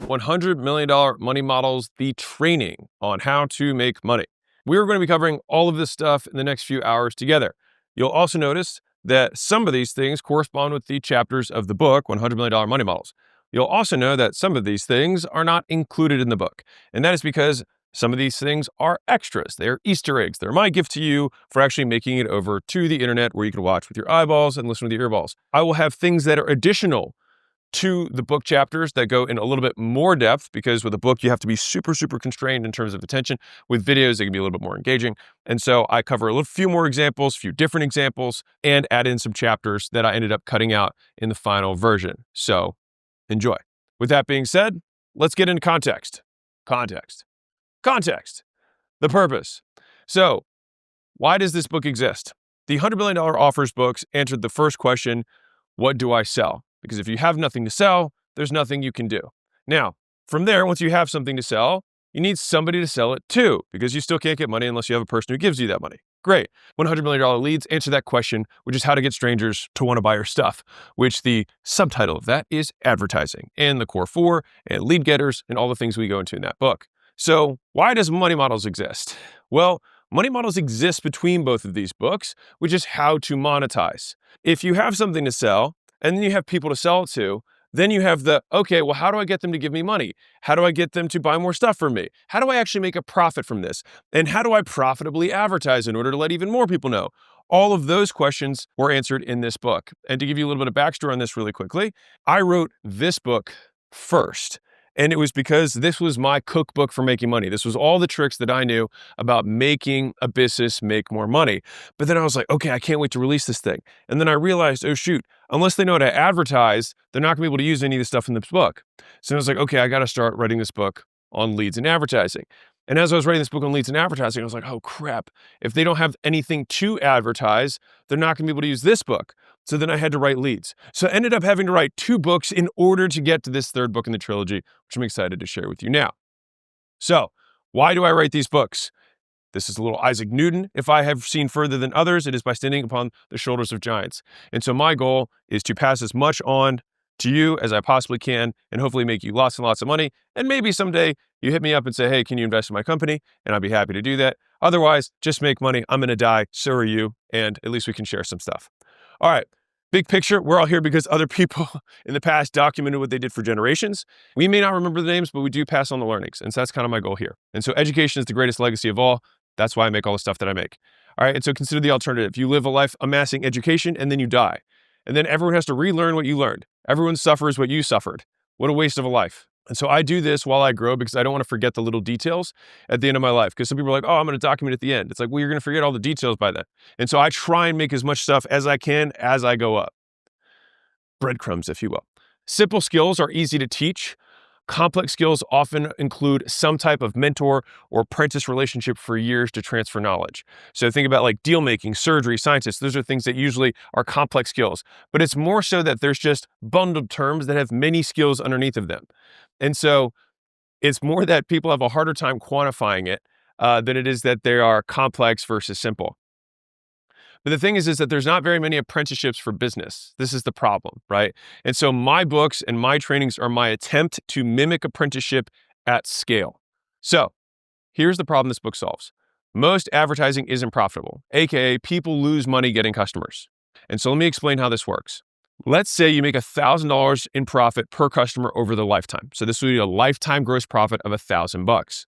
$100 million Money Models, the training on how to make money. We're going to be covering all of this stuff in the next few hours together. You'll also notice that some of these things correspond with the chapters of the book, $100 million Money Models. You'll also know that some of these things are not included in the book. And that is because some of these things are extras. They're Easter eggs. They're my gift to you for actually making it over to the internet where you can watch with your eyeballs and listen with your earballs. I will have things that are additional to the book chapters that go in a little bit more depth, because with a book, you have to be super constrained in terms of attention. With videos, they can be a little bit more engaging. And so I cover a few more examples, few different examples, and add in some chapters that I ended up cutting out in the final version. So enjoy. With that being said, let's get into context. Context. The purpose. So why does this book exist? The $100 million Offers books answered the first question, what do I sell? Because if you have nothing to sell, there's nothing you can do. Now, from there, once you have something to sell, you need somebody to sell it to, because you still can't get money unless you have a person who gives you that money. Great. $100 million leads answer that question, which is how to get strangers to want to buy your stuff, which the subtitle of that is advertising, and the core 4 and lead getters and all the things we go into in that book. So why does Money Models exist? Well, Money Models exist between both of these books, which is how to monetize. If you have something to sell, and then you have people to sell it to, then you have okay, well, how do I get them to give me money? How do I get them to buy more stuff from me? How do I actually make a profit from this? And how do I profitably advertise in order to let even more people know? All of those questions were answered in this book. And to give you a little bit of backstory on this really quickly, I wrote this book first. And it was because this was my cookbook for making money. This was all the tricks that I knew about making a business make more money. But then I was like, okay, I can't wait to release this thing. And then I realized, oh shoot, unless they know how to advertise, they're not gonna be able to use any of the stuff in this book. So I was like, okay, I gotta start writing this book on leads and advertising. And as I was writing this book on leads and advertising, I was like, oh crap, if they don't have anything to advertise, they're not gonna be able to use this book. So then I had to write leads. So I ended up having to write 2 books in order to get to this third book in the trilogy, which I'm excited to share with you now. So why do I write these books? This is a little Isaac Newton. If I have seen further than others, it is by standing upon the shoulders of giants. And so my goal is to pass as much on to you as I possibly can, and hopefully make you lots and lots of money. And maybe someday you hit me up and say, hey, can you invest in my company? And I'll be happy to do that. Otherwise, just make money. I'm gonna die, so are you, and at least we can share some stuff. All right, big picture, we're all here because other people in the past documented what they did for generations. We may not remember the names, but we do pass on the learnings. And so that's kind of my goal here. And so education is the greatest legacy of all. That's why I make all the stuff that I make. All right, and so consider the alternative. You live a life amassing education and then you die. And then everyone has to relearn what you learned. Everyone suffers what you suffered. What a waste of a life. And so I do this while I grow because I don't want to forget the little details at the end of my life. Because some people are like, oh, I'm going to document at the end. It's like, well, you're going to forget all the details by then. And so I try and make as much stuff as I can as I go up. Breadcrumbs, if you will. Simple skills are easy to teach. Complex skills often include some type of mentor or apprentice relationship for years to transfer knowledge. So think about like deal making, surgery, scientists. Those are things that usually are complex skills, but it's more so that there's just bundled terms that have many skills underneath of them. And so it's more that people have a harder time quantifying it than it is that they are complex versus simple. But the thing is that there's not very many apprenticeships for business. This is the problem, right? And so my books and my trainings are my attempt to mimic apprenticeship at scale. So here's the problem this book solves. Most advertising isn't profitable, aka people lose money getting customers. And so let me explain how this works. Let's say you make $1,000 in profit per customer over the lifetime. So this would be a lifetime gross profit of $1,000.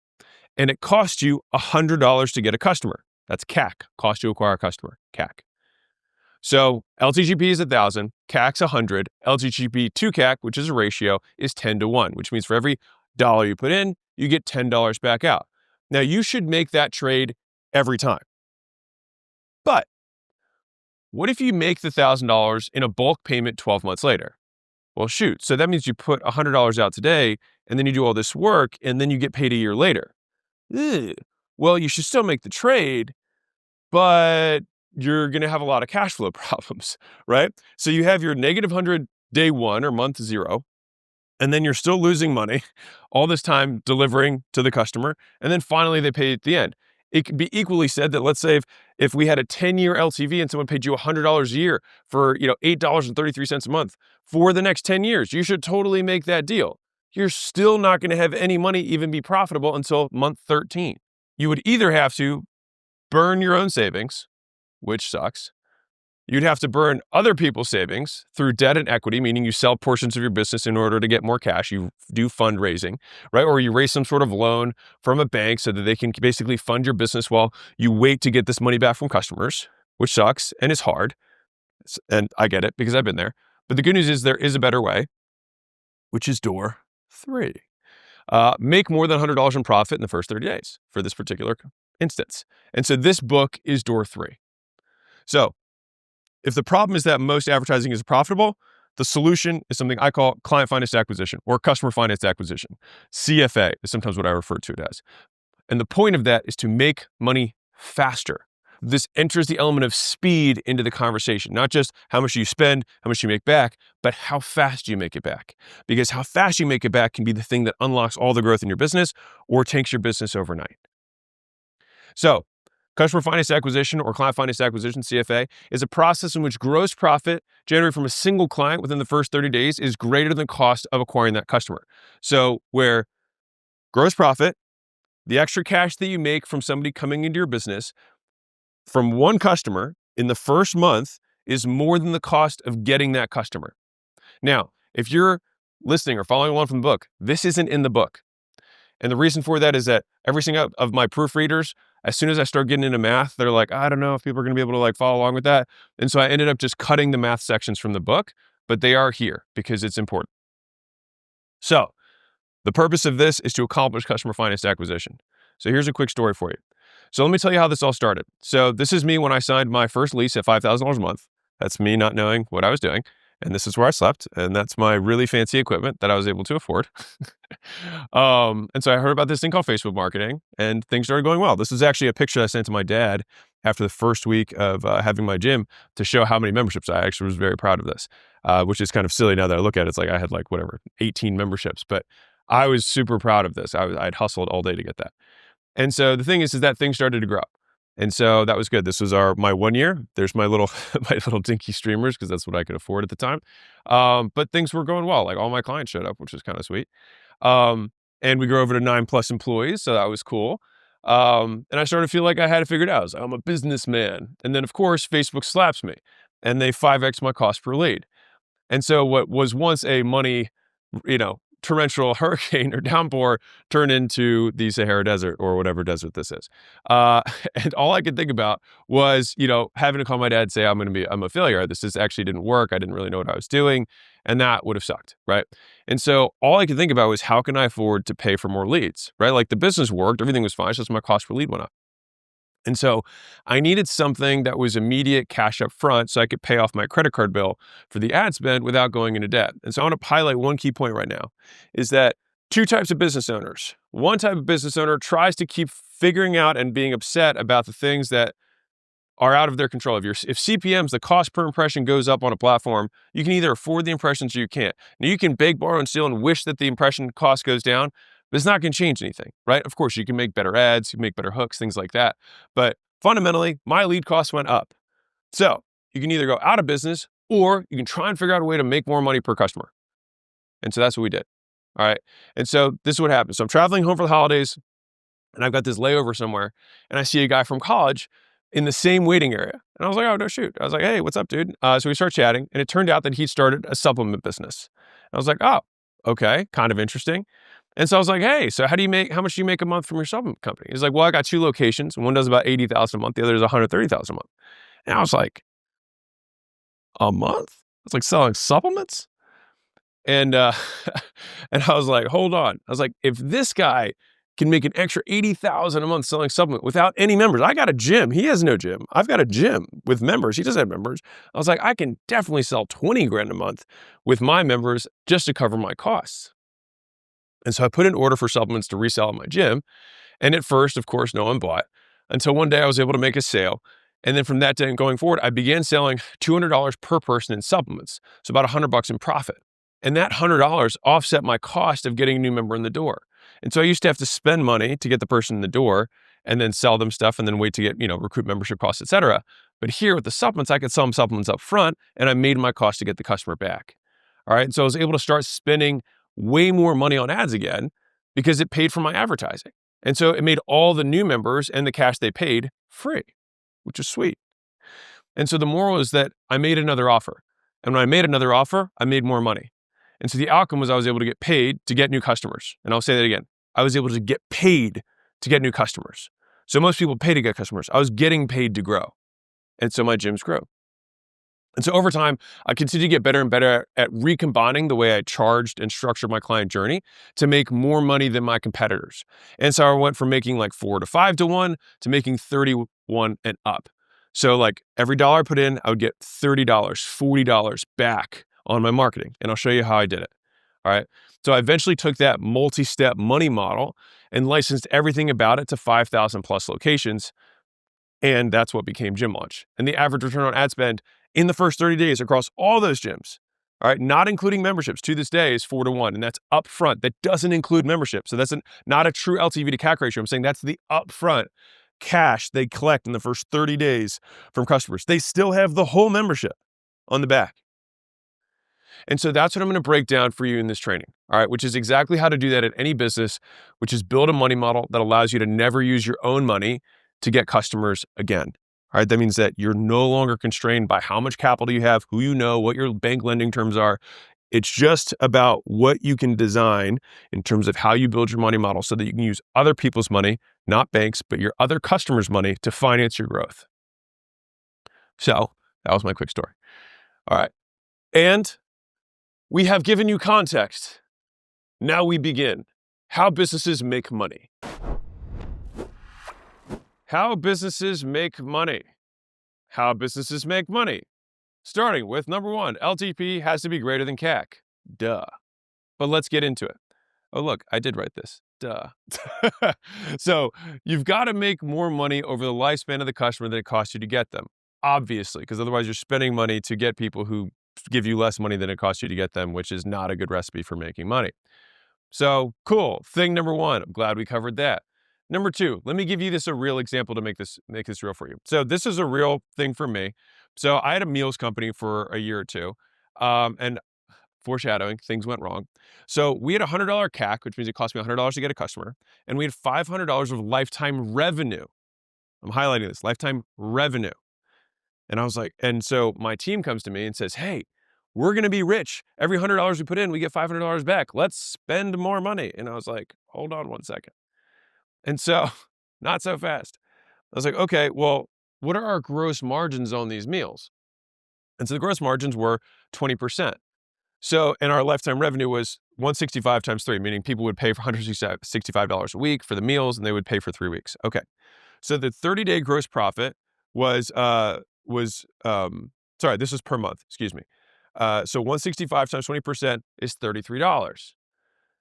And it costs you $100 to get a customer. That's CAC, cost to acquire a customer, CAC. So LTGP is 1,000, CAC's 100, LTGP to CAC, which is a ratio, is 10-1, which means for every dollar you put in, you get $10 back out. Now you should make that trade every time. But what if you make the $1,000 in a bulk payment 12 months later? Well, shoot. So that means you put $100 out today, and then you do all this work, and then you get paid a year later. Ugh. Well, you should still make the trade, but you're going to have a lot of cash flow problems, right? So you have your -100 day 1 or month 0, and then you're still losing money all this time delivering to the customer, and then finally they pay at the end. It could be equally said that let's say if we had a 10-year LTV and someone paid you $100 a year for $8.33 a month for the next 10 years, you should totally make that deal. you're still not going to have any money even be profitable until month 13. You would either have to burn your own savings, which sucks. You'd have to burn other people's savings through debt and equity, meaning you sell portions of your business in order to get more cash. You do fundraising, right? Or you raise some sort of loan from a bank so that they can basically fund your business while you wait to get this money back from customers, which sucks and is hard. And I get it because I've been there. But the good news is there is a better way, which is door 3. Make more than $100 in profit in the first 30 days for this particular instance. And so this book is door 3. So if the problem is that most advertising is profitable, the solution is something I call client finance acquisition or customer finance acquisition. CFA is sometimes what I refer to it as. And the point of that is to make money faster. This enters the element of speed into the conversation, not just how much you spend, how much you make back, but how fast you make it back. Because how fast you make it back can be the thing that unlocks all the growth in your business or tanks your business overnight. So, customer finance acquisition or client finance acquisition, CFA, is a process in which gross profit generated from a single client within the first 30 days is greater than the cost of acquiring that customer. So, where gross profit, the extra cash that you make from somebody coming into your business from one customer in the first month is more than the cost of getting that customer. Now, if you're listening or following along from the book, this isn't in the book. And the reason for that is that every single of my proofreaders, as soon as I start getting into math, they're like, I don't know if people are going to be able to like follow along with that. And so I ended up just cutting the math sections from the book, but they are here because it's important. So the purpose of this is to accomplish customer finance acquisition. So here's a quick story for you. So let me tell you how this all started. So this is me when I signed my first lease at $5,000 a month. That's me not knowing what I was doing. And this is where I slept. And that's my really fancy equipment that I was able to afford. And so I heard about this thing called Facebook marketing and things started going well. This is actually a picture I sent to my dad after the first week of having my gym to show how many memberships. I actually was very proud of this, which is kind of silly now that I look at it. It's like I had like 18 memberships, but I was super proud of this. I'd hustled all day to get that. And so the thing is that things started to grow. And so that was good. This was my 1 year. There's my little dinky streamers because that's what I could afford at the time. But things were going well. Like all my clients showed up, which was kind of sweet. And we grew over to 9+ employees. So that was cool. And I started to feel like I had it figured out. I was like, I'm a businessman. And then of course, Facebook slaps me and they 5x my cost per lead. And so what was once a money, torrential hurricane or downpour turned into the Sahara Desert or whatever desert this is. And all I could think about was, having to call my dad and say, I'm a failure. This actually didn't work. I didn't really know what I was doing. And that would have sucked, right? And so all I could think about was how can I afford to pay for more leads, right? Like the business worked, everything was fine. It's just my cost per lead went up. And so I needed something that was immediate cash up front so I could pay off my credit card bill for the ad spend without going into debt. And so I want to highlight one key point right now is that 2 types of business owners. One type of business owner tries to keep figuring out and being upset about the things that are out of their control. If CPMs, the cost per impression goes up on a platform, you can either afford the impressions or you can't. Now you can beg, borrow, and steal and wish that the impression cost goes down, but it's not going to change anything, right? Of course, you can make better ads, you can make better hooks, things like that. But fundamentally, my lead costs went up. So you can either go out of business or you can try and figure out a way to make more money per customer. And so that's what we did. All right. And so this is what happened. So I'm traveling home for the holidays and I've got this layover somewhere and I see a guy from college in the same waiting area. And I was like, oh, no, shoot. I was like, hey, what's up, dude? So we start chatting and it turned out that he started a supplement business. I was like, oh, okay. Kind of interesting. And so I was like, hey, so how much do you make a month from your supplement company? He's like, well, I got 2 locations. One does about 80,000 a month. The other is 130,000 a month. And I was like, a month? It's like selling supplements? And, and I was like, hold on. I was like, if this guy can make an extra 80,000 a month selling supplement without any members, I got a gym. He has no gym. I've got a gym with members. He doesn't have members. I was like, I can definitely sell 20 grand a month with my members just to cover my costs. And so I put an order for supplements to resell at my gym. And at first, of course, no one bought until one day I was able to make a sale. And then from that day going forward, I began selling $200 per person in supplements. So about $100 in profit. And that $100 offset my cost of getting a new member in the door. And so I used to have to spend money to get the person in the door and then sell them stuff and then wait to get, recruit membership costs, et cetera. But here with the supplements, I could sell them supplements up front and I made my cost to get the customer back. All right. So I was able to start spending way more money on ads again because it paid for my advertising. And so it made all the new members and the cash they paid free, which is sweet. And so the moral is that I made another offer. And when I made another offer, I made more money. And so the outcome was I was able to get paid to get new customers. And I'll say that again. I was able to get paid to get new customers. So most people pay to get customers. I was getting paid to grow. And so my gyms grew. And so over time, I continued to get better and better at recombining the way I charged and structured my client journey to make more money than my competitors. And so I went from making like 4 to 5 to 1 to making 31 and up. So like every dollar I put in, I would get $30, $40 back on my marketing. And I'll show you how I did it. All right. So I eventually took that multi-step money model and licensed everything about it to 5,000 plus locations. And that's what became Gym Launch. And the average return on ad spend in the first 30 days across all those gyms, all right, not including memberships, to this day is 4 to 1. And that's upfront. That doesn't include membership. So that's not a true LTV to CAC ratio. I'm saying that's the upfront cash they collect in the first 30 days from customers. They still have the whole membership on the back. And so that's what I'm going to break down for you in this training, all right, which is exactly how to do that at any business, which is build a money model that allows you to never use your own money to get customers again. All right, that means that you're no longer constrained by how much capital you have, who you know, what your bank lending terms are. It's just about what you can design in terms of how you build your money model so that you can use other people's money, not banks, but your other customers' money to finance your growth. So that was my quick story. All right. And we have given you context. Now we begin. How businesses make money. How businesses make money. How businesses make money. Starting with number 1, LTV has to be greater than CAC. Duh. But let's get into it. Oh, look, I did write this. Duh. So you've got to make more money over the lifespan of the customer than it costs you to get them. Obviously, because otherwise you're spending money to get people who give you less money than it costs you to get them, which is not a good recipe for making money. So cool. Thing number 1, I'm glad we covered that. Number 2, let me give you this a real example to make this real for you. So this is a real thing for me. So I had a meals company for a year or two, and foreshadowing, things went wrong. So we had $100 CAC, which means it cost me $100 to get a customer, and we had $500 of lifetime revenue. I'm highlighting this, lifetime revenue. And I was like, and so my team comes to me and says, hey, we're going to be rich. Every $100 we put in, we get $500 back. Let's spend more money. And I was like, hold on one second. And so, not so fast. I was like, okay, well, what are our gross margins on these meals? And so the gross margins were 20%. So, and our lifetime revenue was 165 times 3, meaning people would pay for $165 a week for the meals and they would pay for 3 weeks. Okay. So the 30-day gross profit was, sorry, this is per month, excuse me. So 165 times 20% is $33.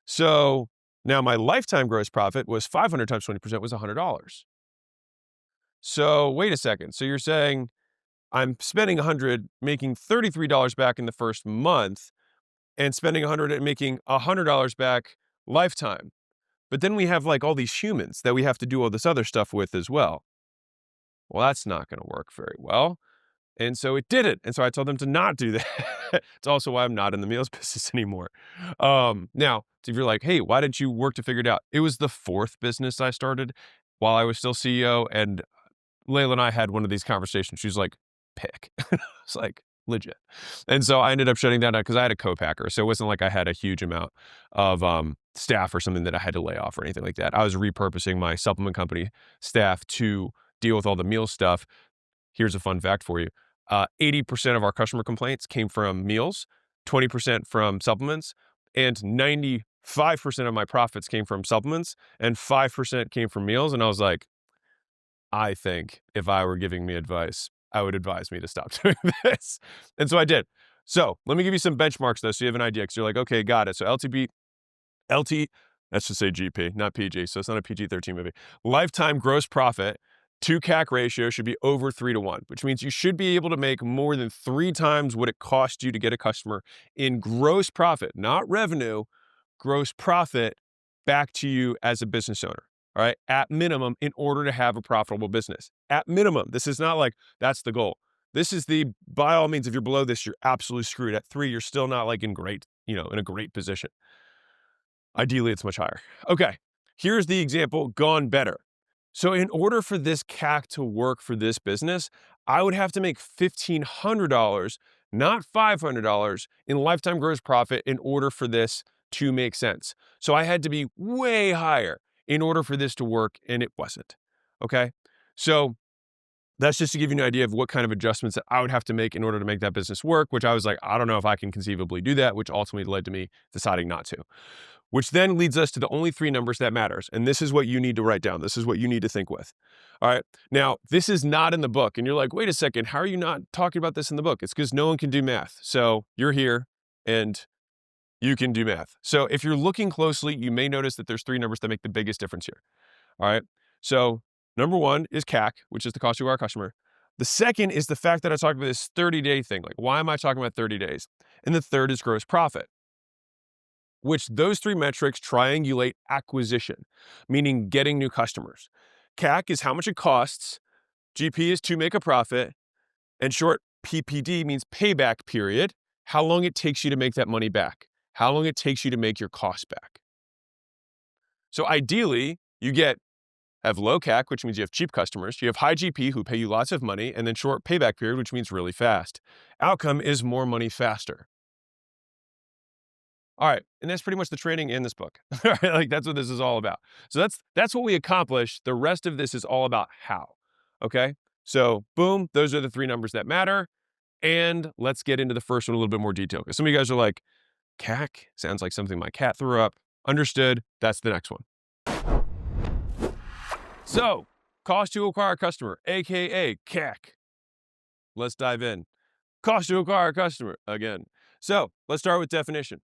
So now my lifetime gross profit was 500 times 20% was $100. So wait a second. So you're saying I'm spending 100, making $33 back in the first month, and spending 100 and making $100 back lifetime. But then we have like all these humans that we have to do all this other stuff with as well. Well, that's not going to work very well. And so it didn't. And so I told them to not do that. It's also why I'm not in the meals business anymore. Now, if you're like, hey, why did you work to figure it out? It was the 4th business I started while I was still CEO. And Layla and I had one of these conversations. She's like, pick. It's like, legit. And so I ended up shutting that down because I had a co-packer. So it wasn't like I had a huge amount of staff or something that I had to lay off or anything like that. I was repurposing my supplement company staff to deal with all the meal stuff. Here's a fun fact for you. 80% of our customer complaints came from meals, 20% from supplements, and 95% of my profits came from supplements, and 5% came from meals. And I was like, I think if I were giving me advice, I would advise me to stop doing this. And so I did. So let me give you some benchmarks though, so you have an idea, because you're like, okay, got it. So let's just say GP, not PG. So it's not a PG-13 movie. Lifetime gross profit to CAC ratio should be over 3 to 1, which means you should be able to make more than 3 times what it cost you to get a customer in gross profit, not revenue, gross profit back to you as a business owner. All right, at minimum, in order to have a profitable business. At minimum, this is not like that's the goal. This is by all means, if you're below this, you're absolutely screwed. At 3, you're still not like in a great position. Ideally, it's much higher. Okay, here's the example gone better. So in order for this CAC to work for this business, I would have to make $1,500, not $500 in lifetime gross profit in order for this to make sense. So I had to be way higher in order for this to work, and it wasn't. Okay, so that's just to give you an idea of what kind of adjustments that I would have to make in order to make that business work, which I was like, I don't know if I can conceivably do that, which ultimately led to me deciding not to. Which then leads us to the only three numbers that matters. And this is what you need to write down. This is what you need to think with. All right. Now, this is not in the book. And you're like, wait a second, how are you not talking about this in the book? It's because no one can do math. So you're here and you can do math. So if you're looking closely, you may notice that there's three numbers that make the biggest difference here. All right. So number one is CAC, which is the cost to our customer. The second is the fact that I talked about this 30-day thing. Like, why am I talking about 30 days? And the third is gross profit, which those three metrics triangulate acquisition, meaning getting new customers. CAC is how much it costs, GP is to make a profit, and short PPD means payback period, how long it takes you to make that money back, how long it takes you to make your cost back. So ideally, you have low CAC, which means you have cheap customers, you have high GP who pay you lots of money, and then short payback period, which means really fast. Outcome is more money faster. All right, and that's pretty much the training in this book. Like that's what this is all about. So that's what we accomplished. The rest of this is all about how. Okay? So, boom, those are the three numbers that matter. And let's get into the first one a little bit more detail. Because some of you guys are like, CAC sounds like something my cat threw up. Understood. That's the next one. So, cost to acquire a customer, aka CAC. Let's dive in. Cost to acquire a customer again. So, let's start with definition.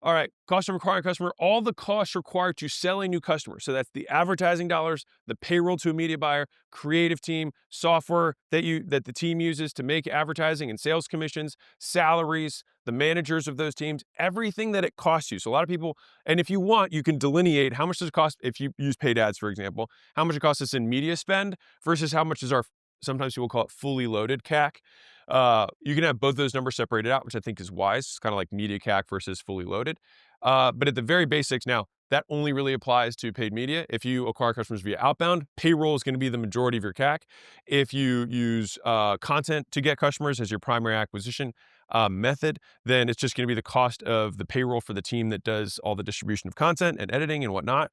All right, cost of acquiring a customer, all the costs required to sell a new customer. So that's the advertising dollars, the payroll to a media buyer, creative team, software that the team uses to make advertising and sales commissions, salaries, the managers of those teams, everything that it costs you. So a lot of people, and if you want, you can delineate how much does it cost if you use paid ads, for example, how much it costs us in media spend versus how much is sometimes people call it fully loaded CAC. You can have both those numbers separated out, which I think is wise. It's kind of like media CAC versus fully loaded. But at the very basics now, that only really applies to paid media. If you acquire customers via outbound, payroll is going to be the majority of your CAC. If you use content to get customers as your primary acquisition method, then it's just going to be the cost of the payroll for the team that does all the distribution of content and editing and whatnot.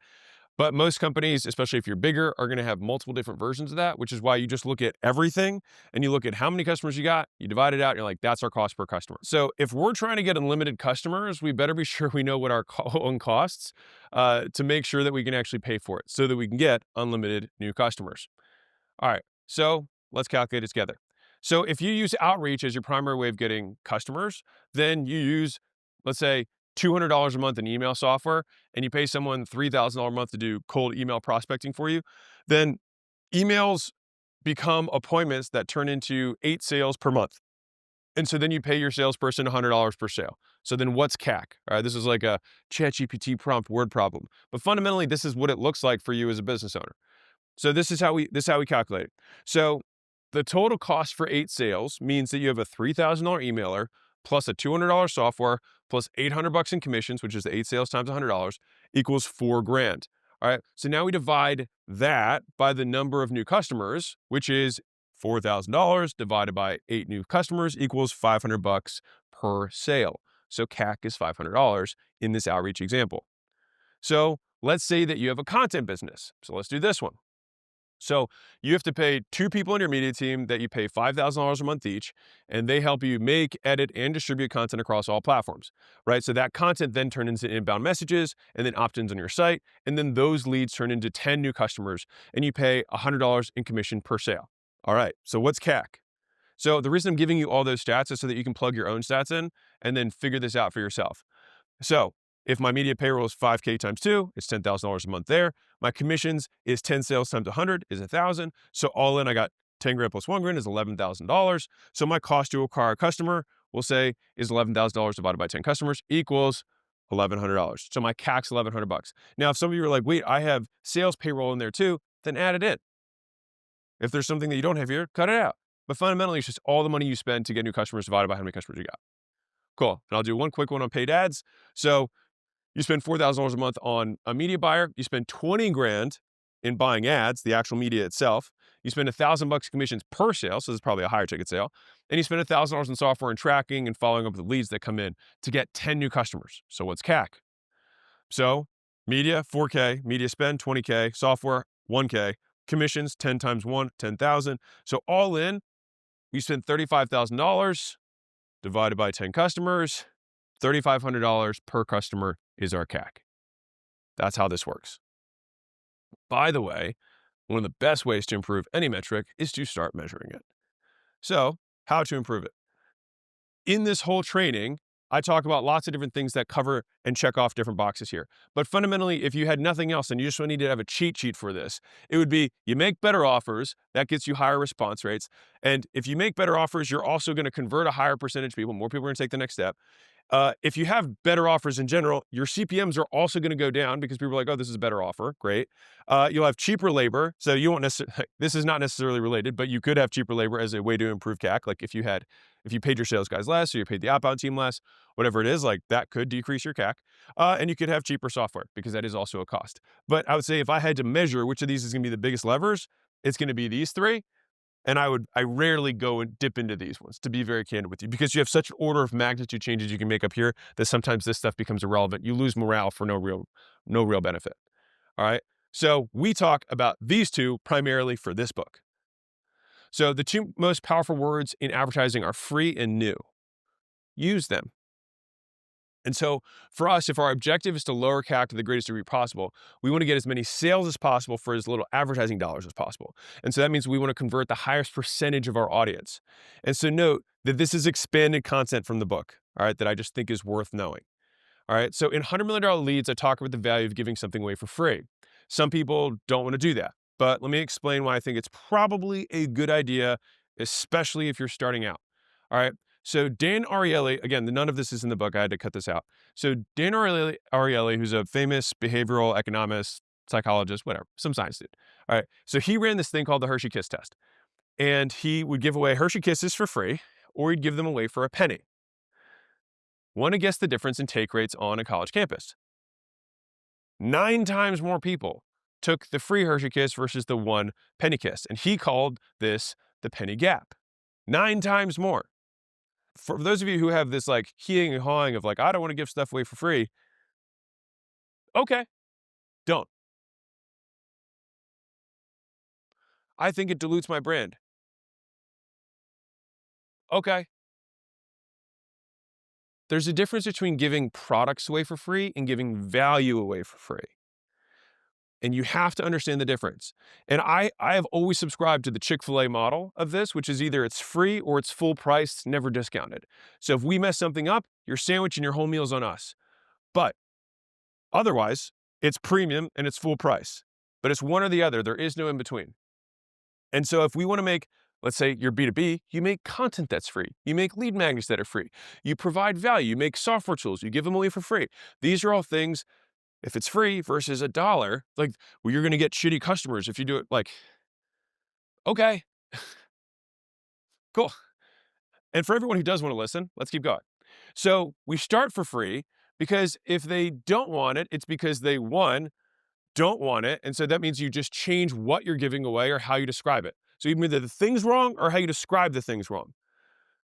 But most companies, especially if you're bigger, are going to have multiple different versions of that, which is why you just look at everything and you look at how many customers you got, you divide it out, and you're like, that's our cost per customer. So if we're trying to get unlimited customers, we better be sure we know what our own costs to make sure that we can actually pay for it so that we can get unlimited new customers. All right, so let's calculate it together. So if you use outreach as your primary way of getting customers, then you use, let's say, $200 a month in email software, and you pay someone $3,000 a month to do cold email prospecting for you, then emails become appointments that turn into 8 sales per month. And so then you pay your salesperson $100 per sale. So then what's CAC? All right, this is like a ChatGPT prompt word problem. But fundamentally, this is what it looks like for you as a business owner. So this is how we calculate it. So the total cost for 8 sales means that you have a $3,000 emailer plus a $200 software plus $800 in commissions, which is the 8 sales times $100 equals $4,000. All right. So now we divide that by the number of new customers, which is $4,000 divided by 8 new customers equals $500 per sale. So CAC is $500 in this outreach example. So let's say that you have a content business. So let's do this one. So you have to pay 2 people on your media team that you pay $5,000 a month each, and they help you make, edit, and distribute content across all platforms, right? So that content then turns into inbound messages and then opt-ins on your site, and then those leads turn into 10 new customers, and you pay $100 in commission per sale. All right, so what's CAC? So the reason I'm giving you all those stats is so that you can plug your own stats in and then figure this out for yourself. So if my media payroll is $5K times 2, it's $10,000 a month there. My commissions is 10 sales times 100 is 1,000. So all in, I got 10 grand plus 1 grand is $11,000. So my cost to acquire a customer, we'll say, is $11,000 divided by 10 customers equals $1,100. So my CAC's $1,100. Now, if some of you are like, wait, I have sales payroll in there too, then add it in. If there's something that you don't have here, cut it out. But fundamentally, it's just all the money you spend to get new customers divided by how many customers you got. Cool. And I'll do one quick one on paid ads. So You spend $4,000 a month on a media buyer. You spend 20 grand in buying ads, the actual media itself. You spend $1,000 commissions per sale, so this is probably a higher ticket sale. And you spend $1,000 in software and tracking and following up with the leads that come in to get 10 new customers. So what's CAC? So media, 4K, media spend, 20K, software, 1K, commissions, 10 times 1, 10,000. So all in, you spend $35,000 divided by 10 customers, $3,500 per customer is our CAC. That's how this works. By the way, one of the best ways to improve any metric is to start measuring it. So, how to improve it? In this whole training, I talk about lots of different things that cover and check off different boxes here. But fundamentally, if you had nothing else and you just need to have a cheat sheet for this, it would be you make better offers, that gets you higher response rates. And if you make better offers, you're also going to convert a higher percentage of people. More people are going to take the next step. If you have better offers in general, your CPMs are also going to go down because people are like, oh, this is a better offer. Great. You'll have cheaper labor. So you won't necessarily, this is not necessarily related, but you could have cheaper labor as a way to improve CAC. Like if you paid your sales guys less or you paid the outbound team less, whatever it is, like that could decrease your CAC. And you could have cheaper software because that is also a cost. But I would say if I had to measure which of these is going to be the biggest levers, it's going to be these three. And I rarely go and dip into these ones, to be very candid with you, because you have such order of magnitude changes you can make up here that sometimes this stuff becomes irrelevant. You lose morale for no real benefit. All right. So we talk about these two primarily for this book. So the two most powerful words in advertising are free and new. Use them. And so for us, if our objective is to lower CAC to the greatest degree possible, we want to get as many sales as possible for as little advertising dollars as possible. And so that means we want to convert the highest percentage of our audience. And so note that this is expanded content from the book, all right, that I just think is worth knowing. All right, so in $100 million leads, I talk about the value of giving something away for free. Some people don't want to do that, but let me explain why I think it's probably a good idea, especially if you're starting out. All right. So Dan Ariely, again, none of this is in the book. I had to cut this out. So Dan Ariely, who's a famous behavioral economist, psychologist, whatever, some science dude. All right. So he ran this thing called the Hershey Kiss test. And he would give away Hershey Kisses for free, or he'd give them away for a penny. Want to guess the difference in take rates on a college campus? 9 times more people took the free Hershey Kiss versus the 1 penny kiss. And he called this the penny gap. 9 times more. For those of you who have this like heeing and hawing of like, I don't want to give stuff away for free. Okay, don't. I think it dilutes my brand. Okay. There's a difference between giving products away for free and giving value away for free. And you have to understand the difference. And I have always subscribed to the Chick-fil-A model of this, which is either it's free or it's full price, never discounted. So if we mess something up, your sandwich and your whole meal's on us. But otherwise, it's premium and it's full price. But it's one or the other. There is no in between. And so if we want to make, let's say you're B2B, you make content that's free. You make lead magnets that are free. You provide value. You make software tools. You give them away for free. These are all things. If it's free versus $1, like, well, you're going to get shitty customers if you do it. Like, okay, cool. And for everyone who does want to listen, let's keep going. So we start for free because if they don't want it, it's because they, one, don't want it. And so that means you just change what you're giving away or how you describe it. So either the thing's wrong or how you describe the thing's wrong.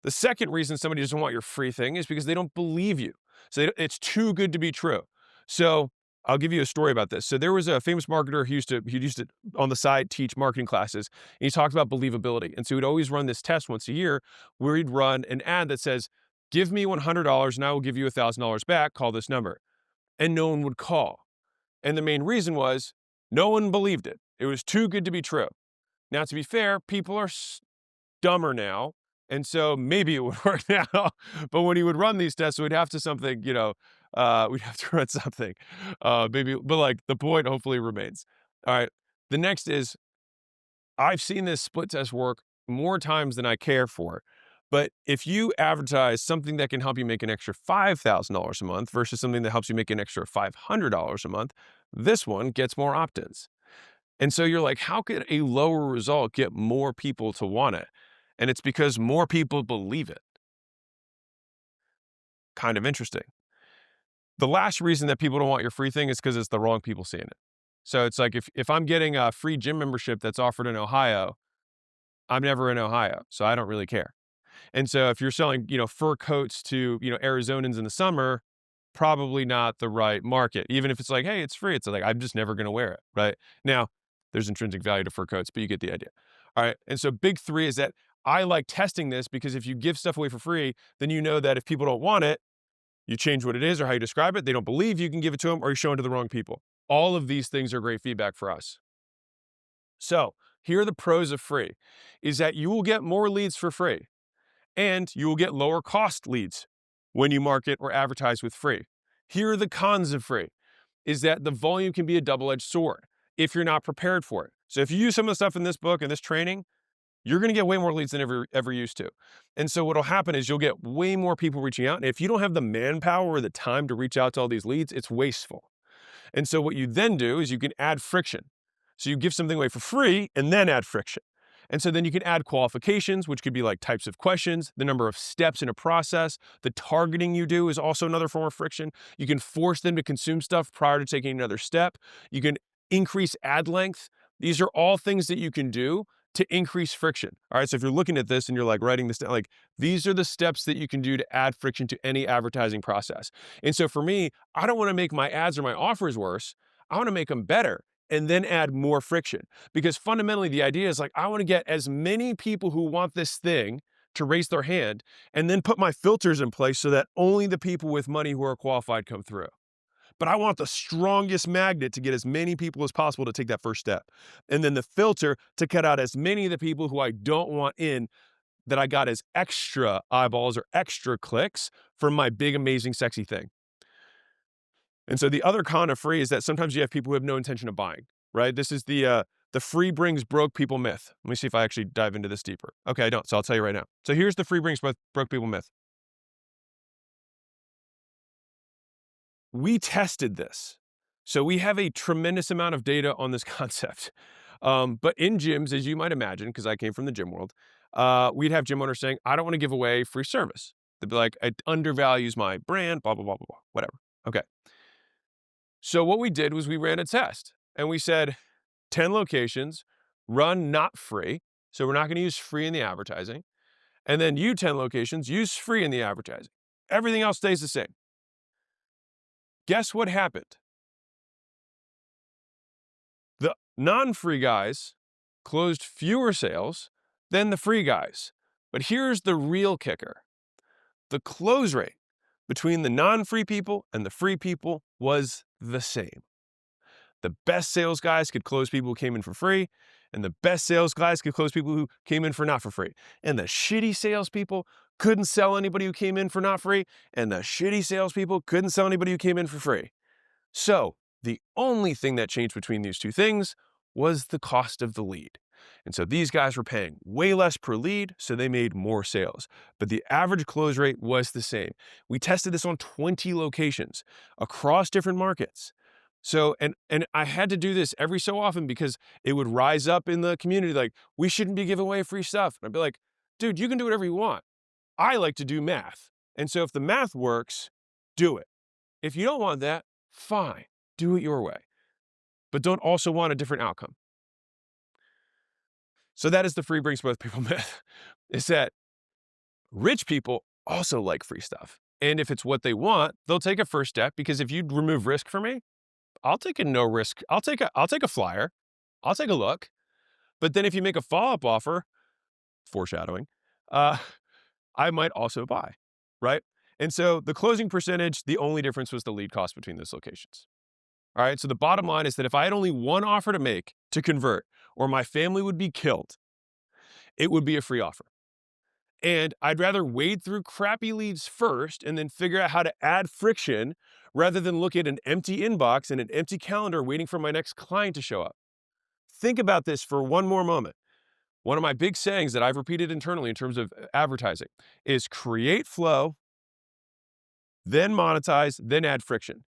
The second reason somebody doesn't want your free thing is because they don't believe you. So it's too good to be true. So I'll give you a story about this. So there was a famous marketer who used to on the side teach marketing classes. And he talked about believability. And so he'd always run this test once a year where he'd run an ad that says, give me $100 and I will give you $1,000 back. Call this number. And no one would call. And the main reason was no one believed it. It was too good to be true. Now, to be fair, people are dumber now. And so maybe it would work now. But when he would run these tests, we'd have to something, we'd have to run something. Maybe, but like the point hopefully remains. All right. The next is I've seen this split test work more times than I care for. But if you advertise something that can help you make an extra $5,000 a month versus something that helps you make an extra $500 a month, this one gets more opt-ins. And so you're like, how could a lower result get more people to want it? And it's because more people believe it. Kind of interesting. The last reason that people don't want your free thing is because it's the wrong people seeing it. So it's like if I'm getting a free gym membership that's offered in Ohio, I'm never in Ohio, so I don't really care. And so if you're selling, fur coats to, Arizonans in the summer, probably not the right market. Even if it's like, hey, it's free. It's like, I'm just never going to wear it. Right. Now, there's intrinsic value to fur coats, but you get the idea. All right. And so big three is that I like testing this because if you give stuff away for free, then you know that if people don't want it, you change what it is or how you describe it. They don't believe you can give it to them or you're showing to the wrong people. All of these things are great feedback for us. So here are the pros of free is that you will get more leads for free and you will get lower cost leads when you market or advertise with free. Here are the cons of free is that the volume can be a double-edged sword if you're not prepared for it. So if you use some of the stuff in this book and this training, you're going to get way more leads than ever used to. And so what'll happen is you'll get way more people reaching out. And if you don't have the manpower or the time to reach out to all these leads, it's wasteful. And so what you then do is you can add friction. So you give something away for free and then add friction. And so then you can add qualifications, which could be like types of questions, the number of steps in a process. The targeting you do is also another form of friction. You can force them to consume stuff prior to taking another step. You can increase ad length. These are all things that you can do to increase friction. All right. So if you're looking at this and you're like writing this down, like these are the steps that you can do to add friction to any advertising process. And so for me, I don't want to make my ads or my offers worse. I want to make them better and then add more friction. Because fundamentally, the idea is like, I want to get as many people who want this thing to raise their hand and then put my filters in place so that only the people with money who are qualified come through. But I want the strongest magnet to get as many people as possible to take that first step. And then the filter to cut out as many of the people who I don't want in that I got as extra eyeballs or extra clicks from my big, amazing, sexy thing. And so the other con of free is that sometimes you have people who have no intention of buying, right? This is the free brings broke people myth. Let me see if I actually dive into this deeper. Okay, I don't, so I'll tell you right now. So here's the free brings broke people myth. We tested this. So we have a tremendous amount of data on this concept. But in gyms, as you might imagine, because I came from the gym world, we'd have gym owners saying, I don't want to give away free service. They'd be like, it undervalues my brand, blah, blah, blah, blah, blah, whatever. Okay. So what we did was we ran a test and we said 10 locations, run not free. So we're not going to use free in the advertising. And then you 10 locations, use free in the advertising. Everything else stays the same. Guess what happened? The non-free guys closed fewer sales than the free guys. But here's the real kicker. The close rate between the non-free people and the free people was the same. The best sales guys could close people who came in for free, and the best sales guys could close people who came in for not for free. And the shitty salespeople couldn't sell anybody who came in for not free, and the shitty salespeople couldn't sell anybody who came in for free. So the only thing that changed between these two things was the cost of the lead. And so these guys were paying way less per lead, so they made more sales. But the average close rate was the same. We tested this on 20 locations across different markets. So, and I had to do this every so often because it would rise up in the community like, we shouldn't be giving away free stuff. And I'd be like, dude, you can do whatever you want. I like to do math. And so if the math works, do it. If you don't want that, fine, do it your way. But don't also want a different outcome. So that is the free brings both people myth, is that rich people also like free stuff. And if it's what they want, they'll take a first step because if you remove risk for me, I'll take a no risk. I'll take a flyer. I'll take a look. But then if you make a follow-up offer, foreshadowing, I might also buy, right? And so the closing percentage, the only difference was the lead cost between those locations. All right. So the bottom line is that if I had only one offer to make to convert, or my family would be killed, it would be a free offer. And I'd rather wade through crappy leads first and then figure out how to add friction rather than look at an empty inbox and an empty calendar waiting for my next client to show up. Think about this for one more moment. One of my big sayings that I've repeated internally in terms of advertising is create flow, then monetize, then add friction.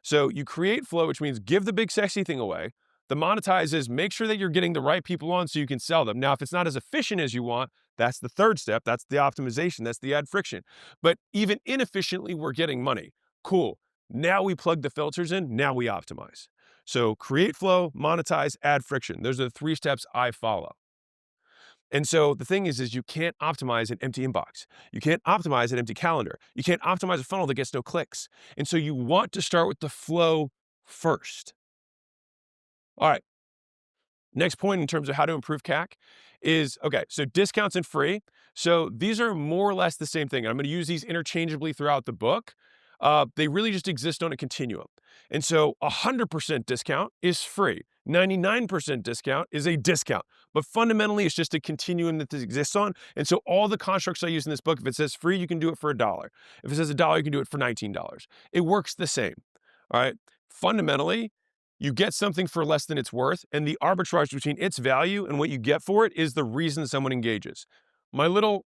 So you create flow, which means give the big sexy thing away. The monetize is make sure that you're getting the right people on so you can sell them. Now, if it's not as efficient as you want, that's the third step. That's the optimization. That's the add friction. But even inefficiently, we're getting money. Cool. Now we plug the filters in. Now we optimize. So create flow, monetize, add friction. Those are the 3 steps I follow. And so the thing is you can't optimize an empty inbox. You can't optimize an empty calendar. You can't optimize a funnel that gets no clicks. And so you want to start with the flow first. All right. Next point in terms of how to improve CAC is, okay, so discounts and free. So these are more or less the same thing. I'm going to use these interchangeably throughout the book. They really just exist on a continuum. And so 100% discount is free. 99% discount is a discount. But fundamentally, it's just a continuum that this exists on. And so all the constructs I use in this book, if it says free, you can do it for $1. If it says $1, you can do it for $19. It works the same. All right. Fundamentally, you get something for less than it's worth, and the arbitrage between its value and what you get for it is the reason someone engages. My little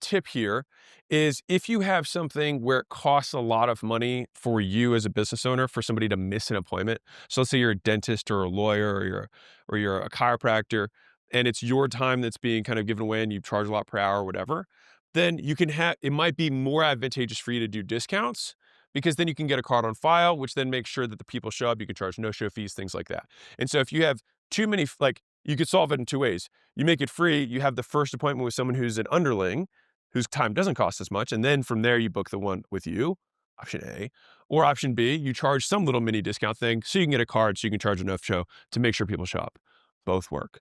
tip here is if you have something where it costs a lot of money for you as a business owner for somebody to miss an appointment. So let's say you're a dentist or a lawyer or you're a chiropractor, and it's your time that's being kind of given away and you charge a lot per hour or whatever, then you can have it might be more advantageous for you to do discounts because then you can get a card on file, which then makes sure that the people show up. You can charge no-show fees, things like that. And so if you have too many, like you could solve it in 2 ways. You make it free. You have the first appointment with someone who's an underling, whose time doesn't cost as much. And then from there, you book the one with you, option A. Or option B, you charge some little mini discount thing so you can get a card so you can charge enough show to make sure people show up. Both work.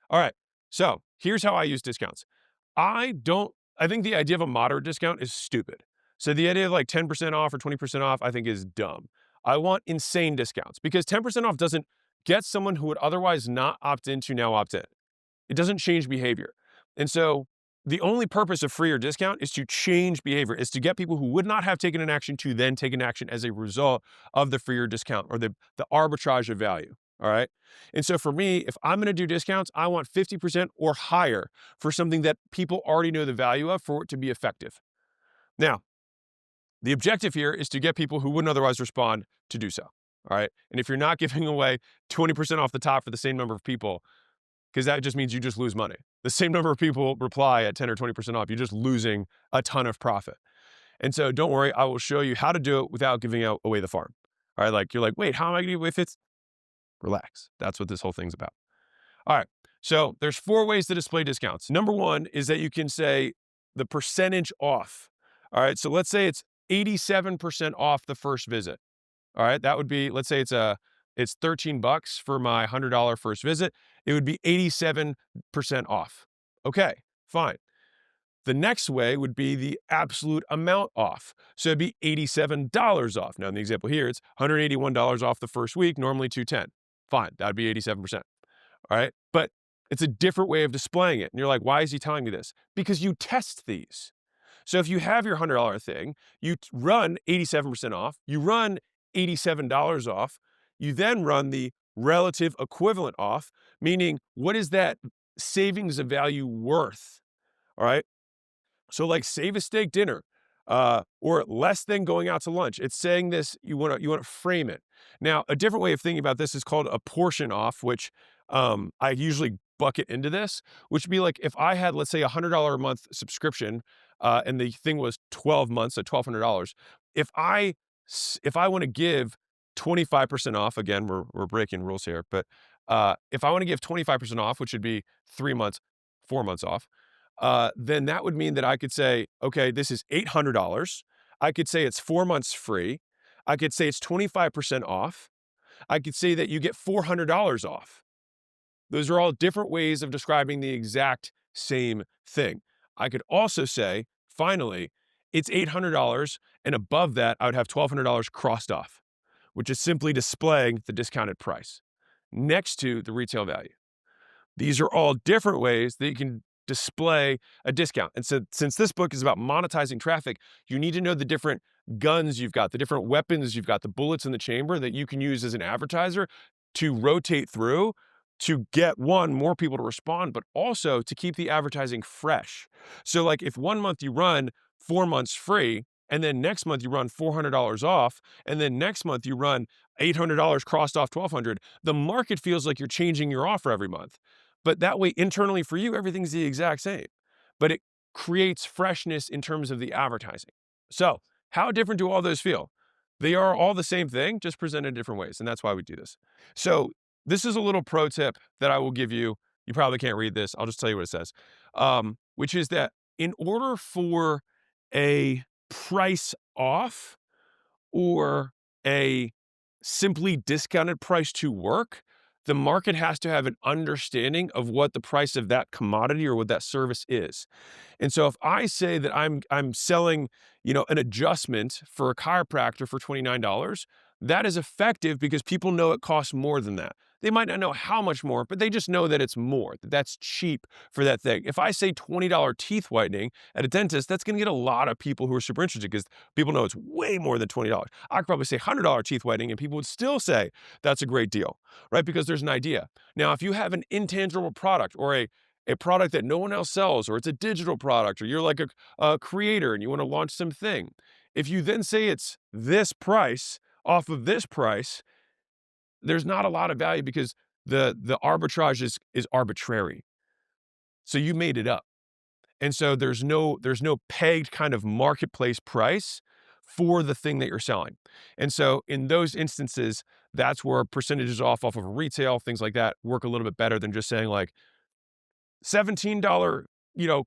All right. So here's how I use discounts. I think the idea of a moderate discount is stupid. So the idea of like 10% off or 20% off, I think is dumb. I want insane discounts because 10% off doesn't get someone who would otherwise not opt in to now opt in. It doesn't change behavior. And so the only purpose of free or discount is to change behavior, is to get people who would not have taken an action to then take an action as a result of the free or discount or the arbitrage of value. All right. And so for me, if I'm going to do discounts, I want 50% or higher for something that people already know the value of for it to be effective. Now, the objective here is to get people who wouldn't otherwise respond to do so. All right. And if you're not giving away 20% off the top for the same number of people, because that just means you just lose money. The same number of people reply at 10 or 20% off, you're just losing a ton of profit. And so don't worry, I will show you how to do it without giving away the farm. All right. Like you're like, wait, how am I going to do it if it's relax? That's what this whole thing's about. All right. So there's 4 ways to display discounts. Number 1 is that you can say the percentage off. All right. So let's say it's 87% off the first visit. All right. That would be, let's say it's $13 for my $100 first visit. It would be 87% off. Okay, fine. The next way would be the absolute amount off. So it'd be $87 off. Now in the example here, it's $181 off the first week, normally $210. Fine, that'd be 87%. All right. But it's a different way of displaying it. And you're like, why is he telling me this? Because you test these. So if you have your $100 thing, you run 87% off, you run $87 off, you then run the relative equivalent off, meaning what is that savings of value worth? All right. So like save a steak dinner or less than going out to lunch. It's saying this, you want to frame it. Now, a different way of thinking about this is called a portion off, which I usually bucket into this, which would be like if I had, let's say, $100 a month subscription and the thing was 12 months, so $1,200. If I want to give 25% off, again, we're breaking rules here, but if I want to give 25% off, which would be 3 months, 4 months off, then that would mean that I could say, okay, this is $800. I could say it's 4 months free. I could say it's 25% off. I could say that you get $400 off. Those are all different ways of describing the exact same thing. I could also say, finally, it's $800, and above that, I would have $1,200 crossed off, which is simply displaying the discounted price next to the retail value. These are all different ways that you can display a discount. And so since this book is about monetizing traffic, you need to know the different guns you've got, the different weapons you've got, the bullets in the chamber that you can use as an advertiser to rotate through to get, one, more people to respond, but also to keep the advertising fresh. So like if 1 month you run 4 months free, and then next month you run $400 off, and then next month you run $800 crossed off $1,200, the market feels like you're changing your offer every month. But that way, internally for you, everything's the exact same. But it creates freshness in terms of the advertising. So How different do all those feel? They are all the same thing, just presented in different ways, and that's why we do this. So, this is a little pro tip that I will give you. You probably can't read this. I'll just tell you what it says, which is that in order for a price off or a simply discounted price to work, the market has to have an understanding of what the price of that commodity or what that service is. And so if I say that I'm selling, an adjustment for a chiropractor for $29, that is effective because people know it costs more than that. They might not know how much more, but they just know that it's more, that that's cheap for that thing. If I say $20 teeth whitening at a dentist, that's going to get a lot of people who are super interested because people know it's way more than $20. I could probably say $100 teeth whitening and people would still say that's a great deal, right? Because there's an idea. Now, if you have an intangible product or a product that no one else sells, or it's a digital product, or you're like a creator and you want to launch something. If you then say it's this price off of this price, there's not a lot of value because the arbitrage is arbitrary. So you made it up. And so there's no pegged kind of marketplace price for the thing that you're selling. And so in those instances, that's where percentages off of retail, things like that work a little bit better than just saying like, $17,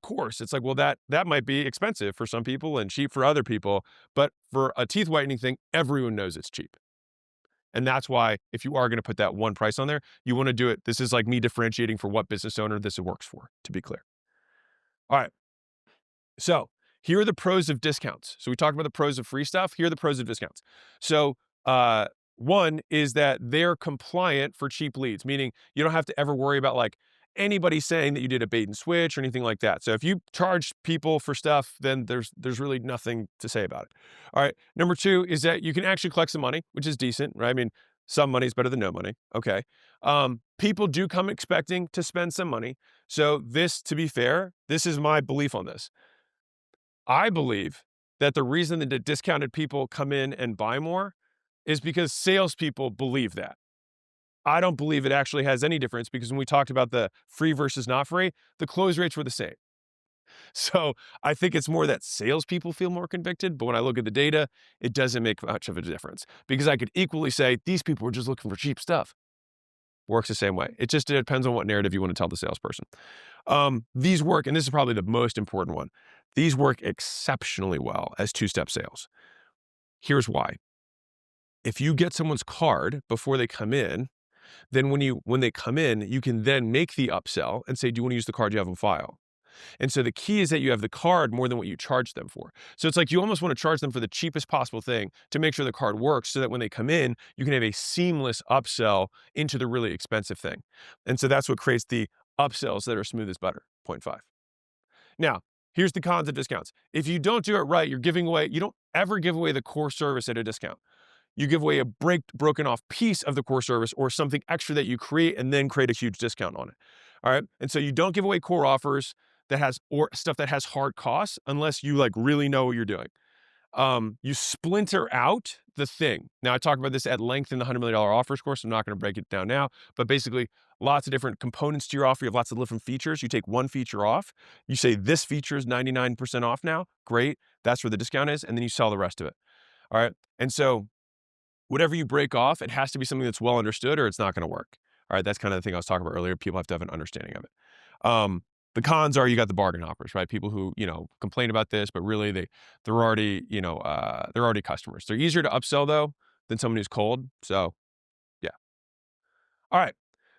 course. It's like, well, that might be expensive for some people and cheap for other people, but for a teeth whitening thing, everyone knows it's cheap. And that's why if you are going to put that one price on there, you want to do it. This is like me differentiating for what business owner this works for, to be clear. All right. So here are the pros of discounts. So we talked about the pros of free stuff. Here are the pros of discounts. So one is that they're compliant for cheap leads, meaning you don't have to ever worry about like anybody saying that you did a bait and switch or anything like that. So if you charge people for stuff, then there's really nothing to say about it. All right. Number two is that you can actually collect some money, which is decent, right? I mean, some money is better than no money. Okay. People do come expecting to spend some money. So this, to be fair, this is my belief on this. I believe that the reason that the discounted people come in and buy more is because salespeople believe that. I don't believe it actually has any difference because when we talked about the free versus not free, the close rates were the same. So I think it's more that salespeople feel more convicted. But when I look at the data, it doesn't make much of a difference because I could equally say these people are just looking for cheap stuff. Works the same way. It just depends on what narrative you want to tell the salesperson. These work, and this is probably the most important one. These work exceptionally well as two-step sales. Here's why. If you get someone's card before they come in, then when they come in, you can then make the upsell and say, do you want to use the card you have on file? And so the key is that you have the card more than what you charge them for. So it's like you almost want to charge them for the cheapest possible thing to make sure the card works so that when they come in, you can have a seamless upsell into the really expensive thing. And so that's what creates the upsells that are smooth as butter, 0.5. Now, here's the cons of discounts. If you don't do it right, you don't ever give away the core service at a discount. You give away a broken off piece of the core service or something extra that you create and then create a huge discount on it. All right. And so you don't give away core offers or stuff that has hard costs unless you like really know what you're doing. You splinter out the thing. Now I talk about this at length in the $100 million offers course. I'm not going to break it down now, but basically lots of different components to your offer. You have lots of different features. You take one feature off. You say this feature is 99% off now. Great. That's where the discount is. And then you sell the rest of it. All right. And so whatever you break off, it has to be something that's well understood or it's not going to work. All right. That's kind of the thing I was talking about earlier. People have to have an understanding of it. The cons are you got the bargain offers, right? People who, complain about this, but really they're already, they're already customers. They're easier to upsell though than someone who's cold. So yeah. All right.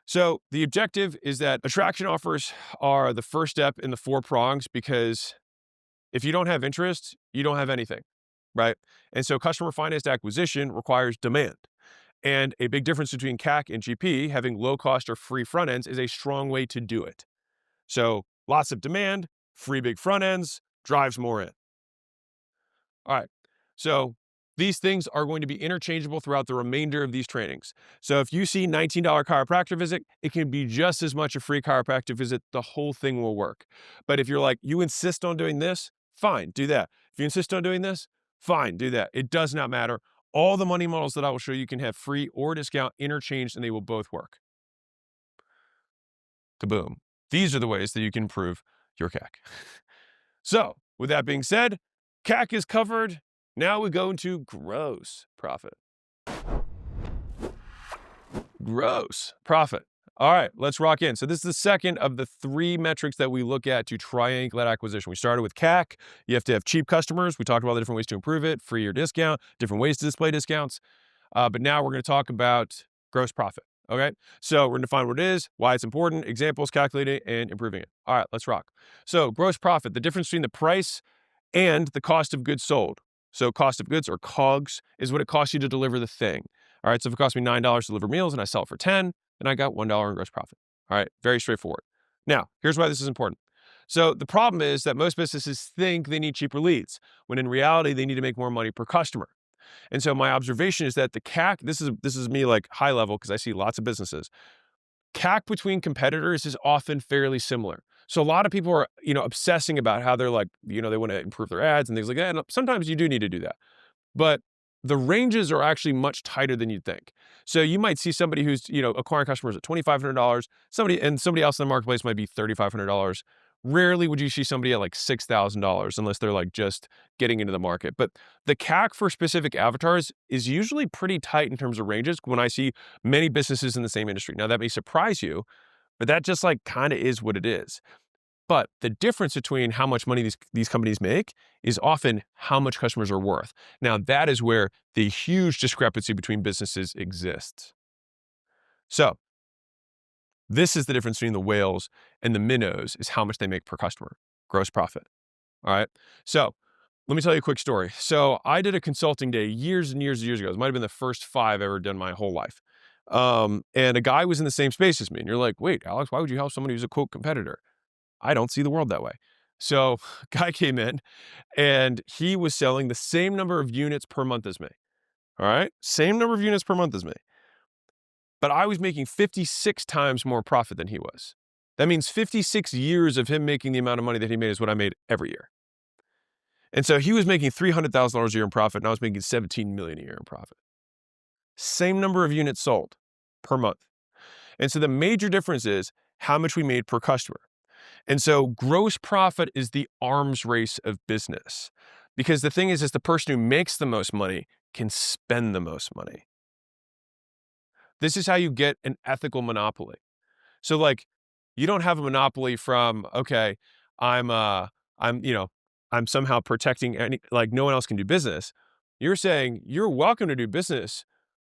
So the objective is that attraction offers are the first step in the 4 prongs because if you don't have interest, you don't have anything, right? And so customer financed acquisition requires demand. And a big difference between CAC and GP, having low cost or free front ends is a strong way to do it. So lots of demand, free big front ends, drives more in. All right. So these things are going to be interchangeable throughout the remainder of these trainings. So if you see $19 chiropractor visit, it can be just as much a free chiropractic visit. The whole thing will work. But if you're like, you insist on doing this, fine, do that. If you insist on doing this, fine, do that. It does not matter. All the money models that I will show you can have free or discount interchanged and they will both work. Kaboom. These are the ways that you can improve your CAC. So with that being said, CAC is covered. Now we go into gross profit. Gross profit. All right, let's rock in. So this is the second of the 3 metrics that we look at to triangulate acquisition. We started with CAC. You have to have cheap customers. We talked about the different ways to improve it, free or discount, different ways to display discounts. But now we're going to talk about gross profit. Okay, so we're going to define what it is, why it's important, examples, calculating it, and improving it. All right, let's rock. So gross profit, the difference between the price and the cost of goods sold. So cost of goods, or COGS, is what it costs you to deliver the thing. All right, so if it costs me $9 to deliver meals and I sell it for 10, then I got $1 in gross profit. All right, very straightforward. Now, here's why this is important. So the problem is that most businesses think they need cheaper leads, when in reality, they need to make more money per customer. And so my observation is that the CAC, this is me like high level because I see lots of businesses. CAC between competitors is often fairly similar. So a lot of people are, obsessing about how they're like, they want to improve their ads and things like that. And sometimes you do need to do that. But the ranges are actually much tighter than you'd think. So you might see somebody who's, acquiring customers at $2,500, somebody else in the marketplace might be $3,500. Rarely would you see somebody at like $6,000 unless they're like just getting into the market. But the CAC for specific avatars is usually pretty tight in terms of ranges when I see many businesses in the same industry. Now that may surprise you, but that just like kind of is what it is. But the difference between how much money these companies make is often how much customers are worth. Now, that is where the huge discrepancy between businesses exists. So this is the difference between the whales and the minnows, is how much they make per customer, gross profit. All right. So let me tell you a quick story. So I did a consulting day years and years and years ago. It might have been the first 5 I've ever done my whole life. And a guy was in the same space as me. And you're like, wait, Alex, why would you help somebody who's a quote competitor? I don't see the world that way. So guy came in and he was selling the same number of units per month as me. All right. Same number of units per month as me. But I was making 56 times more profit than he was. That means 56 years of him making the amount of money that he made is what I made every year. And so he was making $300,000 a year in profit and I was making $17 million a year in profit. Same number of units sold per month. And so the major difference is how much we made per customer. And so gross profit is the arms race of business, because the thing is the person who makes the most money can spend the most money. This is how you get an ethical monopoly. So like, you don't have a monopoly from, okay, I'm somehow protecting like no one else can do business. You're saying you're welcome to do business,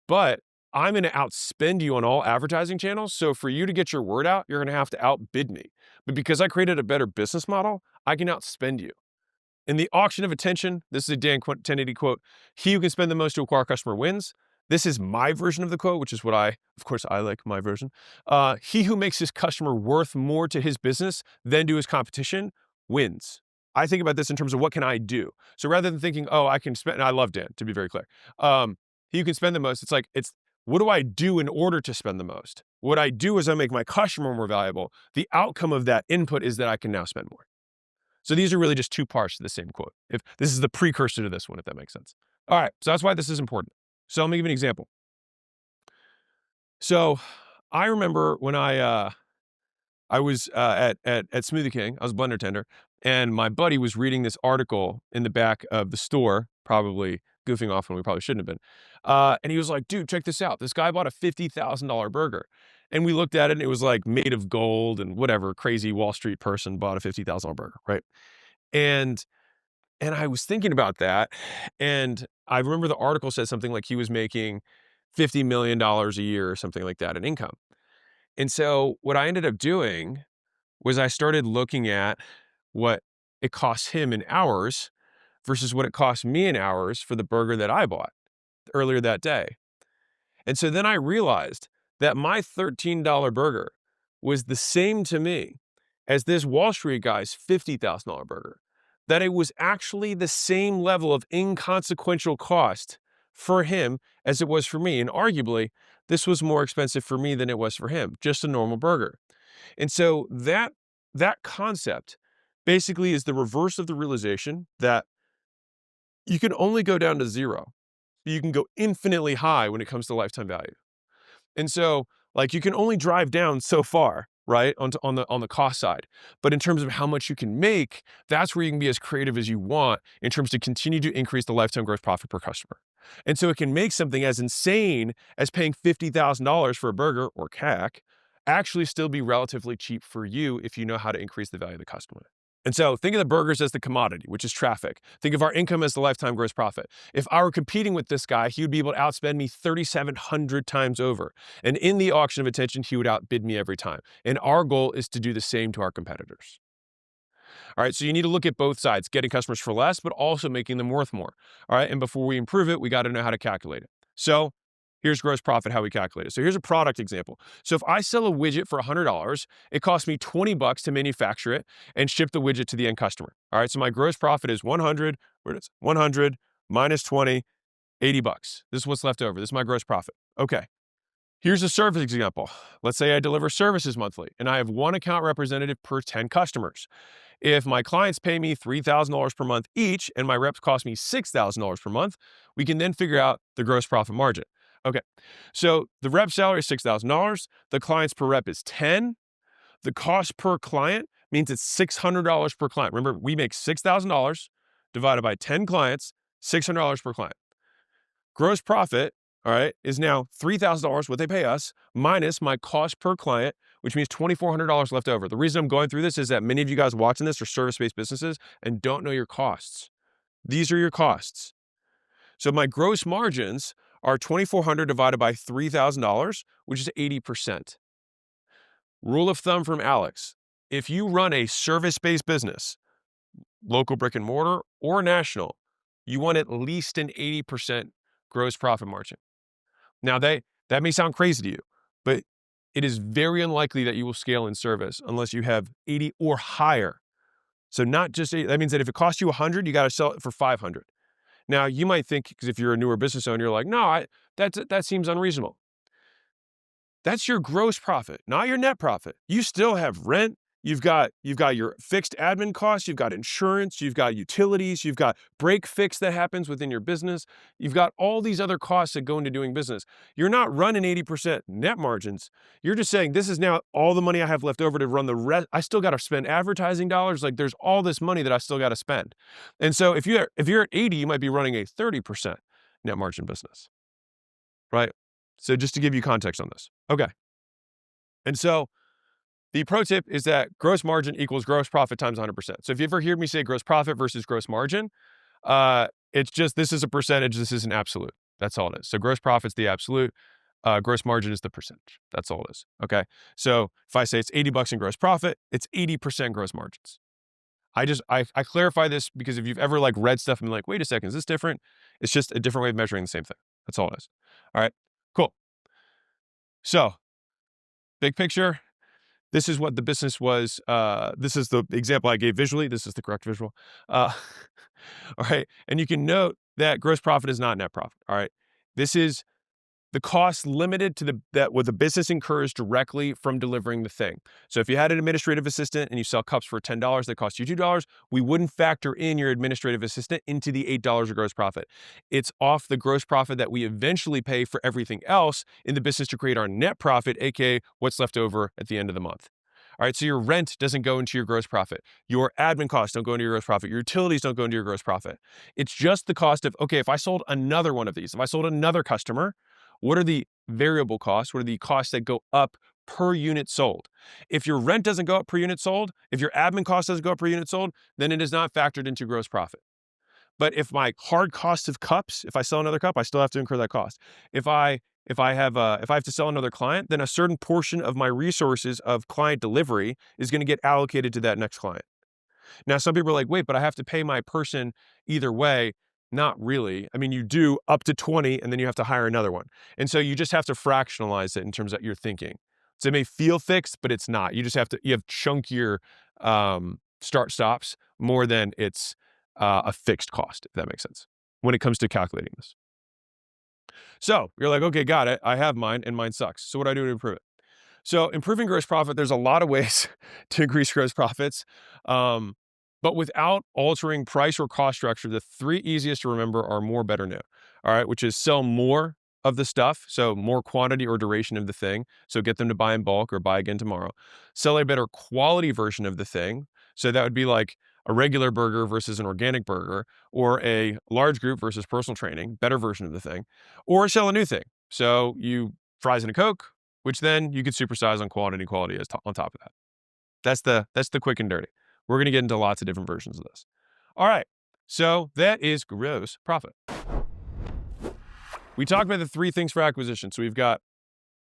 but I'm going to outspend you on all advertising channels. So for you to get your word out, you're going to have to outbid me. But because I created a better business model, I can outspend you. In the auction of attention, this is a Dan 1080 quote, he who can spend the most to acquire a customer wins. This is my version of the quote, which is what I like my version. He who makes his customer worth more to his business than to his competition wins. I think about this in terms of what can I do? So rather than thinking, oh, I can spend, and I love Dan, to be very clear. He who can spend the most, it's what do I do in order to spend the most? What I do is I make my customer more valuable. The outcome of that input is that I can now spend more. So these are really just 2 parts to the same quote. If this is the precursor to this one, if that makes sense. All right, so that's why this is important. So let me give you an example. So I remember when I was at Smoothie King, I was a blender tender, and my buddy was reading this article in the back of the store, probably goofing off when we probably shouldn't have been. And he was like, dude, check this out. This guy bought a $50,000 burger. And we looked at it and it was like made of gold and whatever crazy Wall Street person bought a $50,000 burger, right? And I was thinking about that. And I remember the article said something like he was making $50 million a year or something like that in income. And so what I ended up doing was I started looking at what it costs him in hours versus what it cost me in hours for the burger that I bought earlier that day. And so then I realized that my $13 burger was the same to me as this Wall Street guy's $50,000 burger, that it was actually the same level of inconsequential cost for him as it was for me. And arguably, this was more expensive for me than it was for him, just a normal burger. And so that concept basically is the reverse of the realization that you can only go down to zero. You can go infinitely high when it comes to lifetime value. And so, like, you can only drive down so far, right? On the cost side. But in terms of how much you can make, that's where you can be as creative as you want in terms to continue to increase the lifetime gross profit per customer. And so it can make something as insane as paying $50,000 for a burger or CAC actually still be relatively cheap for you if you know how to increase the value of the customer. And so think of the burgers as the commodity, which is traffic. Think of our income as the lifetime gross profit. If I were competing with this guy, he would be able to outspend me 3,700 times over. And in the auction of attention, he would outbid me every time. And our goal is to do the same to our competitors. All right, so you need to look at both sides, getting customers for less, but also making them worth more. All right, and before we improve it, we got to know how to calculate it. So here's gross profit, how we calculate it. So here's a product example. So if I sell a widget for $100, it costs me $20 to manufacture it and ship the widget to the end customer. All right, so my gross profit is 100, where it is, 100 minus 20, $80. This is what's left over. This is my gross profit. Okay. Here's a service example. Let's say I deliver services monthly and I have one account representative per 10 customers. If my clients pay me $3,000 per month each and my reps cost me $6,000 per month, we can then figure out the gross profit margin. Okay, so the rep salary is $6,000. The clients per rep is 10. The cost per client means it's $600 per client. Remember, we make $6,000 divided by 10 clients, $600 per client. Gross profit, all right, is now $3,000, what they pay us, minus my cost per client, which means $2,400 left over. The reason I'm going through this is that many of you guys watching this are service-based businesses and don't know your costs. These are your costs. So my gross margins are $2,400 divided by $3,000, which is 80%. Rule of thumb from Alex: if you run a service-based business, local brick and mortar or national, you want at least an 80% gross profit margin. Now, that may sound crazy to you, but it is very unlikely that you will scale in service unless you have 80 or higher. So not just 80, that means that if it costs you 100, you got to sell it for 500. Now, you might think, because if you're a newer business owner, you're like, no, that seems unreasonable. That's your gross profit, not your net profit. You still have rent. You've got your fixed admin costs. You've got insurance. You've got utilities. You've got break fix that happens within your business. You've got all these other costs that go into doing business. You're not running 80% net margins. You're just saying, this is now all the money I have left over to run the rest. I still got to spend advertising dollars. Like, there's all this money that I still got to spend. And so if you're at 80, you might be running a 30% net margin business, right? So just to give you context on this. Okay. And so the pro tip is that gross margin equals gross profit times 100%. So if you ever hear me say gross profit versus gross margin, it's just, this is a percentage, this is an absolute. That's all it is. So gross profit's the absolute, gross margin is the percentage. That's all it is. Okay. So if I say it's $80 in gross profit, it's 80% gross margins. I clarify this because if you've ever like read stuff and been like, wait a second, is this different? It's just a different way of measuring the same thing. That's all it is. All right, cool. So big picture, this is what the business was. This is the example I gave visually. This is the correct visual. All right. And you can note that gross profit is not net profit. All right. This is the cost limited to what the business incurs directly from delivering the thing. So if you had an administrative assistant and you sell cups for $10 that cost you $2, we wouldn't factor in your administrative assistant into the $8 of gross profit. It's off the gross profit that we eventually pay for everything else in the business to create our net profit, aka what's left over at the end of the month. All right, so your rent doesn't go into your gross profit. Your admin costs don't go into your gross profit. Your utilities don't go into your gross profit. It's just the cost of, okay, if I sold another one of these, if I sold another customer, what are the variable costs? What are the costs that go up per unit sold? If your rent doesn't go up per unit sold, if your admin cost doesn't go up per unit sold, then it is not factored into gross profit. But if my hard cost of cups, if I sell another cup, I still have to incur that cost. If I have to sell another client, then a certain portion of my resources of client delivery is going to get allocated to that next client. Now, some people are like, wait, but I have to pay my person either way. Not really. I mean, you do up to 20 and then you have to hire another one. And so you just have to fractionalize it in terms of your thinking. So it may feel fixed, but it's not. You have chunkier start stops more than it's a fixed cost, if that makes sense, when it comes to calculating this. So you're like, okay, got it. I have mine and mine sucks. So what do I do to improve it? So improving gross profit, there's a lot of ways to increase gross profits. But without altering price or cost structure, the three easiest to remember are more, better, new. All right, which is sell more of the stuff, so more quantity or duration of the thing, so get them to buy in bulk or buy again tomorrow. Sell a better quality version of the thing, so that would be like a regular burger versus an organic burger, or a large group versus personal training, better version of the thing, or sell a new thing. So you fries and a Coke, which then you could supersize on quality and quality on top of that. That's the quick and dirty. We're going to get into lots of different versions of this. All right. So that is gross profit. We talked about the three things for acquisition. So we've got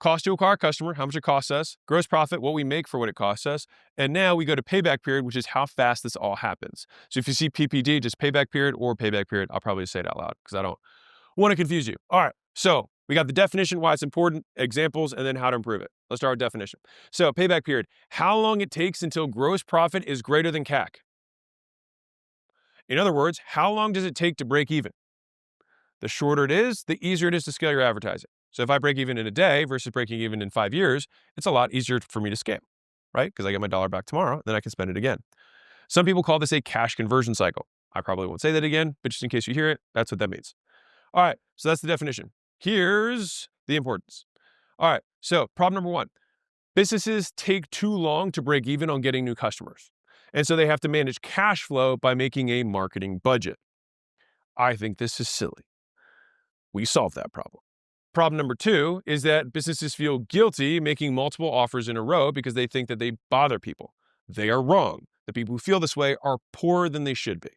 cost to acquire a customer, how much it costs us, gross profit, what we make for what it costs us, and now we go to payback period, which is how fast this all happens. So if you see PPD, just payback period or payback period, I'll probably say it out loud because I don't want to confuse you. All right. So we got the definition, why it's important, examples, and then how to improve it. Let's start with definition. So payback period, how long it takes until gross profit is greater than CAC. In other words, how long does it take to break even? The shorter it is, the easier it is to scale your advertising. So if I break even in a day versus breaking even in 5 years, it's a lot easier for me to scale, right? Because I get my dollar back tomorrow, then I can spend it again. Some people call this a cash conversion cycle. I probably won't say that again, but just in case you hear it, that's what that means. All right, so that's the definition. Here's the importance. All right, so problem number one, businesses take too long to break even on getting new customers. And so they have to manage cash flow by making a marketing budget. I think this is silly. We solve that problem. Problem number two is that businesses feel guilty making multiple offers in a row because they think that they bother people. They are wrong. The people who feel this way are poorer than they should be.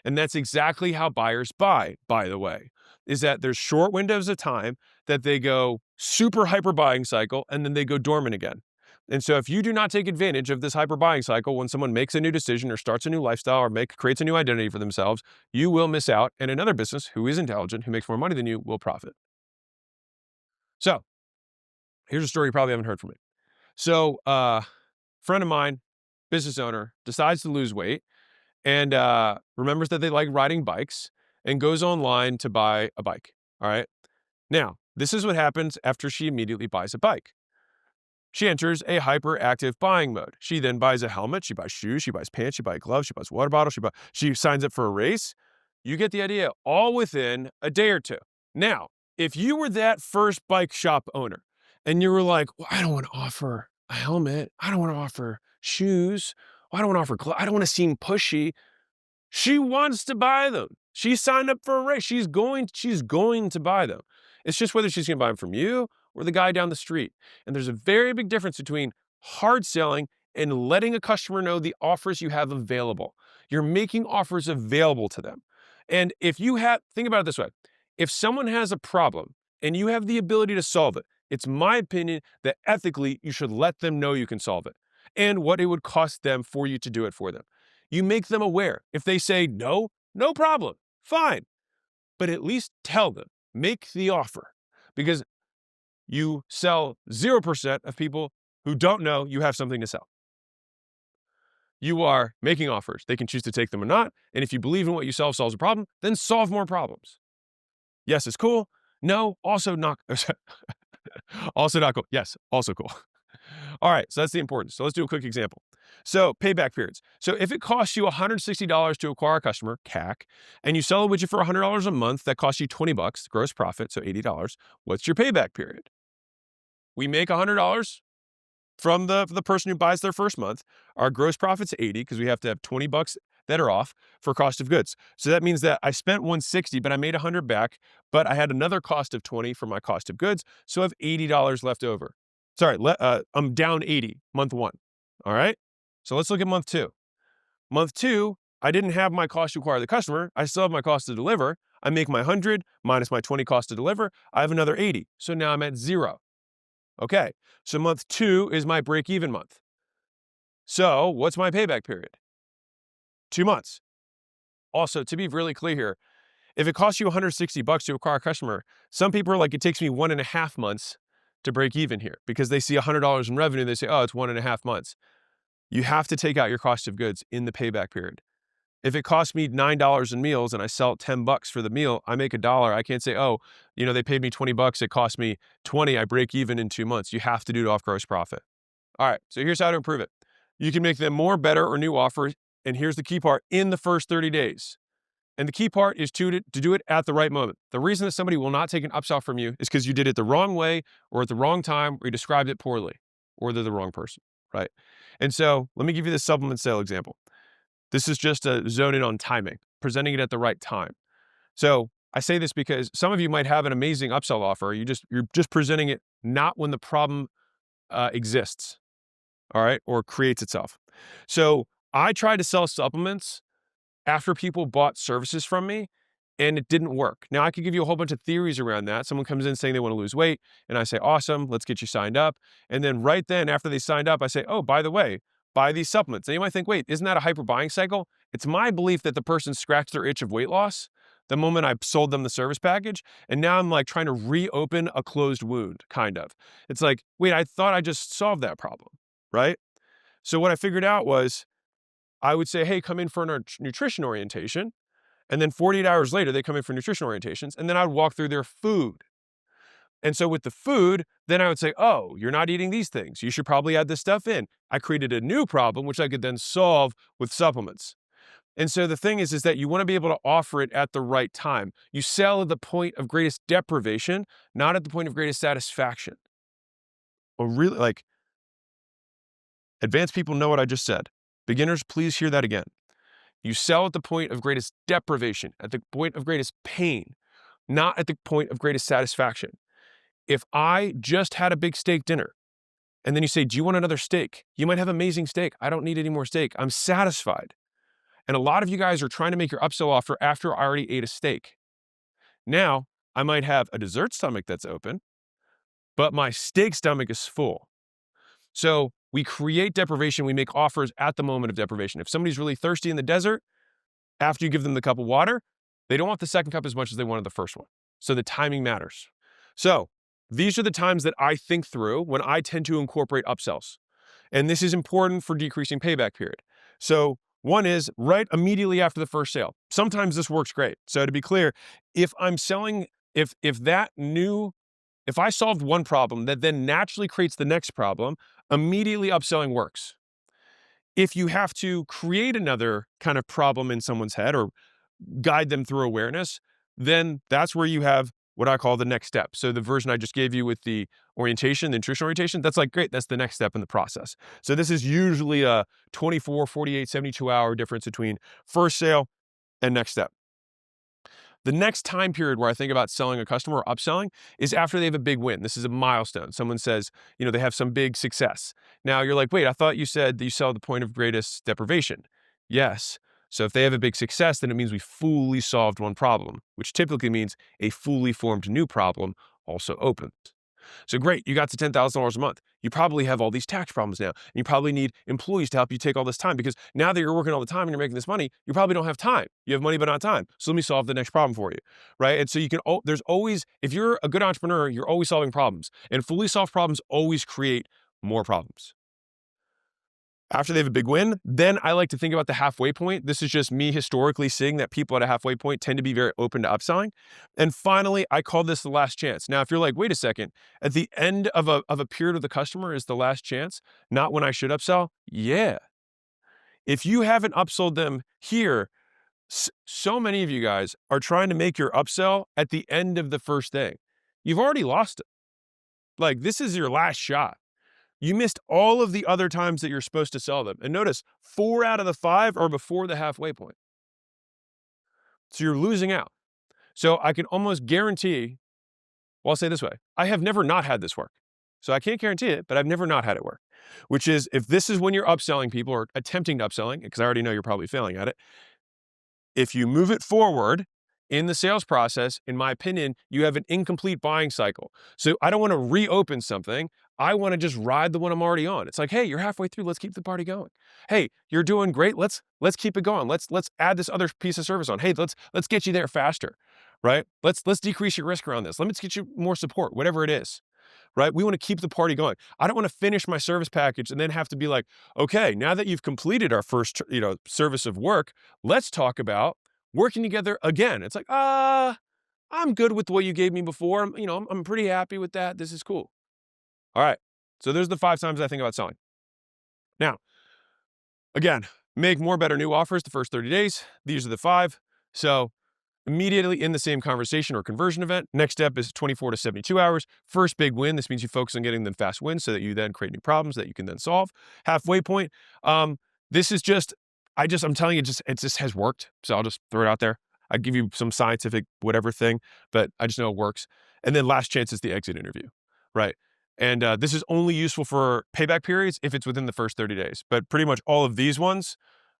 And that's exactly how buyers buy, by the way, is that there's short windows of time that they go super hyper buying cycle and then they go dormant again. And so if you do not take advantage of this hyper buying cycle when someone makes a new decision or starts a new lifestyle or creates a new identity for themselves, you will miss out, and another business who is intelligent, who makes more money than you, will profit. So here's a story you probably haven't heard from me. So friend of mine, business owner, decides to lose weight and remembers that they like riding bikes and goes online to buy a bike. All right. Now, this is what happens after she immediately buys a bike. She enters a hyperactive buying mode. She then buys a helmet, she buys shoes, she buys pants, she buys gloves, she buys water bottle, she signs up for a race. You get the idea, all within a day or two. Now, if you were that first bike shop owner and you were like, well, I don't want to offer a helmet, I don't want to offer shoes, I don't want to offer gloves, I don't want to seem pushy. She wants to buy them. She signed up for a race. She's going to buy them. It's just whether she's going to buy them from you or the guy down the street. And there's a very big difference between hard selling and letting a customer know the offers you have available. You're making offers available to them. And if you think about it this way, if someone has a problem and you have the ability to solve it, it's my opinion that ethically you should let them know you can solve it and what it would cost them for you to do it for them. You make them aware. If they say no, no problem, fine. But at least tell them, make the offer, because you sell 0% of people who don't know you have something to sell. You are making offers. They can choose to take them or not. And if you believe in what you sell solves a problem, then solve more problems. Yes, it's cool. No, also not. Also not cool. Yes, also cool. All right, so that's the importance. So let's do a quick example. So payback periods. So if it costs you $160 to acquire a customer, CAC, and you sell a widget for $100 a month, that costs you $20, gross profit, so $80. What's your payback period? We make $100 from the person who buys their first month. Our gross profit's $80 because we have to have $20 that are off for cost of goods. So that means that I spent $160, but I made $100 back, but I had another cost of $20 for my cost of goods, so I have $80 left over. Sorry, I'm down 80, month one. All right. So let's look at month two. Month two, I didn't have my cost to acquire the customer. I still have my cost to deliver. I make my 100 minus my 20 cost to deliver. I have another 80. So now I'm at 0. Okay. So month two is my break-even month. So what's my payback period? 2 months. Also, to be really clear here, if it costs you $160 to acquire a customer, some people are like, it takes me 1.5 months to break even here because they see $100 in revenue. They say, oh, it's 1.5 months. You have to take out your cost of goods in the payback period. If it costs me $9 in meals and I sell it $10 for the meal, I make $1. I can't say, oh, they paid me $20. It cost me 20. I break even in 2 months. You have to do it off gross profit. All right. So here's how to improve it. You can make them more, better, or new offers. And here's the key part, in the first 30 days. And the key part is to do it at the right moment. The reason that somebody will not take an upsell from you is because you did it the wrong way or at the wrong time or you described it poorly or they're the wrong person, right? And so let me give you this supplement sale example. This is just a zone in on timing, presenting it at the right time. So I say this because some of you might have an amazing upsell offer. You're just presenting it not when the problem exists, all right, or creates itself. So I tried to sell supplements after people bought services from me and it didn't work. Now I could give you a whole bunch of theories around that. Someone comes in saying they want to lose weight and I say, awesome, let's get you signed up. And then right then after they signed up, I say, oh, by the way, buy these supplements. And you might think, wait, isn't that a hyper buying cycle? It's my belief that the person scratched their itch of weight loss the moment I sold them the service package. And now I'm like trying to reopen a closed wound, kind of. It's like, wait, I thought I just solved that problem, right? So what I figured out was I would say, hey, come in for a nutrition orientation. And then 48 hours later, they come in for nutrition orientations. And then I would walk through their food. And so with the food, then I would say, oh, you're not eating these things. You should probably add this stuff in. I created a new problem, which I could then solve with supplements. And so the thing is that you want to be able to offer it at the right time. You sell at the point of greatest deprivation, not at the point of greatest satisfaction. Or really, like, advanced people know what I just said. Beginners, please hear that again. You sell at the point of greatest deprivation, at the point of greatest pain, not at the point of greatest satisfaction. If I just had a big steak dinner, and then you say, do you want another steak? You might have amazing steak. I don't need any more steak. I'm satisfied. And a lot of you guys are trying to make your upsell offer after I already ate a steak. Now, I might have a dessert stomach that's open, but my steak stomach is full. So we create deprivation. We make offers at the moment of deprivation. If somebody's really thirsty in the desert, after you give them the cup of water, they don't want the second cup as much as they wanted the first one. So the timing matters. So these are the times that I think through when I tend to incorporate upsells. And this is important for decreasing payback period. So one is right immediately after the first sale. Sometimes this works great. So to be clear, if I'm selling, if I solved one problem that then naturally creates the next problem, immediately upselling works. If you have to create another kind of problem in someone's head or guide them through awareness, then that's where you have what I call the next step. So the version I just gave you with the orientation, the nutrition orientation, that's like, great, that's the next step in the process. So this is usually a 24, 48, 72-hour difference between first sale and next step. The next time period where I think about selling a customer or upselling is after they have a big win. This is a milestone. Someone says, they have some big success. Now you're like, wait, I thought you said that you sell at the point of greatest deprivation. Yes. So if they have a big success, then it means we fully solved one problem, which typically means a fully formed new problem also opens. So great, you got to $10,000 a month. You probably have all these tax problems now. And you probably need employees to help you take all this time because now that you're working all the time and you're making this money, you probably don't have time. You have money but not time. So let me solve the next problem for you, right? And so there's always, if you're a good entrepreneur, you're always solving problems. And fully solved problems always create more problems. After they have a big win, then I like to think about the halfway point. This is just me historically seeing that people at a halfway point tend to be very open to upselling. And finally, I call this the last chance. Now, if you're like, wait a second, at the end of a period with the customer is the last chance, not when I should upsell? Yeah. If you haven't upsold them here, so many of you guys are trying to make your upsell at the end of the first thing. You've already lost it. Like, this is your last shot. You missed all of the other times that you're supposed to sell them. And notice 4 out of the 5 are before the halfway point. So you're losing out. So I can almost guarantee, well, I'll say it this way, I have never not had this work. So I can't guarantee it, but I've never not had it work. Which is, if this is when you're upselling people or attempting to upselling, because I already know you're probably failing at it, if you move it forward in the sales process, in my opinion, you have an incomplete buying cycle. So I don't want to reopen something. I want to just ride the one I'm already on. It's like, hey, you're halfway through. Let's keep the party going. Hey, you're doing great. Let's keep it going. Let's add this other piece of service on. Hey, let's get you there faster, right? Let's decrease your risk around this. Let's get you more support, whatever it is, right? We want to keep the party going. I don't want to finish my service package and then have to be like, okay, now that you've completed our first, service of work, let's talk about working together again. It's like, I'm good with what you gave me before. I'm pretty happy with that. This is cool. All right. So there's the 5 times I think about selling. Now, again, make more better new offers the first 30 days. These are the 5. So immediately in the same conversation or conversion event, next step is 24 to 72 hours. First big win. This means you focus on getting them fast wins so that you then create new problems that you can then solve. Halfway point. This is just, I'm telling you, it just has worked. So I'll just throw it out there. I give you some scientific whatever thing, but I just know it works. And then last chance is the exit interview, right? And this is only useful for payback periods if it's within the first 30 days. But pretty much all of these ones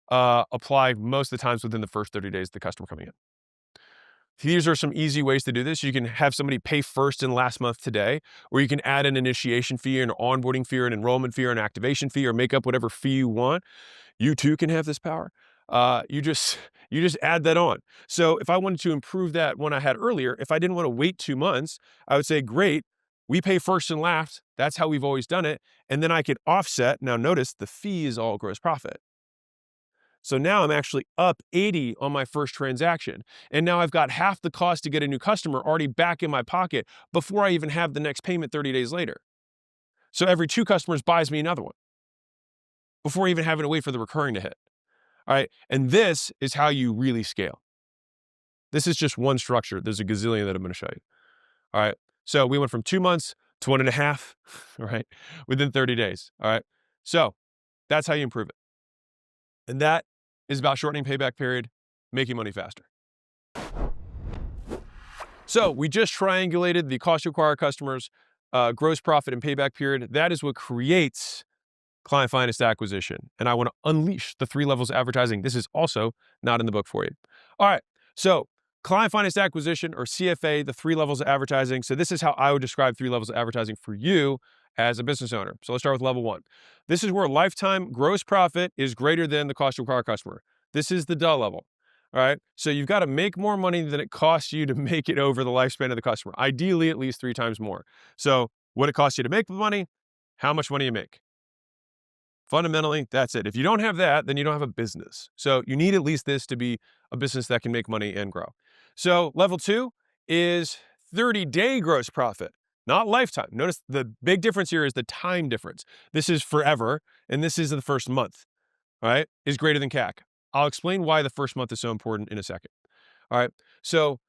apply most of the times within the first 30 days of the customer coming in. These are some easy ways to do this. You can have somebody pay first and last month today, or you can add an initiation fee, an onboarding fee, or an enrollment fee, or an activation fee, or make up whatever fee you want. You too can have this power. You just add that on. So if I wanted to improve that one I had earlier, if I didn't want to wait 2 months, I would say, great, we pay first and last. That's how we've always done it. And then I could offset. Now notice the fee is all gross profit. So now I'm actually up 80 on my first transaction. And now I've got half the cost to get a new customer already back in my pocket before I even have the next payment 30 days later. So every 2 customers buys me another one before even having to wait for the recurring to hit. All right. And this is how you really scale. This is just one structure. There's a gazillion that I'm going to show you. All right. So we went from 2 months to 1.5, all right, within 30 days. All right. So that's how you improve it. And that is about shortening payback period, making money faster. So we just triangulated the cost to acquire customers, gross profit, and payback period. That is what creates client finest acquisition. And I want to unleash the 3 levels of advertising. This is also not in the book for you. All right. So client finest acquisition, or CFA, the 3 levels of advertising. So this is how I would describe 3 levels of advertising for you as a business owner. So let's start with level 1. This is where lifetime gross profit is greater than the cost to acquire customer. This is the duh level. All right. So you've got to make more money than it costs you to make it over the lifespan of the customer. Ideally, at least 3 times more. So what it costs you to make the money, how much money you make. Fundamentally, that's it. If you don't have that, then you don't have a business. So you need at least this to be a business that can make money and grow. So level 2 is 30-day gross profit, not lifetime. Notice the big difference here is the time difference. This is forever, and this is the first month, all right, is greater than CAC. I'll explain why the first month is so important in a second. All right, so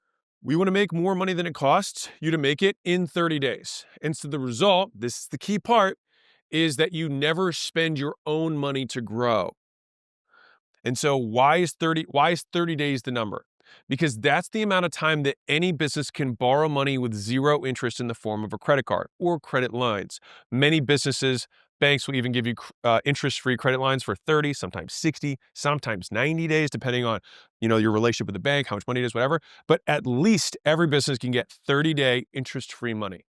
we want to make more money than it costs you to make it in 30 days. And so the result, this is the key part, is that you never spend your own money to grow. And so why is 30 days the number? Because that's the amount of time that any business can borrow money with 0 interest in the form of a credit card or credit lines. Many businesses, banks will even give you interest-free credit lines for 30, sometimes 60, sometimes 90 days, depending on, your relationship with the bank, how much money it is, whatever. But at least every business can get 30-day interest-free money.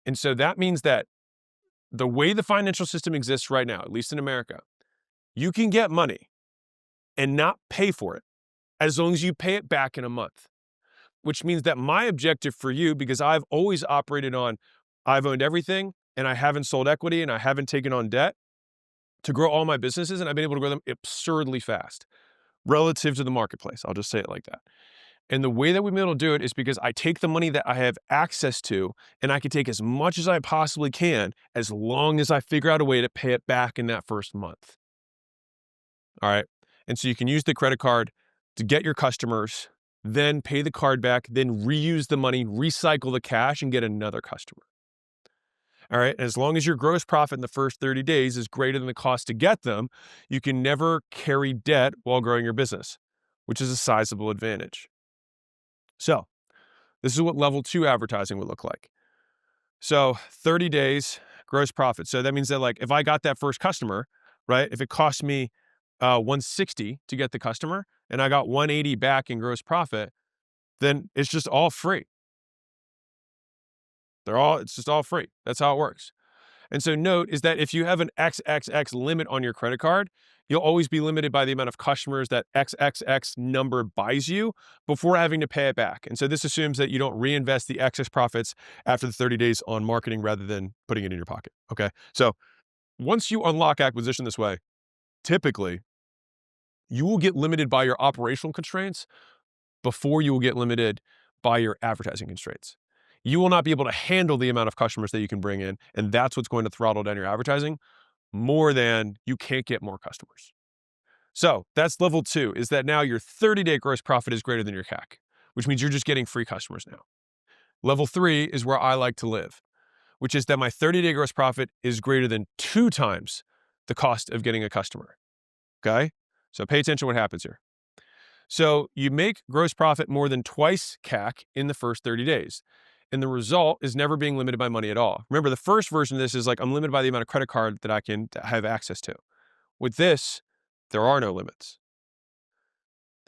And so that means that the way the financial system exists right now, at least in America, you can get money and not pay for it as long as you pay it back in a month, which means that my objective for you, because I've always operated on, I've owned everything and I haven't sold equity and I haven't taken on debt to grow all my businesses, and I've been able to grow them absurdly fast relative to the marketplace. I'll just say it like that. And the way that we've been able to do it is because I take the money that I have access to, and I can take as much as I possibly can as long as I figure out a way to pay it back in that first month. All right. And so you can use the credit card to get your customers, then pay the card back, then reuse the money, recycle the cash, and get another customer. All right. And as long as your gross profit in the first 30 days is greater than the cost to get them, you can never carry debt while growing your business, which is a sizable advantage. So this is what level 2 advertising would look like. So 30 days gross profit. So that means that, like, if I got that first customer, right, if it cost me 160 to get the customer and I got 180 back in gross profit, then it's just all free. It's just all free. That's how it works. And so note is that if you have an XXX limit on your credit card, you'll always be limited by the amount of customers that XXX number buys you before having to pay it back. And so this assumes that you don't reinvest the excess profits after the 30 days on marketing rather than putting it in your pocket. Okay. So once you unlock acquisition this way, typically you will get limited by your operational constraints before you will get limited by your advertising constraints. You will not be able to handle the amount of customers that you can bring in, and that's what's going to throttle down your advertising more than you can't get more customers. So that's level 2, is that now your 30-day gross profit is greater than your CAC, which means you're just getting free customers now. Level 3 is where I like to live, which is that my 30-day gross profit is greater than 2 times the cost of getting a customer. Okay? So pay attention to what happens here. So you make gross profit more than twice CAC in the first 30 days. And the result is never being limited by money at all. Remember, the first version of this is like I'm limited by the amount of credit card that I can have access to. With this, there are no limits.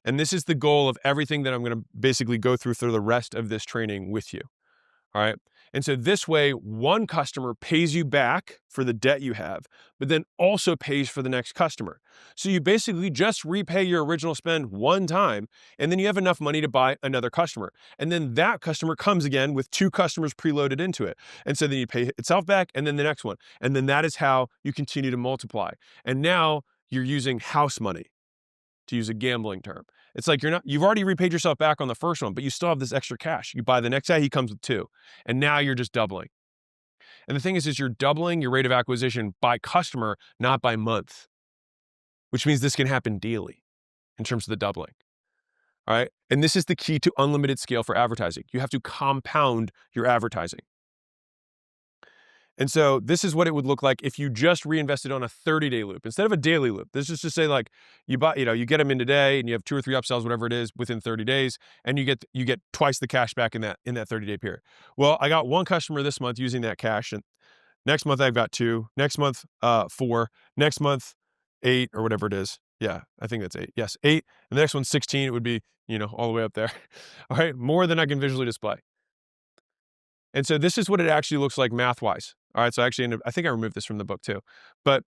And this is the goal of everything that I'm going to basically go through the rest of this training with you. All right. And so this way, one customer pays you back for the debt you have, but then also pays for the next customer. So you basically just repay your original spend one time, and then you have enough money to buy another customer. And then that customer comes again with 2 customers preloaded into it. And so then you pay itself back and then the next one. And then that is how you continue to multiply. And now you're using house money, to use a gambling term. It's like you've already repaid yourself back on the first one, but you still have this extra cash. You buy the next guy, he comes with 2. And now you're just doubling. And the thing is you're doubling your rate of acquisition by customer, not by month, which means this can happen daily in terms of the doubling. All right. And this is the key to unlimited scale for advertising. You have to compound your advertising. And so this is what it would look like if you just reinvested on a 30-day loop instead of a daily loop. This is to say, like, you get them in today and you have 2 or 3 upsells, whatever it is, within 30 days, and you get twice the cash back in that 30-day period. Well, I got 1 customer this month using that cash, and next month I've got 2, next month 4, next month 8 or whatever it is. Yeah, I think that's 8. Yes, 8. And the next one's 16. It would be, all the way up there. All right, more than I can visually display. And so this is what it actually looks like math-wise. All right, so I think I removed this from the book too. But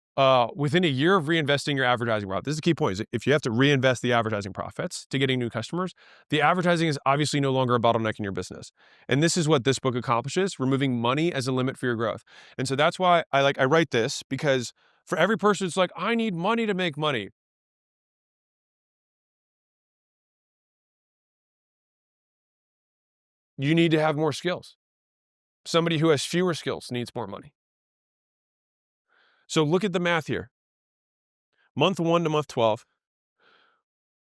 within a year of reinvesting your advertising profit, this is the key point, is if you have to reinvest the advertising profits to getting new customers, the advertising is obviously no longer a bottleneck in your business. And this is what this book accomplishes, removing money as a limit for your growth. And so that's why I write this, because for every person, it's like, I need money to make money. You need to have more skills. Somebody who has fewer skills needs more money. So look at the math here. Month 1 to month 12.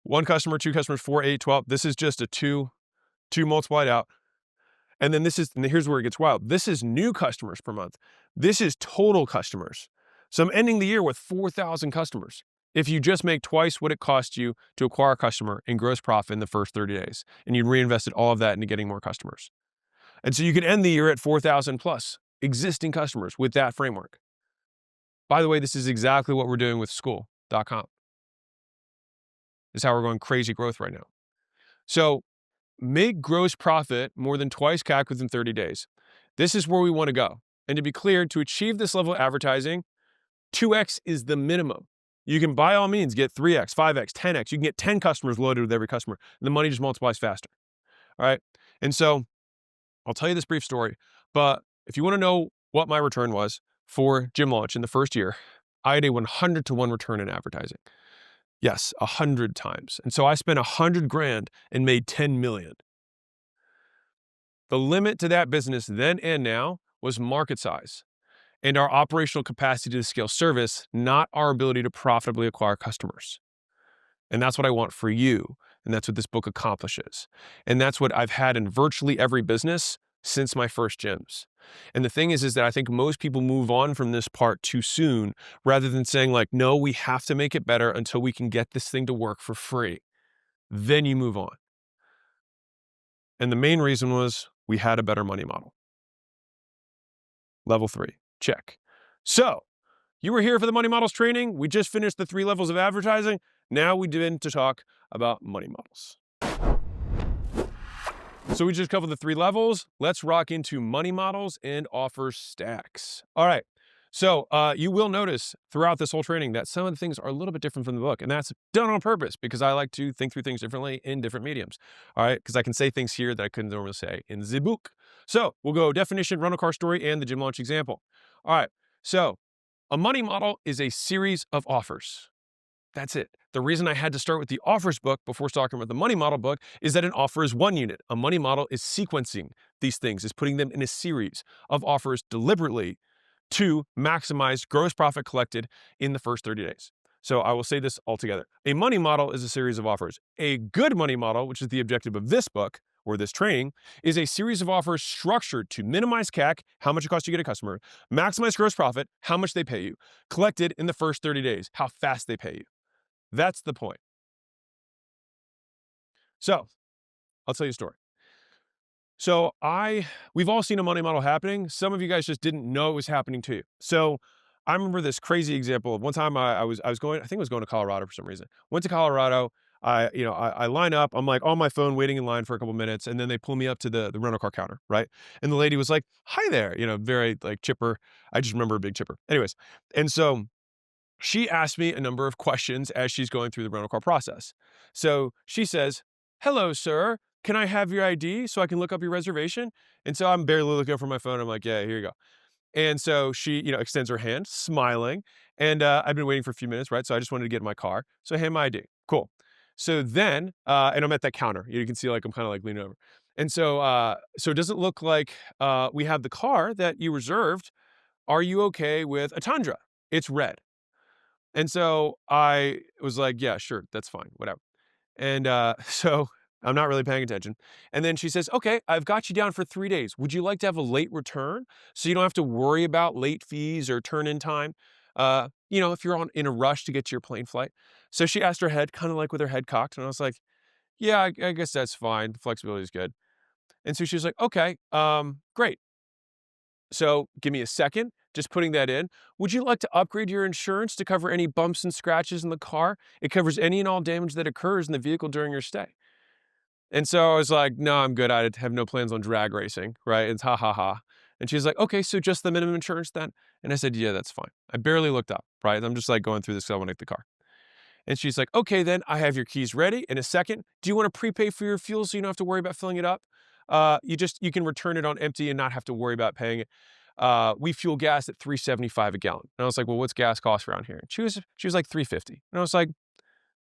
1 customer, 2 customers, 4, 8, 12. This is just a 2 multiplied out. And then here's where it gets wild. This is new customers per month. This is total customers. So I'm ending the year with 4,000 customers. If you just make twice what it cost you to acquire a customer in gross profit in the first 30 days, and you reinvested all of that into getting more customers. And so you could end the year at 4,000 plus existing customers with that framework. By the way, this is exactly what we're doing with school.com. This is how we're going crazy growth right now. So make gross profit more than twice CAC within 30 days. This is where we want to go. And to be clear, to achieve this level of advertising, 2x is the minimum. You can by all means get 3x, 5x, 10x. You can get 10 customers loaded with every customer, and the money just multiplies faster. All right. And so I'll tell you this brief story, but if you want to know what my return was for Gym Launch in the first year, I had a 100-to-1 return in advertising. Yes, 100 times. And so I spent $100,000 and made 10 million. The limit to that business then and now was market size and our operational capacity to scale service, not our ability to profitably acquire customers. And that's what I want for you. And that's what this book accomplishes. And that's what I've had in virtually every business since my first gyms. And the thing is that I think most people move on from this part too soon, rather than saying like, no, we have to make it better until we can get this thing to work for free. Then you move on. And the main reason was we had a better money model. Level 3, check. So you were here for the money models training. We just finished the 3 levels of advertising. Now we begin to talk about money models. So we just covered the 3 levels. Let's rock into money models and offer stacks. All right. So you will notice throughout this whole training that some of the things are a little bit different from the book, and that's done on purpose because I like to think through things differently in different mediums. All right. Because I can say things here that I couldn't normally say in the book. So we'll go definition, rental car story, and the gym launch example. All right. So a money model is a series of offers. That's it. The reason I had to start with the offers book before talking about the money model book is that an offer is 1 unit. A money model is sequencing these things, is putting them in a series of offers deliberately to maximize gross profit collected in the first 30 days. So I will say this all together. A money model is a series of offers. A good money model, which is the objective of this book or this training, is a series of offers structured to minimize CAC, how much it costs you to get a customer, maximize gross profit, how much they pay you, collected in the first 30 days, how fast they pay you. That's the point. So I'll tell you a story. So we've all seen a money model happening. Some of you guys just didn't know it was happening to you. So I remember this crazy example of one time I was going, I think I was going to Colorado for some reason. Went to Colorado. I line up. I'm like on my phone waiting in line for a couple minutes, and then they pull me up to the rental car counter, right? And the lady was like, "Hi there," very like chipper. I just remember a big chipper. Anyways, and so she asked me a number of questions as she's going through the rental car process. So she says, "Hello, sir. Can I have your ID so I can look up your reservation?" And so I'm barely looking up from my phone. I'm like, "Yeah, here you go." And so she, extends her hand, smiling. And I've been waiting for a few minutes, right? So I just wanted to get in my car. So I hand my ID. Cool. So then, and I'm at that counter. You can see like I'm kind of like leaning over. And so does it look like we have the car that you reserved? Are you okay with a Tundra? It's red. And so I was like, "Yeah, sure, that's fine, whatever." And so I'm not really paying attention. And then she says, "Okay, I've got you down for 3 days. Would you like to have a late return so you don't have to worry about late fees or turn in time? If you're in a rush to get to your plane flight." So she asked her head, kind of like with her head cocked. And I was like, "Yeah, I guess that's fine. Flexibility is good." And so she was like, "Okay, great. So give me a second, just putting that in. Would you like to upgrade your insurance to cover any bumps and scratches in the car? It covers any and all damage that occurs in the vehicle during your stay." And so I was like, "No, I'm good. I have no plans on drag racing, right?" It's ha ha ha. And she's like, "Okay, so just the minimum insurance then?" And I said, "Yeah, that's fine." I barely looked up, right? I'm just like going through this because I want to get the car. And she's like, "Okay, then I have your keys ready in a second. Do you want to prepay for your fuel so you don't have to worry about filling it up? You can return it on empty and not have to worry about paying it. We fuel gas at 3.75 a gallon." And I was like, "Well, what's gas cost around here?" And she was like 3.50. And I was like,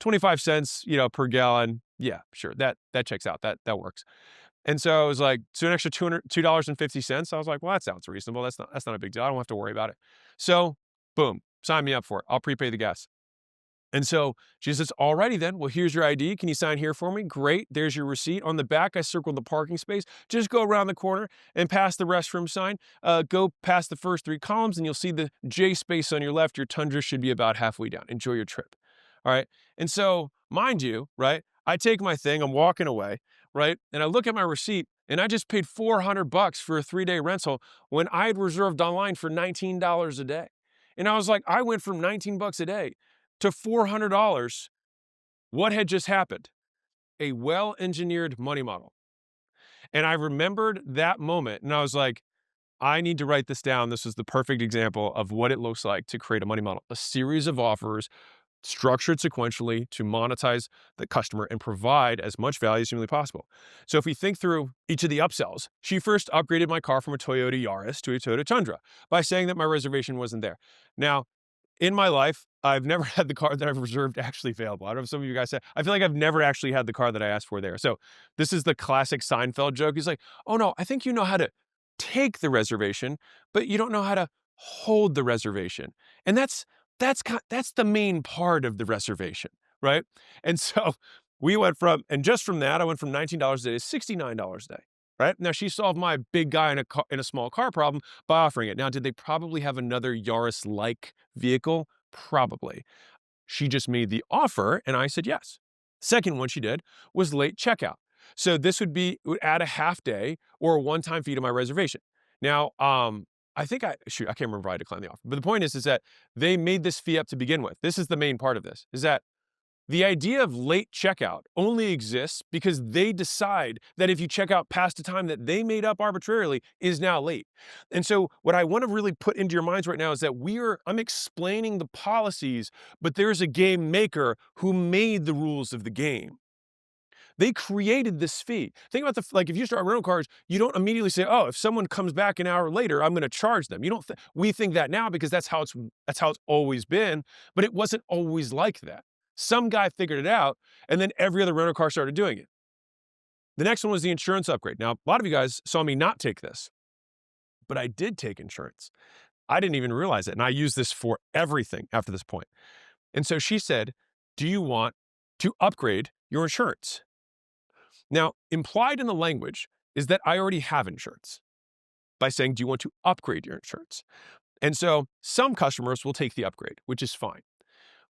25 cents, per gallon. Yeah, sure. That checks out. That works. And so I was like, so an extra $2.50. I was like, well, that sounds reasonable. That's not a big deal. I don't have to worry about it. So boom, sign me up for it. I'll prepay the gas. And so she says, "Alrighty then. Well, here's your ID. Can you sign here for me?" Great. There's your receipt. On the back, I circled the parking space. Just go around the corner and past the restroom sign. Go past the first 3 columns, and you'll see the J space on your left. Your Tundra should be about halfway down. Enjoy your trip. All right. And so, mind you, right, I take my thing. I'm walking away, right, and I look at my receipt, and I just paid $400 for a 3-day rental when I had reserved online for $19 a day. And I was like, I went from $19 a day to $400. What had just happened? A well-engineered money model. And I remembered that moment, and I was like, I need to write this down. This is the perfect example of what it looks like to create a money model. A series of offers structured sequentially to monetize the customer and provide as much value as humanly possible. So if we think through each of the upsells, she first upgraded my car from a Toyota Yaris to a Toyota Tundra by saying that my reservation wasn't there. Now, in my life, I've never had the car that I've reserved actually available. I don't know if some of you guys said, I feel like I've never actually had the car that I asked for there. So this is the classic Seinfeld joke. He's like, "Oh no, I think you know how to take the reservation, but you don't know how to hold the reservation." And that's the main part of the reservation, right? And so and just from that, I went from $19 a day to $69 a day. Right? Now she solved my big guy in a small car problem by offering it. Now, did they probably have another Yaris-like vehicle? Probably. She just made the offer and I said yes. Second one she did was late checkout. So this it would add a half day or a one-time fee to my reservation. Now, I can't remember if I declined the offer. But the point is that they made this fee up to begin with. This is the main part of this, is that the idea of late checkout only exists because they decide that if you check out past a time that they made up arbitrarily is now late. And so what I want to really put into your minds right now is that I'm explaining the policies, but there's a game maker who made the rules of the game. They created this fee. Think about if you start rental cars, you don't immediately say, "Oh, if someone comes back an hour later, I'm going to charge them." You don't. We think that now because that's how it's always been, but it wasn't always like that. Some guy figured it out, and then every other rental car started doing it. The next one was the insurance upgrade. Now, a lot of you guys saw me not take this, but I did take insurance. I didn't even realize it, and I use this for everything after this point. And so she said, do you want to upgrade your insurance? Now, implied in the language is that I already have insurance by saying, do you want to upgrade your insurance? And so some customers will take the upgrade, which is fine.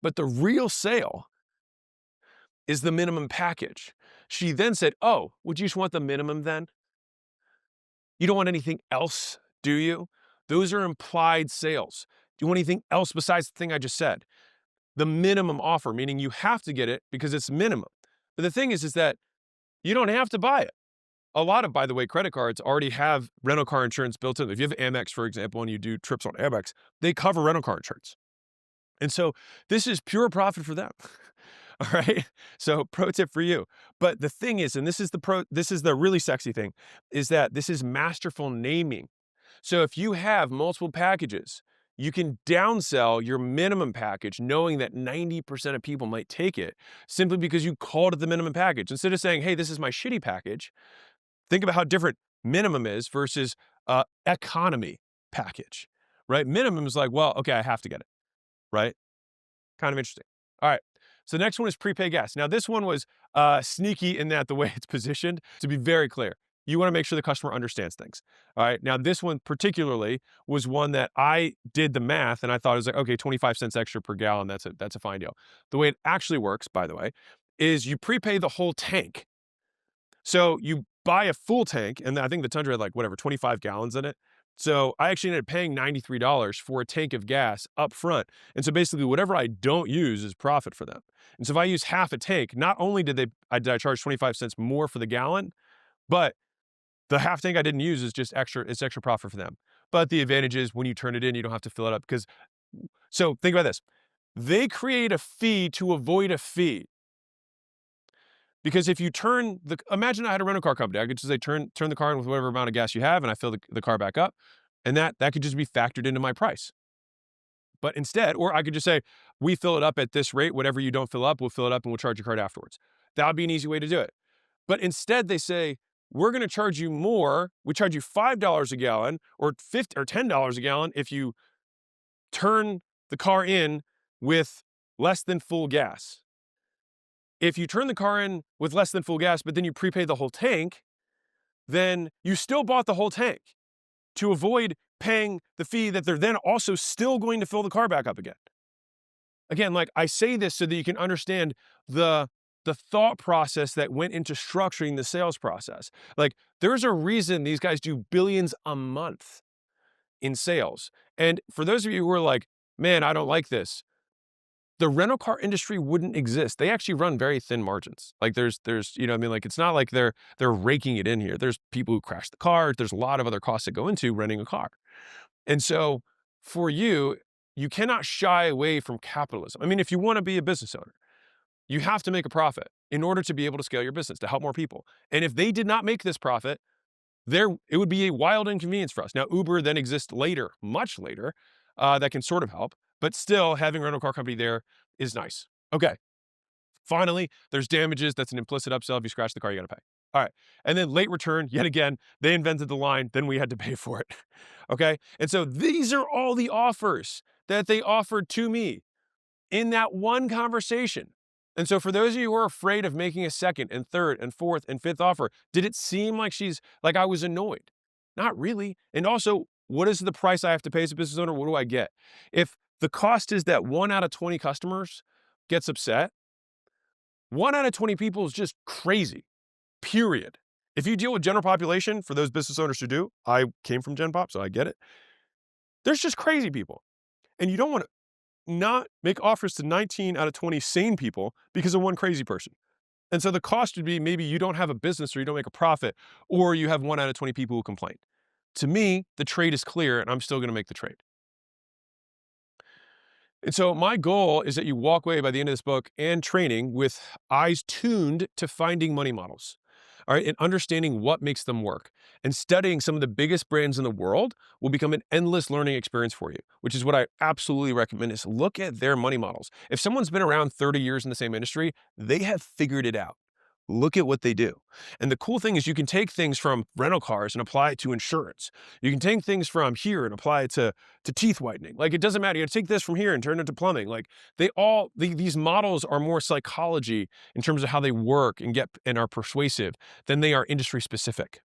But the real sale is the minimum package. She then said, oh, would you just want the minimum then? You don't want anything else, do you? Those are implied sales. Do you want anything else besides the thing I just said? The minimum offer, meaning you have to get it because it's minimum. But the thing is that you don't have to buy it. A lot of, by the way, credit cards already have rental car insurance built in. If you have Amex, for example, and you do trips on Amex, they cover rental car insurance. And so this is pure profit for them. All right. So pro tip for you. But the thing is, and this is the really sexy thing, is that this is masterful naming. So if you have multiple packages, you can downsell your minimum package knowing that 90% of people might take it simply because you called it the minimum package. Instead of saying, hey, this is my shitty package, think about how different minimum is versus economy package, right? Minimum is like, well, okay, I have to get it, right? Kind of interesting. All right. So the next one is prepaid gas. Now, this one was sneaky in that the way it's positioned, to be very clear, you want to make sure the customer understands things. All right. Now, this one particularly was one that I did the math and I thought it was like, okay, 25 cents extra per gallon. That's a fine deal. The way it actually works, by the way, is you prepay the whole tank. So you buy a full tank, and I think the Tundra had like whatever, 25 gallons in it. So I actually ended up paying $93 for a tank of gas up front. And so basically whatever I don't use is profit for them. And so if I use half a tank, not only did I charge 25 cents more for the gallon, but the half tank I didn't use is just extra, it's extra profit for them. But the advantage is when you turn it in, you don't have to fill it up so think about this. They create a fee to avoid a fee. Because if you imagine I had a rental car company, I could just say, turn the car in with whatever amount of gas you have, and I fill the car back up, and that could just be factored into my price. But instead, or I could just say, we fill it up at this rate, whatever you don't fill up, we'll fill it up and we'll charge your card afterwards. That would be an easy way to do it. But instead they say, we're going to charge you more. We charge you $5 a gallon or $10 a gallon if you turn the car in with less than full gas. If you turn the car in with less than full gas, but then you prepay the whole tank, then you still bought the whole tank to avoid paying the fee that they're then also still going to fill the car back up again. Again, like I say this so that you can understand the thought process that went into structuring the sales process. Like there's a reason these guys do billions a month in sales. And for those of you who are like, man, I don't like this, the rental car industry wouldn't exist. They actually run very thin margins. Like there's, you know what I mean? Like it's not like they're raking it in here. There's people who crash the car. There's a lot of other costs that go into renting a car. And so for you, you cannot shy away from capitalism. I mean, if you want to be a business owner, you have to make a profit in order to be able to scale your business, to help more people. And if they did not make this profit, it would be a wild inconvenience for us. Now, Uber then exists later, much later, that can sort of help. But still, having a rental car company there is nice. Okay. Finally, there's damages. That's an implicit upsell. If you scratch the car, you got to pay. All right. And then late return, yet again, they invented the line, then we had to pay for it. Okay. And so these are all the offers that they offered to me in that one conversation. And so for those of you who are afraid of making a second and third and fourth and fifth offer, did it seem like I was annoyed? Not really. And also, what is the price I have to pay as a business owner? What do I get? If the cost is that 1 out of 20 customers gets upset, 1 out of 20 people is just crazy, period. If you deal with general population, for those business owners who do, I came from Gen Pop, so I get it. There's just crazy people. And you don't want to not make offers to 19 out of 20 sane people because of one crazy person. And so the cost would be maybe you don't have a business or you don't make a profit, or you have 1 out of 20 people who complain. To me, the trade is clear and I'm still going to make the trade. And so my goal is that you walk away by the end of this book and training with eyes tuned to finding money models, all right, and understanding what makes them work. And studying some of the biggest brands in the world will become an endless learning experience for you, which is what I absolutely recommend is look at their money models. If someone's been around 30 years in the same industry, they have figured it out. Look at what they do. And the cool thing is you can take things from rental cars and apply it to insurance. You can take things from here and apply it to teeth whitening. Like, it doesn't matter. You take this from here and turn it to plumbing. Like, these models are more psychology in terms of how they work and are persuasive than they are industry specific.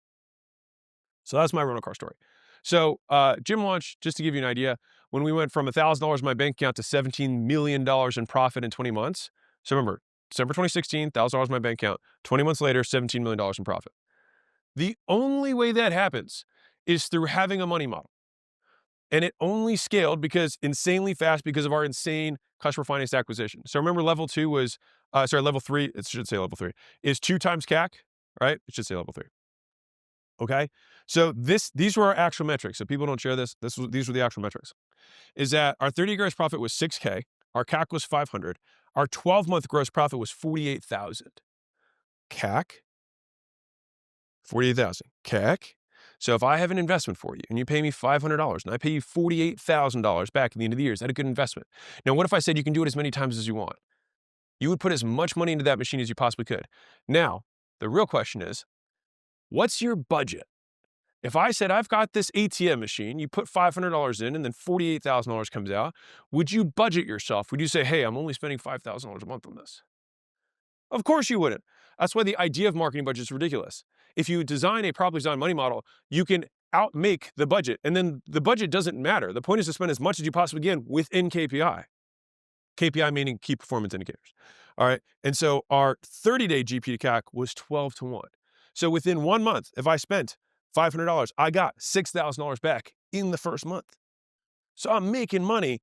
So that's my rental car story. So gym launch, just to give you an idea, when we went from $1,000 in my bank account to $17 million in profit in 20 months. So remember, December 2016, $1,000 in my bank account. 20 months later, $17 million in profit. The only way that happens is through having a money model. And it only scaled insanely fast because of our insane customer finance acquisition. So remember, level three, it should say level three, is 2 times CAC, right? It should say level three. Okay. So these were our actual metrics. So people don't share this. These were the actual metrics. Is that our 30-day gross profit was 6K, our CAC was 500, our 12-month gross profit was 48,000. CAC, 48,000. CAC. So if I have an investment for you and you pay me $500 and I pay you $48,000 back at the end of the year, is that a good investment? Now, what if I said you can do it as many times as you want? You would put as much money into that machine as you possibly could. Now, the real question is, what's your budget? If I said, I've got this ATM machine, you put $500 in and then $48,000 comes out, would you budget yourself? Would you say, hey, I'm only spending $5,000 a month on this? Of course you wouldn't. That's why the idea of marketing budget is ridiculous. If you design a properly designed money model, you can outmake the budget, and then the budget doesn't matter. The point is to spend as much as you possibly can within KPI. KPI meaning key performance indicators. All right. And so our 30-day GP to CAC was 12 to 1. So within 1 month, if I spent $500, I got $6,000 back in the first month. So I'm making money.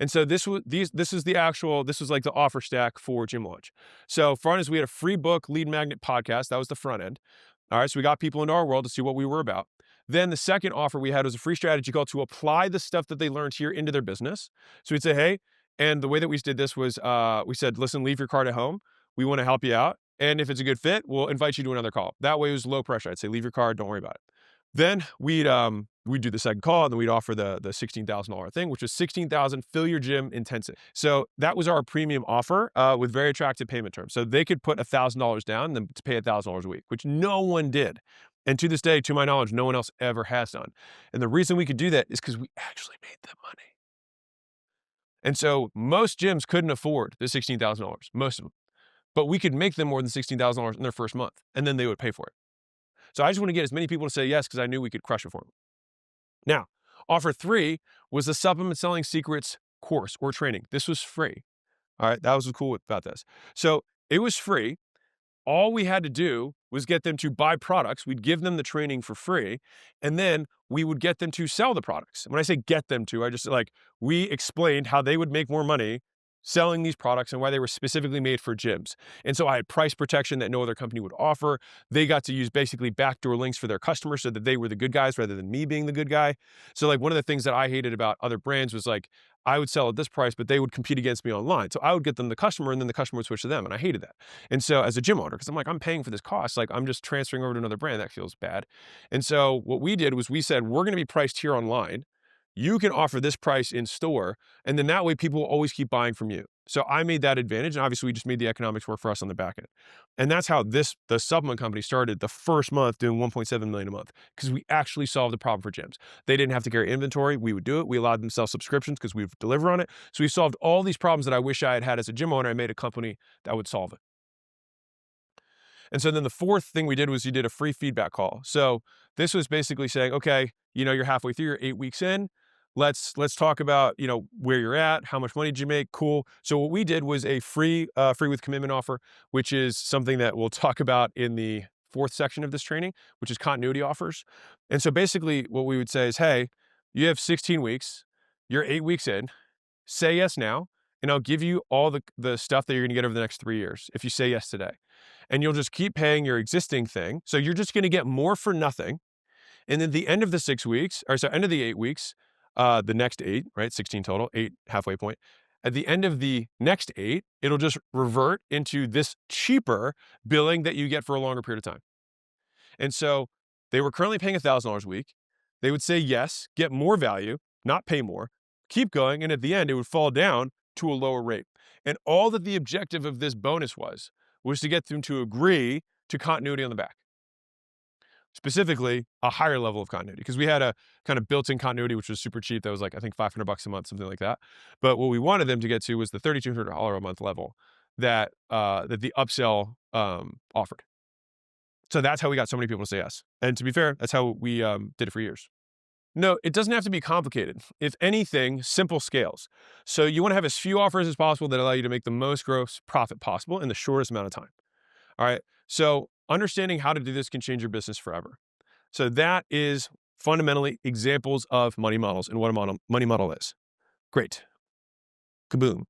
And so this was like the offer stack for Gym Launch. So front is we had a free book, lead magnet podcast. That was the front end. All right. So we got people into our world to see what we were about. Then the second offer we had was a free strategy call to apply the stuff that they learned here into their business. So we'd say, hey, and the way that we did this was we said, listen, leave your card at home. We want to help you out. And if it's a good fit, we'll invite you to another call. That way it was low pressure. I'd say, leave your card, don't worry about it. Then we'd do the second call, and then we'd offer the $16,000 thing, which was $16,000, fill your gym intensive. So that was our premium offer with very attractive payment terms. So they could put $1,000 down and then to pay $1,000 a week, which no one did. And to this day, to my knowledge, no one else ever has done. And the reason we could do that is because we actually made them money. And so most gyms couldn't afford the $16,000, most of them. But we could make them more than $16,000 in their first month, and then they would pay for it. So I just want to get as many people to say yes because I knew we could crush it for them. Now, offer 3 was the Supplement Selling Secrets course or training. This was free. All right, that was what's cool about this. So it was free. All we had to do was get them to buy products. We'd give them the training for free, and then we would get them to sell the products. And when I say get them to, I just we explained how they would make more money selling these products and why they were specifically made for gyms. And so I had price protection that no other company would offer. They got to use basically backdoor links for their customers so that they were the good guys rather than me being the good guy. So one of the things that I hated about other brands was I would sell at this price, but they would compete against me online. So I would get them the customer and then the customer would switch to them. And I hated that. And so as a gym owner, because I'm paying for this cost, I'm just transferring over to another brand. That feels bad. And so what we did was we said, we're going to be priced here online. You can offer this price in store. And then that way people will always keep buying from you. So I made that advantage. And obviously we just made the economics work for us on the back end. And that's how the supplement company started the first month doing 1.7 million a month, because we actually solved the problem for gyms. They didn't have to carry inventory. We would do it. We allowed them to sell subscriptions because we would deliver on it. So we solved all these problems that I wish I had had as a gym owner. I made a company that would solve it. And so then the fourth thing we did was you did a free feedback call. So this was basically saying, okay, you're halfway through, you're 8 weeks in. Let's talk about, where you're at, how much money did you make? Cool. So what we did was a free with commitment offer, which is something that we'll talk about in the fourth section of this training, which is continuity offers. And so basically what we would say is, hey, you have 16 weeks, you're 8 weeks in, say yes now, and I'll give you all the stuff that you're gonna get over the next 3 years if you say yes today. And you'll just keep paying your existing thing. So you're just gonna get more for nothing. And then the end of the 6 weeks, end of the 8 weeks, the next 8, right? 16 total, 8 halfway point. At the end of the next 8, it'll just revert into this cheaper billing that you get for a longer period of time. And so they were currently paying $1,000 a week. They would say yes, get more value, not pay more, keep going. And at the end, it would fall down to a lower rate. And all that the objective of this bonus was to get them to agree to continuity on the back. Specifically, a higher level of continuity, because we had a kind of built-in continuity, which was super cheap. That was like, I think $500 a month, something like that. But what we wanted them to get to was the $3,200 a month level that the upsell offered. So that's how we got so many people to say yes. And to be fair, that's how we did it for years. No, it doesn't have to be complicated. If anything, simple scales. So you want to have as few offers as possible that allow you to make the most gross profit possible in the shortest amount of time. All right. So understanding how to do this can change your business forever. So that is fundamentally examples of money models and what a money model is. Great. Kaboom.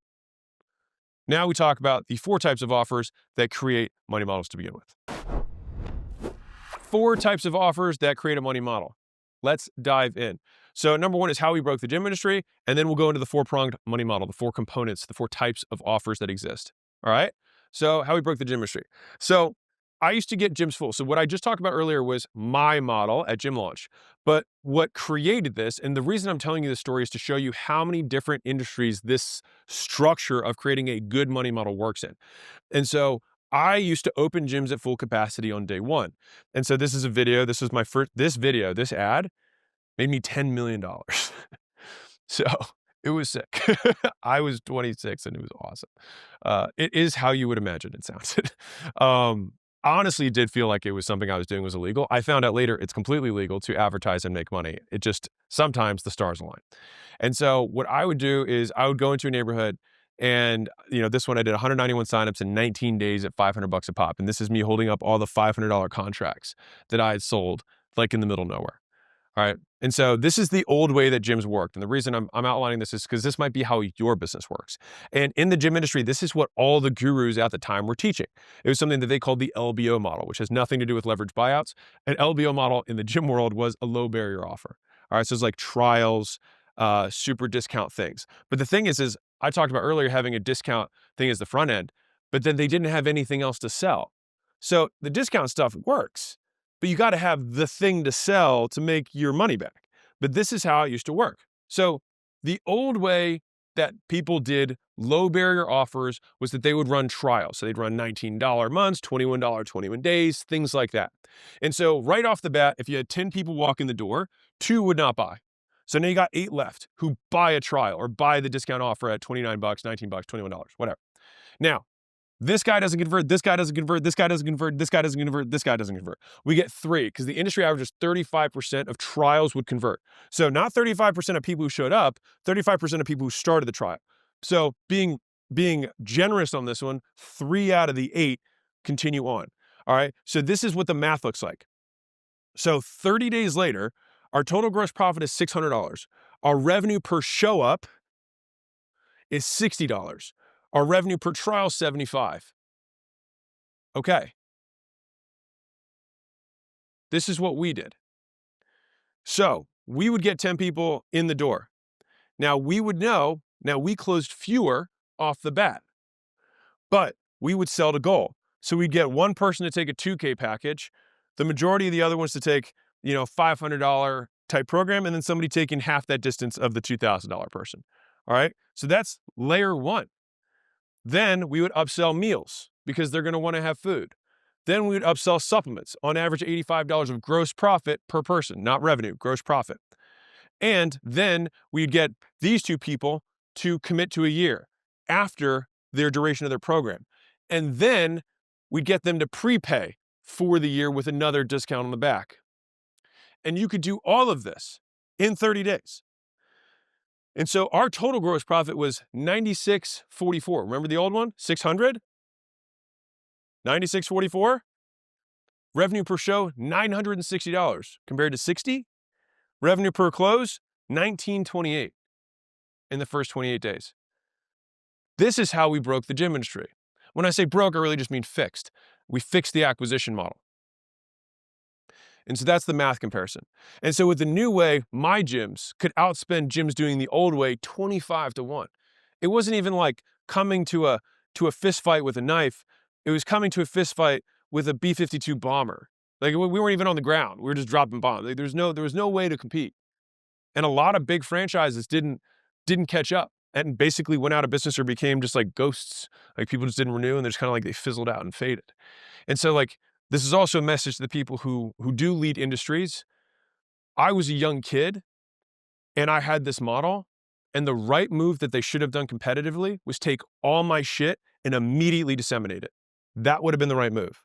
Now we talk about the 4 types of offers that create money models to begin with. 4 types of offers that create a money model. Let's dive in. So number 1 is how we broke the gym industry, and then we'll go into the 4-pronged money model, the 4 components, the 4 types of offers that exist. All right? So how we broke the gym industry. So I used to get gyms full. So what I just talked about earlier was my model at gym launch. But what created this, and the reason I'm telling you this story is to show you how many different industries this structure of creating a good money model works in. And so I used to open gyms at full capacity on day 1. And so this is a video. This was my first, this ad made me $10 million. So it was sick. I was 26 and it was awesome. It is how you would imagine it sounded. Honestly, it did feel like it was something I was doing was illegal. I found out later it's completely legal to advertise and make money. It just, sometimes the stars align. And so what I would do is I would go into a neighborhood and, this one I did 191 signups in 19 days at $500 a pop. And this is me holding up all the $500 contracts that I had sold like in the middle of nowhere. All right. And so this is the old way that gyms worked. And the reason I'm outlining this is because this might be how your business works. And in the gym industry, this is what all the gurus at the time were teaching. It was something that they called the LBO model, which has nothing to do with leverage buyouts. An LBO model in the gym world was a low barrier offer. All right. So it's like trials, super discount things. But the thing is I talked about earlier having a discount thing as the front end, but then they didn't have anything else to sell. So the discount stuff works, but you got to have the thing to sell to make your money back. But this is how it used to work. So the old way that people did low barrier offers was that they would run trials. So they'd run $19 months, $21, 21 days, things like that. And so right off the bat, if you had 10 people walk in the door, 2 would not buy. So now you got 8 left who buy a trial or buy the discount offer at $29, $19, $21, whatever. Now, this guy doesn't convert, this guy doesn't convert, this guy doesn't convert, this guy doesn't convert, this guy doesn't convert. We get 3 because the industry average is 35% of trials would convert. So not 35% of people who showed up, 35% of people who started the trial. So being generous on this one, 3 out of the 8 continue on. All right. So this is what the math looks like. So 30 days later, our total gross profit is $600. Our revenue per show up is $60. Our revenue per trial is $75. Okay. This is what we did. So we would get 10 people in the door. Now we would know, now we closed fewer off the bat, but we would sell to goal. So we'd get one person to take a $2K package, the majority of the other ones to take, $500 type program, and then somebody taking half that distance of the $2,000 person. All right. So that's layer 1. Then we would upsell meals because they're going to want to have food. Then we would upsell supplements, on average $85 of gross profit per person, not revenue, gross profit. And then we'd get these 2 people to commit to a year after their duration of their program. And then we'd get them to prepay for the year with another discount on the back. And you could do all of this in 30 days. And so our total gross profit was $96.44. Remember the old one? 600? $96.44. Revenue per show, $960 compared to 60. Revenue per close, $19.28 in the first 28 days. This is how we broke the gym industry. When I say broke, I really just mean fixed. We fixed the acquisition model. And so that's the math comparison. And so with the new way, my gyms could outspend gyms doing the old way 25-1. It wasn't even like coming to a fist fight with a knife. It was coming to a fist fight with a B-52 bomber. Like we weren't even on the ground. We were just dropping bombs. Like, there was no way to compete. And a lot of big franchises didn't catch up. and basically went out of business or became just like ghosts. Like people just didn't renew and they're just kind of like they fizzled out and faded. And so like this is also a message to the people who do lead industries. I was a young kid and I had this model, and the right move that they should have done competitively was take all my shit and immediately disseminate it. That would have been the right move.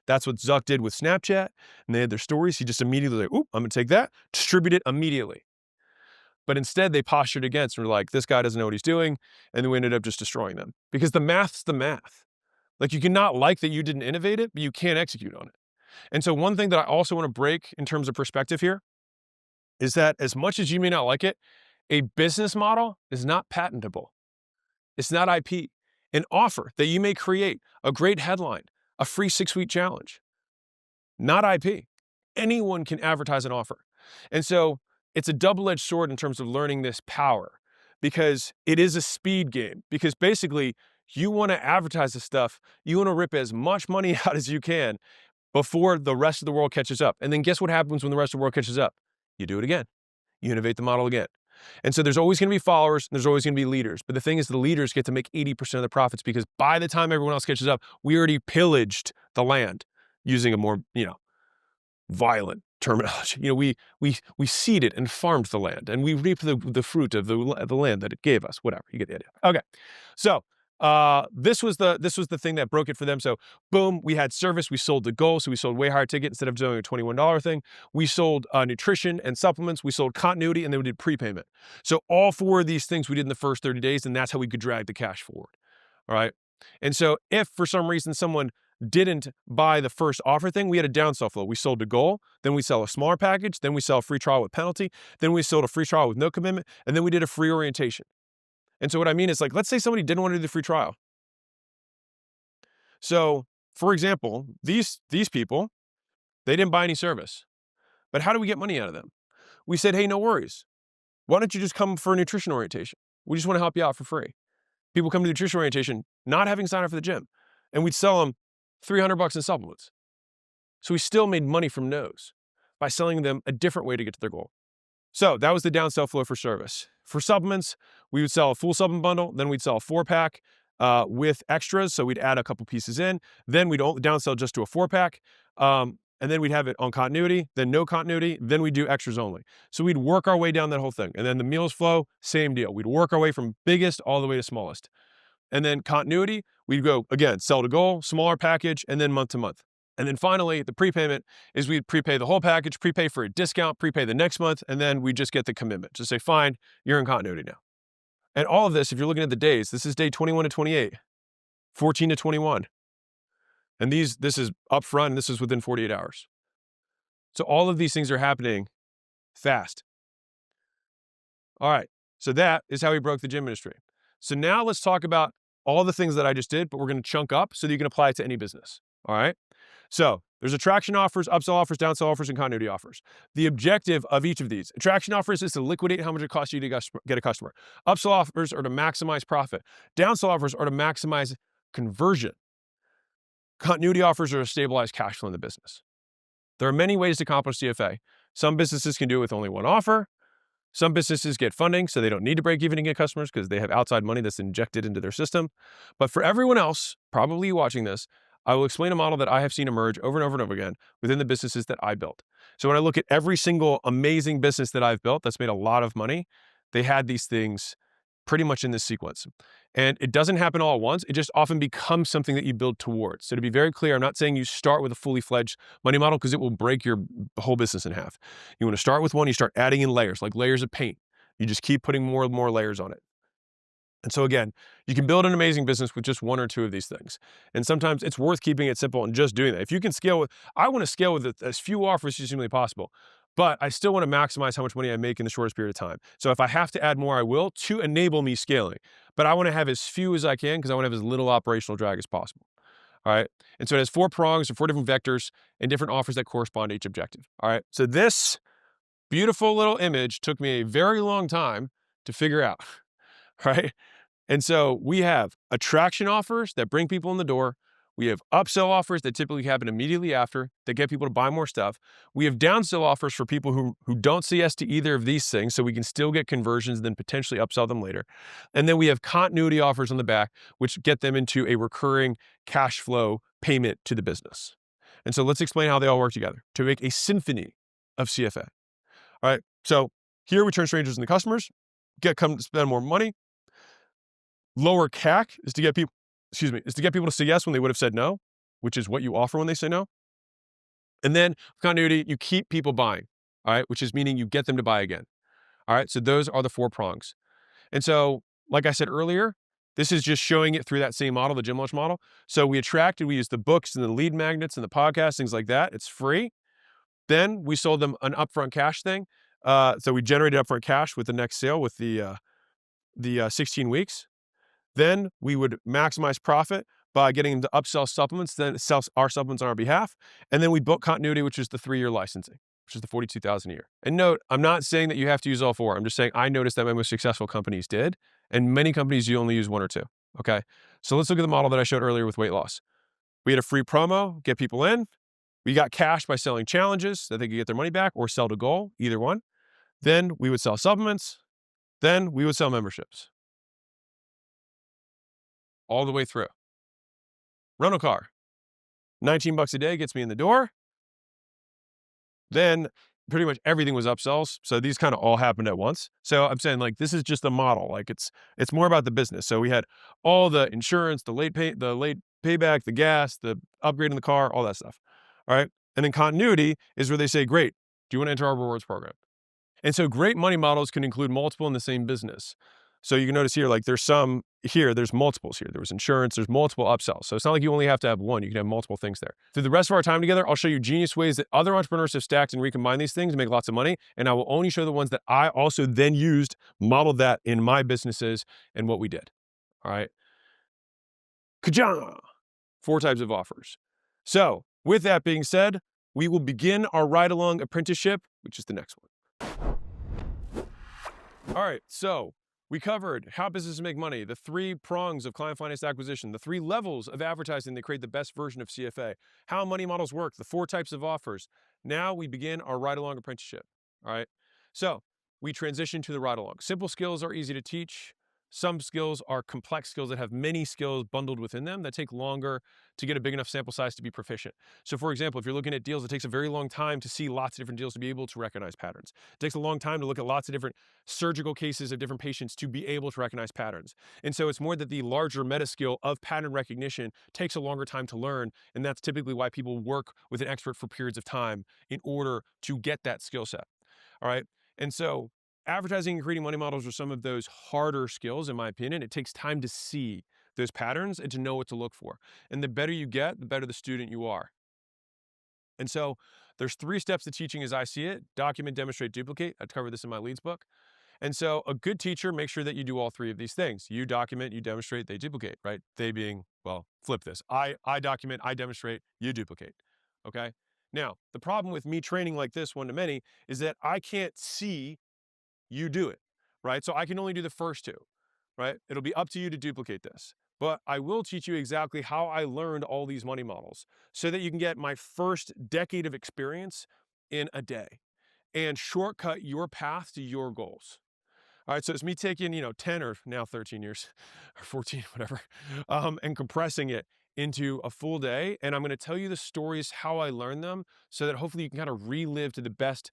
That's what Zuck did with Snapchat, and they had their stories. He just immediately like, oop, I'm gonna take that, distribute it immediately. But instead they postured against and were like, this guy doesn't know what he's doing, and then we ended up just destroying them. Because the math's the math. Like you cannot like that you didn't innovate it, but you can't execute on it. And so one thing that I also want to break in terms of perspective here is that as much as you may not like it, a business model is not patentable. It's not IP. An offer that you may create, a great headline, a free 6-week challenge, not IP. Anyone can advertise an offer. And so it's a double-edged sword in terms of learning this power, because it is a speed game. Because basically, you want to advertise this stuff, you want to rip as much money out as you can before the rest of the world catches up. And then guess what happens when the rest of the world catches up? You do it again. You innovate the model again. And so there's always going to be followers, and there's always going to be leaders. But the thing is, the leaders get to make 80% of the profits, because by the time everyone else catches up, we already pillaged the land, using a more, violent terminology. We seeded and farmed the land, and we reaped the fruit of the land that it gave us. Whatever, you get the idea. Okay, so this was the thing that broke it for them. So boom, we had service, we sold the goal, so we sold way higher ticket instead of doing a $21 thing. We sold nutrition and supplements, we sold continuity, and then we did prepayment. So all 4 of these things we did in the first 30 days, and that's how we could drag the cash forward. All right. And so if for some reason someone didn't buy the first offer thing, we had a downsell flow. We sold the goal, then we sell a smaller package, then we sell a free trial with penalty, then we sold a free trial with no commitment, and then we did a free orientation. And so what I mean is, like, let's say somebody didn't want to do the free trial. So, for example, these people, they didn't buy any service. But how do we get money out of them? We said, hey, no worries. Why don't you just come for a nutrition orientation? We just want to help you out for free. People come to nutrition orientation not having signed up for the gym, and we'd sell them $300 in supplements. So we still made money from no's by selling them a different way to get to their goal. So that was the downsell flow for service. For supplements, we would sell a full supplement bundle, then we'd sell a 4-pack with extras. So we'd add a couple pieces in, then we'd downsell just to a 4-pack. And then we'd have it on continuity, then no continuity, then we'd do extras only. So we'd work our way down that whole thing. And then the meals flow, same deal. We'd work our way from biggest all the way to smallest. And then continuity, we'd go, again, sell to goal, smaller package, and then month to month. And then finally, the prepayment is we'd prepay the whole package, prepay for a discount, prepay the next month, and then we just get the commitment. Just say, fine, you're in continuity now. And all of this, if you're looking at the days, this is day 21 to 28, 14 to 21. And this is upfront, and this is within 48 hours. So all of these things are happening fast. All right, so that is how we broke the gym industry. So now let's talk about all the things that I just did, but we're going to chunk up so that you can apply it to any business. All right. So there's attraction offers, upsell offers, downsell offers, and continuity offers. The objective of each of these: attraction offers is to liquidate how much it costs you to get a customer. Upsell offers are to maximize profit. Downsell offers are to maximize conversion. Continuity offers are to stabilize cash flow in the business. There are many ways to accomplish CFA. Some businesses can do it with only one offer. Some businesses get funding, so they don't need to break even to get customers because they have outside money that's injected into their system. But for everyone else, probably you watching this, I will explain a model that I have seen emerge over and over and over again within the businesses that I built. So when I look at every single amazing business that I've built that's made a lot of money, they had these things pretty much in this sequence. And it doesn't happen all at once. It just often becomes something that you build towards. So to be very clear, I'm not saying you start with a fully fledged money model because it will break your whole business in half. You want to start with one, you start adding in layers, like layers of paint. You just keep putting more and more layers on it. And so again, you can build an amazing business with just one or two of these things. And sometimes it's worth keeping it simple and just doing that. If you can scale with, I want to scale with as few offers as humanly possible, but I still want to maximize how much money I make in the shortest period of time. So if I have to add more, I will, to enable me scaling. But I want to have as few as I can because I want to have as little operational drag as possible. All right. And so it has 4 prongs or 4 different vectors and different offers that correspond to each objective. All right. So this beautiful little image took me a very long time to figure out. Right. And so we have attraction offers that bring people in the door. We have upsell offers that typically happen immediately after that get people to buy more stuff. We have downsell offers for people who don't say yes to either of these things, so we can still get conversions and then potentially upsell them later. And then we have continuity offers on the back, which get them into a recurring cash flow payment to the business. And so let's explain how they all work together to make a symphony of CFA. All right. So here we turn strangers into customers, come to spend more money. Lower CAC is to get people, to say yes when they would have said no, which is what you offer when they say no. And then continuity, you keep people buying, all right, which is meaning you get them to buy again. All right. So those are the 4 prongs. And so, like I said earlier, this is just showing it through that same model, the gym launch model. So we use the books and the lead magnets and the podcasts, things like that. It's free. Then we sold them an upfront cash thing. So we generated upfront cash with the next sale with the 16 weeks. Then we would maximize profit by getting them to upsell supplements, then sell our supplements on our behalf. And then we book continuity, which is the 3-year licensing, which is the $42,000 a year. And note, I'm not saying that you have to use all 4. I'm just saying I noticed that my most successful companies did, and many companies you only use 1 or 2. Okay. So let's look at the model that I showed earlier with weight loss. We had a free promo, get people in. We got cash by selling challenges that they could get their money back or sell to goal, either one. Then we would sell supplements. Then we would sell memberships. All the way through. Rental car, $19 a day gets me in the door. Then pretty much everything was upsells. So these kind of all happened at once. So I'm saying like this is just a model. Like it's more about the business. So we had all the insurance, the late payback, the gas, the upgrade in the car, all that stuff. All right. And then continuity is where they say, great, do you want to enter our rewards program? And so great money models can include multiple in the same business. So you can notice here, like there's multiples here. There was insurance, there's multiple upsells. So it's not like you only have to have one, you can have multiple things there. Through the rest of our time together, I'll show you genius ways that other entrepreneurs have stacked and recombined these things to make lots of money. And I will only show the ones that I also then used, modeled that in my businesses and what we did. All right. Ka-ja! 4 types of offers. So with that being said, we will begin our ride-along apprenticeship, which is the next one. All right, so we covered how businesses make money, the 3 prongs of client finance acquisition, the 3 levels of advertising that create the best version of CFA, how money models work, the 4 types of offers. Now we begin our ride-along apprenticeship, all right? So we transition to the ride-along. Simple skills are easy to teach. Some skills are complex skills that have many skills bundled within them that take longer to get a big enough sample size to be proficient. So for example, if you're looking at deals, it takes a very long time to see lots of different deals to be able to recognize patterns. It takes a long time to look at lots of different surgical cases of different patients to be able to recognize patterns. And so it's more that the larger meta skill of pattern recognition takes a longer time to learn. And that's typically why people work with an expert for periods of time in order to get that skill set. All right. And so advertising and creating money models are some of those harder skills, in my opinion. It takes time to see those patterns and to know what to look for. And the better you get, the better the student you are. And so there's 3 steps to teaching as I see it: document, demonstrate, duplicate. I cover this in my leads book. And so a good teacher makes sure that you do all 3 of these things. You document, you demonstrate, they duplicate, right? They being, well, flip this. I document, I demonstrate, you duplicate. Okay? Now, the problem with me training like this one-to-many is that I can't see you do it, right? So I can only do the first 2, right? It'll be up to you to duplicate this. But I will teach you exactly how I learned all these money models so that you can get my first decade of experience in a day and shortcut your path to your goals. All right, so it's me taking, 10 or now 13 years or 14, whatever, and compressing it into a full day. And I'm going to tell you the stories, how I learned them, so that hopefully you can kind of relive to the best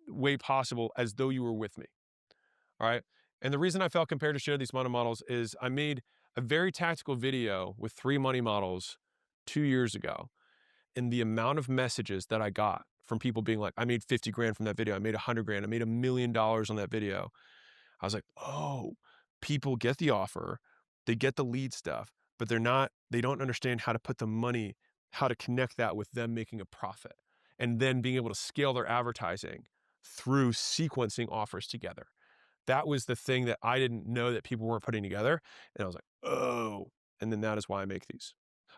way possible as though you were with me. All right. And the reason I felt compelled to share these money models is I made a very tactical video with 3 money models 2 years ago. And the amount of messages that I got from people being like, I made 50 grand from that video. I made 100 grand. I made $1 million on that video. I was like, oh, people get the offer. They get the lead stuff, but they don't understand how to put the money, how to connect that with them making a profit and then being able to scale their advertising through sequencing offers together. That was the thing that I didn't know that people weren't putting together. And I was like, oh, and then that is why I make these.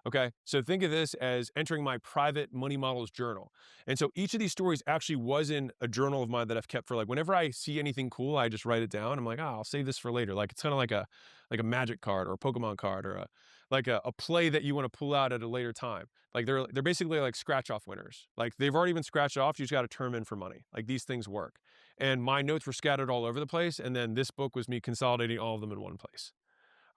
Okay, so think of this as entering my private money models journal. And so each of these stories actually was in a journal of mine that I've kept for, like, whenever I see anything cool, I just write it down. I'm like, oh, I'll save this for later. Like it's kind of like a magic card or a Pokemon card or a play that you want to pull out at a later time. Like they're basically like scratch off winners. Like they've already been scratched off. You just got to turn them in for money. Like these things work. And my notes were scattered all over the place. And then this book was me consolidating all of them in one place.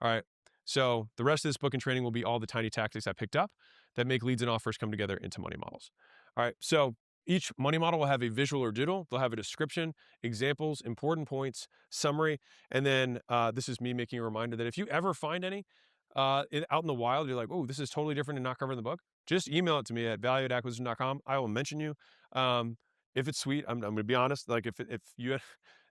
All right. So the rest of this book and training will be all the tiny tactics I picked up that make leads and offers come together into money models. All right. So each money model will have a visual or doodle. They'll have a description, examples, important points, summary. And then this is me making a reminder that if you ever find any out in the wild, you're like, oh, this is totally different and not covered in the book, just email it to me at value@acquisition.com. I will mention you. If it's sweet, I'm going to be honest. Like if you,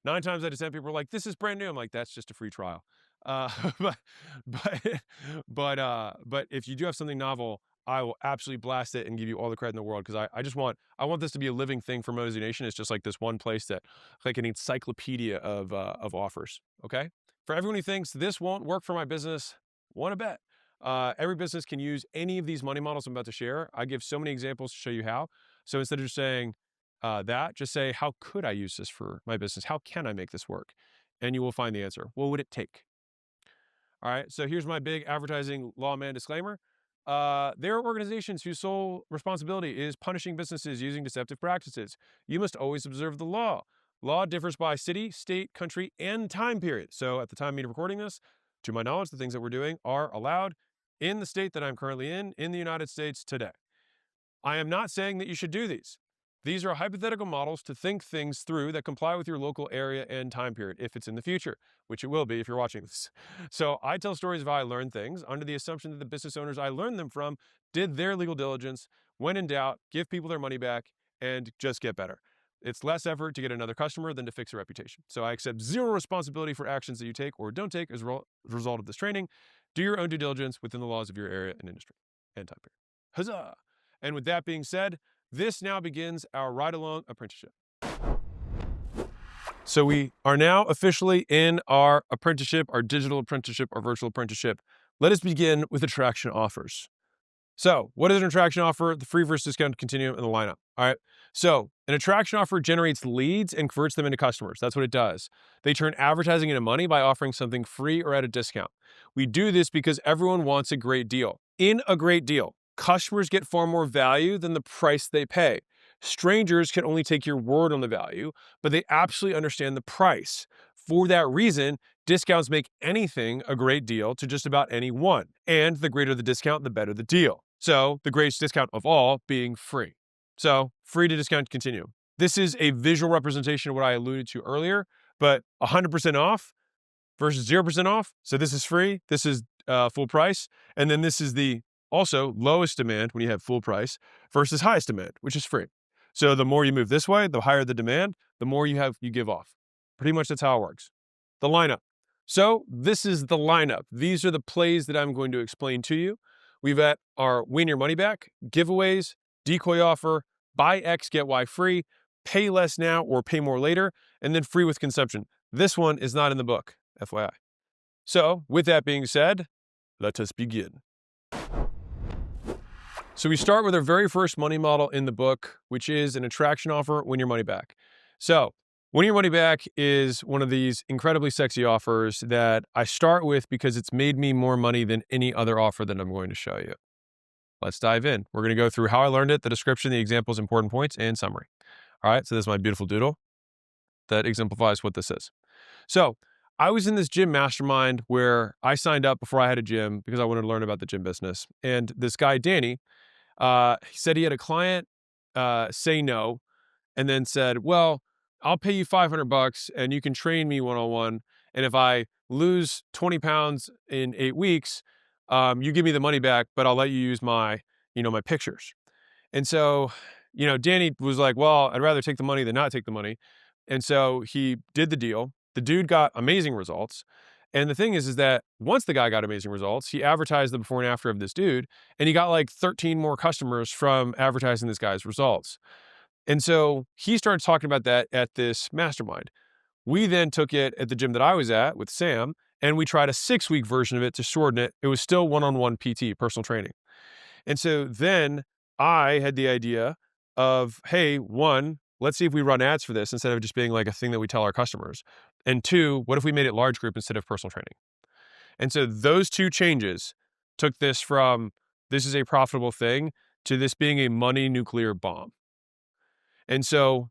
9 times out of 10 people are like, this is brand new. I'm like, that's just a free trial. But, but if you do have something novel, I will absolutely blast it and give you all the credit in the world, because I want this to be a living thing for Mosey Nation. It's just like this one place that like an encyclopedia of offers. Okay, for everyone who thinks this won't work for my business, want to bet every business can use any of these money models I'm about to share. I give so many examples to show you how. So instead of just saying just say, how could I use this for my business? How can I make this work? And you will find the answer. What would it take? All right, so here's my big advertising lawman disclaimer. There are organizations whose sole responsibility is punishing businesses using deceptive practices. You must always observe the law. Law differs by city, state, country, and time period. So at the time of me recording this, to my knowledge, the things that we're doing are allowed in the state that I'm currently in the United States today. I am not saying that you should do these. These are hypothetical models to think things through that comply with your local area and time period, if it's in the future, which it will be if you're watching this. So I tell stories of how I learned things under the assumption that the business owners I learned them from did their legal diligence. When in doubt, give people their money back and just get better. It's less effort to get another customer than to fix a reputation. So I accept zero responsibility for actions that you take or don't take as a result of this training. Do your own due diligence within the laws of your area and industry and time period. Huzzah! And with that being said, this now begins our ride-along apprenticeship. So we are now officially in our apprenticeship, our digital apprenticeship, our virtual apprenticeship. Let us begin with attraction offers. So what is an attraction offer? The free versus discount continuum and the lineup. All right. So an attraction offer generates leads and converts them into customers. That's what it does. They turn advertising into money by offering something free or at a discount. We do this because everyone wants a great deal. In a great deal, customers get far more value than the price they pay. Strangers can only take your word on the value, but they absolutely understand the price. For that reason, discounts make anything a great deal to just about anyone. And the greater the discount, the better the deal. So the greatest discount of all being free. So free to discount continuum. This is a visual representation of what I alluded to earlier, but 100% off versus 0% off. So this is free. This is full price. And then this is the also lowest demand when you have full price versus highest demand, which is free. So the more you move this way, the higher the demand, the more you give off. Pretty much that's how it works. The lineup. So this is the lineup. These are the plays that I'm going to explain to you. We've got our win your money back, giveaways, decoy offer, buy X, get Y free, pay less now or pay more later, and then free with consumption. This one is not in the book, FYI. So with that being said, let us begin. So we start with our very first money model in the book, which is an attraction offer, win your money back. So win your money back is one of these incredibly sexy offers that I start with because it's made me more money than any other offer that I'm going to show you. Let's dive in. We're going to go through how I learned it, the description, the examples, important points, and summary. All right, so this is my beautiful doodle that exemplifies what this is. So I was in this gym mastermind where I signed up before I had a gym because I wanted to learn about the gym business. And this guy, Danny, he said he had a client say no, and then said, well, I'll pay you $500 and you can train me one-on-one. And if I lose 20 pounds in 8 weeks, you give me the money back, but I'll let you use my pictures. And so, Danny was like, well, I'd rather take the money than not take the money. And so he did the deal. The dude got amazing results. And the thing is that once the guy got amazing results, he advertised the before and after of this dude, and he got like 13 more customers from advertising this guy's results. And so he started talking about that at this mastermind. We then took it at the gym that I was at with Sam, and we tried a 6-week version of it to shorten it. It was still one-on-one PT, personal training. And so then I had the idea of, hey, 1, let's see if we run ads for this instead of just being like a thing that we tell our customers. And 2, what if we made it large group instead of personal training? And so those 2 changes took this from this is a profitable thing to this being a money nuclear bomb. And so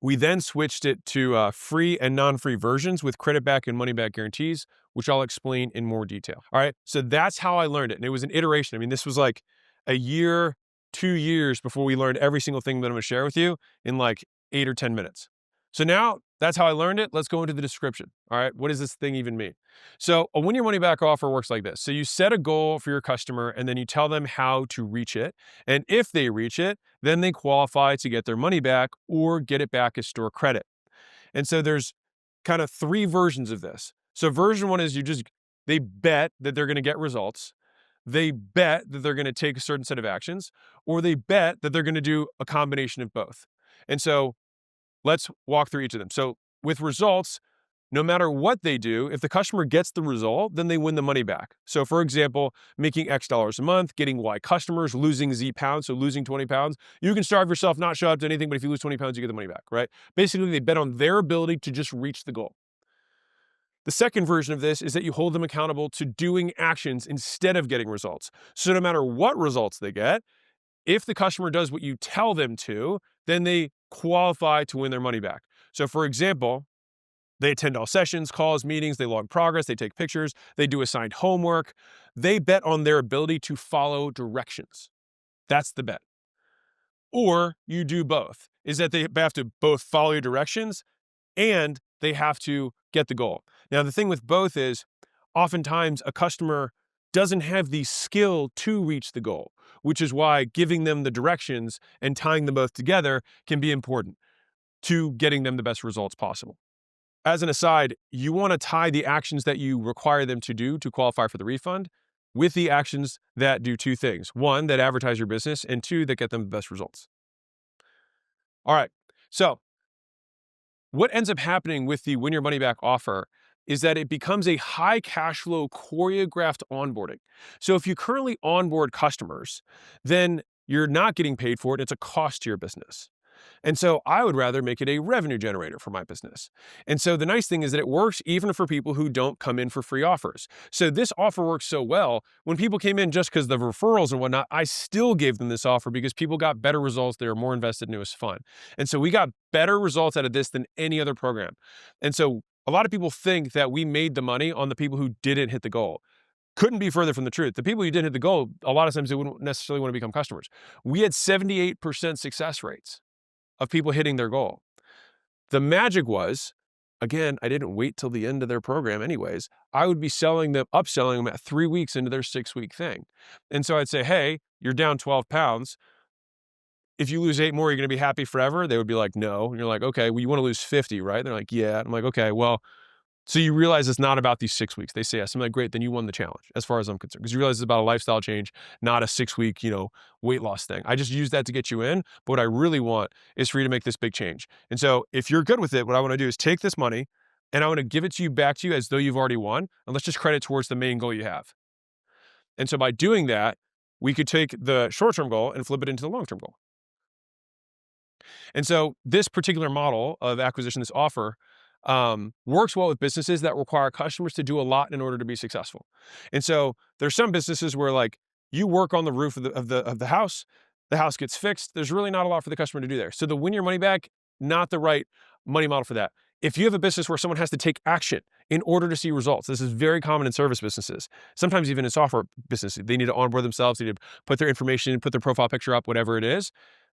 we then switched it to free and non-free versions with credit back and money back guarantees, which I'll explain in more detail. All right. So that's how I learned it. And it was an iteration. I mean, this was like a year, 2 years before we learned every single thing that I'm going to share with you in like 8 or 10 minutes. So now that's how I learned it. Let's go into the description. All right. What does this thing even mean? So a win your money back offer works like this. So you set a goal for your customer and then you tell them how to reach it. And if they reach it, then they qualify to get their money back or get it back as store credit. And so there's kind of 3 versions of this. So version 1 is they bet that they're going to get results. They bet that they're going to take a certain set of actions, or they bet that they're going to do a combination of both. And so let's walk through each of them. So with results, no matter what they do, if the customer gets the result, then they win the money back. So for example, making X dollars a month, getting Y customers, losing Z pounds, so losing 20 pounds. You can starve yourself, not show up to anything, but if you lose 20 pounds, you get the money back, right? Basically, they bet on their ability to just reach the goal. The second version of this is that you hold them accountable to doing actions instead of getting results. So no matter what results they get, if the customer does what you tell them to, then they qualify to win their money back. So for example, they attend all sessions, calls, meetings, they log progress, they take pictures, they do assigned homework. They bet on their ability to follow directions. That's the bet. Or you do both, is that they have to both follow your directions and they have to get the goal. Now, the thing with both is oftentimes a customer doesn't have the skill to reach the goal, which is why giving them the directions and tying them both together can be important to getting them the best results possible. As an aside, you want to tie the actions that you require them to do to qualify for the refund with the actions that do 2 things. 1, that advertise your business, and 2, that get them the best results. All right. So what ends up happening with the win your money back offer is that it becomes a high cash flow choreographed onboarding. So if you currently onboard customers, then you're not getting paid for it. It's a cost to your business. And so I would rather make it a revenue generator for my business. And so the nice thing is that it works even for people who don't come in for free offers. So this offer works so well. When people came in just because of the referrals and whatnot, I still gave them this offer because people got better results. They were more invested and it was fun. And so we got better results out of this than any other program. And so a lot of people think that we made the money on the people who didn't hit the goal. Couldn't be further from the truth. The people who didn't hit the goal, a lot of times they wouldn't necessarily want to become customers. We had 78% success rates of people hitting their goal. The magic was, again, I didn't wait till the end of their program anyways. I would be upselling them at 3 weeks into their 6-week thing. And so I'd say, hey, you're down 12 pounds. If you lose 8 more, you're going to be happy forever? They would be like, no. And you're like, okay, well, you want to lose 50, right? They're like, yeah. I'm like, okay, well, so you realize it's not about these 6 weeks. They say yes. I'm like, great, then you won the challenge as far as I'm concerned. Because you realize it's about a lifestyle change, not a 6-week, weight loss thing. I just use that to get you in. But what I really want is for you to make this big change. And so if you're good with it, what I want to do is take this money and I want to give it to you back to you as though you've already won. And let's just credit towards the main goal you have. And so by doing that, we could take the short-term goal and flip it into the long-term goal. And so this particular model of acquisition, this offer, works well with businesses that require customers to do a lot in order to be successful. And so there's some businesses where like you work on the roof of the house gets fixed. There's really not a lot for the customer to do there. So the win your money back, not the right money model for that. If you have a business where someone has to take action in order to see results, this is very common in service businesses, sometimes even in software businesses. They need to onboard themselves, they need to put their information in, put their profile picture up, whatever it is.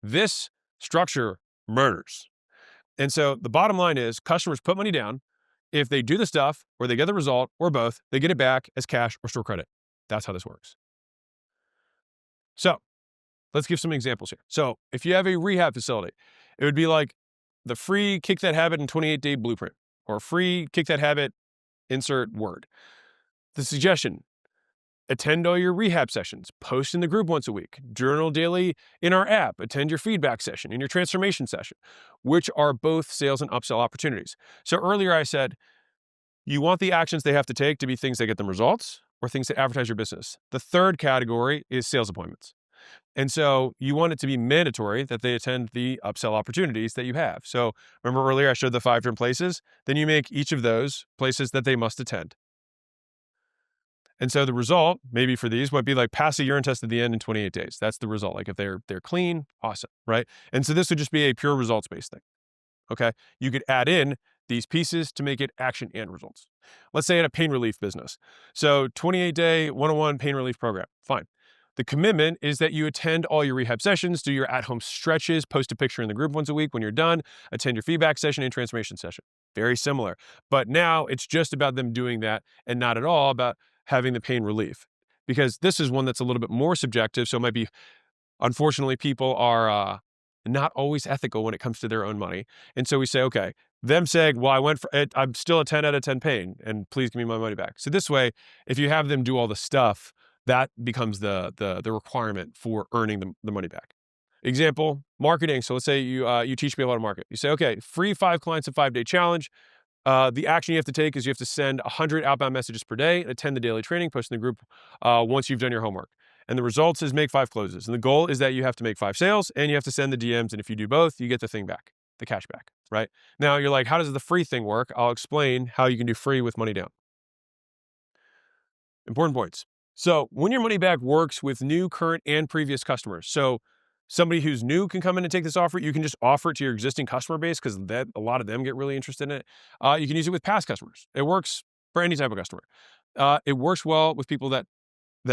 This structure murders. And so the bottom line is customers put money down. If they do the stuff or they get the result or both, they get it back as cash or store credit. That's how this works. So let's give some examples here. So if you have a rehab facility, it would be like the free Kick That Habit in 28-day blueprint or free Kick That Habit, insert word. The suggestion, attend all your rehab sessions, post in the group once a week, journal daily in our app, attend your feedback session and your transformation session, which are both sales and upsell opportunities. So earlier I said, you want the actions they have to take to be things that get them results or things that advertise your business. The third category is sales appointments. And so you want it to be mandatory that they attend the upsell opportunities that you have. So remember earlier I showed the 5 different places, then you make each of those places that they must attend. And so the result, maybe for these, might be like pass a urine test at the end in 28 days. That's the result. Like if they're clean, awesome, right? And so this would just be a pure results-based thing. Okay. You could add in these pieces to make it action and results. Let's say in a pain relief business. So 28-day 101 pain relief program. Fine. The commitment is that you attend all your rehab sessions, do your at-home stretches, post a picture in the group once a week when you're done, attend your feedback session and transformation session. Very similar. But now it's just about them doing that and not at all about having the pain relief. Because this is one that's a little bit more subjective. So it might be, unfortunately, people are not always ethical when it comes to their own money. And so we say, okay, them saying, well, I'm still a 10 out of 10 pain and please give me my money back. So this way, if you have them do all the stuff, that becomes the requirement for earning the money back. Example, marketing. So let's say you teach people how to market. You say, okay, free 5 clients a 5-day challenge. The action you have to take is you have to send 100 outbound messages per day, attend the daily training, post in the group once you've done your homework. And the results is make 5 closes. And the goal is that you have to make 5 sales and you have to send the DMs. And if you do both, you get the thing back, the cash back, right? Now you're like, how does the free thing work? I'll explain how you can do free with money down. Important points. So when your money back works with new, current, and previous customers. So somebody who's new can come in and take this offer. You can just offer it to your existing customer base because a lot of them get really interested in it. You can use it with past customers. It works for any type of customer. It works well with people that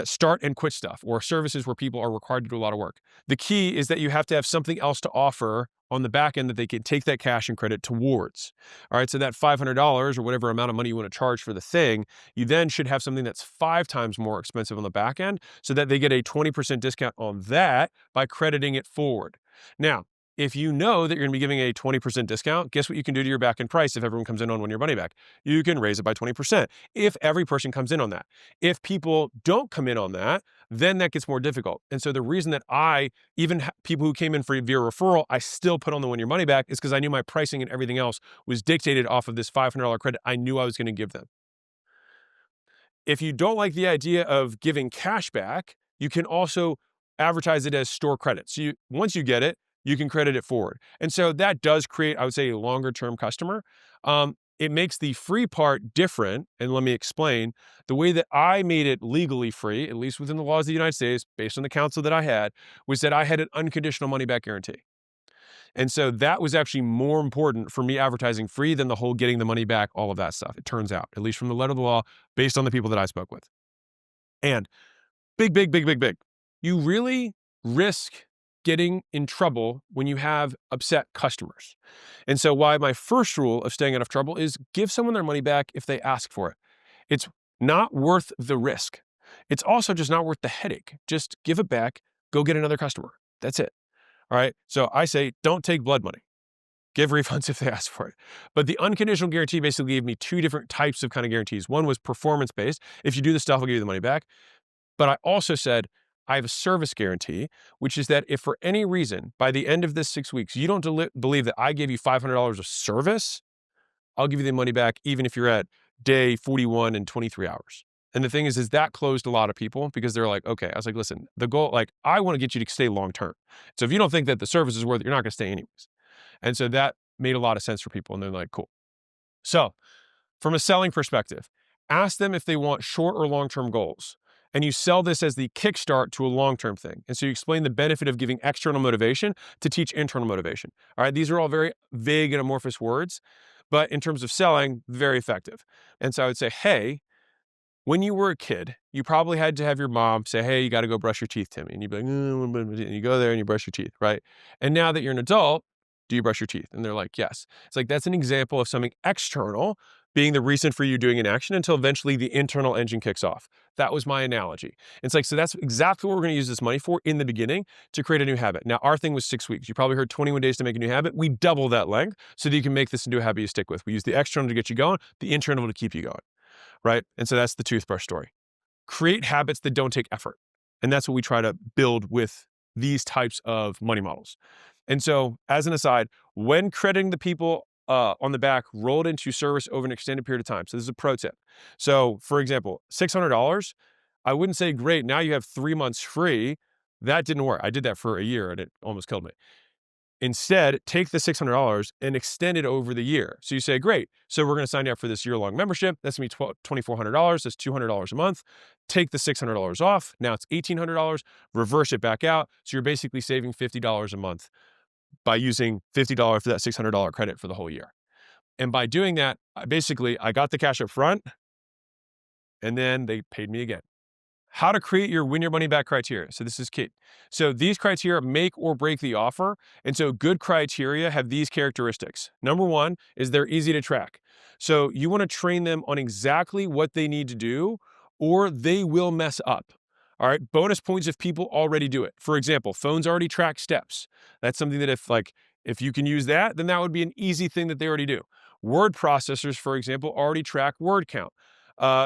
start and quit stuff or services where people are required to do a lot of work. The key is that you have to have something else to offer on the back end that they can take that cash and credit towards. All right, so that $500 or whatever amount of money you want to charge for the thing, you then should have something that's 5 times more expensive on the back end so that they get a 20% discount on that by crediting it forward. Now, if you know that you're going to be giving a 20% discount, guess what you can do to your back end price if everyone comes in on your money back? You can raise it by 20% if every person comes in on that. If people don't come in on that, then that gets more difficult. And so the reason that people who came in via referral, I still put on the 1-year money back is because I knew my pricing and everything else was dictated off of this $500 credit I knew I was going to give them. If you don't like the idea of giving cash back, you can also advertise it as store credit. So once you get it, you can credit it forward. And so that does create, I would say, a longer term customer. It makes the free part different. And let me explain. The way that I made it legally free, at least within the laws of the United States, based on the counsel that I had, was that I had an unconditional money back guarantee. And so that was actually more important for me advertising free than the whole getting the money back, all of that stuff. It turns out, at least from the letter of the law, based on the people that I spoke with. And big. You really risk getting in trouble when you have upset customers. And so why my first rule of staying out of trouble is give someone their money back if they ask for it. It's not worth the risk. It's also just not worth the headache. Just give it back, go get another customer. That's it. All right. So I say, don't take blood money. Give refunds if they ask for it. But the unconditional guarantee basically gave me 2 different types of kind of guarantees. One was performance-based. If you do the stuff, I'll give you the money back. But I also said, I have a service guarantee, which is that if for any reason, by the end of this 6 weeks, you don't believe that I gave you $500 of service, I'll give you the money back, even if you're at day 41 and 23 hours. And the thing is that closed a lot of people because they're like, okay, I was like, listen, the goal, like, I want to get you to stay long-term. So if you don't think that the service is worth it, you're not going to stay anyways. And so that made a lot of sense for people. And they're like, cool. So from a selling perspective, ask them if they want short or long-term goals. And you sell this as the kickstart to a long-term thing. And so you explain the benefit of giving external motivation to teach internal motivation. All right, these are all very vague and amorphous words, but in terms of selling, very effective. And so I would say, hey, when you were a kid, you probably had to have your mom say, hey, you got to go brush your teeth, Timmy. And you'd be like, and you go there and you brush your teeth, right? And now that you're an adult, do you brush your teeth? And they're like, yes. It's like, that's an example of something external being the reason for you doing an action until eventually the internal engine kicks off. That was my analogy. It's like, so that's exactly what we're going to use this money for in the beginning to create a new habit. Now, our thing was 6 weeks. You probably heard 21 days to make a new habit. We double that length so that you can make this into a habit you stick with. We use the external to get you going, the internal to keep you going, right? And so that's the toothbrush story. Create habits that don't take effort. And that's what we try to build with these types of money models. And so as an aside, when crediting the people on the back rolled into service over an extended period of time. So this is a pro tip. So for example, $600, I wouldn't say, great, now you have 3 months free. That didn't work. I did that for a year and it almost killed me. Instead, take the $600 and extend it over the year. So you say, great, so we're going to sign you up for this year-long membership. That's going to be $2,400. That's $200 a month. Take the $600 off. Now it's $1,800. Reverse it back out. So you're basically saving $50 a month by using $50 for that $600 credit for the whole year. And by doing that, I got the cash up front, and then they paid me again. How to create your win your money back criteria. So this is key. So these criteria make or break the offer. And so good criteria have these characteristics. Number one is they're easy to track. So you want to train them on exactly what they need to do, or they will mess up. All right. Bonus points if people already do it. For example, phones already track steps. That's something that if you can use that, then that would be an easy thing that they already do. Word processors, for example, already track word count.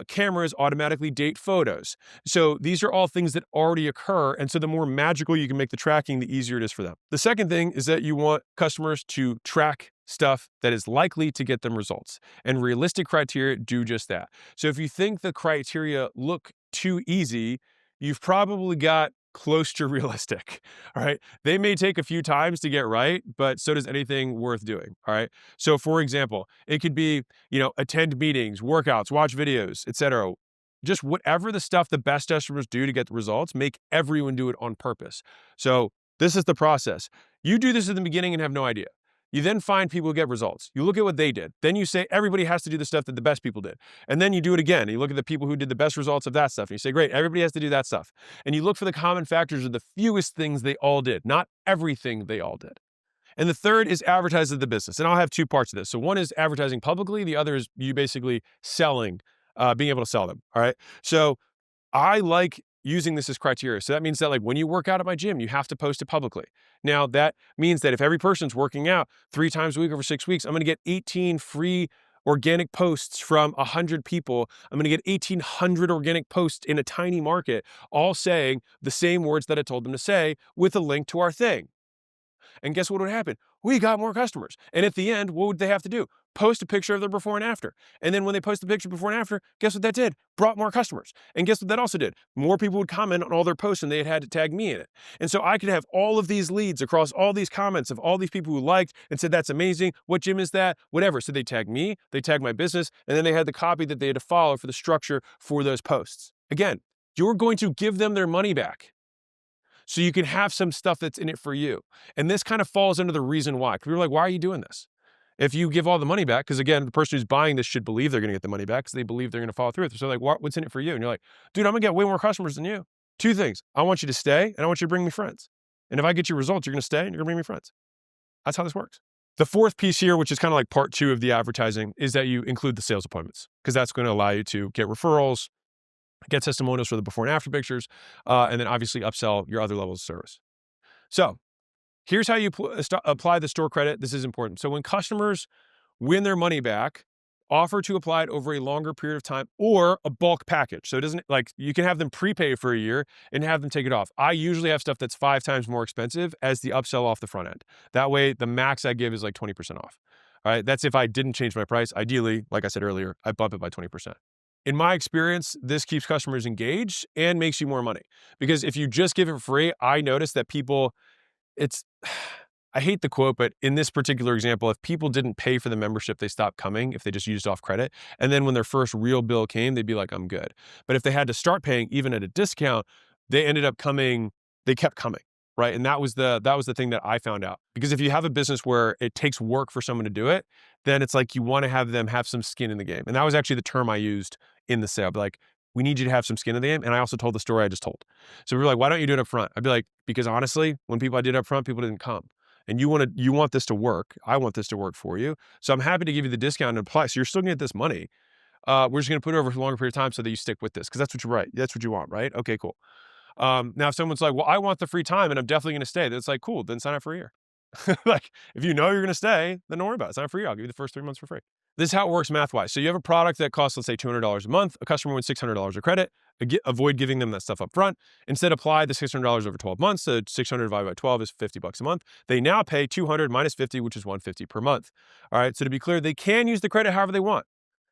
Cameras automatically date photos. So these are all things that already occur. And so the more magical you can make the tracking, the easier it is for them. The second thing is that you want customers to track stuff that is likely to get them results. And realistic criteria do just that. So if you think the criteria look too easy, you've probably got close to realistic. All right. They may take a few times to get right, but so does anything worth doing. All right. So for example, it could be, attend meetings, workouts, watch videos, etc. Just whatever the stuff the best customers do to get the results, make everyone do it on purpose. So this is the process. You do this at the beginning and have no idea. You then find people who get results. You look at what they did. Then you say, everybody has to do the stuff that the best people did. And then you do it again. And you look at the people who did the best results of that stuff. And you say, great, everybody has to do that stuff. And you look for the common factors of the fewest things they all did, not everything they all did. And the third is advertise the business. And I'll have two parts of this. So one is advertising publicly. The other is you basically selling, being able to sell them. All right. So I like using this as criteria. So that means that when you work out at my gym, you have to post it publicly. Now that means that if every person's working out 3 times a week over 6 weeks, I'm going to get 18 free organic posts from 100 people. I'm going to get 1,800 organic posts in a tiny market, all saying the same words that I told them to say with a link to our thing. And guess what would happen? We got more customers. And at the end, what would they have to do? Post a picture of their before and after. And then when they post the picture before and after, guess what that did? Brought more customers. And guess what that also did? More people would comment on all their posts and they had to tag me in it. And so I could have all of these leads across all these comments of all these people who liked and said, that's amazing. What gym is that? Whatever. So they tag me, they tag my business, and then they had the copy that they had to follow for the structure for those posts. Again, you're going to give them their money back. So you can have some stuff that's in it for you. And this kind of falls under the reason why. Because we were like, why are you doing this? If you give all the money back, because again, the person who's buying this should believe they're going to get the money back because they believe they're going to follow through with it. So what's in it for you? And you're like, dude, I'm going to get way more customers than you. 2 things. I want you to stay and I want you to bring me friends. And if I get you results, you're going to stay and you're going to bring me friends. That's how this works. The fourth piece here, which is kind of like part 2 of the advertising, is that you include the sales appointments because that's going to allow you to get referrals, get testimonials for the before and after pictures, and then obviously upsell your other levels of service. So here's how you apply the store credit. This is important. So when customers win their money back, offer to apply it over a longer period of time or a bulk package. So it doesn't you can have them prepay for a year and have them take it off. I usually have stuff that's 5 times more expensive as the upsell off the front end. That way the max I give is 20% off. All right. That's if I didn't change my price. Ideally, like I said earlier, I bump it by 20%. In my experience, this keeps customers engaged and makes you more money. Because if you just give it for free, I notice that people, I hate the quote, but in this particular example, if people didn't pay for the membership, they stopped coming if they just used off credit. And then when their first real bill came, they'd be like, I'm good. But if they had to start paying even at a discount, they ended up coming, they kept coming. Right. And that was the thing that I found out. Because if you have a business where it takes work for someone to do it, then it's like you want to have them have some skin in the game. And that was actually the term I used in the sale. I'd be like, we need you to have some skin in the game. And I also told the story I just told. So we were like, why don't you do it up front? I'd be like, because honestly, when I did it up front, people didn't come. And you want this to work. I want this to work for you. So I'm happy to give you the discount and apply. So you're still gonna get this money. We're just gonna put it over for a longer period of time so that you stick with this. Because that's what you're right. That's what you want, right? Okay, cool. Now if someone's like, well, I want the free time and I'm definitely going to stay. That's like, cool, then sign up for a year. If you know you're going to stay, then don't worry about it. Sign up for a year. I'll give you the first 3 months for free. This is how it works math-wise. So you have a product that costs, let's say $200 a month. A customer wins $600 of credit. Avoid giving them that stuff up front. Instead, apply the $600 over 12 months. So 600 divided by 12 is $50 a month. They now pay 200 minus 50, which is $150 per month. All right. So to be clear, they can use the credit however they want.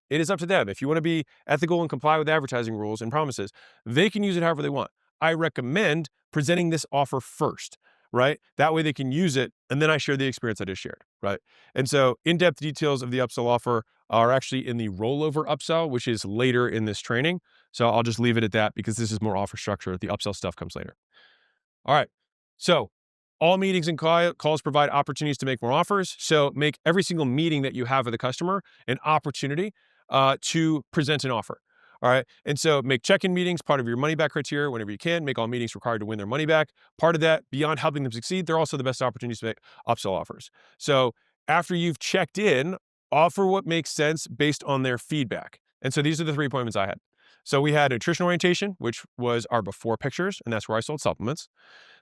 It is up to them. If you want to be ethical and comply with advertising rules and promises, they can use it however they want. I recommend presenting this offer first. right? That way they can use it. And then I share the experience I just shared, right? And so in-depth details of the upsell offer are actually in the rollover upsell, which is later in this training. So I'll just leave it at that because this is more offer structure. The upsell stuff comes later. All right. So all meetings and calls provide opportunities to make more offers. So make every single meeting that you have with a customer an opportunity to present an offer. All right. And so make check-in meetings part of your money back criteria whenever you can. Make all meetings required to win their money back. Part of that, beyond helping them succeed, they're also the best opportunities to make upsell offers. So after you've checked in, offer what makes sense based on their feedback. And so these are the 3 appointments I had. So we had nutrition orientation, which was our before pictures, and that's where I sold supplements.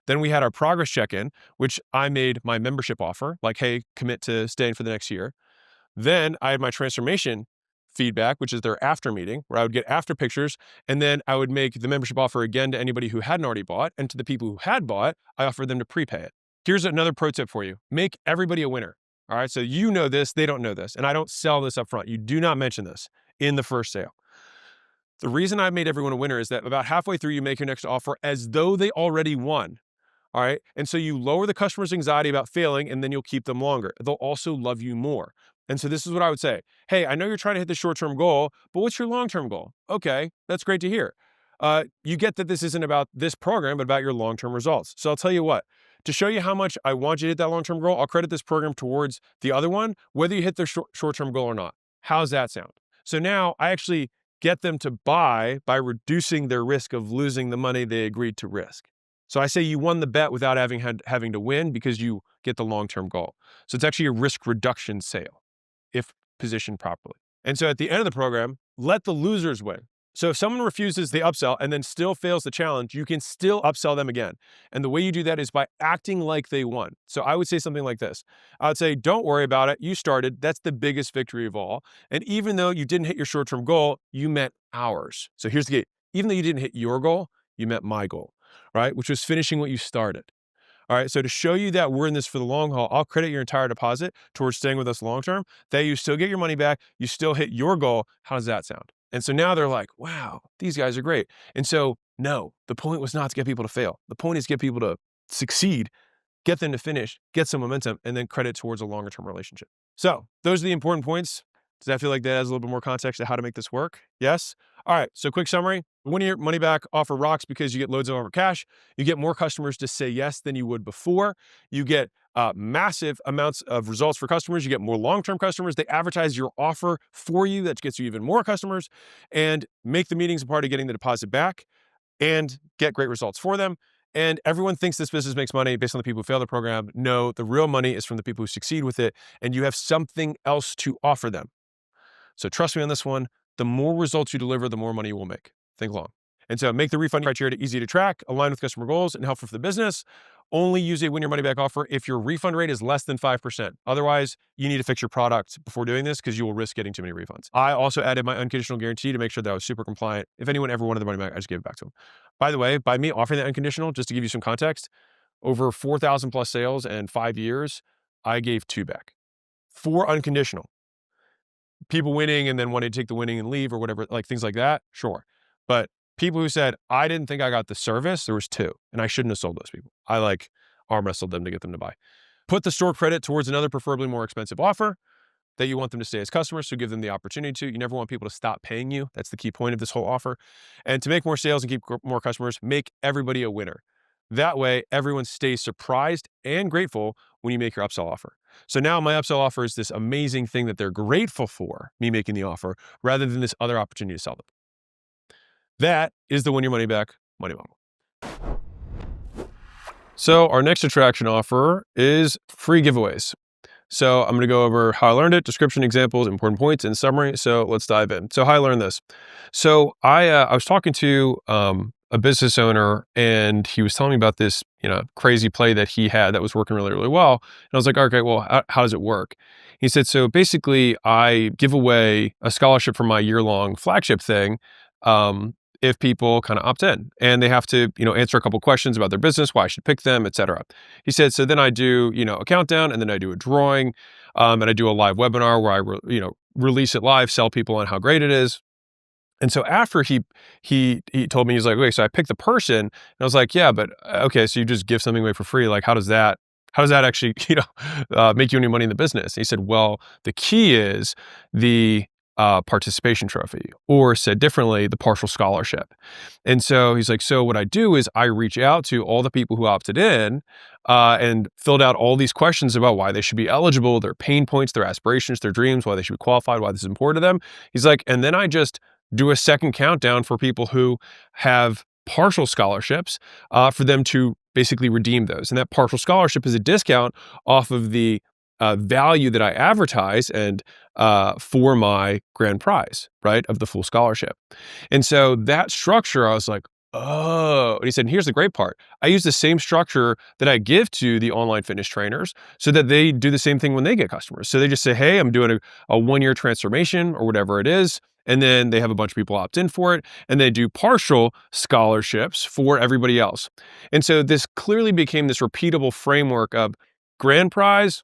Then we had our progress check-in, which I made my membership offer, like, hey, commit to staying for the next year. Then I had my transformation feedback, which is their after meeting, where I would get after pictures, and then I would make the membership offer again to anybody who hadn't already bought, and to the people who had bought, I offered them to prepay it. Here's another pro tip for you. Make everybody a winner. All right, so you know this, they don't know this, and I don't sell this up front. You do not mention this in the first sale. The reason I made everyone a winner is that about halfway through, you make your next offer as though they already won. All right. And so you lower the customer's anxiety about failing, and then you'll keep them longer. They'll also love you more. And so this is what I would say. Hey, I know you're trying to hit the short-term goal, but what's your long-term goal? Okay, that's great to hear. You get that this isn't about this program, but about your long-term results. So I'll tell you what, to show you how much I want you to hit that long-term goal, I'll credit this program towards the other one, whether you hit their short-term goal or not. How's that sound? So now I actually get them to buy by reducing their risk of losing the money they agreed to risk. So I say you won the bet without having to win because you get the long-term goal. So it's actually a risk reduction sale if positioned properly. And so at the end of the program, let the losers win. So if someone refuses the upsell and then still fails the challenge, you can still upsell them again. And the way you do that is by acting like they won. So I would say something like this. I would say, don't worry about it. You started. That's the biggest victory of all. And even though you didn't hit your short-term goal, you met ours. So here's the key. Even though you didn't hit your goal, you met my goal, right? Which was finishing what you started. All right. So to show you that we're in this for the long haul, I'll credit your entire deposit towards staying with us long-term, that you still get your money back. You still hit your goal. How does that sound? And so now they're like, wow, these guys are great. And so, no, the point was not to get people to fail. The point is to get people to succeed, get them to finish, get some momentum, and then credit towards a longer term relationship. So those are the important points. Does that feel like that adds a little bit more context to how to make this work? Yes? All right, so quick summary. One year money back offer rocks because you get loads of offer cash. You get more customers to say yes than you would before. You get massive amounts of results for customers. You get more long-term customers. They advertise your offer for you. That gets you even more customers, and make the meetings a part of getting the deposit back and get great results for them. And everyone thinks this business makes money based on the people who fail the program. No, the real money is from the people who succeed with it, and you have something else to offer them. So trust me on this one. The more results you deliver, the more money you will make. Think long. And so make the refund criteria easy to track, align with customer goals, and helpful for the business. Only use a win your money back offer if your refund rate is less than 5%. Otherwise, you need to fix your product before doing this because you will risk getting too many refunds. I also added my unconditional guarantee to make sure that I was super compliant. If anyone ever wanted the money back, I just gave it back to them. By the way, by me offering that unconditional, just to give you some context, over 4,000 plus sales and 5 years, I gave 2 back. 4 unconditional. People winning and then wanting to take the winning and leave or whatever, like things like that, sure. But people who said, I didn't think I got the service, there was 2, and I shouldn't have sold those people. I arm wrestled them to get them to buy. Put the store credit towards another preferably more expensive offer that you want them to stay as customers, so give them the opportunity to. You never want people to stop paying you. That's the key point of this whole offer. And to make more sales and keep more customers, make everybody a winner. That way, everyone stays surprised and grateful when you make your upsell offer. So now my upsell offer is this amazing thing that they're grateful for me making the offer rather than this other opportunity to sell them. That is the win your money back money model. So our next attraction offer is free giveaways. So I'm going to go over how I learned it, description, examples, important points, and summary. So let's dive in. So how I learned this. So I was talking to a business owner, and he was telling me about this, crazy play that he had that was working really, really well. And I was like, okay, well, how does it work? He said, so basically I give away a scholarship for my year-long flagship thing. If people kind of opt in, and they have to, answer a couple questions about their business, why I should pick them, etc. He said, so then I do, a countdown, and then I do a drawing, and I do a live webinar where I, release it live, sell people on how great it is. And so after he told me, he's like, "Okay, so I picked the person." And I was like, "Yeah, but okay, so you just give something away for free. Like, how does that actually, make you any money in the business?" And he said, "Well, the key is the participation trophy, or said differently, the partial scholarship." And so he's like, "So what I do is I reach out to all the people who opted in and filled out all these questions about why they should be eligible, their pain points, their aspirations, their dreams, why they should be qualified, why this is important to them." He's like, "And then I just do a second countdown for people who have partial scholarships for them to basically redeem those. And that partial scholarship is a discount off of the value that I advertise and for my grand prize, right, of the full scholarship." And so that structure, I was like, "Oh," and he said, "And here's the great part. I use the same structure that I give to the online fitness trainers so that they do the same thing when they get customers. So they just say, 'Hey, I'm doing a 1-year transformation,' or whatever it is. And then they have a bunch of people opt in for it, and they do partial scholarships for everybody else." And so this clearly became this repeatable framework of grand prize,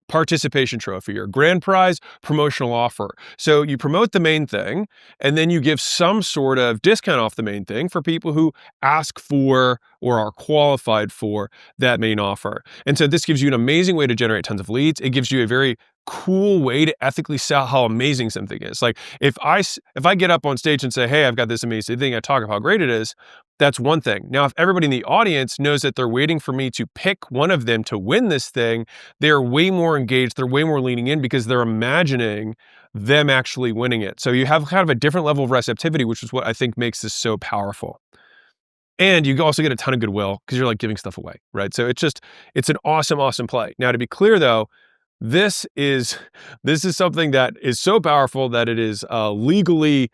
participation trophy, or grand prize, promotional offer. So you promote the main thing, and then you give some sort of discount off the main thing for people who ask for or are qualified for that main offer. And so this gives you an amazing way to generate tons of leads. It gives you a very cool way to ethically sell how amazing something is. Like if I get up on stage and say, "Hey, I've got this amazing thing," I talk about how great it is. That's one thing. Now, if everybody in the audience knows that they're waiting for me to pick one of them to win this thing, they're way more engaged, they're way more leaning in because they're imagining them actually winning it. So you have kind of a different level of receptivity, which is what I think makes this so powerful. And you also get a ton of goodwill because you're like giving stuff away, right? So it's an awesome, awesome play. Now, to be clear though, this is this is something that is so powerful that it is legally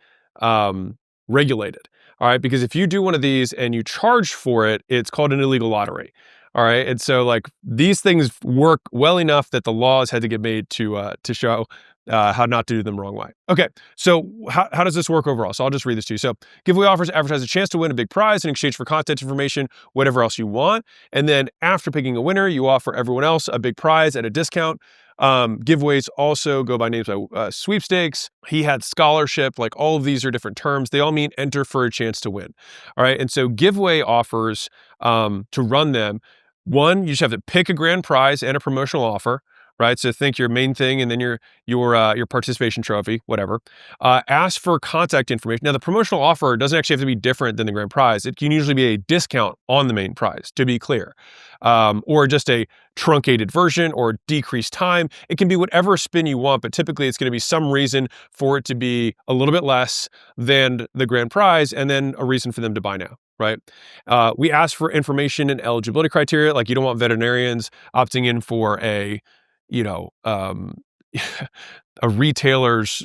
regulated. All right, because if you do one of these and you charge for it, it's called an illegal lottery. All right, and so like these things work well enough that the laws had to get made to show how not to do them the wrong way. Okay, so how does this work overall? So I'll just read this to you. So giveaway offers advertise a chance to win a big prize in exchange for content information, whatever else you want. And then after picking a winner, you offer everyone else a big prize at a discount. Giveaways also go by names like sweepstakes. He had scholarship. Like all of these are different terms. They all mean enter for a chance to win. All right, and so giveaway offers to run them. One, you just have to pick a grand prize and a promotional offer, right? So think your main thing and then your participation trophy, whatever. Ask for contact information. Now, the promotional offer doesn't actually have to be different than the grand prize. It can usually be a discount on the main prize, to be clear, or just a truncated version or decreased time. It can be whatever spin you want, but typically it's going to be some reason for it to be a little bit less than the grand prize and then a reason for them to buy now. Right. We ask for information and eligibility criteria. Like you don't want veterinarians opting in for a a retailer's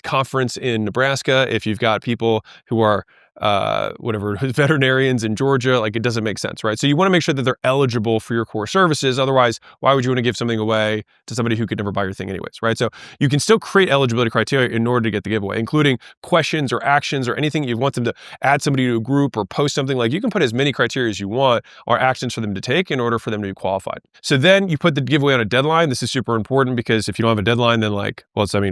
conference in Nebraska. If you've got people who are veterinarians in Georgia, like it doesn't make sense, right? So you want to make sure that they're eligible for your core services. Otherwise, why would you want to give something away to somebody who could never buy your thing anyways, right? So you can still create eligibility criteria in order to get the giveaway, including questions or actions or anything you want them to add somebody to a group or post something. Like you can put as many criteria as you want or actions for them to take in order for them to be qualified. So then you put the giveaway on a deadline. This is super important because if you don't have a deadline, then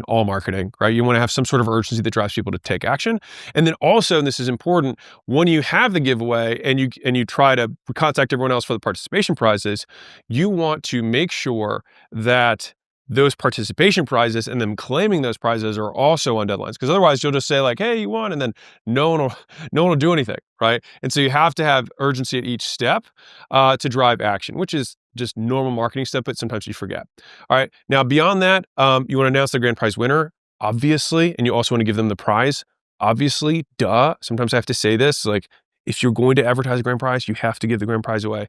all marketing, right? You want to have some sort of urgency that drives people to take action. And then also, and this is important, when you have the giveaway and you try to contact everyone else for the participation prizes, you want to make sure that those participation prizes and them claiming those prizes are also on deadlines. Because otherwise you'll just say like, "Hey, you won," and then no one will do anything, right? And so you have to have urgency at each step to drive action, which is just normal marketing stuff, but sometimes you forget. All right. Now, beyond that, you want to announce the grand prize winner, obviously, and you also want to give them the prize. Obviously, duh. Sometimes I have to say this, like, if you're going to advertise a grand prize, you have to give the grand prize away.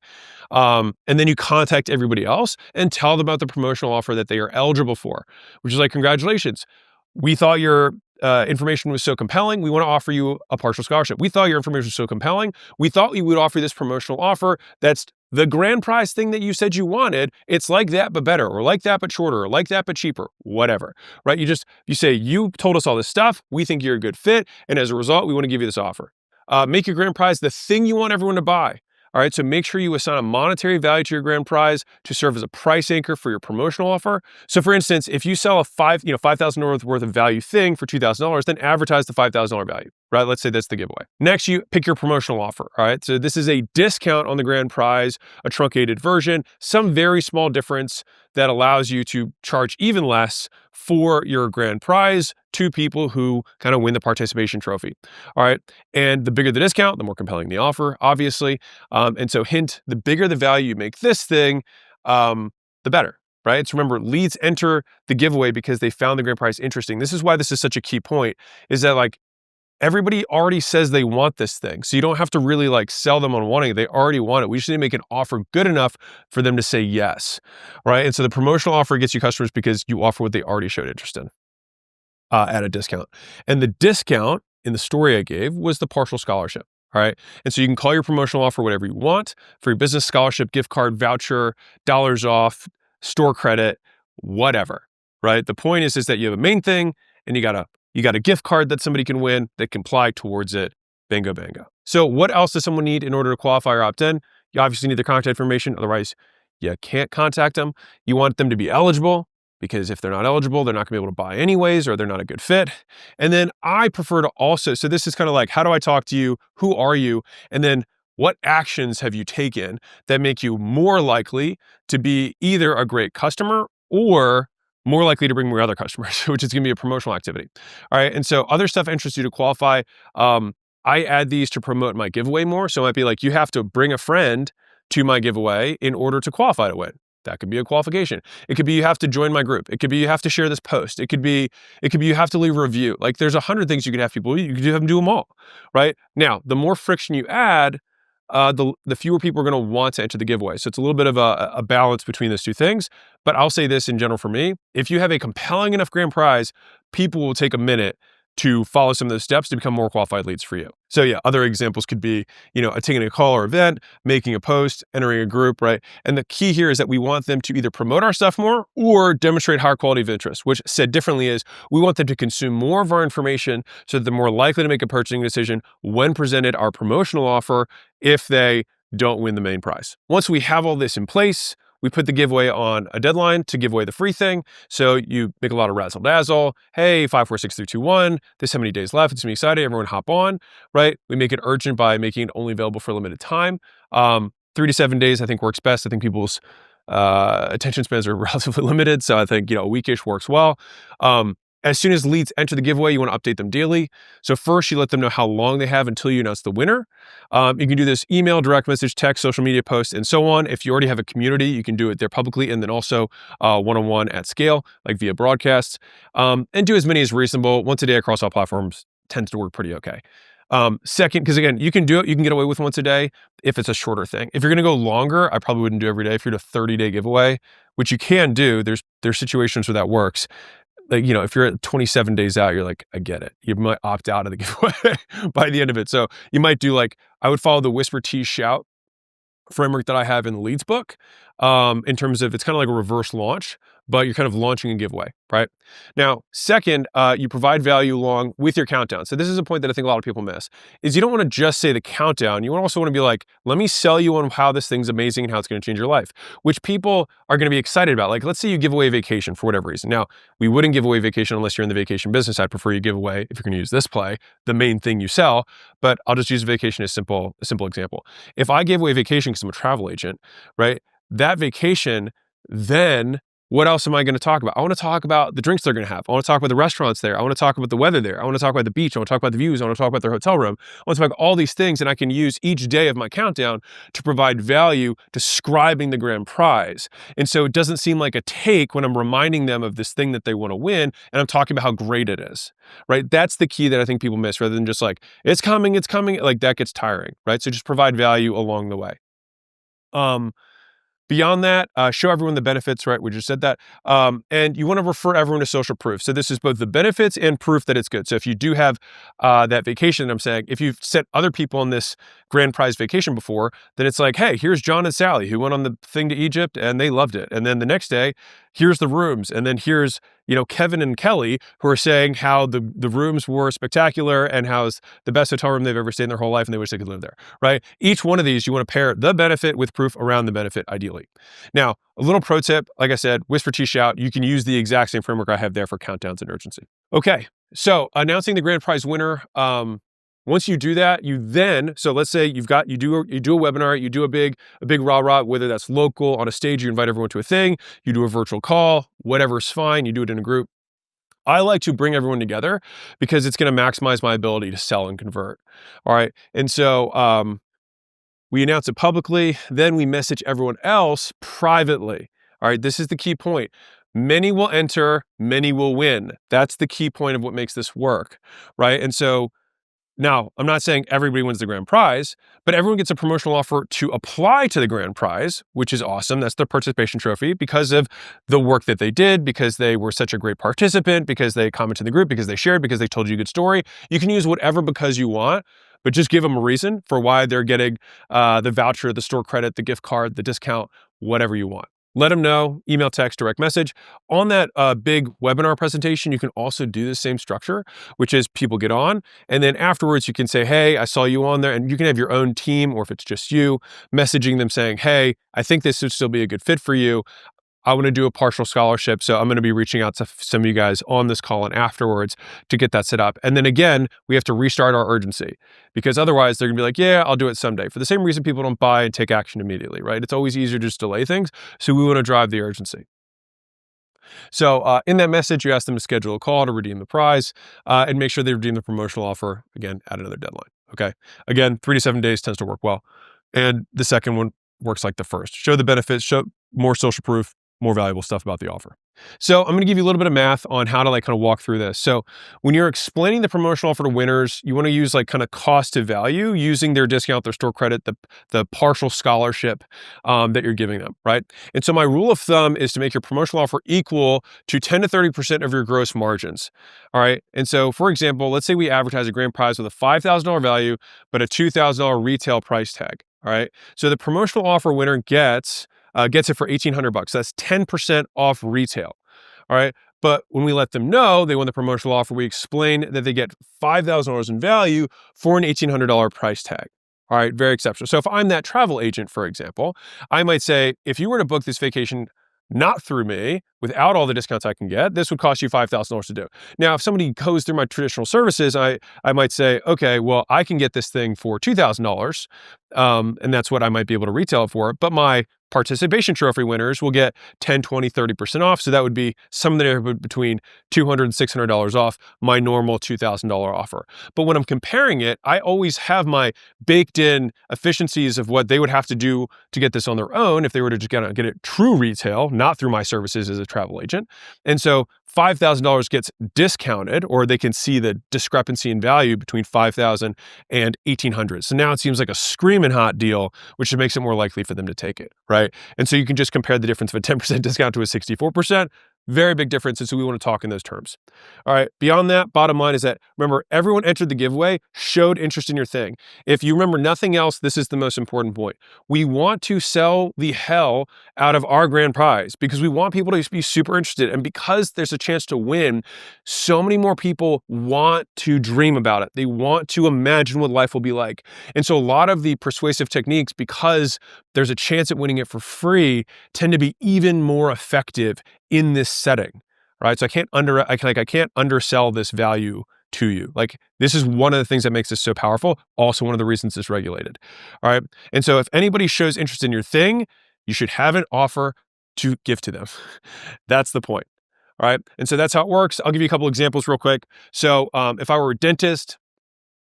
And then you contact everybody else and tell them about the promotional offer that they are eligible for, which is like, "Congratulations. We thought your information was so compelling. We want to offer you a partial scholarship. We thought your information was so compelling. We thought we would offer this promotional offer that's the grand prize thing that you said you wanted. It's like that, but better, or like that, but shorter, or like that, but cheaper," whatever, right? You say, "You told us all this stuff. We think you're a good fit. And as a result, we want to give you this offer. Make your grand prize the thing you want everyone to buy. All right, so make sure you assign a monetary value to your grand prize to serve as a price anchor for your promotional offer. So for instance, if you sell a $5,000 worth of value thing for $2,000, then advertise the $5,000 value, right? Let's say that's the giveaway. Next, you pick your promotional offer. All right, so this is a discount on the grand prize, a truncated version, some very small difference that allows you to charge even less for your grand prize to people who kind of win the participation trophy. All right. And the bigger the discount, the more compelling the offer, obviously. And so hint, the bigger the value you make this thing, the better, right? So remember, leads enter the giveaway because they found the grand prize interesting. This is why this is such a key point, is that like everybody already says they want this thing. So you don't have to really like sell them on wanting it. They already want it. We just need to make an offer good enough for them to say yes, right? And so the promotional offer gets you customers because you offer what they already showed interest in at a discount. And the discount in the story I gave was the partial scholarship. All right. And so you can call your promotional offer whatever you want for your business scholarship, gift card, voucher, dollars off, store credit, whatever. Right. The point is that you have a main thing and you got a gift card that somebody can win that can apply towards it. Bingo, bango. So what else does someone need in order to qualify or opt in? You obviously need their contact information. Otherwise, you can't contact them. You want them to be eligible, because if they're not eligible, they're not gonna be able to buy anyways, or they're not a good fit. And then I prefer to also, so this is kind of like, how do I talk to you? Who are you? And then what actions have you taken that make you more likely to be either a great customer or more likely to bring more other customers, which is gonna be a promotional activity. All right, and so other stuff interests you to qualify. I add these to promote my giveaway more. So it might be like, you have to bring a friend to my giveaway in order to qualify to win. That could be a qualification. It could be you have to join my group. It could be you have to share this post. It could be you have to leave a review. Like there's 100 things you can have people. You could have them do them all, right? Now, the more friction you add, the fewer people are going to want to enter the giveaway. So it's a little bit of a balance between those two things. But I'll say this in general for me: if you have a compelling enough grand prize, people will take a minute to follow some of those steps to become more qualified leads for you. So yeah, other examples could be, attending a call or event, making a post, entering a group, right? And the key here is that we want them to either promote our stuff more or demonstrate higher quality of interest, which said differently is we want them to consume more of our information so that they're more likely to make a purchasing decision when presented our promotional offer if they don't win the main prize. Once we have all this in place, we put the giveaway on a deadline to give away the free thing. So you make a lot of razzle dazzle. Hey, 5, 4, 6, 3, 2, 1. There's how many days left. It's me excited. Everyone hop on, right? We make it urgent by making it only available for a limited time. 3 to 7 days, I think, works best. I think people's attention spans are relatively limited. So I think, a weekish works well. As soon as leads enter the giveaway, you want to update them daily. So first, you let them know how long they have until you announce the winner. You can do this email, direct message, text, social media posts, and so on. If you already have a community, you can do it there publicly, and then also one-on-one at scale, like via broadcasts. And do as many as reasonable. Once a day across all platforms tends to work pretty okay. Second, because again, you can get away with once a day if it's a shorter thing. If you're going to go longer, I probably wouldn't do every day. If you're at a 30-day giveaway, which you can do, there's situations where that works. Like, if you're at 27 days out, you're like, I get it. You might opt out of the giveaway by the end of it. So you might do I would follow the whisper, tease, shout framework that I have in the leads book, in terms of it's kind of like a reverse launch, but you're kind of launching a giveaway, right? Now, second, you provide value along with your countdown. So this is a point that I think a lot of people miss, is you don't want to just say the countdown. You also want to be like, let me sell you on how this thing's amazing and how it's going to change your life, which people are going to be excited about. Like, let's say you give away a vacation for whatever reason. Now, we wouldn't give away vacation unless you're in the vacation business. I'd prefer you give away, if you're going to use this play, the main thing you sell, but I'll just use vacation as a simple example. If I gave away vacation because I'm a travel agent, right? That vacation, then what else am I going to talk about? I want to talk about the drinks they're going to have. I want to talk about the restaurants there. I want to talk about the weather there. I want to talk about the beach. I want to talk about the views. I want to talk about their hotel room. I want to talk about all these things, and I can use each day of my countdown to provide value describing the grand prize. And so it doesn't seem like a take when I'm reminding them of this thing that they want to win, and I'm talking about how great it is, right? That's the key that I think people miss, rather than just like, it's coming. Like that gets tiring, right? So just provide value along the way. Beyond that, show everyone the benefits, right? We just said that. And you want to refer everyone to social proof. So this is both the benefits and proof that it's good. So if you do have that vacation, I'm saying, if you've sent other people on this grand prize vacation before, then it's like, hey, here's John and Sally who went on the thing to Egypt and they loved it. And then the next day, here's the rooms. And then here's, Kevin and Kelly who are saying how the rooms were spectacular and how it's the best hotel room they've ever stayed in their whole life and they wish they could live there, right? Each one of these, you want to pair the benefit with proof around the benefit, ideally. Now, a little pro tip, like I said, whisper, tee, shout, you can use the exact same framework I have there for countdowns and urgency. Okay, so announcing the grand prize winner. Once you do that, so let's say you do a webinar, you do a big rah-rah, whether that's local, on a stage, you invite everyone to a thing, you do a virtual call, whatever's fine, you do it in a group. I like to bring everyone together because it's going to maximize my ability to sell and convert. All right. And so we announce it publicly, then we message everyone else privately. All right. This is the key point. Many will enter, many will win. That's the key point of what makes this work. Right. And so now, I'm not saying everybody wins the grand prize, but everyone gets a promotional offer to apply to the grand prize, which is awesome. That's their participation trophy because of the work that they did, because they were such a great participant, because they commented in the group, because they shared, because they told you a good story. You can use whatever because you want, but just give them a reason for why they're getting the voucher, the store credit, the gift card, the discount, whatever you want. Let them know, email, text, direct message. On that big webinar presentation, you can also do the same structure, which is people get on, and then afterwards you can say, hey, I saw you on there, and you can have your own team, or if it's just you, messaging them saying, hey, I think this would still be a good fit for you. I want to do a partial scholarship, so I'm going to be reaching out to some of you guys on this call and afterwards to get that set up. And then again, we have to restart our urgency because otherwise they're going to be like, yeah, I'll do it someday. For the same reason people don't buy and take action immediately, right? It's always easier to just delay things. So we want to drive the urgency. So in that message, you ask them to schedule a call to redeem the prize and make sure they redeem the promotional offer, again, at another deadline. Okay. Again, 3 to 7 days tends to work well. And the second one works like the first. Show the benefits, show more social proof, more valuable stuff about the offer. So I'm going to give you a little bit of math on how to kind of walk through this. So when you're explaining the promotional offer to winners, you want to use kind of cost to value using their discount, their store credit, the partial scholarship that you're giving them, right? And so my rule of thumb is to make your promotional offer equal to 10 to 30% of your gross margins. All right. And so for example, let's say we advertise a grand prize with a $5,000 value, but a $2,000 retail price tag. All right. So the promotional offer winner gets it for $1,800. That's 10% off retail. All right. But when we let them know they won the promotional offer, we explain that they get $5,000 in value for an $1,800 price tag. All right. Very exceptional. So if I'm that travel agent, for example, I might say, if you were to book this vacation not through me, without all the discounts I can get, this would cost you $5,000 to do. Now, if somebody goes through my traditional services, I might say, okay, well, I can get this thing for $2,000, and that's what I might be able to retail it for, but my participation trophy winners will get 10, 20, 30% off. So that would be somewhere between $200 and $600 off my normal $2,000 offer. But when I'm comparing it, I always have my baked in efficiencies of what they would have to do to get this on their own if they were to just get it true retail, not through my services as a travel agent. And so $5,000 gets discounted, or they can see the discrepancy in value between $5,000 and $1,800. So now it seems like a screaming hot deal, which makes it more likely for them to take it, right? And so you can just compare the difference of a 10% discount to a 64%. Very big difference, and so we want to talk in those terms. All right, beyond that, bottom line is that, remember, everyone entered the giveaway, showed interest in your thing. If you remember nothing else, this is the most important point. We want to sell the hell out of our grand prize because we want people to be super interested. And because there's a chance to win, so many more people want to dream about it. They want to imagine what life will be like. And so a lot of the persuasive techniques, because there's a chance at winning it for free, tend to be even more effective in this setting, right? So I can't undersell this value to you. Like, this is one of the things that makes this so powerful. Also, one of the reasons it's regulated. All right. And so if anybody shows interest in your thing, you should have an offer to give to them. That's the point. All right. And so that's how it works. I'll give you a couple examples real quick. So if I were a dentist,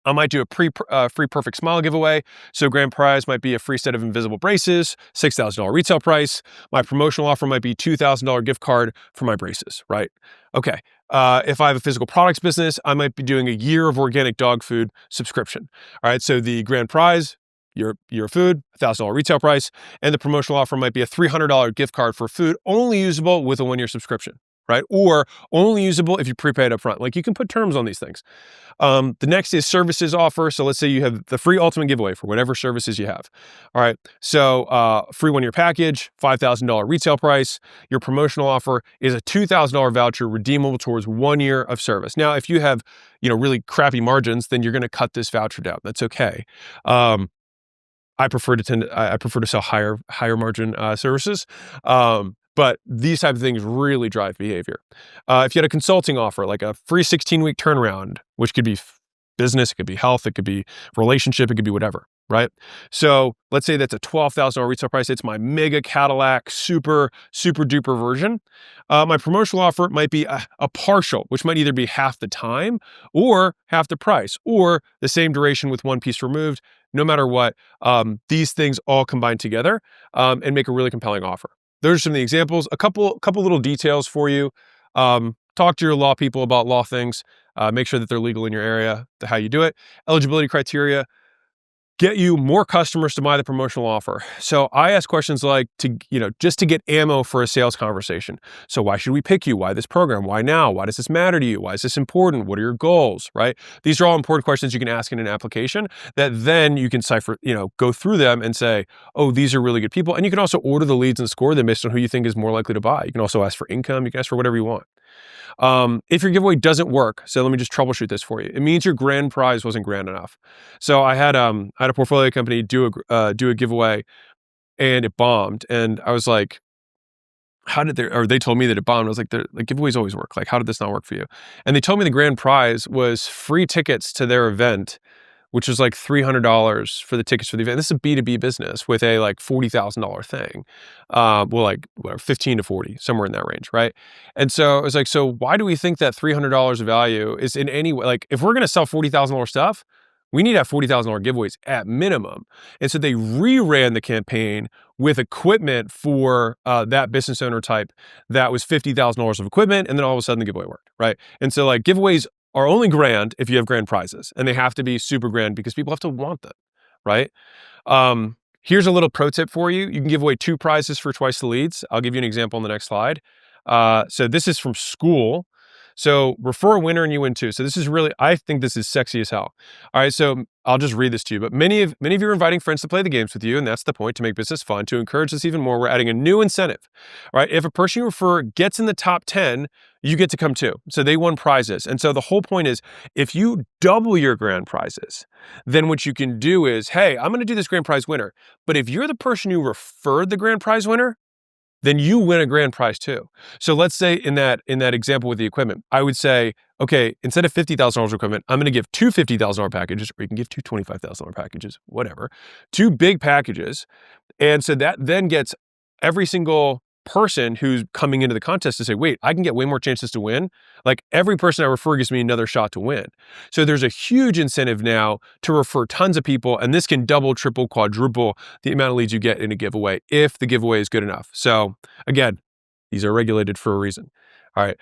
I might do a free Perfect Smile giveaway. So grand prize might be a free set of invisible braces, $6,000 retail price. My promotional offer might be $2,000 gift card for my braces, right? Okay. If I have a physical products business, I might be doing a year of organic dog food subscription. All right. So the grand prize, your food, $1,000 retail price, and the promotional offer might be a $300 gift card for food only usable with a 1-year subscription. right? Or only usable if you prepay it up front. Like you can put terms on these things. The next is services offer. So let's say you have the free ultimate giveaway for whatever services you have. All right. So free 1-year package, $5,000 retail price. Your promotional offer is a $2,000 voucher redeemable towards 1 year of service. Now, if you have, really crappy margins, then you're going to cut this voucher down. That's okay. I prefer to sell higher margin services. But these type of things really drive behavior. If you had a consulting offer, like a free 16-week turnaround, which could be business, it could be health, it could be relationship, it could be whatever, right? So let's say that's a $12,000 retail price. It's my mega Cadillac, super, super duper version. My promotional offer might be a partial, which might either be half the time or half the price or the same duration with one piece removed. No matter what, these things all combine together and make a really compelling offer. Those are some of the examples. A couple little details for you. Talk to your law people about law things. Make sure that they're legal in your area, how you do it. Eligibility criteria. Get you more customers to buy the promotional offer. So I ask questions like just to get ammo for a sales conversation. So why should we pick you? Why this program? Why now? Why does this matter to you? Why is this important? What are your goals? Right? These are all important questions you can ask in an application that then you can go through them and say, oh, these are really good people. And you can also order the leads and score them based on who you think is more likely to buy. You can also ask for income. You can ask for whatever you want. If your giveaway doesn't work, so let me just troubleshoot this for you. It means your grand prize wasn't grand enough. So I had a portfolio company do a giveaway, and it bombed. And I was like, they told me that it bombed. I was like, the giveaways always work. Like, how did this not work for you? And they told me the grand prize was free tickets to their event, which was like $300 for the tickets for the event. This is a B2B business with a like $40,000 thing. Like 15 to 40, somewhere in that range, right? And so I was like, so why do we think that $300 of value is in any way, like if we're going to sell $40,000 stuff, we need to have $40,000 giveaways at minimum. And so they reran the campaign with equipment for that business owner type that was $50,000 of equipment. And then all of a sudden the giveaway worked, right? And so like giveaways are only grand if you have grand prizes, and they have to be super grand because people have to want them, right? Here's a little pro tip for you. You can give away 2 prizes for twice the leads. I'll give you an example on the next slide. So this is from school. So refer a winner and you win 2. So this is really, I think this is sexy as hell. All right, so I'll just read this to you. But many of you are inviting friends to play the games with you, and that's the point, to make business fun. To encourage this even more, we're adding a new incentive. All right, if a person you refer gets in the top 10, you get to come too. So they won prizes. And so the whole point is, if you double your grand prizes, then what you can do is, hey, I'm going to do this grand prize winner. But if you're the person who referred the grand prize winner, then you win a grand prize too. So let's say in that example with the equipment, I would say, okay, instead of $50,000 equipment, I'm going to give 2 $50,000 packages, or you can give 2 $25,000 packages, whatever, 2 big packages. And so that then gets every single person who's coming into the contest to say, wait, I can get way more chances to win. Like every person I refer gives me another shot to win. So there's a huge incentive now to refer tons of people, and this can double, triple, quadruple the amount of leads you get in a giveaway if the giveaway is good enough. So again, these are regulated for a reason. All right.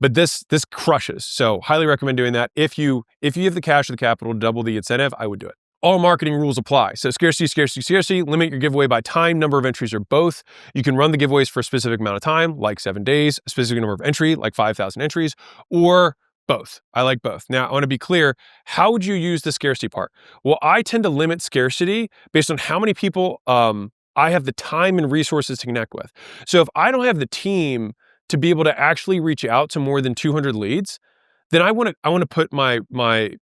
But this crushes. So highly recommend doing that. If you have the cash or the capital to double the incentive, I would do it. All marketing rules apply. So scarcity, scarcity, scarcity. Limit your giveaway by time, number of entries, or both. You can run the giveaways for a specific amount of time, like 7 days, a specific number of entry, like 5,000 entries, or both. I like both. Now, I want to be clear. How would you use the scarcity part? Well, I tend to limit scarcity based on how many people I have the time and resources to connect with. So if I don't have the team to be able to actually reach out to more than 200 leads, then I want to put my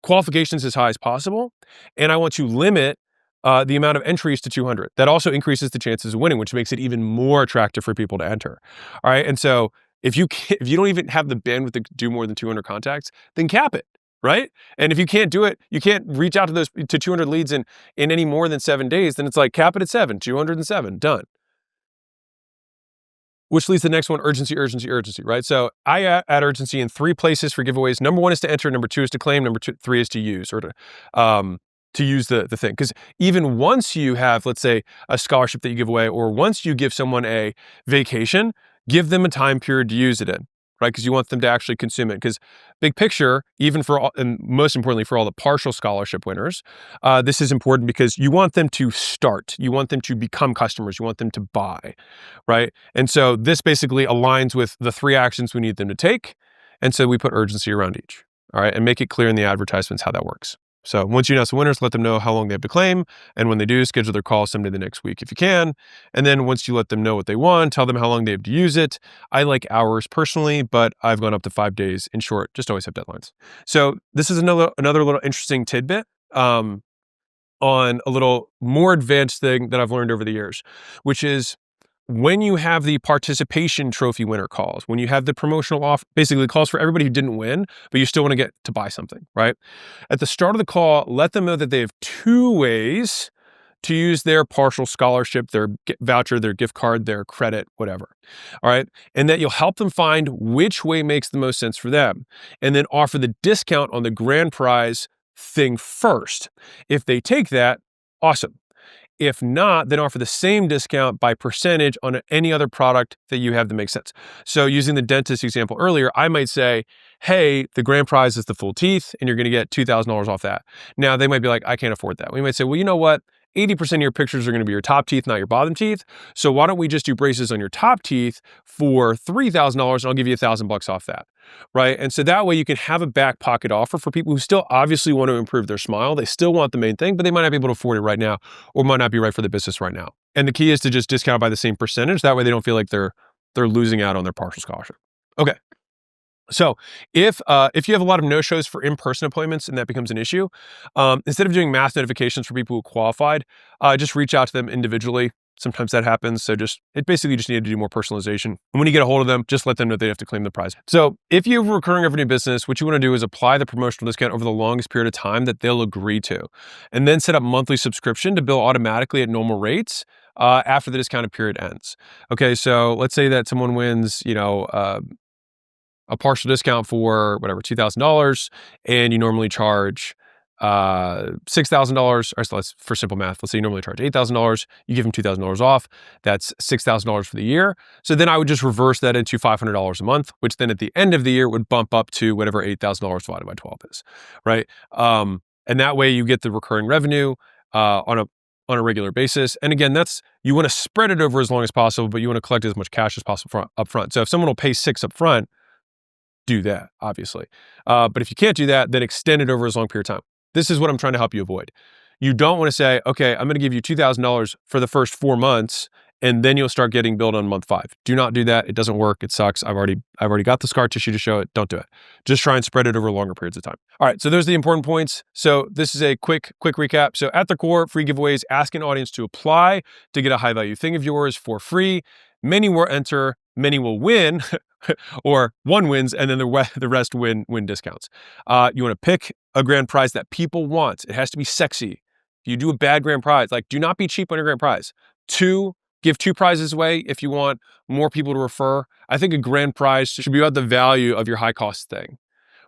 qualifications as high as possible, and I want to limit the amount of entries to 200. That also increases the chances of winning, which makes it even more attractive for people to enter. All right, and so if you don't even have the bandwidth to do more than 200 contacts, then cap it, right? And if you can't do it, you can't reach out to 200 leads in any more than 7 days, then it's like cap it at 7, 207, done. Which leads to the next one, urgency, urgency, urgency, right? So I add urgency in 3 places for giveaways. Number 1 is to enter. Number 2 is to claim. Number 3 is to use, or to use the thing. Because even once you have, let's say, a scholarship that you give away, or once you give someone a vacation, give them a time period to use it in. right? Because you want them to actually consume it. Because big picture, even for all, and most importantly for all the partial scholarship winners, this is important because you want them to start. You want them to become customers. You want them to buy, right? And so this basically aligns with the 3 actions we need them to take. And so we put urgency around each, all right? And make it clear in the advertisements how that works. So once you announce the winners, let them know how long they have to claim. And when they do, schedule their call someday the next week if you can. And then once you let them know what they want, tell them how long they have to use it. I like hours personally, but I've gone up to 5 days. In short, just always have deadlines. So this is another little interesting tidbit on a little more advanced thing that I've learned over the years, which is when you have the participation trophy winner calls, when you have the promotional offer, basically calls for everybody who didn't win, but you still want to get to buy something, right? At the start of the call, let them know that they have 2 ways to use their partial scholarship, their voucher, their gift card, their credit, whatever. All right. And that you'll help them find which way makes the most sense for them. And then offer the discount on the grand prize thing first. If they take that, awesome. If not, then offer the same discount by percentage on any other product that you have that makes sense. So using the dentist example earlier, I might say, hey, the grand prize is the full teeth and you're going to get $2,000 off that. Now they might be like, I can't afford that. We might say, well, you know what? 80% of your pictures are going to be your top teeth, not your bottom teeth. So why don't we just do braces on your top teeth for $3,000 and I'll give you $1,000 off that, right? And so that way you can have a back pocket offer for people who still obviously want to improve their smile. They still want the main thing, but they might not be able to afford it right now or might not be right for the business right now. And the key is to just discount by the same percentage. That way they don't feel like they're losing out on their partial scholarship. Okay. So if you have a lot of no-shows for in-person appointments and that becomes an issue, instead of doing mass notifications for people who qualified, just reach out to them individually. Sometimes that happens. So it basically just needed to do more personalization. And when you get a hold of them, just let them know they have to claim the prize. So if you have a recurring revenue business, what you want to do is apply the promotional discount over the longest period of time that they'll agree to, and then set up monthly subscription to bill automatically at normal rates after the discounted period ends. Okay, so let's say that someone wins, a partial discount for whatever, $2,000, and you normally charge $6,000, or so let's, for simple math, let's say you normally charge $8,000, you give them $2,000 off, that's $6,000 for the year. So then I would just reverse that into $500 a month, which then at the end of the year would bump up to whatever $8,000 divided by 12 is, right? And that way you get the recurring revenue on a regular basis. And again, you want to spread it over as long as possible, but you want to collect as much cash as possible up front. So if someone will pay $6,000 up front, do that, obviously. But if you can't do that, then extend it over as long period of time. This is what I'm trying to help you avoid. You don't want to say, okay, I'm going to give you $2,000 for the first 4 months, and then you'll start getting billed on month 5. Do not do that. It doesn't work. It sucks. I've already got the scar tissue to show it. Don't do it. Just try and spread it over longer periods of time. All right. So those are the important points. So this is a quick recap. So at the core, free giveaways, ask an audience to apply to get a high value thing of yours for free. Many will enter, many will win, or one wins, and then the rest win discounts. You want to pick a grand prize that people want. It has to be sexy. If you do a bad grand prize, do not be cheap on your grand prize. 2, give 2 prizes away if you want more people to refer. I think a grand prize should be about the value of your high cost thing,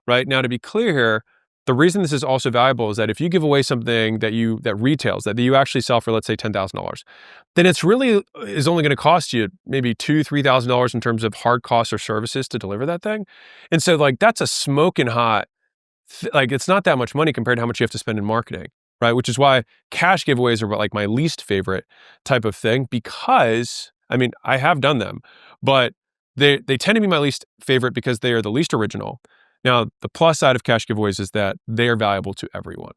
right? Now, to be clear here, the reason this is also valuable is that if you give away something that retails, that you actually sell for, let's say, $10,000, then it's really is only going to cost you maybe $2,000-$3,000 in terms of hard costs or services to deliver that thing. And so that's a smoking hot, it's not that much money compared to how much you have to spend in marketing, right? Which is why cash giveaways are my least favorite type of thing, because I have done them, but they tend to be my least favorite because they are the least original. Now, the plus side of cash giveaways is that they are valuable to everyone,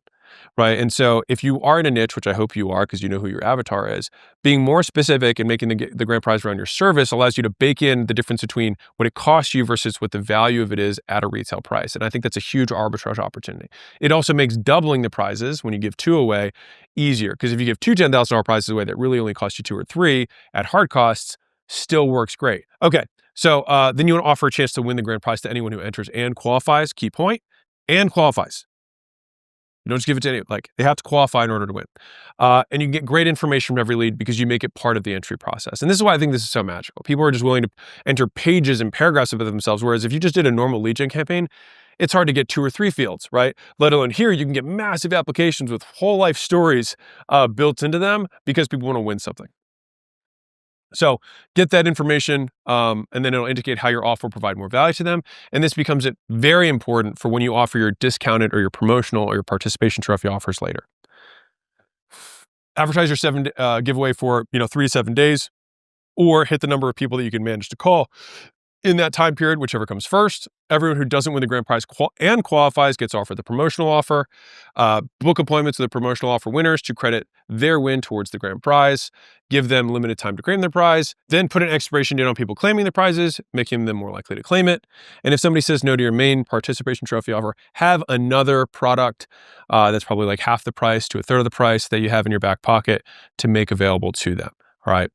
right? And so if you are in a niche, which I hope you are because you know who your avatar is, being more specific and making the grand prize around your service allows you to bake in the difference between what it costs you versus what the value of it is at a retail price. And I think that's a huge arbitrage opportunity. It also makes doubling the prizes when you give 2 away easier, because if you give 2 $10,000 prizes away that really only cost you 2 or 3 at hard costs, still works great. Okay. So then you want to offer a chance to win the grand prize to anyone who enters and qualifies. Key point, and qualifies. You don't just give it to anyone. They have to qualify in order to win. And you can get great information from every lead because you make it part of the entry process. And this is why I think this is so magical. People are just willing to enter pages and paragraphs about themselves, whereas if you just did a normal lead gen campaign, it's hard to get 2 or 3 fields, right? Let alone here, you can get massive applications with whole life stories built into them because people want to win something. So get that information, and then it'll indicate how your offer will provide more value to them. And this becomes very important for when you offer your discounted or your promotional or your participation trophy offers later. Advertise your giveaway for 3 to 7 days, or hit the number of people that you can manage to call in that time period, whichever comes first. Everyone who doesn't win the grand prize and qualifies gets offered the promotional offer. Book appointments with the promotional offer winners to credit their win towards the grand prize. Give them limited time to claim their prize. Then put an expiration date on people claiming the prizes, making them more likely to claim it. And if somebody says no to your main participation trophy offer, have another product that's probably like half the price to a third of the price that you have in your back pocket to make available to them. All right.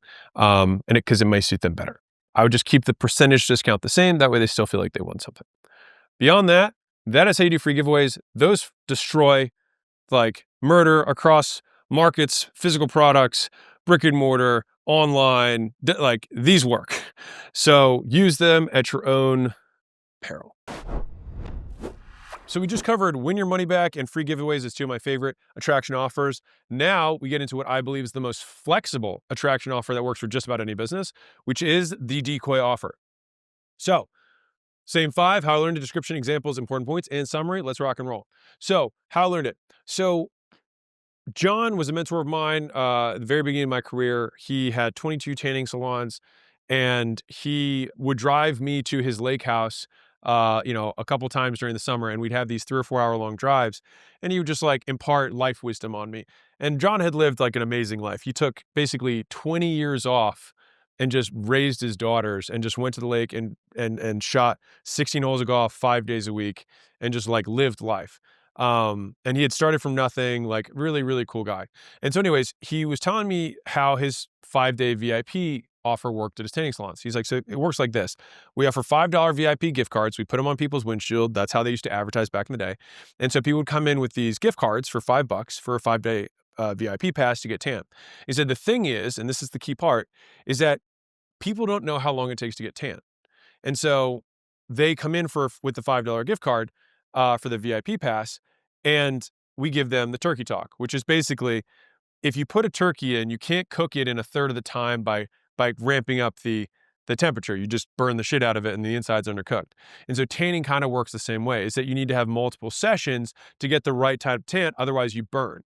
Because it may suit them better. I would just keep the percentage discount the same. That way they still feel like they won something. Beyond that, that is how you do free giveaways. Those destroy like murder across markets, physical products, brick and mortar, online, like these work. So use them at your own peril. So we just covered win your money back and free giveaways as two of my favorite attraction offers. Now we get into what I believe is the most flexible attraction offer that works for just about any business, which is the decoy offer. So same 5, how I learned it, description, examples, important points, and summary. Let's rock and roll. So how I learned it. So John was a mentor of mine at the very beginning of my career. He had 22 tanning salons, and he would drive me to his lake house a couple times during the summer, and we'd have these 3 or 4 hour long drives, and he would just like impart life wisdom on me. And John had lived like an amazing life. He took basically 20 years off and just raised his daughters and just went to the lake and shot 16 holes of golf 5 days a week and just like lived life. And he had started from nothing, like really, really cool guy. And so anyways, he was telling me how his 5-day VIP offer worked at his tanning salons. He's like, so it works like this. We offer $5 VIP gift cards. We put them on people's windshield. That's how they used to advertise back in the day. And so people would come in with these gift cards for $5 for a 5-day VIP pass to get tan. He said, the thing is, and this is the key part, is that people don't know how long it takes to get tan. And so they come in with the $5 gift card for the VIP pass, and we give them the turkey talk, which is basically, if you put a turkey in, you can't cook it in a third of the time by ramping up the temperature. You just burn the shit out of it and the inside's undercooked. And so tanning kind of works the same way, is that you need to have multiple sessions to get the right type of tan, otherwise you burn.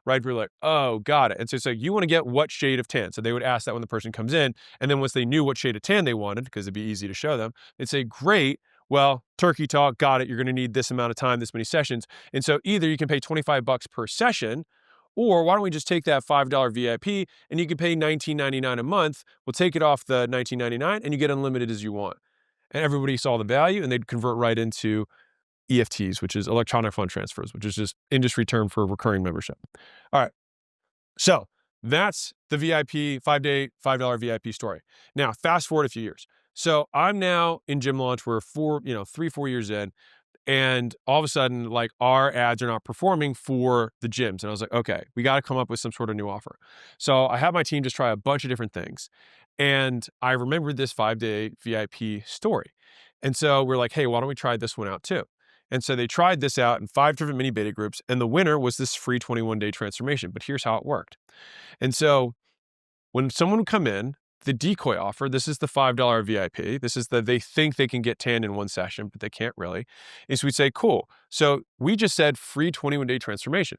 Right? We're like, oh, got it. And so it's like, you want to get what shade of tan? So they would ask that when the person comes in. And then once they knew what shade of tan they wanted, because it'd be easy to show them, they'd say, great, well, turkey talk, got it. You're going to need this amount of time, this many sessions. And so either you can pay $25 per session, or why don't we just take that $5 VIP and you can pay $19.99 a month. We'll take it off the $19.99 and you get unlimited as you want. And everybody saw the value and they'd convert right into EFTs, which is electronic fund transfers, which is just industry term for recurring membership. All right. So that's the VIP 5-day, $5 VIP story. Now, fast forward a few years. So I'm now in gym launch. We're 3-4 years in, and all of a sudden, like, our ads are not performing for the gyms. And I was like, okay, we got to come up with some sort of new offer. So I had my team just try a bunch of different things. And I remembered this 5-day VIP story. And so we're like, hey, why don't we try this one out too? And so they tried this out in 5 different mini beta groups, and the winner was this free 21-day transformation. But here's how it worked. And so when someone would come in, the decoy offer, this is the $5 VIP. This is they think they can get tan in one session, but they can't really. Is we'd say, cool. So we just said free 21-day transformation.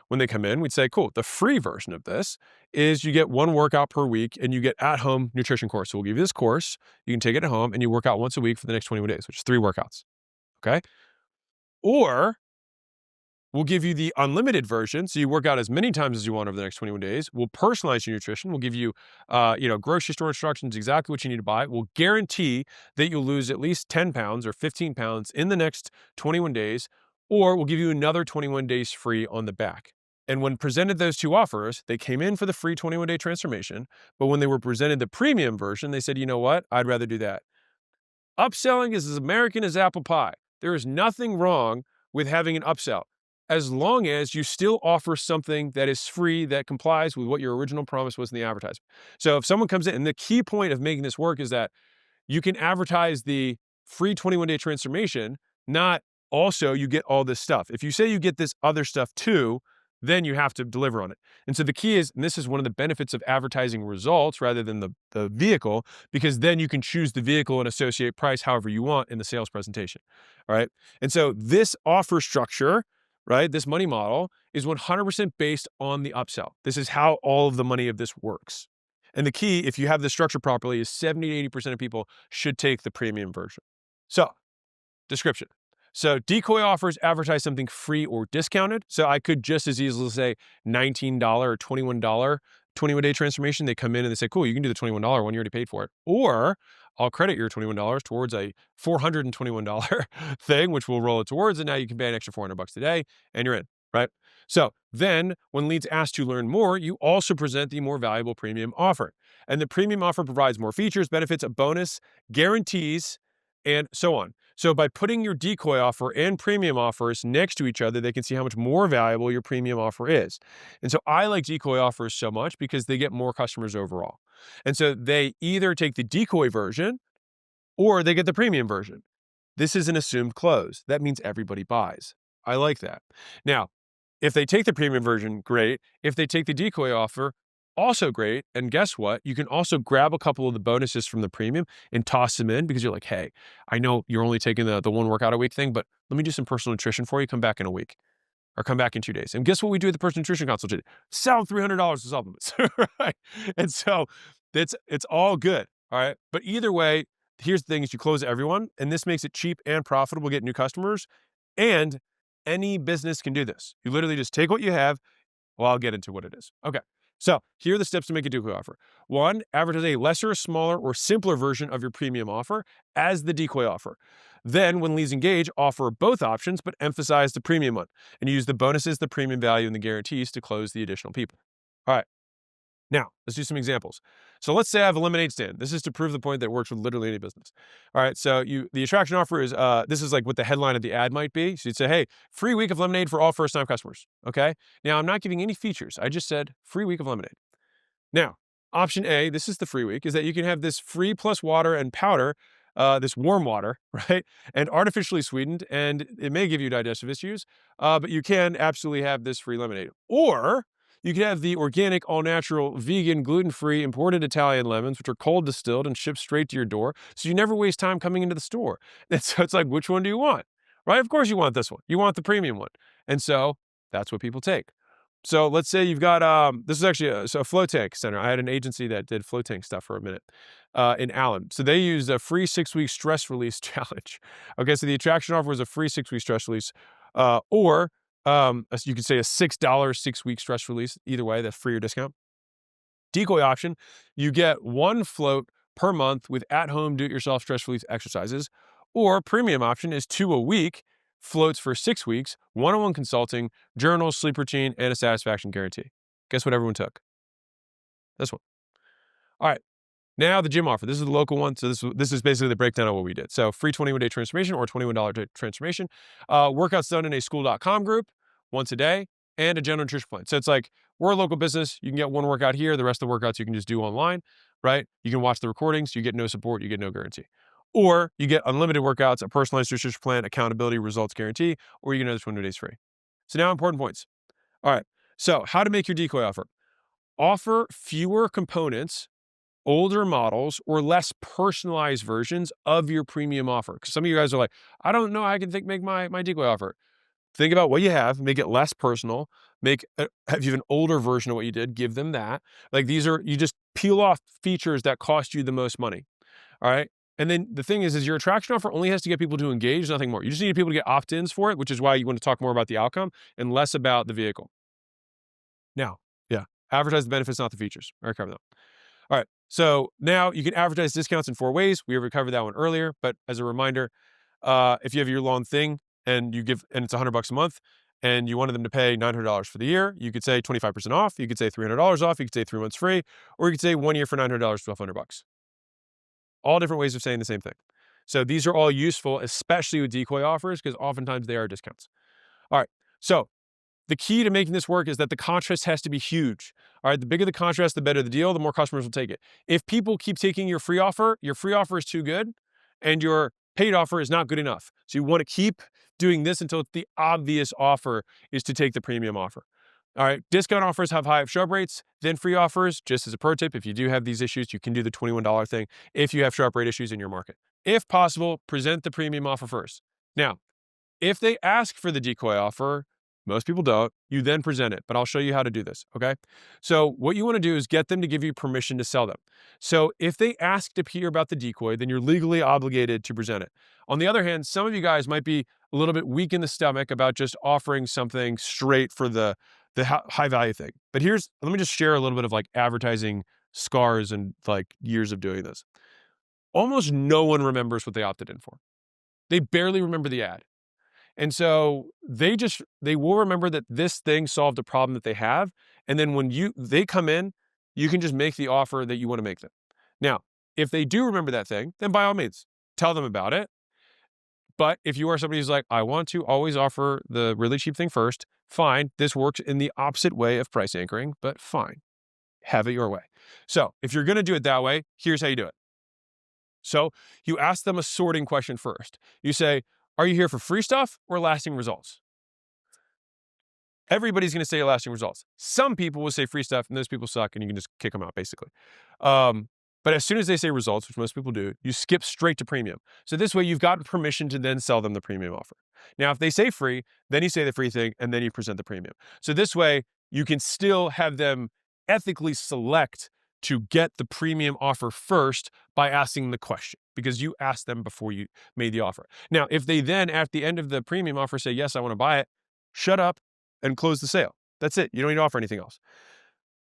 When they come in, we'd say, cool. The free version of this is you get 1 workout per week and you get at-home nutrition course. So we'll give you this course. You can take it at home and you work out once a week for the next 21 days, which is 3 workouts. Okay. Or we'll give you the unlimited version, so you work out as many times as you want over the next 21 days. We'll personalize your nutrition. We'll give you, grocery store instructions, exactly what you need to buy. We'll guarantee that you'll lose at least 10 pounds or 15 pounds in the next 21 days, or we'll give you another 21 days free on the back. And when presented those 2 offers, they came in for the free 21-day transformation, but when they were presented the premium version, they said, you know what? I'd rather do that. Upselling is as American as apple pie. There is nothing wrong with having an upsell, as long as you still offer something that is free, that complies with what your original promise was in the advertisement. So if someone comes in, and the key point of making this work is that you can advertise the free 21-day transformation, not also you get all this stuff. If you say you get this other stuff too, then you have to deliver on it. And so the key is, and this is one of the benefits of advertising results rather than the vehicle, because then you can choose the vehicle and associate price however you want in the sales presentation. All right. And so this offer structure, right, this money model is 100% based on the upsell. This is how all of the money of this works. And the key, if you have this structure properly, is 70 to 80% of people should take the premium version. So, description. So decoy offers advertise something free or discounted. So I could just as easily say $19 or $21 21-day transformation. They come in and they say, cool, you can do the $21 one, you already paid for it. Or I'll credit your $21 towards a $421 thing, which we'll roll it towards, and now you can pay an extra $400 today and you're in, right? So then when leads ask to learn more, you also present the more valuable premium offer. And the premium offer provides more features, benefits, a bonus, guarantees, and so on. So by putting your decoy offer and premium offers next to each other, they can see how much more valuable your premium offer is. And so I like decoy offers so much because they get more customers overall. And so they either take the decoy version or they get the premium version. This is an assumed close. That means everybody buys. I like that. Now, if they take the premium version, great. If they take the decoy offer, also great. And guess what? You can also grab a couple of the bonuses from the premium and toss them in because you're like, hey, I know you're only taking the one workout a week thing, but let me do some personal nutrition for you. Come back in a week or come back in 2 days. And guess what we do at the personal nutrition consultation? Sell $300 of supplements, right? And so it's all good, all right? But either way, here's the thing is you close everyone, and this makes it cheap and profitable, get new customers, and any business can do this. You literally just take what you have. Well, I'll get into what it is. Okay. So here are the steps to make a decoy offer. 1, advertise a lesser, smaller, or simpler version of your premium offer as the decoy offer. Then when leads engage, offer both options, but emphasize the premium one and use the bonuses, the premium value, and the guarantees to close the additional people. All right. Now, let's do some examples. So let's say I have a lemonade stand. This is to prove the point that it works with literally any business. All right, so the attraction offer is, this is like what the headline of the ad might be. So you'd say, hey, free week of lemonade for all first-time customers, okay? Now, I'm not giving any features. I just said free week of lemonade. Now, option A, this is the free week, is that you can have this free plus water and powder, this warm water, right? And artificially sweetened, and it may give you digestive issues, but you can absolutely have this free lemonade. Or you can have the organic, all-natural, vegan, gluten-free, imported Italian lemons, which are cold distilled and shipped straight to your door, so you never waste time coming into the store. And so it's like, which one do you want? Right? Of course you want this one. You want the premium one. And so that's what people take. So let's say you've got, this is actually a flow tank center. I had an agency that did flow tank stuff for a minute in Allen. So they used a free 6-week stress release challenge. Okay, so the attraction offer was a free 6-week stress release, or you could say a $6 6-week stress release. Either way, that's free or discount. Decoy option, you get 1 float per month with at-home do-it-yourself stress release exercises. Or premium option is 2 a week, floats for 6 weeks, one-on-one consulting, journal, sleep routine, and a satisfaction guarantee. Guess what everyone took? This one. All right. Now the gym offer. This is the local one. So this is basically the breakdown of what we did. So free 21-day transformation or $21 transformation. Workouts done in a school.com group once a day and a general nutrition plan. So it's like we're a local business. You can get one workout here. The rest of the workouts you can just do online, right? You can watch the recordings. You get no support. You get no guarantee. Or you get unlimited workouts, a personalized nutrition plan, accountability, results guarantee, or you get another 20 days free. So now important points. All right. So how to make your decoy offer. Offer fewer components, older models, or less personalized versions of your premium offer. Because some of you guys are like, I don't know how I can make my decoy offer. Think about what you have, make it less personal, have you an older version of what you did, give them that. Like you just peel off features that cost you the most money. All right. And then the thing is your attraction offer only has to get people to engage, nothing more. You just need people to get opt-ins for it, which is why you want to talk more about the outcome and less about the vehicle. Now, yeah, advertise the benefits, not the features. I already covered that. All right. So now you can advertise discounts in 4 ways. We already covered that one earlier, but as a reminder, if you have your long thing and it's $100 a month and you wanted them to pay $900 for the year, you could say 25% off. You could say $300 off. You could say 3 months free, or you could say 1 year for $900, $1,200. All different ways of saying the same thing. So these are all useful, especially with decoy offers, because oftentimes they are discounts. All right. So the key to making this work is that the contrast has to be huge. All right. The bigger the contrast, the better the deal, the more customers will take it. If people keep taking your free offer is too good and your paid offer is not good enough. So you want to keep doing this until the obvious offer is to take the premium offer. All right, discount offers have high sharp rates, then free offers. Just as a pro tip, if you do have these issues, you can do the $21 thing if you have sharp rate issues in your market. If possible, present the premium offer first. Now, if they ask for the decoy offer, most people don't, you then present it, but I'll show you how to do this, okay? So what you wanna do is get them to give you permission to sell them. So if they ask to hear about the decoy, then you're legally obligated to present it. On the other hand, some of you guys might be a little bit weak in the stomach about just offering something straight for the high value thing. But let me just share a little bit of like advertising scars and like years of doing this. Almost no one remembers what they opted in for. They barely remember the ad. And so they will remember that this thing solved a problem that they have. And then when they come in, you can just make the offer that you want to make them. Now, if they do remember that thing, then by all means, tell them about it. But if you are somebody who's like, I want to always offer the really cheap thing first, fine. This works in the opposite way of price anchoring, but fine. Have it your way. So if you're going to do it that way, here's how you do it. So you ask them a sorting question first. You say, are you here for free stuff or lasting results? Everybody's going to say lasting results. Some people will say free stuff, and those people suck, and you can just kick them out, basically. But as soon as they say results, which most people do, you skip straight to premium. So this way, you've got permission to then sell them the premium offer. Now, if they say free, then you say the free thing, and then you present the premium. So this way, you can still have them ethically select to get the premium offer first by asking the question, because you asked them before you made the offer. Now, if they then, at the end of the premium offer, say, yes, I want to buy it, shut up and close the sale. That's it. You don't need to offer anything else.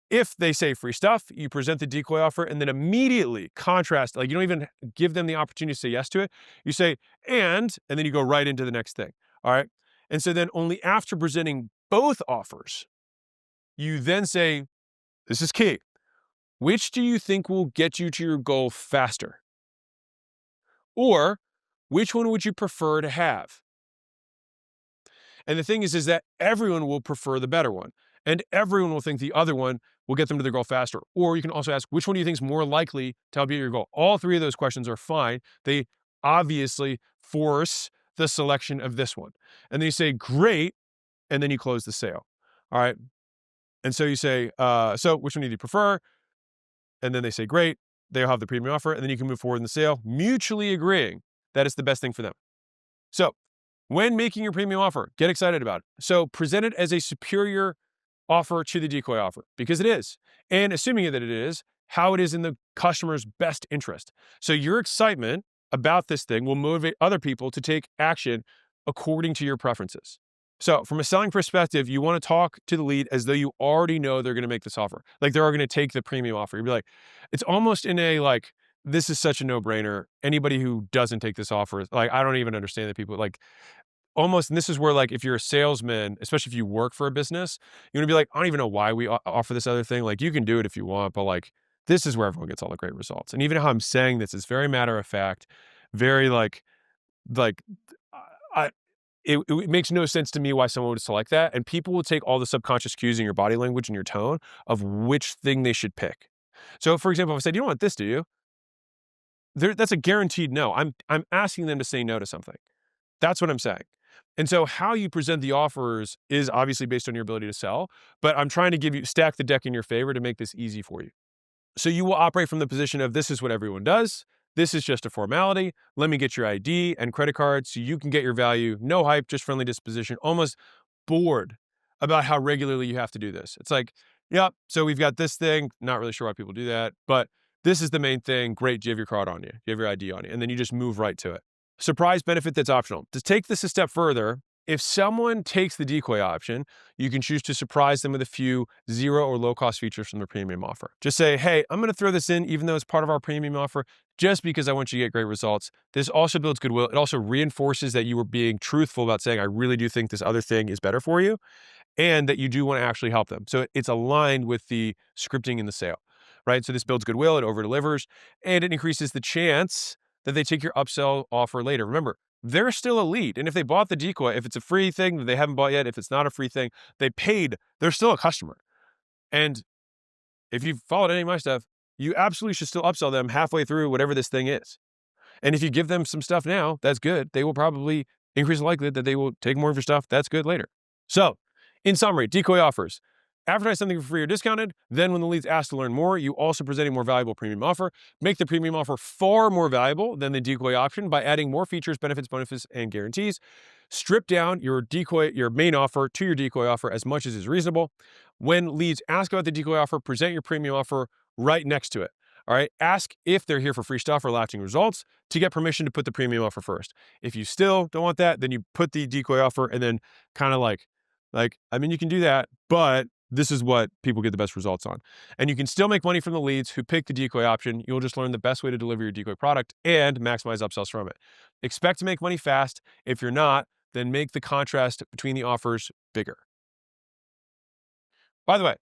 If they say free stuff, you present the decoy offer and then immediately contrast, like you don't even give them the opportunity to say yes to it. You say, and then you go right into the next thing. All right. And so then only after presenting both offers, you then say, this is key. Which do you think will get you to your goal faster? Or which one would you prefer to have? And the thing is that everyone will prefer the better one, and everyone will think the other one will get them to their goal faster. Or you can also ask, which one do you think is more likely to help you get your goal? All three of those questions are fine. They obviously force the selection of this one. And then you say, great, and then you close the sale. All right. And so you say, so which one do you prefer? And then they say, great, they'll have the premium offer, and then you can move forward in the sale, mutually agreeing that it's the best thing for them. So when making your premium offer, get excited about it. So present it as a superior offer to the decoy offer, because it is. And assuming that it is, how it is in the customer's best interest. So your excitement about this thing will motivate other people to take action according to your preferences. So from a selling perspective, you want to talk to the lead as though you already know they're going to make this offer. Like they're going to take the premium offer. You'd be like, it's almost in a like, this is such a no-brainer. Anybody who doesn't take this offer, like, I don't even understand that people like almost, and this is where like, if you're a salesman, especially if you work for a business, you're going to be like, I don't even know why we offer this other thing. Like you can do it if you want, but like, this is where everyone gets all the great results. And even how I'm saying this is very matter of fact, very like, I, it makes no sense to me why someone would select that. And people will take all the subconscious cues in your body language and your tone of which thing they should pick. So for example, if I said, you don't want this, do you? That's a guaranteed no. I'm asking them to say no to something. That's what I'm saying. And so how you present the offers is obviously based on your ability to sell, but I'm trying to stack the deck in your favor to make this easy for you. So you will operate from the position of this is what everyone does. This is just a formality. Let me get your ID and credit card so you can get your value. No hype, just friendly disposition. Almost bored about how regularly you have to do this. It's like, yep, so we've got this thing. Not really sure why people do that, but this is the main thing. Great, do you have your card on you? Do you have your ID on you? And then you just move right to it. Surprise benefit that's optional. To take this a step further, if someone takes the decoy option, you can choose to surprise them with a few zero or low cost features from the premium offer. Just say, hey, I'm going to throw this in even though it's part of our premium offer, just because I want you to get great results. This also builds goodwill. It also reinforces that you were being truthful about saying, I really do think this other thing is better for you, and that you do want to actually help them. So it's aligned with the scripting in the sale, right? So this builds goodwill, it over delivers, and it increases the chance that they take your upsell offer later. Remember, they're still a lead. And if they bought the decoy, if it's a free thing that they haven't bought yet, if it's not a free thing, they paid, they're still a customer. And if you've followed any of my stuff, you absolutely should still upsell them halfway through whatever this thing is. And if you give them some stuff now, that's good. They will probably increase the likelihood that they will take more of your stuff. That's good later. So in summary, decoy offers. Advertise something for free or discounted. Then when the leads ask to learn more, you also present a more valuable premium offer. Make the premium offer far more valuable than the decoy option by adding more features, benefits, bonuses, and guarantees. Strip down your main offer to your decoy offer as much as is reasonable. When leads ask about the decoy offer, present your premium offer right next to it. All right. Ask if they're here for free stuff or lasting results to get permission to put the premium offer first. If you still don't want that, then you put the decoy offer and then kind of I mean, you can do that, but this is what people get the best results on. And you can still make money from the leads who pick the decoy option. You'll just learn the best way to deliver your decoy product and maximize upsells from it. Expect to make money fast. If you're not, then make the contrast between the offers bigger. By the way,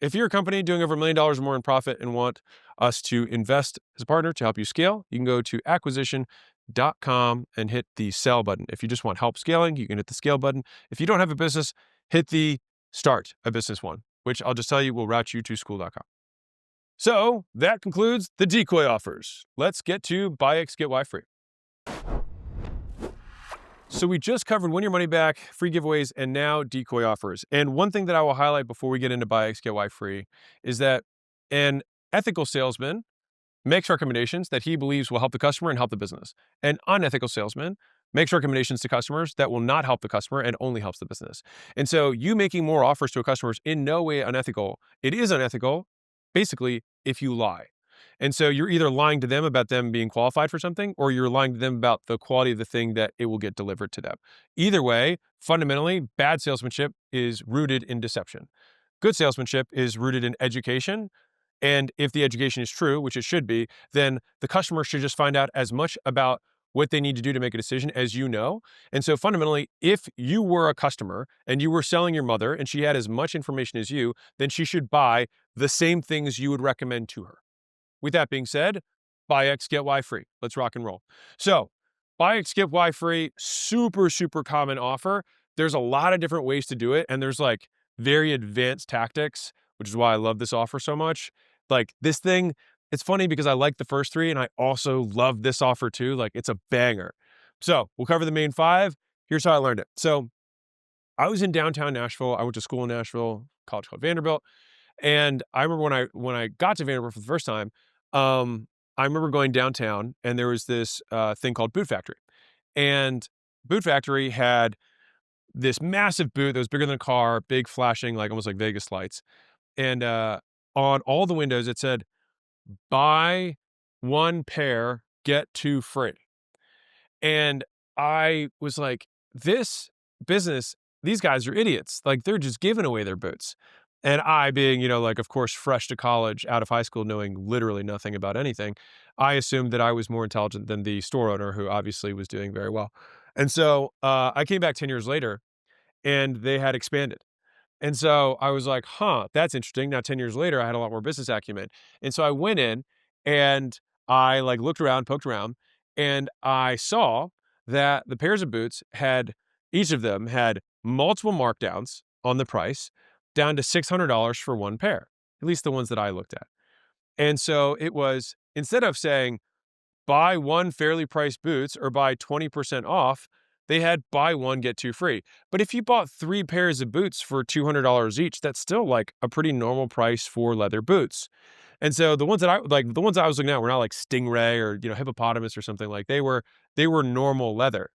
if you're a company doing over $1 million or more in profit and want us to invest as a partner to help you scale, you can go to acquisition.com and hit the sell button. If you just want help scaling, you can hit the scale button. If you don't have a business, hit the start a business one, which I'll just tell you will route you to school.com. So that concludes the decoy offers. Let's get to buy X, get Y free. So we just covered win your money back, free giveaways, and now decoy offers. And one thing that I will highlight before we get into buy X, get Y free is that an ethical salesman makes recommendations that he believes will help the customer and help the business. An unethical salesman makes recommendations to customers that will not help the customer and only helps the business. And so you making more offers to a customer is in no way unethical. It is unethical, basically, if you lie. And so you're either lying to them about them being qualified for something, or you're lying to them about the quality of the thing that it will get delivered to them. Either way, fundamentally, bad salesmanship is rooted in deception. Good salesmanship is rooted in education. And if the education is true, which it should be, then the customer should just find out as much about what they need to do to make a decision as you know. And so fundamentally, if you were a customer and you were selling your mother and she had as much information as you, then she should buy the same things you would recommend to her. With that being said, buy X, get Y free. Let's rock and roll. So buy X, get Y free, super, super common offer. There's a lot of different ways to do it. And there's like very advanced tactics, which is why I love this offer so much. Like this thing, it's funny because I like the first three and I also love this offer too. Like it's a banger. So we'll cover the main 5. Here's how I learned it. So I was in downtown Nashville. I went to school in Nashville, college called Vanderbilt. And I remember when I got to Vanderbilt for the first time, I remember going downtown and there was this thing called Boot Factory. And Boot Factory had this massive boot that was bigger than a car, big flashing, like almost like Vegas lights. And on all the windows, it said, buy 1 pair, get 2 free. And I was like, this business, these guys are idiots. Like they're just giving away their boots. And I being, like, of course, fresh to college, out of high school, knowing literally nothing about anything, I assumed that I was more intelligent than the store owner, who obviously was doing very well. And so I came back 10 years later and they had expanded. And so I was like, that's interesting. Now, 10 years later, I had a lot more business acumen. And so I went in and I looked around, poked around, and I saw that the pairs of boots each of them had multiple markdowns on the price, down to $600 for 1 pair, at least the ones that I looked at. And so it was, instead of saying, buy 1 fairly priced boots or buy 20% off, they had buy 1, get 2 free. But if you bought 3 pairs of boots for $200 each, that's still like a pretty normal price for leather boots. And so the ones that I was looking at were not like Stingray or, hippopotamus or something. Like they were normal leather.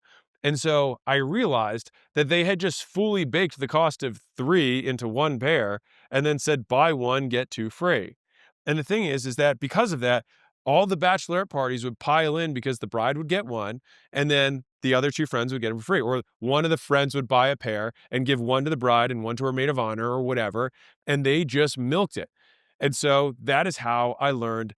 And so I realized that they had just fully baked the cost of 3 into 1 pair and then said, buy 1, get 2 free. And the thing is that because of that, all the bachelorette parties would pile in because the bride would get 1, and then the other 2 friends would get them for free. Or one of the friends would buy a pair and give 1 to the bride and 1 to her maid of honor or whatever. And they just milked it. And so that is how I learned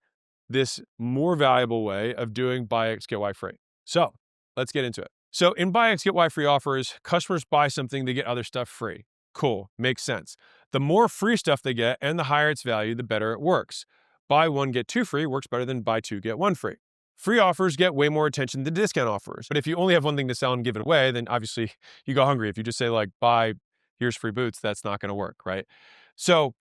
this more valuable way of doing buy X, get Y free. So let's get into it. So in buy X, get Y free offers, customers buy something, they get other stuff free. Cool, makes sense. The more free stuff they get and the higher its value, the better it works. Buy 1, get 2 free works better than buy 2, get 1 free. Free offers get way more attention than discount offers. But if you only have one thing to sell and give it away, then obviously you go hungry. If you just say buy, here's free boots, that's not going to work, right? So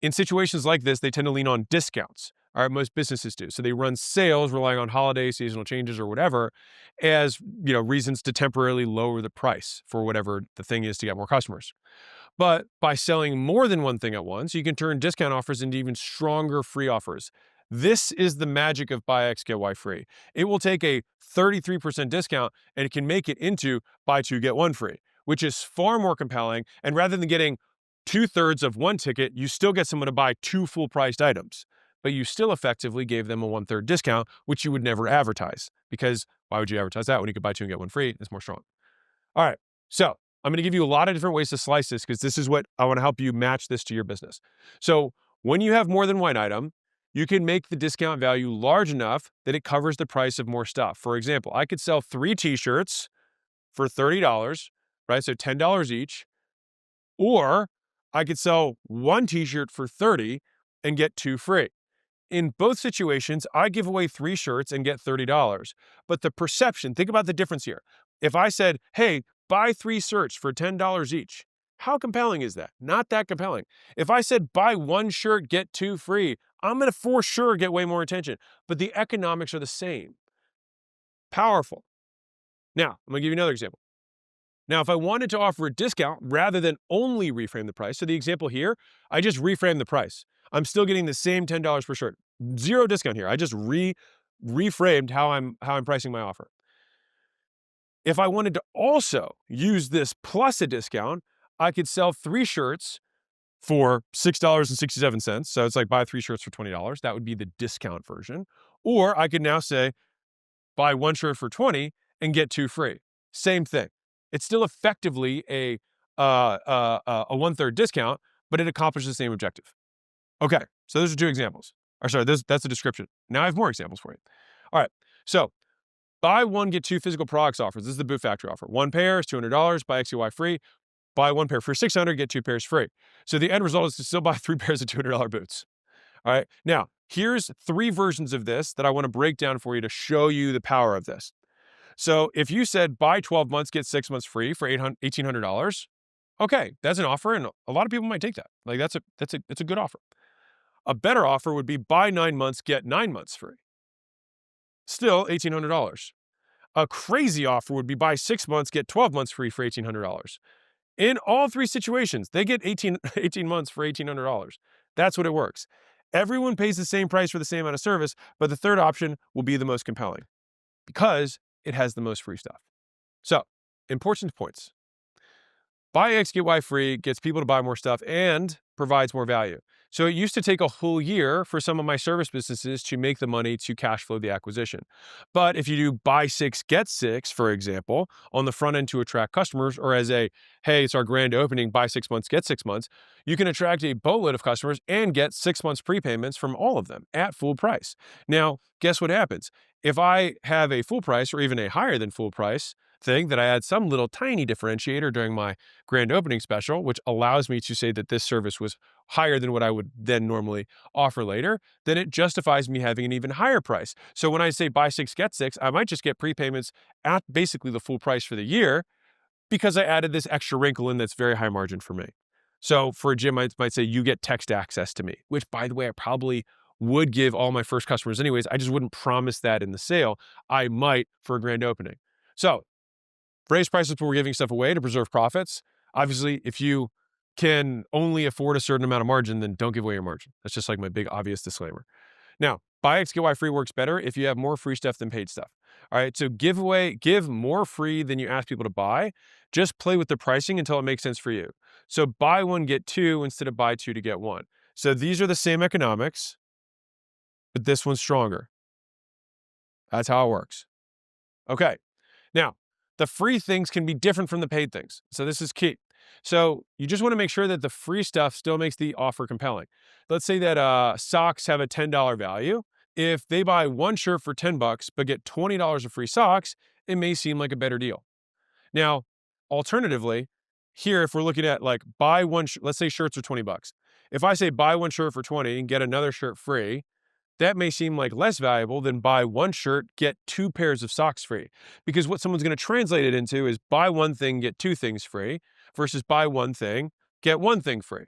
in situations like this, they tend to lean on discounts. All right, most businesses do. So they run sales relying on holiday, seasonal changes, or whatever as reasons to temporarily lower the price for whatever the thing is to get more customers. But by selling more than one thing at once, you can turn discount offers into even stronger free offers. This is the magic of buy X, get Y free. It will take a 33% discount and it can make it into buy two, get one free, which is far more compelling. And rather than getting 2/3 of one ticket, you still get someone to buy two full priced items. But you still effectively gave them a 1/3 discount, which you would never advertise. Because why would you advertise that when you could buy two and get one free? It's more strong. All right. So I'm going to give you a lot of different ways to slice this because this is what I want to help you match this to your business. So when you have more than one item, you can make the discount value large enough that it covers the price of more stuff. For example, I could sell 3 t-shirts for $30, right? So $10 each. Or I could sell 1 t-shirt for $30 and get 2 free. In both situations, I give away 3 shirts and get $30. But the perception, think about the difference here. If I said, hey, buy 3 shirts for $10 each, how compelling is that? Not that compelling. If I said, buy 1 shirt, get 2 free, I'm going to for sure get way more attention. But the economics are the same. Powerful. Now, I'm going to give you another example. Now, if I wanted to offer a discount rather than only reframe the price, so the example here, I just reframed the price. I'm still getting the same $10 per shirt. Zero discount here. I just reframed how I'm pricing my offer. If I wanted to also use this plus a discount, I could sell 3 shirts for $6.67. So it's like buy 3 shirts for $20. That would be the discount version. Or I could now say buy 1 shirt for $20 and get 2 free. Same thing. It's still effectively a 1/3 discount, but it accomplishes the same objective. Okay, so those are 2 examples. Or sorry, that's a description. Now I have more examples for you. All right, so buy 1, get 2 physical products offers. This is the Boot Factory offer. 1 pair is $200, buy XUY free. Buy 1 pair for $600, get 2 pairs free. So the end result is to still buy 3 pairs of $200 boots. All right, now here's 3 versions of this that I want to break down for you to show you the power of this. So if you said buy 12 months, get 6 months free for $1,800, okay, that's an offer, and a lot of people might take that. Like that's a good offer. A better offer would be buy 9 months, get 9 months free. Still $1,800. A crazy offer would be buy 6 months, get 12 months free for $1,800. In all 3 situations, they get 18 months for $1,800. That's what it works. Everyone pays the same price for the same amount of service, but the third option will be the most compelling because it has the most free stuff. So, important points. Buy X, get Y free gets people to buy more stuff and provides more value. So it used to take a whole year for some of my service businesses to make the money to cash flow the acquisition. But if you do buy 6, get 6, for example, on the front end to attract customers, or as a, hey, it's our grand opening, buy 6 months, get 6 months, you can attract a boatload of customers and get 6 months prepayments from all of them at full price. Now, guess what happens? If I have a full price or even a higher than full price thing that I add some little tiny differentiator during my grand opening special, which allows me to say that this service was higher than what I would then normally offer later, then it justifies me having an even higher price. So when I say buy 6, get 6, I might just get prepayments at basically the full price for the year because I added this extra wrinkle in that's very high margin for me. So for a gym, I might say you get text access to me, which by the way, I probably would give all my first customers anyways. I just wouldn't promise that in the sale. I might for a grand opening. So raise prices when we're giving stuff away to preserve profits. Obviously, if you can only afford a certain amount of margin, then don't give away your margin. That's just like my big obvious disclaimer. Now, buy X, get Y free works better if you have more free stuff than paid stuff. All right, so give more free than you ask people to buy. Just play with the pricing until it makes sense for you. So buy 1, get 2 instead of buy 2 to get 1. So these are the same economics, but this one's stronger. That's how it works. Okay, now, the free things can be different from the paid things. So this is key. So you just want to make sure that the free stuff still makes the offer compelling. Let's say that socks have a $10 value. If they buy 1 shirt for $10 but get $20 of free socks, it may seem like a better deal. Now, alternatively, here if we're looking at like buy 1, let's say shirts are $20. If I say buy 1 shirt for $20 and get another shirt free, that may seem like less valuable than buy 1 shirt, get 2 pairs of socks free. Because what someone's going to translate it into is buy 1 thing, get 2 things free versus buy 1 thing, get 1 thing free.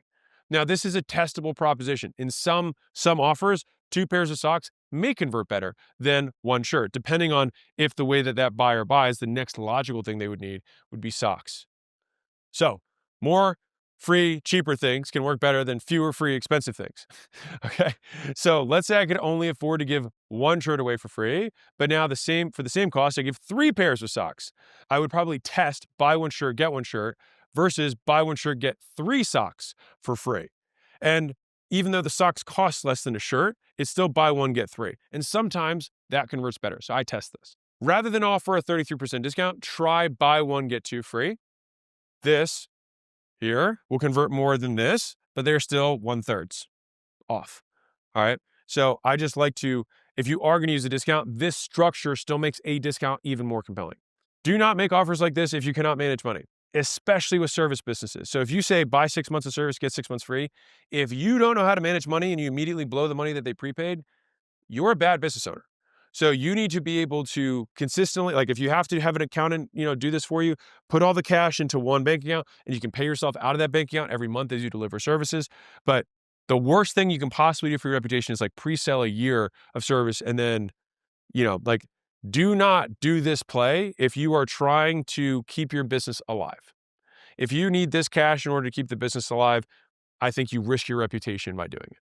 Now, this is a testable proposition. In some offers, 2 pairs of socks may convert better than one shirt, depending on if the way that that buyer buys, the next logical thing they would need would be socks. So more free, cheaper things can work better than fewer free, expensive things. Okay. So let's say I could only afford to give one shirt away for free, but now for the same cost, I give 3 pairs of socks. I would probably test buy one shirt, get one shirt versus buy one shirt, get 3 socks for free. And even though the socks cost less than a shirt, it's still buy one, get 3. And sometimes that converts better. So I test this. Rather than offer a 33% discount, try buy one, get 2 free. This here will convert more than this, but they're still 1/3 off. All right. So I just like to, if you are going to use a discount, this structure still makes a discount even more compelling. Do not make offers like this if you cannot manage money, especially with service businesses. So if you say buy 6 months of service, get 6 months free, if you don't know how to manage money and you immediately blow the money that they prepaid, you're a bad business owner. So you need to be able to consistently, like if you have to have an accountant, do this for you, put all the cash into one bank account and you can pay yourself out of that bank account every month as you deliver services. But the worst thing you can possibly do for your reputation is like pre-sell a year of service and then, like do not do this play if you are trying to keep your business alive. If you need this cash in order to keep the business alive, I think you risk your reputation by doing it.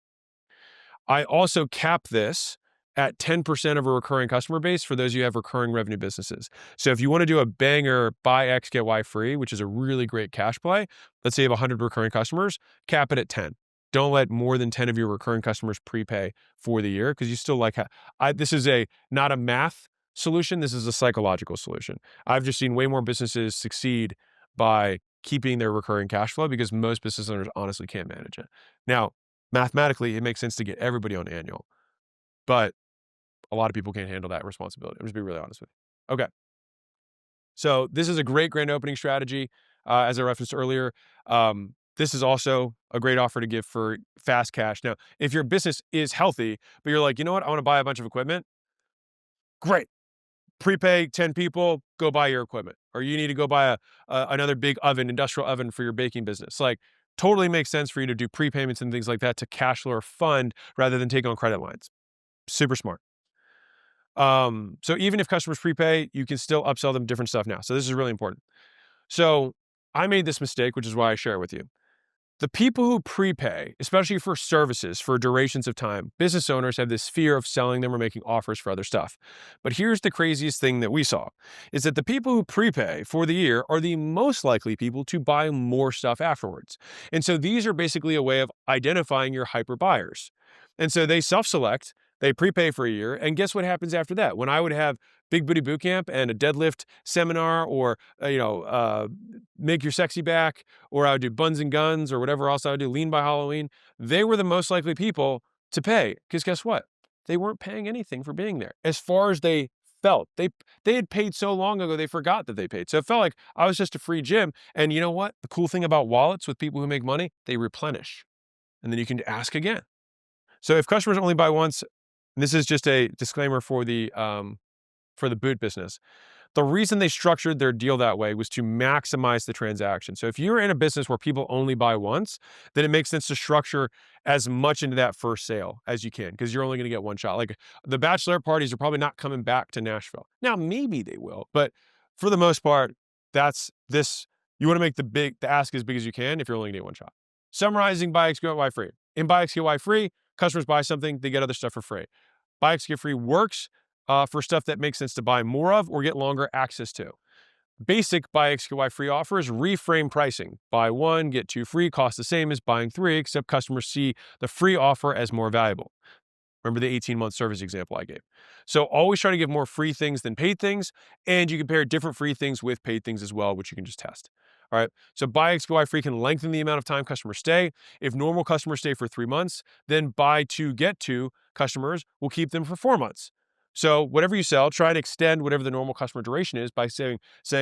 I also cap this at 10% of a recurring customer base for those of you who have recurring revenue businesses. So if you want to do a banger buy X, get Y free, which is a really great cash play, let's say you have 100 recurring customers, cap it at 10. Don't let more than 10 of your recurring customers prepay for the year because you still this is not a math solution. This is a psychological solution. I've just seen way more businesses succeed by keeping their recurring cash flow because most business owners honestly can't manage it. Now, mathematically, it makes sense to get everybody on annual, but a lot of people can't handle that responsibility. I'm just being really honest with you. Okay. So this is a great grand opening strategy. As I referenced earlier, this is also a great offer to give for fast cash. Now, if your business is healthy, but you're like, you know what, I want to buy a bunch of equipment. Great. Prepay 10 people, go buy your equipment. Or you need to go buy another big oven, industrial oven for your baking business. Like totally makes sense for you to do prepayments and things like that to cash flow or fund rather than take on credit lines. Super smart. So even if customers prepay, you can still upsell them different stuff now. So this is really important. So I made this mistake, which is why I share it with you. The people who prepay, especially for services for durations of time, business owners have this fear of selling them or making offers for other stuff. But here's the craziest thing that we saw is that the people who prepay for the year are the most likely people to buy more stuff afterwards. And so these are basically a way of identifying your hyper buyers. And so they self-select, they prepay for a year, and guess what happens after that? When I would have Big Booty Bootcamp and a deadlift seminar or, make your sexy back, or I would do buns and guns or whatever else I would do, lean by Halloween, they were the most likely people to pay. Because guess what? They weren't paying anything for being there. As far as they felt, they had paid so long ago, they forgot that they paid. So it felt like I was just a free gym. And you know what? The cool thing about wallets with people who make money, they replenish. And then you can ask again. So if customers only buy once, and this is just a disclaimer for the boot business. The reason they structured their deal that way was to maximize the transaction. So if you're in a business where people only buy once, then it makes sense to structure as much into that first sale as you can because you're only going to get one shot. Like the bachelor parties are probably not coming back to Nashville. Now, maybe they will, but for the most part, that's this. You want to make the ask as big as you can if you're only going to get one shot. Summarizing buy X, get Y free. In buy X, get Y free, customers buy something, they get other stuff for free. Buy X, get free works for stuff that makes sense to buy more of or get longer access to. Basic buy X, get Y free offers reframe pricing. Buy one, get 2 free, cost the same as buying 3, except customers see the free offer as more valuable. Remember the 18-month service example I gave. So always try to give more free things than paid things, and you can pair different free things with paid things as well, which you can just test. All right. So buy X, get Y free can lengthen the amount of time customers stay. If normal customers stay for 3 months, then buy 2, get 2 customers will keep them for 4 months. So whatever you sell, try and extend whatever the normal customer duration is by saying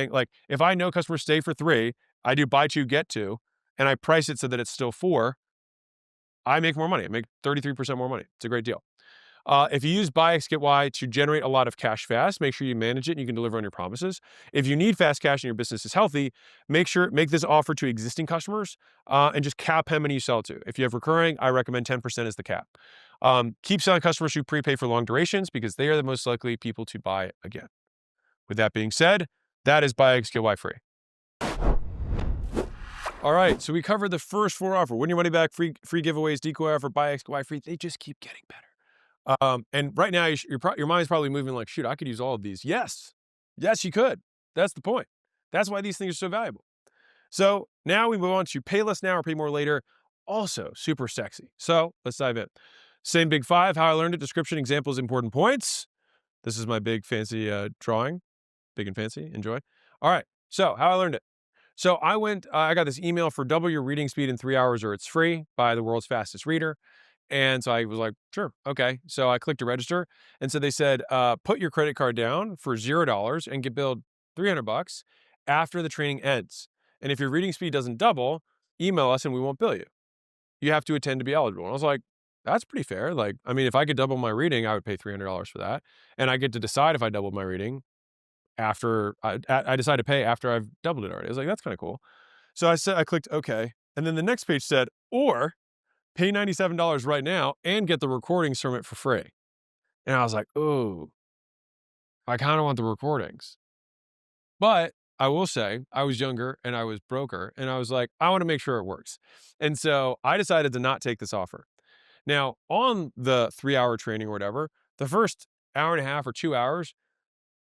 like, if I know customers stay for 3, I do buy 2, get 2, and I price it so that it's still 4, I make more money. I make 33% more money. It's a great deal. If you use buy X, get Y to generate a lot of cash fast, make sure you manage it and you can deliver on your promises. If you need fast cash and your business is healthy, make this offer to existing customers and just cap how many you sell to. If you have recurring, I recommend 10% as the cap. Keep selling customers who prepay for long durations because they are the most likely people to buy again. With that being said, that is buy X, get Y free. All right, so we covered the first 4 offer: win your money back, free giveaways, decoy offer, buy X, get Y free. They just keep getting better. And right now, your mind's probably moving like, shoot, I could use all of these. Yes, you could. That's the point. That's why these things are so valuable. So now we move on to pay less now or pay more later. Also super sexy. So let's dive in. Same big 5, how I learned it, description, examples, important points. This is my big fancy drawing. Big and fancy, enjoy. All right, so how I learned it. So I got this email for double your reading speed in 3 hours or it's free by the world's fastest reader. And so I was like, sure, okay. So I clicked to register. And so they said, put your credit card down for $0 and get billed $300 after the training ends. And if your reading speed doesn't double, email us and we won't bill you. You have to attend to be eligible. And I was like, that's pretty fair. Like, I mean, if I could double my reading, I would pay $300 for that. And I get to decide if I doubled my reading after I decide to pay after I've doubled it already. I was like, that's kind of cool. So I clicked okay. And then the next page said, or pay $97 right now and get the recordings from it for free. And I was like, ooh, I kind of want the recordings. But I will say I was younger and I was broker and I was like, I want to make sure it works. And so I decided to not take this offer. Now, on the 3-hour training or whatever, the first hour and a half or 2 hours,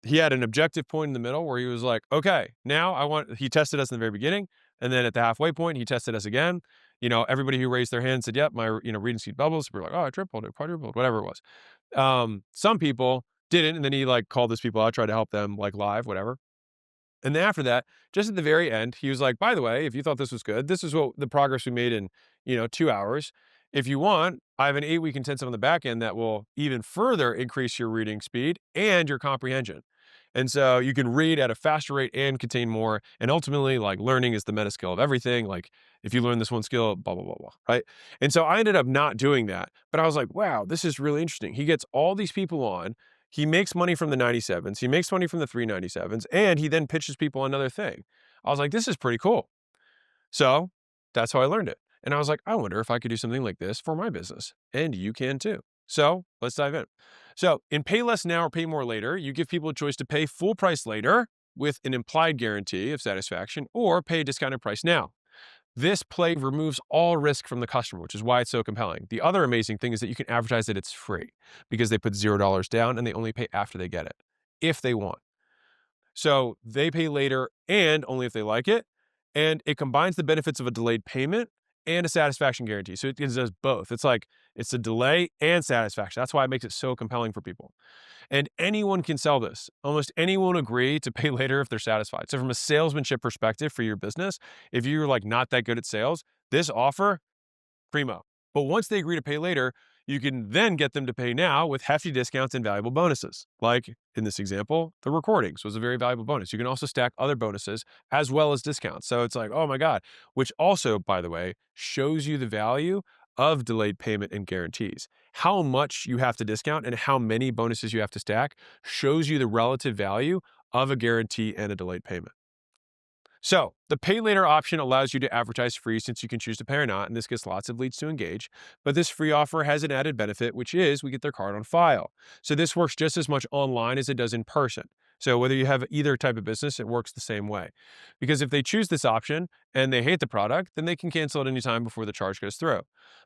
he had an objective point in the middle where he was like, okay, now he tested us in the very beginning. And then at the halfway point, he tested us again. Everybody who raised their hand said, yep, my, reading speed bubbles. We're like, oh, I tripled it, quadrupled, whatever it was. Some people didn't. And then he like called those people out, tried to help them like live, whatever. And then after that, just at the very end, he was like, by the way, if you thought this was good, this is what the progress we made in, 2 hours. If you want, I have an 8-week intensive on the back end that will even further increase your reading speed and your comprehension. And so you can read at a faster rate and contain more. And ultimately, like learning is the meta skill of everything. Like if you learn this one skill, blah, blah, blah, blah, right? And so I ended up not doing that. But I was like, wow, this is really interesting. He gets all these people on. He makes money from the 97s. He makes money from the 397s. And he then pitches people another thing. I was like, this is pretty cool. So that's how I learned it. And I was like, I wonder if I could do something like this for my business. And you can too. So let's dive in. So in pay less now or pay more later, you give people a choice to pay full price later with an implied guarantee of satisfaction or pay a discounted price now. This play removes all risk from the customer, which is why it's so compelling. The other amazing thing is that you can advertise that it's free because they put $0 down and they only pay after they get it, if they want. So they pay later and only if they like it. And it combines the benefits of a delayed payment and a satisfaction guarantee. So it does both. It's like it's a delay and satisfaction. That's why it makes it so compelling for people. And anyone can sell this. Almost anyone will agree to pay later if they're satisfied. So from a salesmanship perspective for your business, if you're like not that good at sales, this offer, primo. But once they agree to pay later, you can then get them to pay now with hefty discounts and valuable bonuses. Like in this example, the recordings was a very valuable bonus. You can also stack other bonuses as well as discounts. So it's like, oh my God, which also, by the way, shows you the value of delayed payment and guarantees. How much you have to discount and how many bonuses you have to stack shows you the relative value of a guarantee and a delayed payment. So the pay later option allows you to advertise free since you can choose to pay or not, and this gets lots of leads to engage. But this free offer has an added benefit, which is we get their card on file. So this works just as much online as it does in person. So whether you have either type of business, it works the same way. Because if they choose this option and they hate the product, then they can cancel at any time before the charge goes through.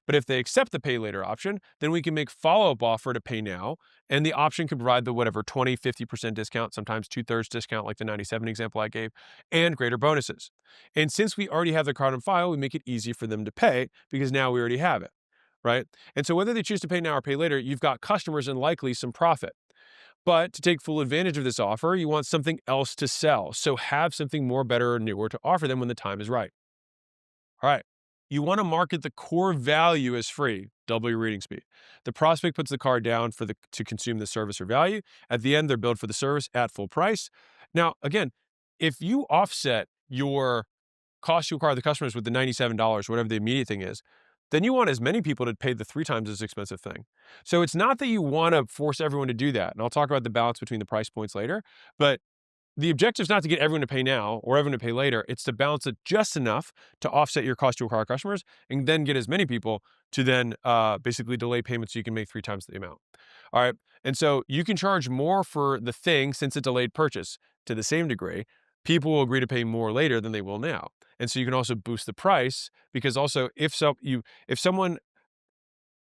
But if they accept the pay later option, then we can make follow-up offer to pay now, and the option can provide the whatever 20, 50% discount, sometimes 2/3 discount like the 97 example I gave, and greater bonuses. And since we already have the card on file, we make it easy for them to pay because now we already have it, right? And so whether they choose to pay now or pay later, you've got customers and likely some profit. But to take full advantage of this offer, you want something else to sell. So have something more, better, or newer to offer them when the time is right. All right. You want to market the core value as free, double your reading speed. The prospect puts the card down to consume the service or value. At the end, they're billed for the service at full price. Now, again, if you offset your cost to acquire the customers with the $97, whatever the immediate thing is, then you want as many people to pay the 3 times as expensive thing. So it's not that you want to force everyone to do that. And I'll talk about the balance between the price points later, but the objective is not to get everyone to pay now or everyone to pay later. It's to balance it just enough to offset your cost to acquire customers and then get as many people to then basically delay payments so you can make 3 times the amount. All right. And so you can charge more for the thing since a delayed purchase to the same degree. People will agree to pay more later than they will now. And so you can also boost the price because also if someone,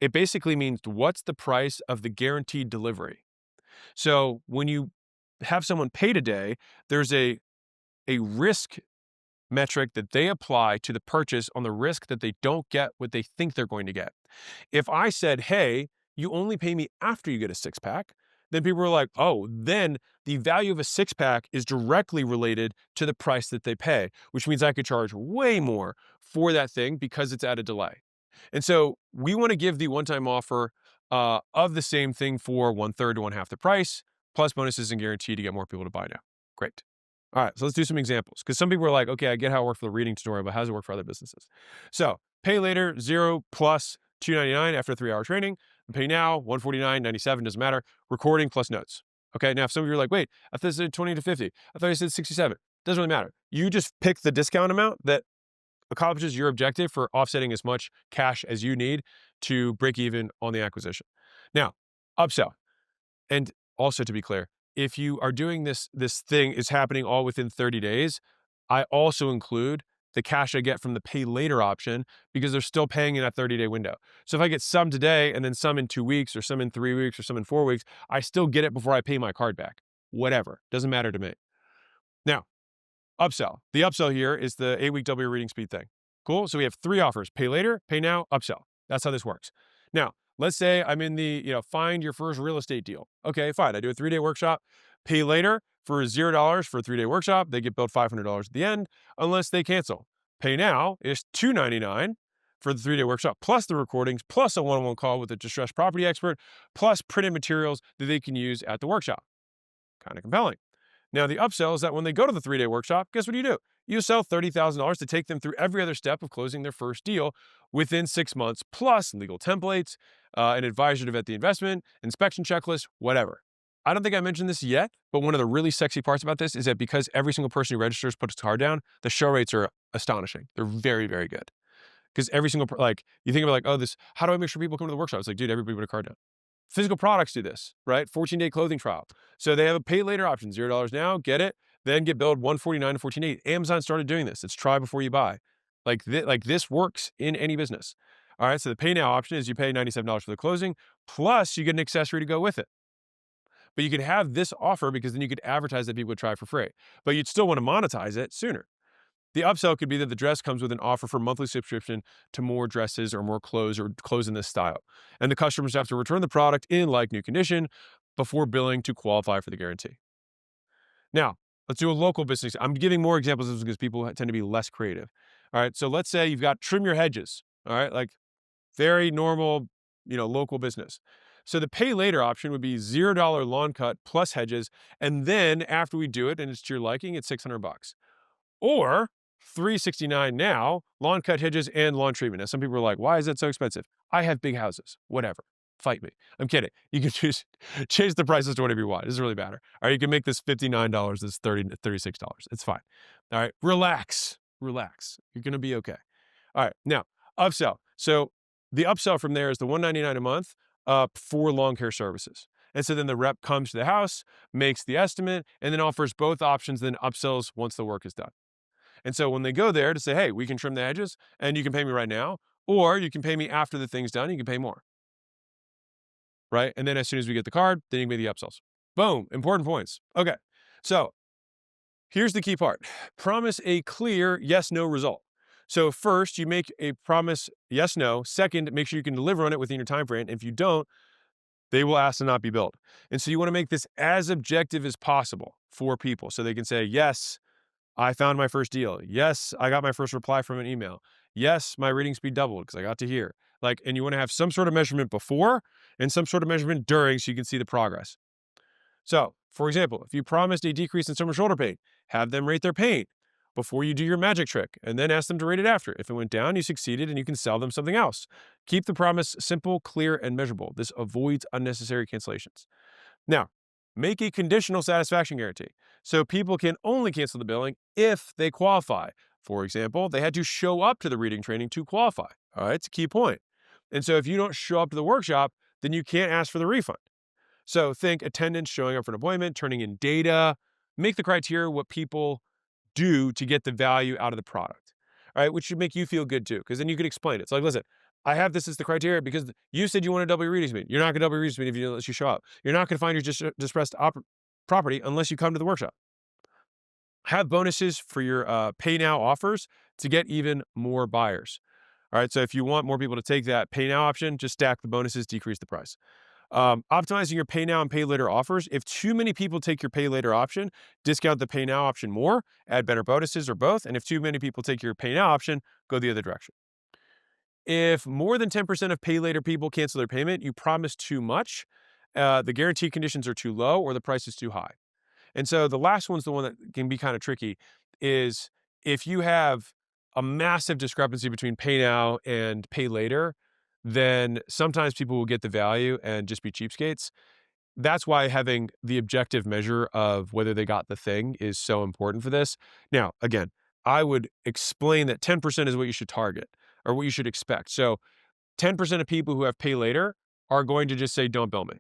it basically means what's the price of the guaranteed delivery. So when you have someone pay today, there's a risk metric that they apply to the purchase on the risk that they don't get what they think they're going to get. If I said, hey, you only pay me after you get a 6-pack, then people were like, oh, then the value of a 6-pack is directly related to the price that they pay, which means I could charge way more for that thing because it's at a delay. And so we want to give the one-time offer of the same thing for 1/3 to 1/2 the price, plus bonuses and guarantee to get more people to buy now. Great. All right, so let's do some examples because some people are like, okay, I get how it worked for the reading tutorial, but how does it work for other businesses? So pay later, 0 plus $299 after 3-hour training. And pay now, $149.97, doesn't matter. Recording plus notes. Okay, now if some of you are like, wait, I thought it said 20 to 50. I thought you said 67. Doesn't really matter. You just pick the discount amount that accomplishes your objective for offsetting as much cash as you need to break even on the acquisition. Now, upsell. And also to be clear, if you are doing this thing is happening all within 30 days, I also include the cash I get from the pay later option because they're still paying in that 30-day window. So if I get some today and then some in 2 weeks or some in 3 weeks or some in 4 weeks, I still get it before I pay my card back. Whatever, doesn't matter to me. Now, upsell. The upsell here is the 8-week double your reading speed thing. Cool. So we have 3 offers: pay later, pay now, upsell. That's how this works. Now, let's say I'm in the, find your first real estate deal. Okay, fine. I do a 3-day workshop, pay later for $0 for a 3-day workshop. They get billed $500 at the end unless they cancel. Pay now is $299 for the 3-day workshop, plus the recordings, plus a one-on-one call with a distressed property expert, plus printed materials that they can use at the workshop. Kind of compelling. Now, the upsell is that when they go to the 3-day workshop, guess what do? You sell $30,000 to take them through every other step of closing their first deal within 6 months, plus legal templates, an advisor to vet the investment, inspection checklist, whatever. I don't think I mentioned this yet, but one of the really sexy parts about this is that because every single person who registers puts a card down, the show rates are astonishing. They're very, very good. Because every single, you think about how do I make sure people come to the workshop? It's like, dude, everybody put a card down. Physical products do this, right? 14-day clothing trial. So they have a pay later option, $0 now, get it, then get billed $149 to 14 Amazon started doing this. It's try before you buy. This works in any business. All right, so the pay now option is you pay $97 for the closing, plus you get an accessory to go with it. But you could have this offer because then you could advertise that people would try it for free. But you'd still want to monetize it sooner. The upsell could be that the dress comes with an offer for monthly subscription to more dresses or more clothes or clothes in this style. And the customers have to return the product in like new condition before billing to qualify for the guarantee. Now, let's do a local business. I'm giving more examples because people tend to be less creative. All right, so let's say you've got trim your hedges. All right, like very normal, local business. So the pay later option would be $0 lawn cut plus hedges. And then after we do it and it's to your liking, it's $600. Or $369 now, lawn cut hedges and lawn treatment. Now, some people are like, why is that so expensive? I have big houses. Whatever. Fight me. I'm kidding. You can just change the prices to whatever you want. It doesn't really matter. All right, you can make this $59, this $36. It's fine. All right, relax. You're going to be okay. All right, now, upsell. So the upsell from there is the $199 a month for lawn care services. And so then the rep comes to the house, makes the estimate, and then offers both options, then upsells once the work is done. And so when they go there to say, hey, we can trim the hedges and you can pay me right now, or you can pay me after the thing's done, you can pay more. Right? And then as soon as we get the card, then you can pay the upsells. Boom. Important points. Okay. So here's the key part. Promise a clear yes, no result. So first, you make a promise yes, no. Second, make sure you can deliver on it within your time frame. If you don't, they will ask to not be billed. And so you want to make this as objective as possible for people so they can say, yes, I found my first deal. Yes, I got my first reply from an email. Yes, my reading speed doubled because I got to hear. And you want to have some sort of measurement before and some sort of measurement during so you can see the progress. So, for example, if you promised a decrease in summer shoulder pain, have them rate their pain before you do your magic trick and then ask them to rate it after. If it went down, you succeeded and you can sell them something else. Keep the promise simple, clear, and measurable. This avoids unnecessary cancellations. Now, make a conditional satisfaction guarantee. So people can only cancel the billing if they qualify. For example, they had to show up to the reading training to qualify. All right, it's a key point. And so if you don't show up to the workshop, then you can't ask for the refund. So think attendance, showing up for an appointment, turning in data, make the criteria what people do to get the value out of the product. All right, which should make you feel good too, because then you can explain it. It's like, listen, I have this as the criteria because you said you want to double your reading speed. You're not going to double your reading speed unless you show up. You're not going to find your distressed property unless you come to the workshop. Have bonuses for your pay now offers to get even more buyers. All right, so if you want more people to take that pay now option, just stack the bonuses, decrease the price. Optimizing your pay now and pay later offers. If too many people take your pay later option, discount the pay now option more, add better bonuses or both. And if too many people take your pay now option, go the other direction. If more than 10% of pay later people cancel their payment, you promise too much, the guarantee conditions are too low, or the price is too high. And so the last one's the one that can be kind of tricky is if you have a massive discrepancy between pay now and pay later, then sometimes people will get the value and just be cheapskates. That's why having the objective measure of whether they got the thing is so important for this. Now, again, I would explain that 10% is what you should target or what you should expect. So 10% of people who have pay later are going to just say, don't bill me.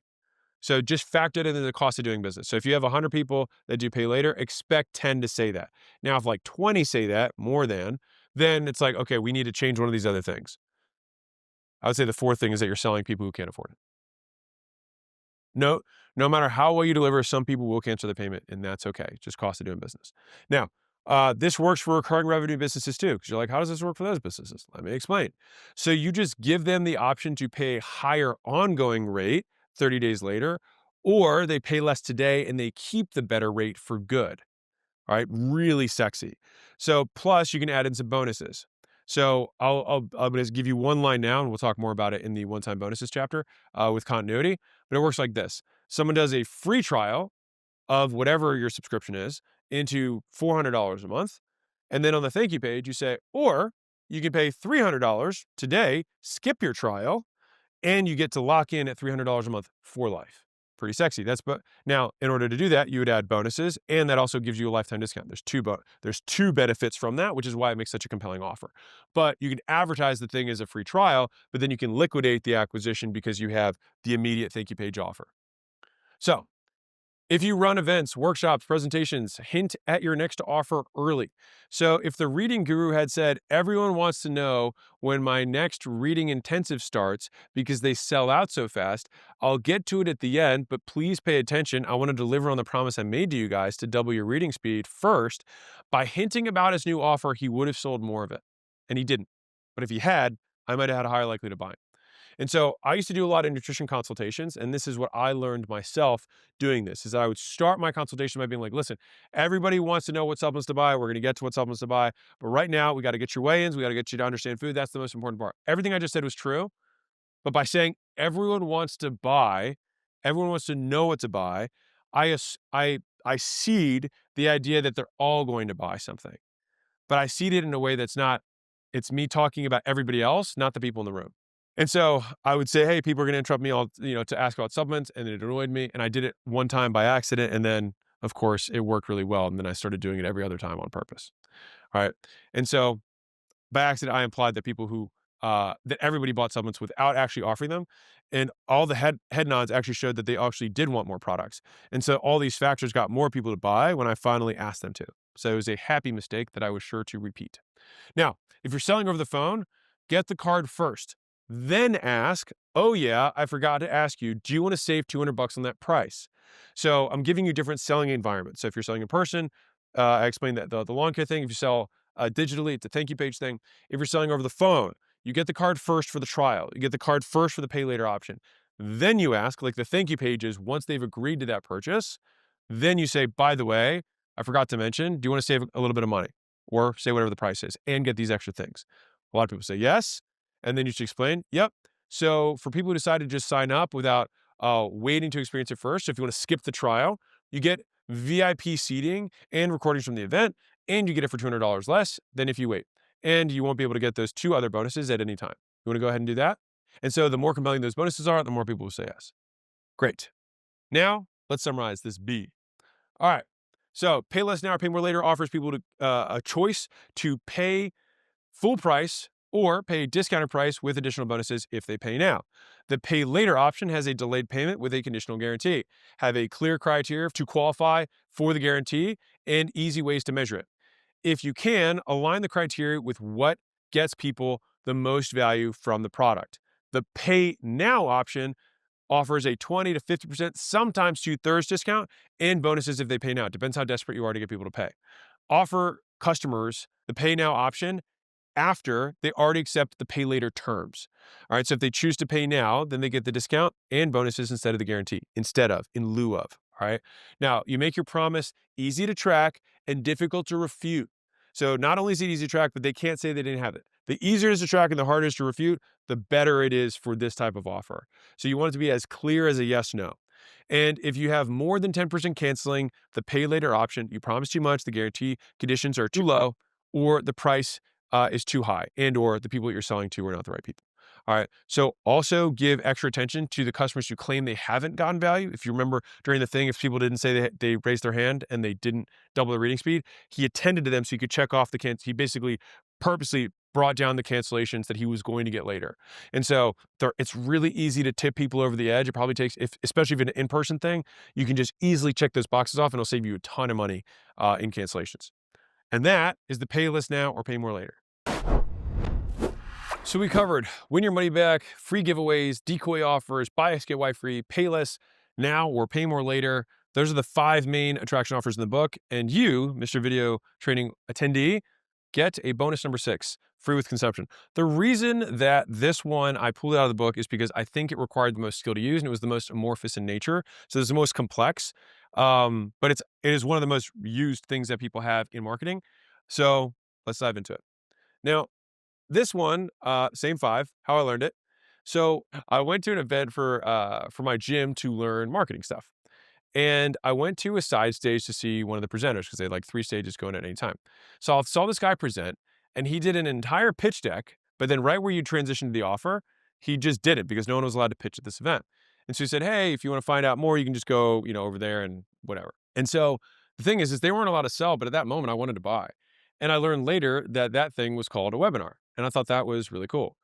So just factor it into the cost of doing business. So if you have 100 people that do pay later, expect 10 to say that. Now, if like 20 say that, more than, then it's like, okay, we need to change one of these other things. I would say the fourth thing is that you're selling people who can't afford it. No matter how well you deliver, some people will cancel the payment, and that's okay. It's just cost of doing business. Now, this works for recurring revenue businesses too, because you're like, how does this work for those businesses? Let me explain. So you just give them the option to pay a higher ongoing rate 30 days later, or they pay less today and they keep the better rate for good. All right, really sexy. So plus you can add in some bonuses. So I'm going to give you one line now, and we'll talk more about it in the one-time bonuses chapter with continuity. But it works like this: someone does a free trial of whatever your subscription is into $400 a month, and then on the thank you page you say, or you can pay $300 today, skip your trial, and you get to lock in at $300 a month for life. Pretty sexy. But now, in order to do that, you would add bonuses, and that also gives you a lifetime discount. There's two benefits from that, which is why it makes such a compelling offer. But you can advertise the thing as a free trial, but then you can liquidate the acquisition because you have the immediate thank you page offer. So if you run events, workshops, presentations, hint at your next offer early. So if the reading guru had said, everyone wants to know when my next reading intensive starts because they sell out so fast, I'll get to it at the end, but please pay attention. I want to deliver on the promise I made to you guys to double your reading speed first. By hinting about his new offer, he would have sold more of it. And he didn't. But if he had, I might have had a higher likelihood of buying. And so I used to do a lot of nutrition consultations, and this is what I learned myself doing this, is I would start my consultation by being like, listen, everybody wants to know what supplements to buy. We're going to get to what supplements to buy. But right now, we got to get your weigh-ins. We got to get you to understand food. That's the most important part. Everything I just said was true. But by saying everyone wants to buy, everyone wants to know what to buy, I seed the idea that they're all going to buy something. But I seed it in a way that's not, it's me talking about everybody else, not the people in the room. And so I would say, hey, people are going to interrupt me all, to ask about supplements, and it annoyed me. And I did it one time by accident. And then, of course, it worked really well. And then I started doing it every other time on purpose. All right. And so by accident, I implied that people who, that everybody bought supplements without actually offering them. And all the head nods actually showed that they actually did want more products. And so all these factors got more people to buy when I finally asked them to. So it was a happy mistake that I was sure to repeat. Now, if you're selling over the phone, get the card first. Then ask, oh yeah, I forgot to ask you, do you want to save $200 on that price? So I'm giving you different selling environments. So if you're selling in person, I explained that the lawn care thing. If you sell digitally, it's a thank you page thing. If you're selling over the phone, you get the card first for the trial. You get the card first for the pay later option. Then you ask, like the thank you pages, once they've agreed to that purchase, then you say, by the way, I forgot to mention, do you want to save a little bit of money? Or say whatever the price is and get these extra things. A lot of people say yes. And then you should explain, yep. So for people who decide to just sign up without waiting to experience it first, so if you want to skip the trial, you get VIP seating and recordings from the event, and you get it for $200 less than if you wait. And you won't be able to get those two other bonuses at any time. You want to go ahead and do that? And so the more compelling those bonuses are, the more people will say yes. Great. Now, let's summarize this B. All right. So pay less now or pay more later offers people a choice to pay full price or pay a discounted price with additional bonuses if they pay now. The pay later option has a delayed payment with a conditional guarantee, have a clear criteria to qualify for the guarantee, and easy ways to measure it. If you can, align the criteria with what gets people the most value from the product. The pay now option offers a 20 to 50%, sometimes 2/3 discount, and bonuses if they pay now. It depends how desperate you are to get people to pay. Offer customers the pay now option after they already accept the pay later terms. All right. So if they choose to pay now, then they get the discount and bonuses instead of the guarantee, in lieu of. All right. Now you make your promise easy to track and difficult to refute. So not only is it easy to track, but they can't say they didn't have it. The easier it is to track and the harder it is to refute, the better it is for this type of offer. So you want it to be as clear as a yes, no. And if you have more than 10% canceling the pay later option, you promise too much, the guarantee conditions are too low, or the price is too high, and or the people that you're selling to are not the right people. All right. So also give extra attention to the customers who claim they haven't gotten value. If you remember during the thing, if people didn't say they raised their hand and they didn't double the reading speed, he attended to them so he could check off he basically purposely brought down the cancellations that he was going to get later. And so it's really easy to tip people over the edge. It probably takes, especially if it's an in-person thing, you can just easily check those boxes off and it'll save you a ton of money in cancellations. And that is the pay less now or pay more later. So we covered win your money back, free giveaways, decoy offers, buy X, get Y free, pay less now or pay more later. Those are the 5 main attraction offers in the book. And you, Mr. Video Training attendee, get a bonus number 6, free with consumption. The reason that this one I pulled out of the book is because I think it required the most skill to use and it was the most amorphous in nature. So it's the most complex, but it is one of the most used things that people have in marketing. So let's dive into it. Now, this one, same 5, how I learned it. So I went to an event for my gym to learn marketing stuff. And I went to a side stage to see one of the presenters because they had like 3 stages going at any time. So I saw this guy present and he did an entire pitch deck, but then right where you transition to the offer, he just did it because no one was allowed to pitch at this event. And so he said, hey, if you want to find out more, you can just go, over there and whatever. And so the thing is they weren't allowed to sell, but at that moment I wanted to buy. And I learned later that that thing was called a webinar. And I thought that was really cool.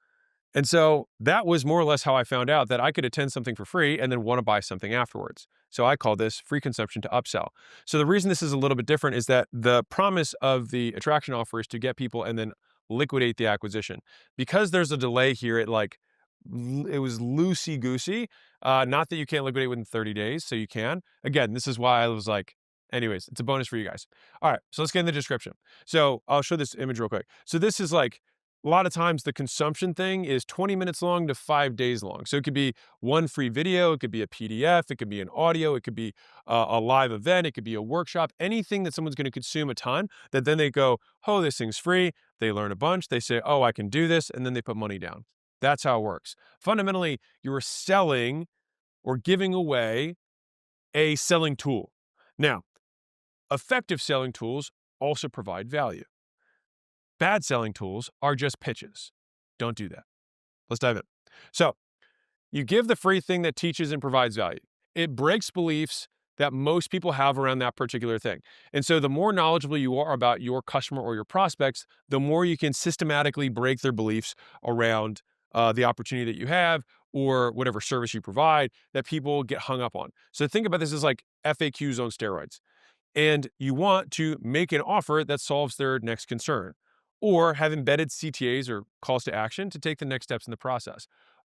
And so that was more or less how I found out that I could attend something for free and then want to buy something afterwards. So I call this free consumption to upsell. So the reason this is a little bit different is that the promise of the attraction offer is to get people and then liquidate the acquisition. Because there's a delay here, it was loosey-goosey. Not that you can't liquidate within 30 days, so you can. Again, this is why I was like, anyways, it's a bonus for you guys. All right, so let's get in the description. So I'll show this image real quick. So this is like, a lot of times the consumption thing is 20 minutes long to 5 days long. So it could be one free video, it could be a PDF, it could be an audio, it could be a live event, it could be a workshop, anything that someone's going to consume a ton that then they go, oh, this thing's free. They learn a bunch. They say, oh, I can do this. And then they put money down. That's how it works. Fundamentally, you're selling or giving away a selling tool. Now, effective selling tools also provide value. Bad selling tools are just pitches. Don't do that. Let's dive in. So you give the free thing that teaches and provides value. It breaks beliefs that most people have around that particular thing. And so the more knowledgeable you are about your customer or your prospects, the more you can systematically break their beliefs around the opportunity that you have or whatever service you provide that people get hung up on. So think about this as like FAQs on steroids. And you want to make an offer that solves their next concern, or have embedded CTAs or calls to action to take the next steps in the process.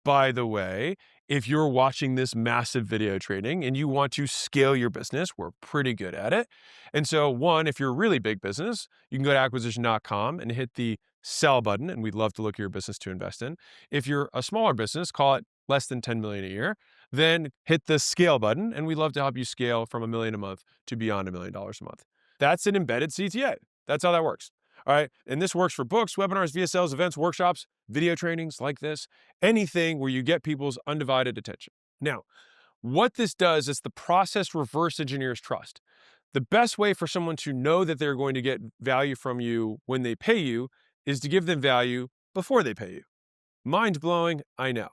By the way, if you're watching this massive video training and you want to scale your business, we're pretty good at it. And so one, if you're a really big business, you can go to acquisition.com and hit the sell button, and we'd love to look at your business to invest in. If you're a smaller business, call it less than 10 million a year, then hit the scale button, and we'd love to help you scale from $1 million a month to beyond $1 million a month. That's an embedded CTA. That's how that works. All right. And this works for books, webinars, VSLs, events, workshops, video trainings like this, anything where you get people's undivided attention. Now, what this does is the process reverse engineers trust. The best way for someone to know that they're going to get value from you when they pay you is to give them value before they pay you. Mind blowing, I know.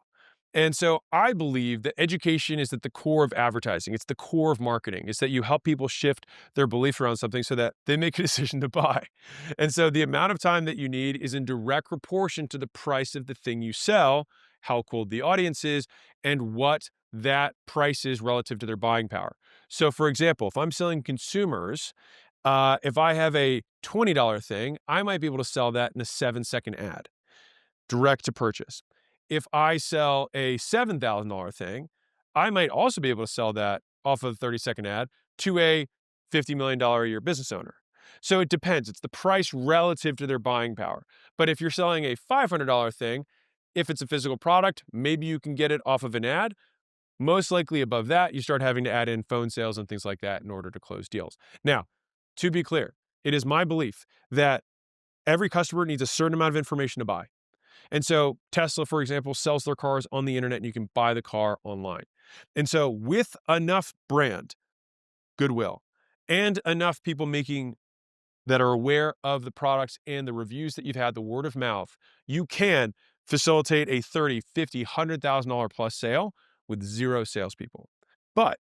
And so I believe that education is at the core of advertising. It's the core of marketing. It's that you help people shift their beliefs around something so that they make a decision to buy. And so the amount of time that you need is in direct proportion to the price of the thing you sell, how cold the audience is, and what that price is relative to their buying power. So, for example, if I'm selling consumers, if I have a $20 thing, I might be able to sell that in a 7-second ad, direct to purchase. If I sell a $7,000 thing, I might also be able to sell that off of a 30-second ad to a $50 million a year business owner. So it depends. It's the price relative to their buying power. But if you're selling a $500 thing, if it's a physical product, maybe you can get it off of an ad. Most likely above that, you start having to add in phone sales and things like that in order to close deals. Now, to be clear, it is my belief that every customer needs a certain amount of information to buy. And so Tesla, for example, sells their cars on the internet and you can buy the car online. And so with enough brand goodwill and enough people making that are aware of the products and the reviews that you've had, the word of mouth, you can facilitate a $30, $50, $100,000 plus sale with zero salespeople. But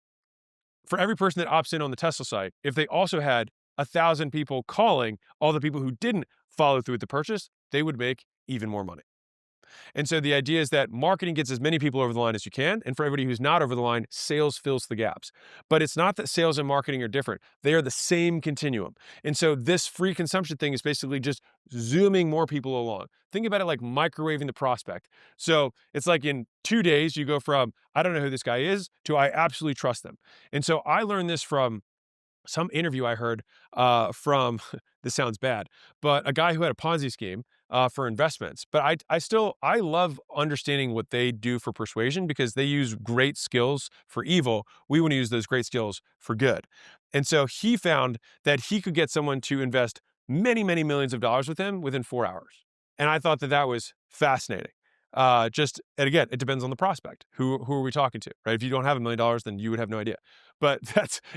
for every person that opts in on the Tesla site, if they also had 1,000 people calling all the people who didn't follow through with the purchase, they would make even more money. And so the idea is that marketing gets as many people over the line as you can. And for everybody who's not over the line, sales fills the gaps. But it's not that sales and marketing are different. They are the same continuum. And so this free consumption thing is basically just zooming more people along. Think about it like microwaving the prospect. So it's like in 2 days, you go from, I don't know who this guy is, to I absolutely trust them. And so I learned this from some interview I heard from this sounds bad, but a guy who had a Ponzi scheme for investments. But I love understanding what they do for persuasion because they use great skills for evil. We want to use those great skills for good. And so he found that he could get someone to invest many, many millions of dollars with him within 4 hours. And I thought that that was fascinating. And again, it depends on the prospect. Who are we talking to, right? If you don't have $1 million, then you would have no idea. But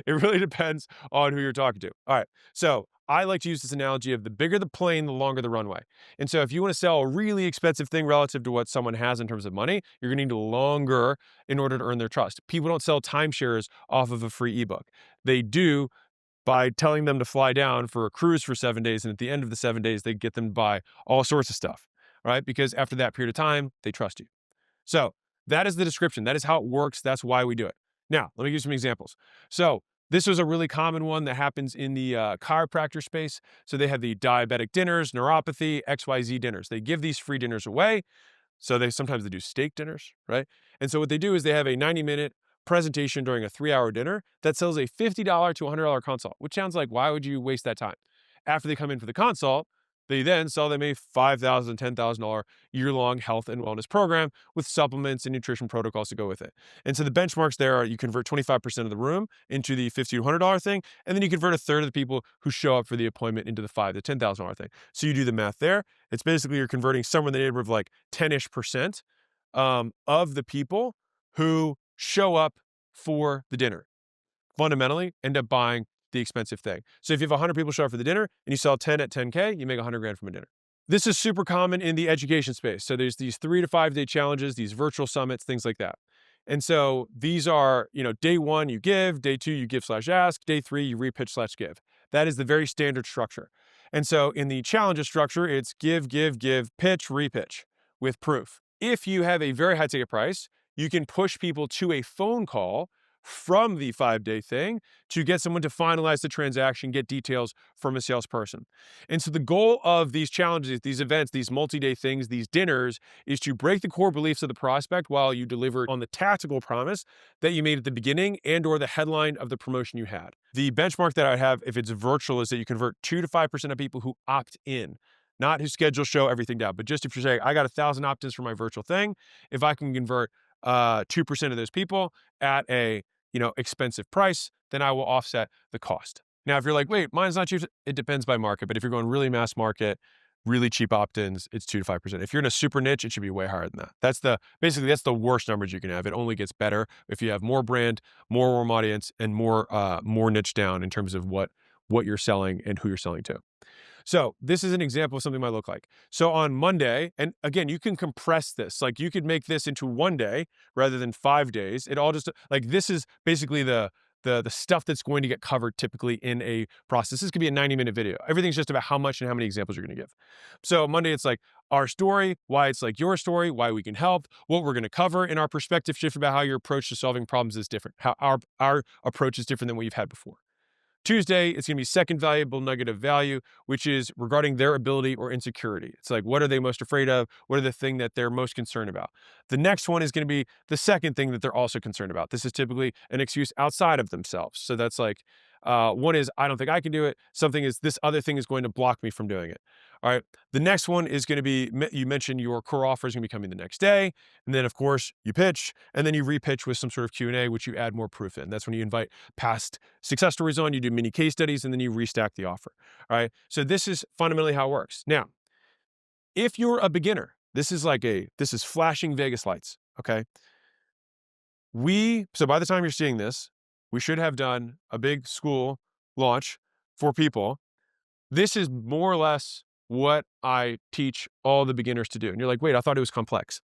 it really depends on who you're talking to. All right. So I like to use this analogy of the bigger the plane, the longer the runway. And so if you want to sell a really expensive thing relative to what someone has in terms of money, you're going to need longer in order to earn their trust. People don't sell timeshares off of a free ebook. They do by telling them to fly down for a cruise for 7 days. And at the end of the 7 days, they get them to buy all sorts of stuff, right? Because after that period of time, they trust you. So that is the description. That is how it works. That's why we do it. Now, let me give you some examples. So this was a really common one that happens in the chiropractor space. So they have the diabetic dinners, neuropathy, XYZ dinners. They give these free dinners away. So sometimes they do steak dinners, right? And so what they do is they have a 90-minute presentation during a 3-hour dinner that sells a $50 to $100 consult, which sounds like, why would you waste that time? After they come in for the consult, they then sell them a $5,000, $10,000 year-long health and wellness program with supplements and nutrition protocols to go with it. And so the benchmarks there are you convert 25% of the room into the $50 to $100 thing, and then you convert a third of the people who show up for the appointment into the $5,000 to $10,000 thing. So you do the math there. It's basically you're converting somewhere in the neighborhood of like 10-ish% of the people who show up for the dinner fundamentally end up buying the expensive thing. So if you have 100 people show up for the dinner and you sell 10 at 10K, you make 100 grand from a dinner. This is super common in the education space. So there's these 3 to 5 day challenges, these virtual summits, things like that. And so these are, day 1 you give, day 2 you give/ask, day 3 you repitch/give. That is the very standard structure. And so in the challenges structure, it's give, pitch, repitch with proof. If you have a very high ticket price, you can push people to a phone call from the 5-day thing to get someone to finalize the transaction, get details from a salesperson. And so the goal of these challenges, these events, these multi-day things, these dinners is to break the core beliefs of the prospect while you deliver on the tactical promise that you made at the beginning and or the headline of the promotion you had. The benchmark that I have if it's virtual is that you convert 2 to 5% of people who opt in. Not who schedule show everything down, but just if you're saying, I got 1,000 opt-ins for my virtual thing, if I can convert 2% of those people at a expensive price, then I will offset the cost. Now, if you're like, wait, mine's not cheap, it depends by market. But if you're going really mass market, really cheap opt-ins, it's 2 to 5%. If you're in a super niche, it should be way higher than that. That's the worst numbers you can have. It only gets better if you have more brand, more warm audience, and more niche down in terms of what you're selling and who you're selling to. So this is an example of something might look like. So on Monday, and again, you can compress this. Like you could make this into one day rather than 5 days. It all just like this is basically the stuff that's going to get covered typically in a process. This could be a 90-minute video. Everything's just about how much and how many examples you're going to give. So Monday, it's like our story, why it's like your story, why we can help, what we're going to cover in our perspective shift about how your approach to solving problems is different, how our approach is different than what you've had before. Tuesday, it's going to be second valuable nugget of value, which is regarding their ability or insecurity. It's like, what are they most afraid of? What are the thing that they're most concerned about? The next one is going to be the second thing that they're also concerned about. This is typically an excuse outside of themselves. So that's like, one is, I don't think I can do it. Something is, this other thing is going to block me from doing it. All right. The next one is going to be, you mentioned your core offer is going to be coming the next day. And then, of course, you pitch, and then you repitch with some sort of Q&A, which you add more proof in. That's when you invite past success stories on, you do mini case studies, and then you restack the offer. All right. So this is fundamentally how it works. Now, if you're a beginner, this is flashing Vegas lights. Okay. So by the time you're seeing this, we should have done a big school launch for people. This is more or less what I teach all the beginners to do. And you're like, wait, I thought it was complex.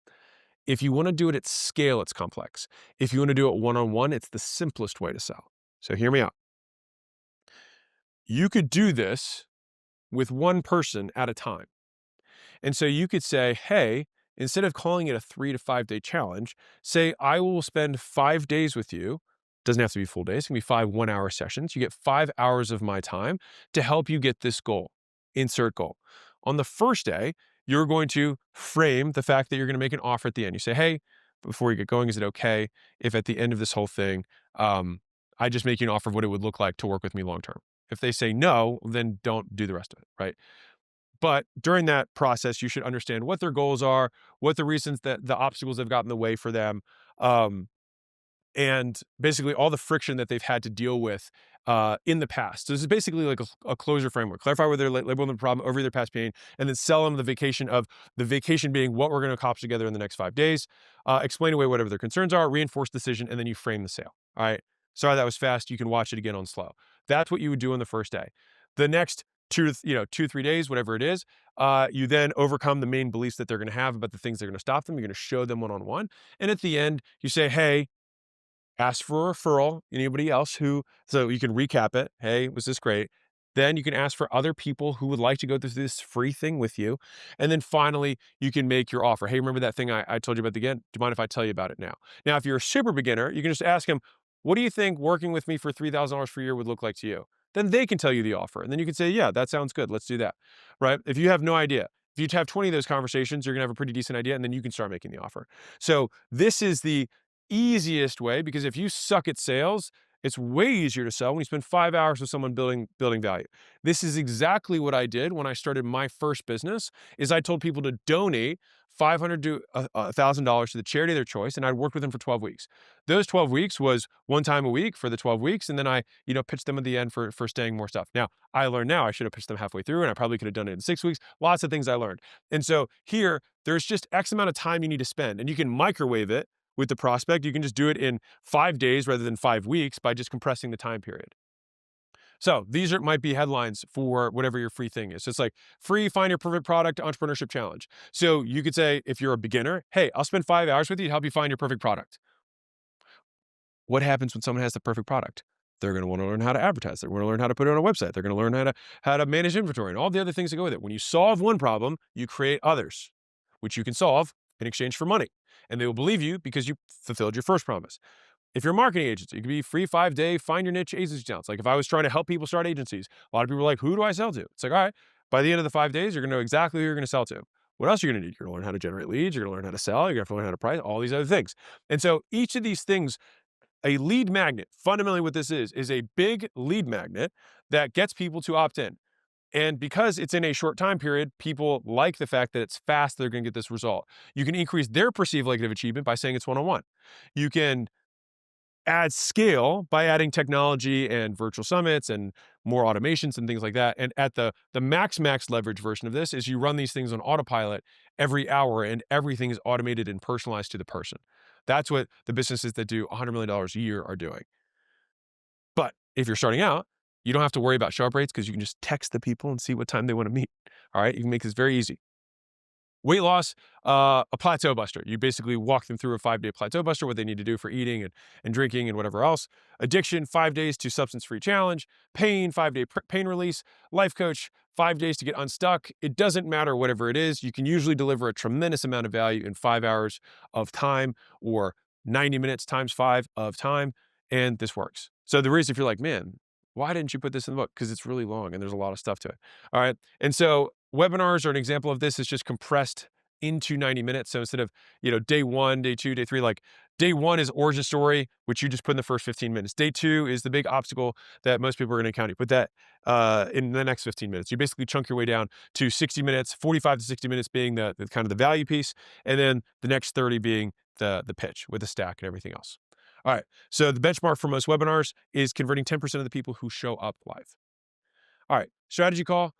If you want to do it at scale, it's complex. If you want to do it one-on-one, it's the simplest way to sell. So hear me out. You could do this with one person at a time. And so you could say, hey, instead of calling it a 3 to 5 day challenge, say, I will spend 5 days with you. Doesn't have to be full days. It can be 5 1-hour sessions. You get 5 hours of my time to help you get this goal. Insert goal. On the first day, you're going to frame the fact that you're going to make an offer at the end. You say, hey, before you get going, is it okay if at the end of this whole thing, I just make you an offer of what it would look like to work with me long term? If they say no, then don't do the rest of it, right? But during that process, you should understand what their goals are, what the reasons that the obstacles have gotten in the way for them, and basically all the friction that they've had to deal with in the past. So this is basically like a closure framework. Clarify where they're labeling the problem, overview their past pain, and then sell them the vacation being what we're going to accomplish together in the next 5 days. Explain away whatever their concerns are, reinforce decision, and then you frame the sale. All right. Sorry, that was fast. You can watch it again on slow. That's what you would do on the first day. The next 2-3 days, whatever it is, you then overcome the main beliefs that they're going to have about the things that are going to stop them. You're going to show them one-on-one. And at the end, you say, hey, ask for a referral. Anybody else so you can recap it. Hey, was this great? Then you can ask for other people who would like to go through this free thing with you. And then finally, you can make your offer. Hey, remember that thing I told you about again? Do you mind if I tell you about it now? Now, if you're a super beginner, you can just ask them, what do you think working with me for $3,000 per year would look like to you? Then they can tell you the offer. And then you can say, yeah, that sounds good. Let's do that. Right? If you have no idea, if you have 20 of those conversations, you're going to have a pretty decent idea. And then you can start making the offer. So this is the easiest way, because if you suck at sales, it's way easier to sell when you spend 5 hours with someone building value. This is exactly what I did when I started my first business. Is I told people to donate $500 to $1,000 to the charity of their choice, and I worked with them for 12 weeks. Those 12 weeks was one time a week for the 12 weeks, and then I pitched them at the end for staying more stuff. Now I learned I should have pitched them halfway through, and I probably could have done it in 6 weeks. Lots of things I learned, and so here there's just X amount of time you need to spend, and you can microwave it with the prospect. You can just do it in 5 days rather than 5 weeks by just compressing the time period. So these might be headlines for whatever your free thing is. So it's like free find your perfect product entrepreneurship challenge. So you could say, if you're a beginner, hey, I'll spend 5 hours with you to help you find your perfect product. What happens when someone has the perfect product? They're going to want to learn how to advertise. They're going to learn how to put it on a website. They're going to learn how to manage inventory and all the other things that go with it. When you solve one problem, you create others, which you can solve in exchange for money. And they will believe you because you fulfilled your first promise. If you're a marketing agency, it could be free 5-day, find your niche agency accounts. Like if I was trying to help people start agencies, a lot of people are like, who do I sell to? It's like, all right, by the end of the 5 days, you're going to know exactly who you're going to sell to. What else are you going to do? You're going to learn how to generate leads. You're going to learn how to sell. You're going to learn how to price, all these other things. And so each of these things, a lead magnet, fundamentally what this is a big lead magnet that gets people to opt in. And because it's in a short time period, people like the fact that it's fast, they're going to get this result. You can increase their perceived likelihood of achievement by saying it's one-on-one. You can add scale by adding technology and virtual summits and more automations and things like that. And at the max leverage version of this is you run these things on autopilot every hour, and everything is automated and personalized to the person. That's what the businesses that do $100 million a year are doing. But if you're starting out, You don't have to worry about show up rates because you can just text the people and see what time they want to meet. All right. You can make this very easy. Weight loss, a plateau buster. You basically walk them through a 5-day plateau buster, what they need to do for eating and drinking and whatever else. Addiction, 5 days to substance-free challenge. Pain, 5-day pain release. Life coach, 5 days to get unstuck. It doesn't matter whatever it is. You can usually deliver a tremendous amount of value in 5 hours of time or 90 minutes times 5 of time. And this works. So the reason if you're like, man, why didn't you put this in the book? Because it's really long and there's a lot of stuff to it. All right. And so webinars are an example of this. It's just compressed into 90 minutes. So instead of, day 1, day 2, day 3, like day 1 is origin story, which you just put in the first 15 minutes. Day 2 is the big obstacle that most people are going to encounter. You put that in the next 15 minutes. You basically chunk your way down to 60 minutes, 45 to 60 minutes being the kind of the value piece. And then the next 30 being the pitch with the stack and everything else. All right. So the benchmark for most webinars is converting 10% of the people who show up live. All right. Strategy call.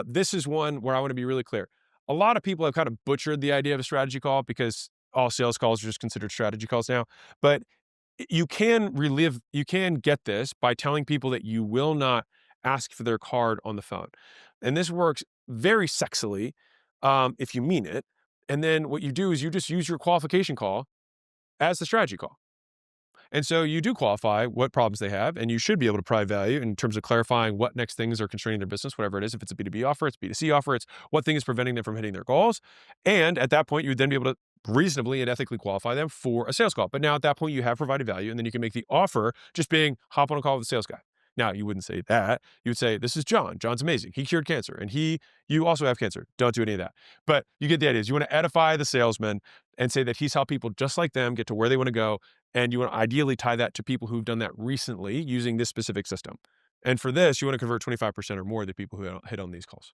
This is one where I want to be really clear. A lot of people have kind of butchered the idea of a strategy call because all sales calls are just considered strategy calls now. But you can get this by telling people that you will not ask for their card on the phone. And this works very sexily if you mean it. And then what you do is you just use your qualification call as the strategy call. And so you do qualify what problems they have, and you should be able to provide value in terms of clarifying what next things are constraining their business, whatever it is. If it's a B2B offer, it's B2C offer, it's what thing is preventing them from hitting their goals. And at that point, you would then be able to reasonably and ethically qualify them for a sales call. But now at that point, you have provided value, and then you can make the offer just being hop on a call with the sales guy. Now, you wouldn't say that. You would say, this is John. John's amazing. He cured cancer, and you also have cancer. Don't do any of that. But you get the idea. You want to edify the salesman and say that he's helped people just like them get to where they want to go. And you want to ideally tie that to people who've done that recently using this specific system. And for this, you want to convert 25% or more of the people who hit on these calls.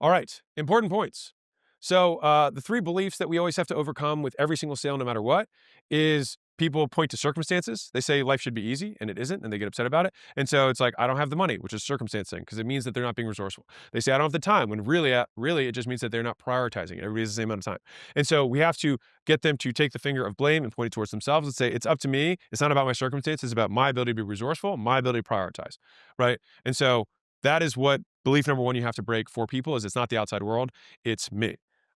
All right, important points. So the 3 beliefs that we always have to overcome with every single sale, no matter what, is people point to circumstances. They say life should be easy, and it isn't, and they get upset about it. And so it's like, I don't have the money, which is circumstance thing, because it means that they're not being resourceful. They say, I don't have the time, when really, it just means that they're not prioritizing. Everybody has the same amount of time. And so we have to get them to take the finger of blame and point it towards themselves and say, it's up to me. It's not about my circumstances. It's about my ability to be resourceful, my ability to prioritize, right? And so that is what belief number 1 you have to break for people is it's not the outside world, it's me.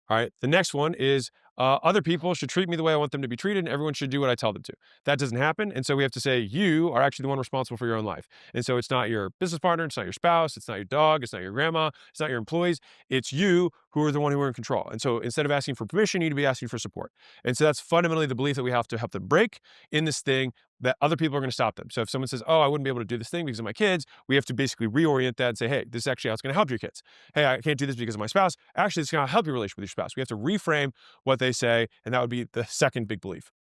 All right. The next one is other people should treat me the way I want them to be treated, and everyone should do what I tell them to. That doesn't happen. And so we have to say, you are actually the one responsible for your own life. And so it's not your business partner, it's not your spouse, it's not your dog, it's not your grandma, it's not your employees. It's you who are the one who are in control. And so instead of asking for permission, you need to be asking for support. And so that's fundamentally the belief that we have to help them break in this thing that other people are going to stop them. So if someone says, oh, I wouldn't be able to do this thing because of my kids, we have to basically reorient that and say, hey, this is actually how it's going to help your kids. Hey, I can't do this because of my spouse. Actually, it's going to help your relationship with your spouse. We have to reframe what they say, and that would be the second big belief.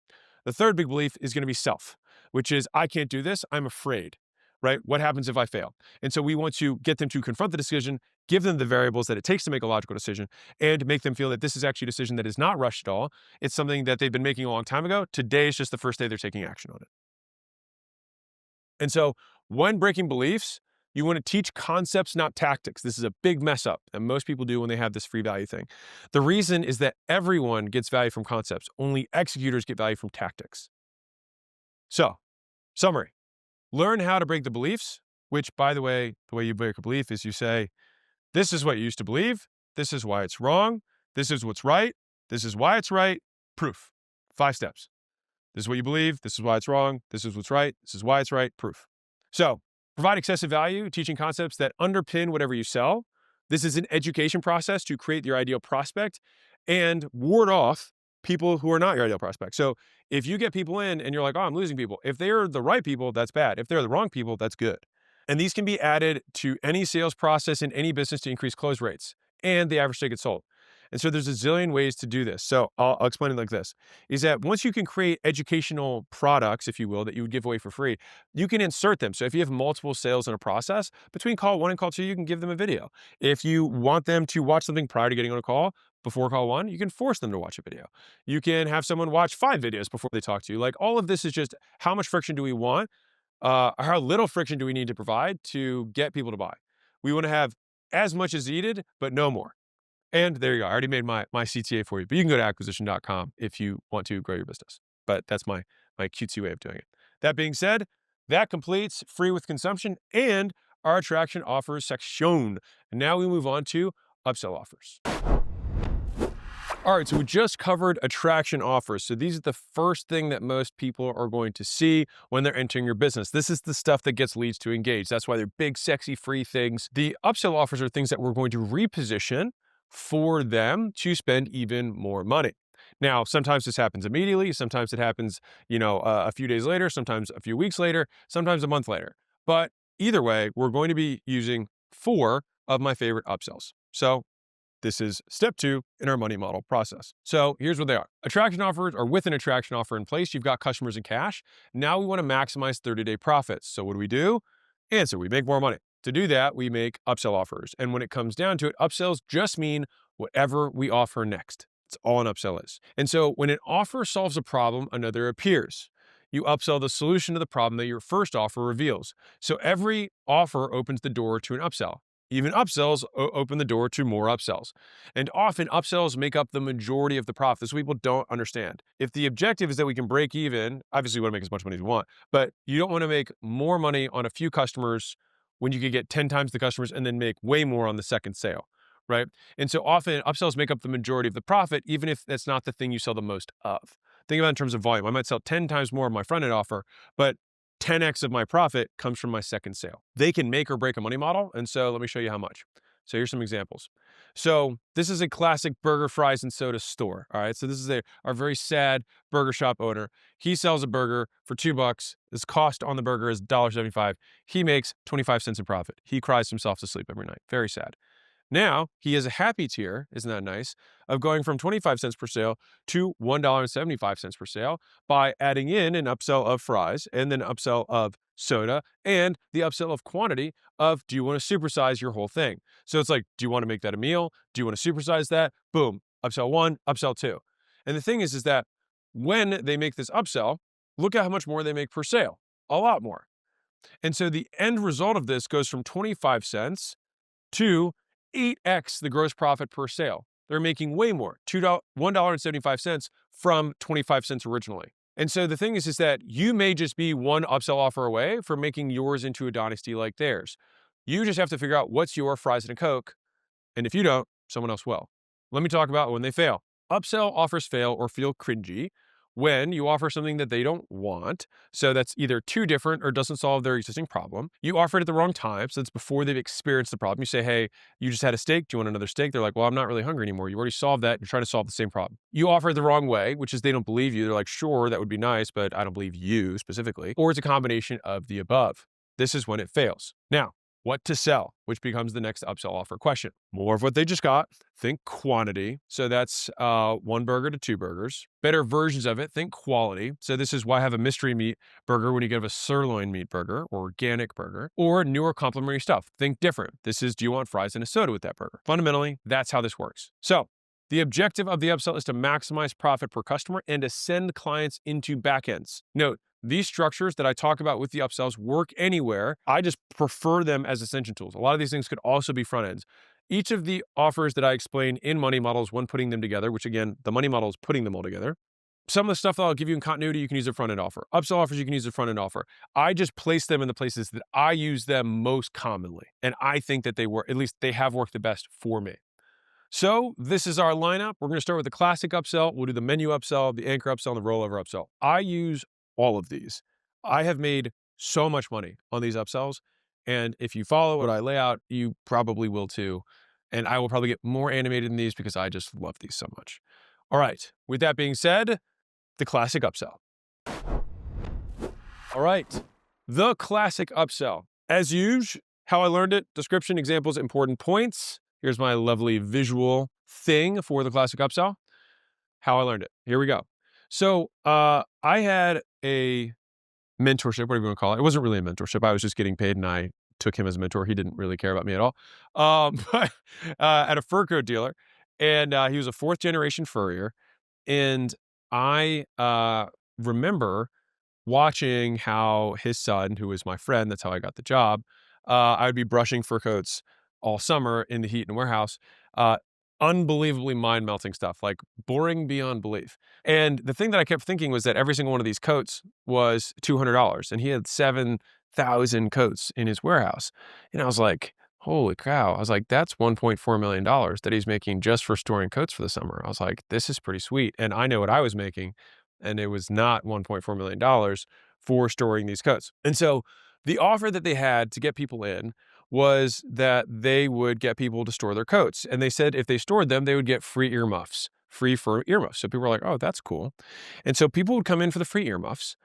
The third big belief is going to be self, which is I can't do this. I'm afraid, right? What happens if I fail? And so we want to get them to confront the decision, give them the variables that it takes to make a logical decision, and make them feel that this is actually a decision that is not rushed at all. It's something that they've been making a long time ago. Today is just the first day they're taking action on it. And so when breaking beliefs, you want to teach concepts, not tactics. This is a big mess up that most people do when they have this free value thing. The reason is that everyone gets value from concepts. Only executors get value from tactics. So, summary. Learn how to break the beliefs, which, by the way you break a belief is you say, this is what you used to believe. This is why it's wrong. This is what's right. This is why it's right. Proof. 5 steps. This is what you believe. This is why it's wrong. This is what's right. This is why it's right. Proof. So provide excessive value, teaching concepts that underpin whatever you sell. This is an education process to create your ideal prospect and ward off people who are not your ideal prospect. So if you get people in and you're like, oh, I'm losing people. If they're the right people, that's bad. If they're the wrong people, that's good. And these can be added to any sales process in any business to increase close rates and the average ticket sold. And so there's a zillion ways to do this. So I'll explain it like this, is that once you can create educational products, if you will, that you would give away for free, you can insert them. So if you have multiple sales in a process, between call 1 and call 2, you can give them a video. If you want them to watch something prior to getting on a call, before call 1, you can force them to watch a video. You can have someone watch 5 videos before they talk to you. Like all of this is just how much friction do we want? How little friction do we need to provide to get people to buy? We want to have as much as needed, but no more. And there you go. I already made my CTA for you, but you can go to acquisition.com if you want to grow your business. But that's my cutesy way of doing it. That being said, That completes free with consumption and our attraction offers section. And now we move on to upsell offers. All right, so we just covered attraction offers. So these are the first thing that most people are going to see when they're entering your business. This is the stuff that gets leads to engage. That's why they're big, sexy, free things. The upsell offers are things that we're going to reposition for them to spend even more money. Now, sometimes this happens immediately. Sometimes it happens, a few days later, sometimes a few weeks later, sometimes a month later. But either way, we're going to be using 4 of my favorite upsells. So this is step 2 in our money model process. So here's what they are. Attraction offers are with an attraction offer in place. You've got customers in cash. Now we want to maximize 30-day profits. So what do? Answer, we make more money. To do that, we make upsell offers. And when it comes down to it, upsells just mean whatever we offer next. That's all an upsell is. And so when an offer solves a problem, another appears. You upsell the solution to the problem that your first offer reveals. So every offer opens the door to an upsell. Even upsells open the door to more upsells. And often upsells make up the majority of the profit. This people don't understand. If the objective is that we can break even, obviously you want to make as much money as you want, but you don't want to make more money on a few customers when you could get 10 times the customers and then make way more on the second sale, right? And so often upsells make up the majority of the profit, even if that's not the thing you sell the most of. Think about it in terms of volume. I might sell 10 times more of my front-end offer, but 10x of my profit comes from my second sale. They can make or break a money model. And so let me show you how much. So here's some examples. So this is a classic burger, fries, and soda store. All right. So this is our very sad burger shop owner. He sells a burger for $2. His cost on the burger is $1.75. He makes 25 cents in profit. He cries himself to sleep every night. Very sad. Now he has a happy tier, isn't that nice, of going from 25 cents per sale to $1.75 per sale by adding in an upsell of fries and then upsell of soda and the upsell of quantity of, do you want to supersize your whole thing? So it's like, do you want to make that a meal? Do you want to supersize that? Boom, upsell 1, upsell 2. And the thing is that when they make this upsell, look at how much more they make per sale, a lot more. And so the end result of this goes from 25 cents to 8x the gross profit per sale. They're making way more, $1.75 from 25 cents originally. And so the thing is that you may just be one upsell offer away from making yours into a dynasty like theirs. You just have to figure out what's your fries and a Coke. And if you don't, someone else will. Let me talk about when they fail. Upsell offers fail or feel cringy when you offer something that they don't want. So that's either too different or doesn't solve their existing problem. You offer it at the wrong time. So it's before they've experienced the problem. You say, hey, you just had a steak. Do you want another steak? They're like, well, I'm not really hungry anymore. You already solved that. You're trying to solve the same problem. You offer it the wrong way, which is they don't believe you. They're like, sure, that would be nice, but I don't believe you specifically. Or it's a combination of the above. This is when it fails. Now, what to sell, which becomes the next upsell offer question. More of what they just got. Think quantity. So that's 1 burger to 2 burgers. Better versions of it. Think quality. So this is why I have a mystery meat burger when you give a sirloin meat burger or organic burger, or newer complementary stuff. Think different. This is, do you want fries and a soda with that burger? Fundamentally, that's how this works. So the objective of the upsell is to maximize profit per customer and to send clients into backends. Note, these structures that I talk about with the upsells work anywhere. I just prefer them as ascension tools. A lot of these things could also be front ends. Each of the offers that I explain in money models when putting them together, which again, the money model is putting them all together. Some of the stuff that I'll give you in continuity, you can use a front end offer. Upsell offers, you can use a front end offer. I just place them in the places that I use them most commonly. And I think that they work, at least they have worked the best for me. So this is our lineup. We're going to start with the classic upsell. We'll do the menu upsell, the anchor upsell, and the rollover upsell. I use all of these. I have made so much money on these upsells. And if you follow what I lay out, you probably will too. And I will probably get more animated in these because I just love these so much. All right. With that being said, the classic upsell. All right. The classic upsell. As usual, how I learned it, description, examples, important points. Here's my lovely visual thing for the classic upsell. How I learned it. Here we go. So I had a mentorship, whatever you want to call it. It wasn't really a mentorship. I was just getting paid and I took him as a mentor. He didn't really care about me at all. But at a fur coat dealer. And he was a 4th generation furrier. And I remember watching how his son, who was my friend, that's how I got the job, I would be brushing fur coats all summer in the heat in the warehouse. unbelievably mind-melting stuff, like boring beyond belief. And the thing that I kept thinking was that every single one of these coats was $200, and he had 7,000 coats in his warehouse. And I was like, holy cow. I was like, that's $1.4 million that he's making just for storing coats for the summer. I was like, this is pretty sweet. And I know what I was making, and it was not $1.4 million for storing these coats. And so the offer that they had to get people in was that they would get people to store their coats. And they said if they stored them, they would get free earmuffs, free fur earmuffs. So people were like, oh, that's cool. And so people would come in for the free earmuffs.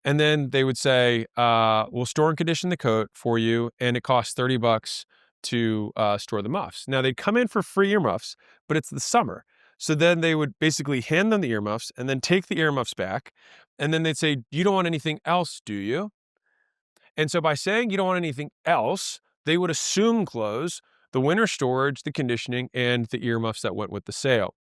And then they would say, we'll store and condition the coat for you. And it costs $30 to store the muffs. Now they'd come in for free earmuffs, but it's the summer. So then they would basically hand them the earmuffs and then take the earmuffs back. And then they'd say, you don't want anything else, do you? And so by saying you don't want anything else, they would assume clothes, the winter storage, the conditioning, and the earmuffs that went with the sale.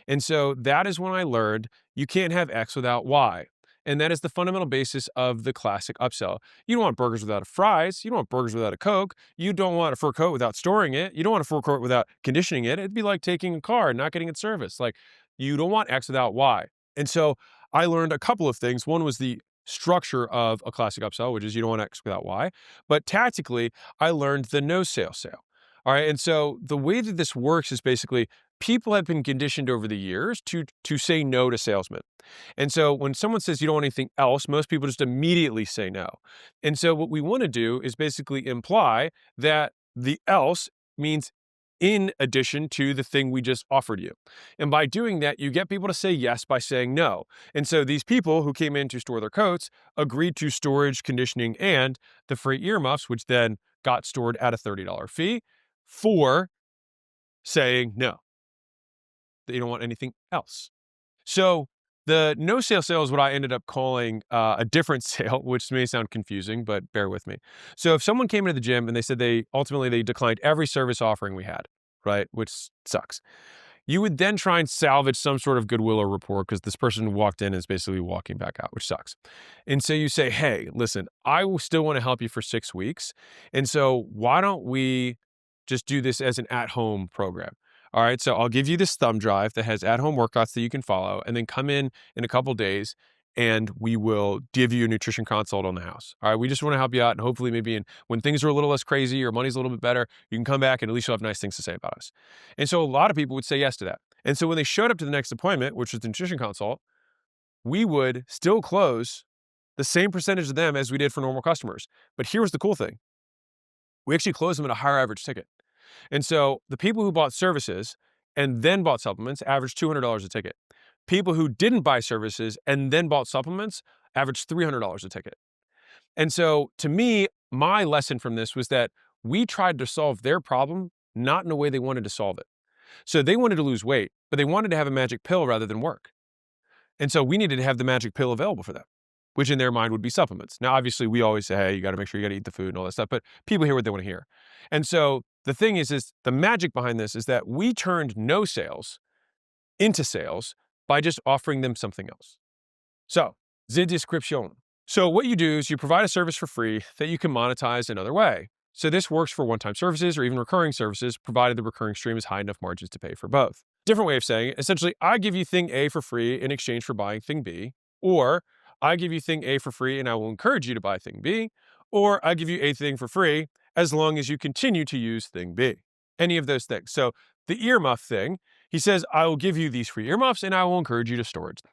And so that is when I learned you can't have X without Y. And that is the fundamental basis of the classic upsell. You don't want burgers without fries. You don't want burgers without a Coke. You don't want a fur coat without storing it. You don't want a fur coat without conditioning it. It'd be like taking a car and not getting it serviced. Like, you don't want X without Y. And so I learned a couple of things. One was the structure of a classic upsell, which is you don't want X without Y. But tactically, I learned the no sale sale. All right. And so the way that this works is basically people have been conditioned over the years to say no to salesmen. And so when someone says you don't want anything else, most people just immediately say no. And so what we want to do is basically imply that the else means in addition to the thing we just offered you. And by doing that, you get people to say yes by saying no. And so these people who came in to store their coats agreed to storage, conditioning, and the free earmuffs, which then got stored at a $30 fee for saying no. They don't want anything else. So the no sale sale is what I ended up calling a different sale, which may sound confusing, but bear with me. So if someone came into the gym and they said they declined every service offering we had, right, which sucks, you would then try and salvage some sort of goodwill or rapport because this person walked in and is basically walking back out, which sucks. And so you say, hey, listen, I will still want to help you for 6 weeks. And so why don't we just do this as an at-home program? All right, so I'll give you this thumb drive that has at-home workouts that you can follow, and then come in a couple days, and we will give you a nutrition consult on the house. All right, we just want to help you out, and hopefully maybe when things are a little less crazy or money's a little bit better, you can come back and at least you'll have nice things to say about us. And so a lot of people would say yes to that. And so when they showed up to the next appointment, which was the nutrition consult, we would still close the same percentage of them as we did for normal customers. But here was the cool thing. We actually closed them at a higher average ticket. And so the people who bought services and then bought supplements averaged $200 a ticket. People who didn't buy services and then bought supplements averaged $300 a ticket. And so to me, my lesson from this was that we tried to solve their problem, not in a way they wanted to solve it. So they wanted to lose weight, but they wanted to have a magic pill rather than work. And so we needed to have the magic pill available for them, which in their mind would be supplements. Now, obviously, we always say, hey, you got to make sure you got to eat the food and all that stuff, but people hear what they want to hear. And so the thing is the magic behind this is that we turned no sales into sales by just offering them something else. So, the description. So what you do is you provide a service for free that you can monetize another way. So this works for one-time services or even recurring services, provided the recurring stream is high enough margins to pay for both. Different way of saying it, essentially, I give you thing A for free in exchange for buying thing B, or I give you thing A for free and I will encourage you to buy thing B, or I give you a thing for free as long as you continue to use thing B. Any of those things. So the earmuff thing, he says, I will give you these free earmuffs and I will encourage you to storage them.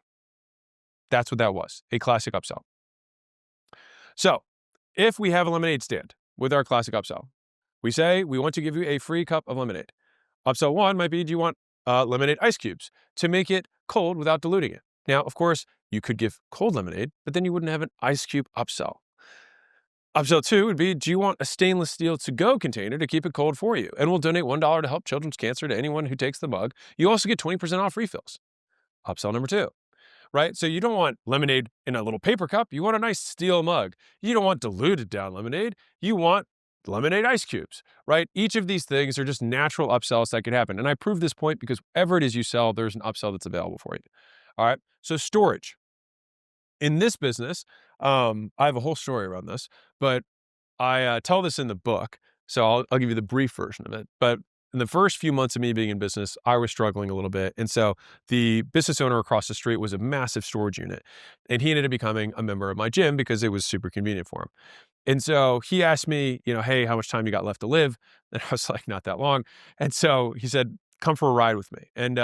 That's what that was, a classic upsell. So if we have a lemonade stand with our classic upsell, we say we want to give you a free cup of lemonade. Upsell one might be, do you want lemonade ice cubes to make it cold without diluting it? Now, of course, you could give cold lemonade, but then you wouldn't have an ice cube upsell. Upsell two would be, do you want a stainless steel to-go container to keep it cold for you? And we'll donate $1 to help children's cancer to anyone who takes the mug. You also get 20% off refills. Upsell number two, right? So you don't want lemonade in a little paper cup. You want a nice steel mug. You don't want diluted down lemonade. You want lemonade ice cubes, right? Each of these things are just natural upsells that could happen. And I prove this point because whatever it is you sell, there's an upsell that's available for you. All right. So storage. In this business, I have a whole story around this, but I tell this in the book. So I'll give you the brief version of it. But in the first few months of me being in business, I was struggling a little bit. And so the business owner across the street was a massive storage unit. And he ended up becoming a member of my gym because it was super convenient for him. And so he asked me, hey, how much time you got left to live? And I was like, not that long. And so he said, come for a ride with me. And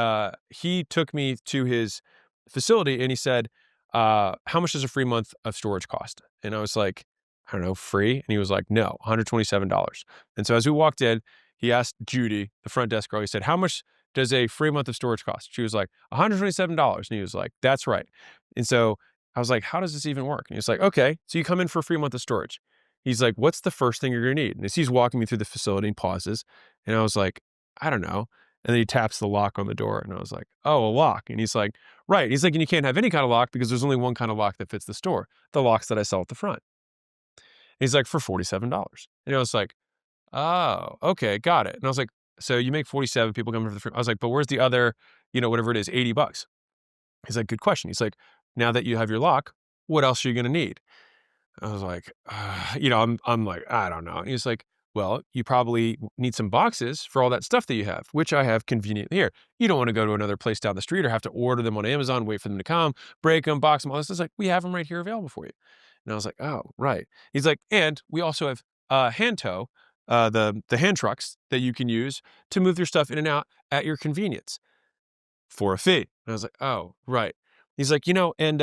he took me to his facility and he said, how much does a free month of storage cost? And I was like, I don't know, free? And he was like, no, $127. And so as we walked in, he asked Judy, the front desk girl, he said, how much does a free month of storage cost? She was like, $127. And he was like, that's right. And so I was like, how does this even work? And he was like, okay, so you come in for a free month of storage. He's like, what's the first thing you're going to need? And as he's walking me through the facility and pauses, and I was like, I don't know. And then he taps the lock on the door, and I was like, oh, a lock. And he's like, right. He's like, and you can't have any kind of lock because there's only one kind of lock that fits the store, the locks that I sell at the front. And he's like, for $47. And I was like, oh, okay, got it. And I was like, so you make 47 people coming for the free. I was like, but where's the other, whatever it is, $80? He's like, good question. He's like, now that you have your lock, what else are you going to need? I was like, I'm like, I don't know. And he's like, well, you probably need some boxes for all that stuff that you have, which I have conveniently here. You don't want to go to another place down the street or have to order them on Amazon, wait for them to come, break them, box them, all this. It's like, we have them right here available for you. And I was like, oh, right. He's like, and we also have hand tow, the hand trucks that you can use to move your stuff in and out at your convenience for a fee. And I was like, oh, right. He's like, and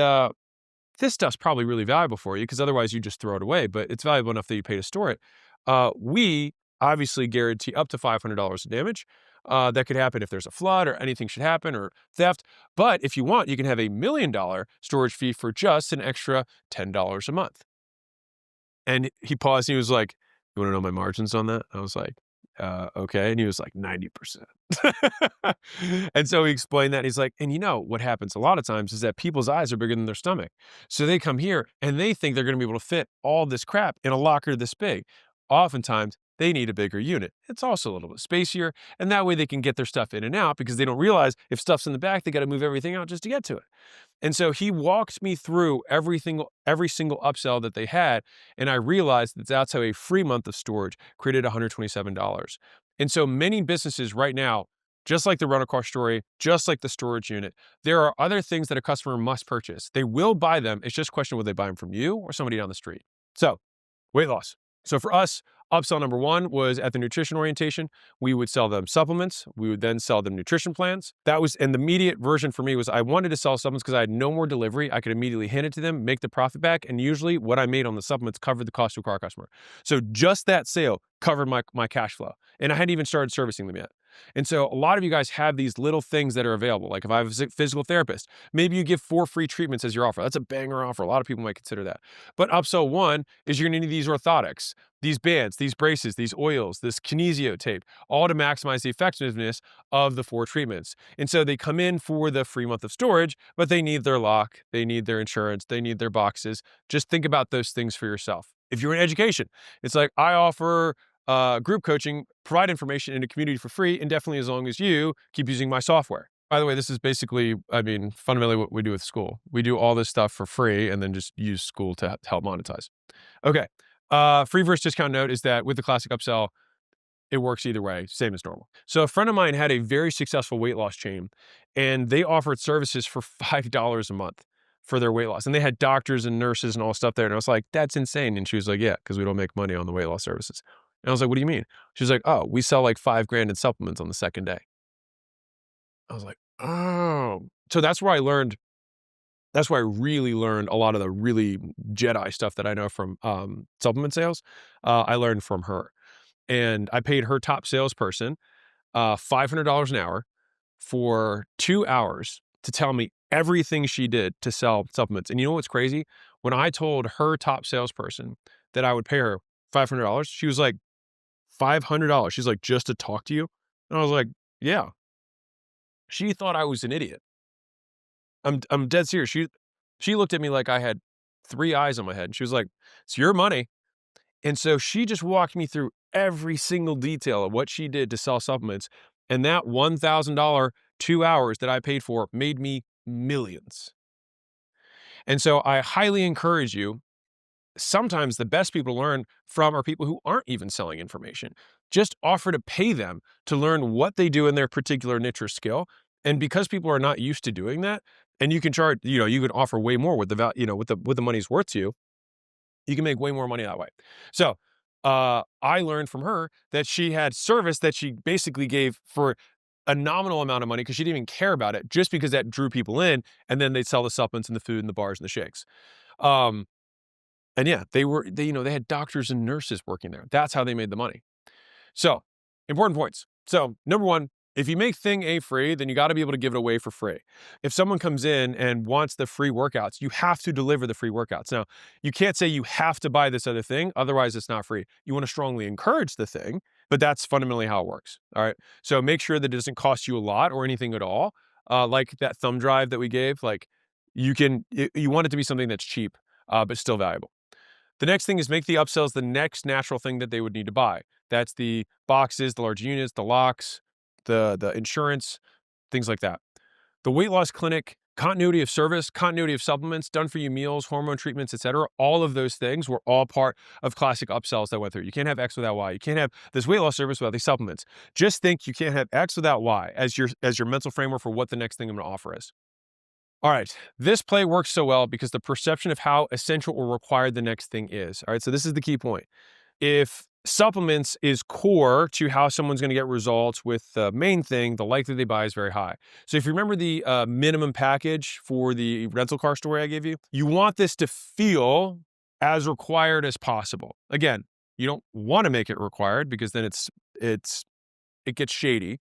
this stuff's probably really valuable for you because otherwise you just throw it away, but it's valuable enough that you pay to store it. We obviously guarantee up to $500 of damage. That could happen if there's a flood or anything should happen or theft. But if you want, you can have $1 million storage fee for just an extra $10 a month. And he paused and he was like, you want to know my margins on that? I was like, okay. And he was like 90%. And so he explained that. He's like, and what happens a lot of times is that people's eyes are bigger than their stomach. So they come here and they think they're going to be able to fit all this crap in a locker this big. Oftentimes they need a bigger unit. It's also a little bit spacier. And that way they can get their stuff in and out because they don't realize if stuff's in the back, they got to move everything out just to get to it. And so he walked me through every single upsell that they had. And I realized that that's how a free month of storage created $127. And so many businesses right now, just like the rental car story, just like the storage unit, there are other things that a customer must purchase. They will buy them. It's just a question of whether they buy them from you or somebody down the street. So weight loss. So for us, upsell number one was at the nutrition orientation. We would sell them supplements. We would then sell them nutrition plans. And the immediate version for me was I wanted to sell supplements because I had no more delivery. I could immediately hand it to them, make the profit back. And usually what I made on the supplements covered the cost to a car customer. So just that sale covered my cash flow. And I hadn't even started servicing them yet. And so a lot of you guys have these little things that are available. Like if I have a physical therapist, maybe you give 4 free treatments as your offer. That's a banger offer. A lot of people might consider that. But upsell one is you're going to need these orthotics, these bands, these braces, these oils, this kinesio tape, all to maximize the effectiveness of the 4 treatments. And so they come in for the free month of storage, but they need their lock, they need their insurance, they need their boxes. Just think about those things for yourself. If you're in education, it's like I offer group coaching, provide information in a community for free, indefinitely as long as you keep using my software. By the way, this is basically, fundamentally what we do with school. We do all this stuff for free and then just use school to help monetize. Okay. Free versus discount note is that with the classic upsell, it works either way, same as normal. So a friend of mine had a very successful weight loss chain and they offered services for $5 a month for their weight loss. And they had doctors and nurses and all stuff there. And I was like, that's insane. And she was like, yeah, because we don't make money on the weight loss services. And I was like, what do you mean? She was like, oh, we sell like $5,000 in supplements on the second day. I was like, oh. So that's where I really learned a lot of the really Jedi stuff that I know from supplement sales. I learned from her. And I paid her top salesperson $500 an hour for 2 hours to tell me everything she did to sell supplements. And you know what's crazy? When I told her top salesperson that I would pay her $500, she was like, $500. She's like, just to talk to you? And I was like, yeah. She thought I was an idiot. I'm dead serious. She looked at me like I had 3 eyes on my head. And she was like, it's your money. And so she just walked me through every single detail of what she did to sell supplements. And that $1,000 2 hours that I paid for made me millions. And so I highly encourage you sometimes the best people to learn from are people who aren't even selling information. Just offer to pay them to learn what they do in their particular niche or skill. And because people are not used to doing that, and you can charge, you can offer way more with the value, with the money's worth to you, you can make way more money that way. So I learned from her that she had service that she basically gave for a nominal amount of money because she didn't even care about it, just because that drew people in, and then they'd sell the supplements and the food and the bars and the shakes. Um, and yeah, they had doctors and nurses working there. That's how they made the money. So, important points. So, number one, if you make thing A free, then you got to be able to give it away for free. If someone comes in and wants the free workouts, you have to deliver the free workouts. Now, you can't say you have to buy this other thing, otherwise it's not free. You want to strongly encourage the thing, but that's fundamentally how it works. All right. So make sure that it doesn't cost you a lot or anything at all. Like that thumb drive that we gave, like you want it to be something that's cheap, but still valuable. The next thing is make the upsells the next natural thing that they would need to buy. That's the boxes, the large units, the locks, the insurance, things like that. The weight loss clinic, continuity of service, continuity of supplements, done for you meals, hormone treatments, etc. All of those things were all part of classic upsells that went through. You can't have X without Y. You can't have this weight loss service without these supplements. Just think you can't have X without Y as your mental framework for what the next thing I'm going to offer is. All right, this play works so well because the perception of how essential or required the next thing is. All right, so this is the key point. If supplements is core to how someone's going to get results with the main thing, the likelihood they buy is very high. So if you remember the minimum package for the rental car story I gave you, you want this to feel as required as possible. Again, you don't want to make it required because then it gets shady.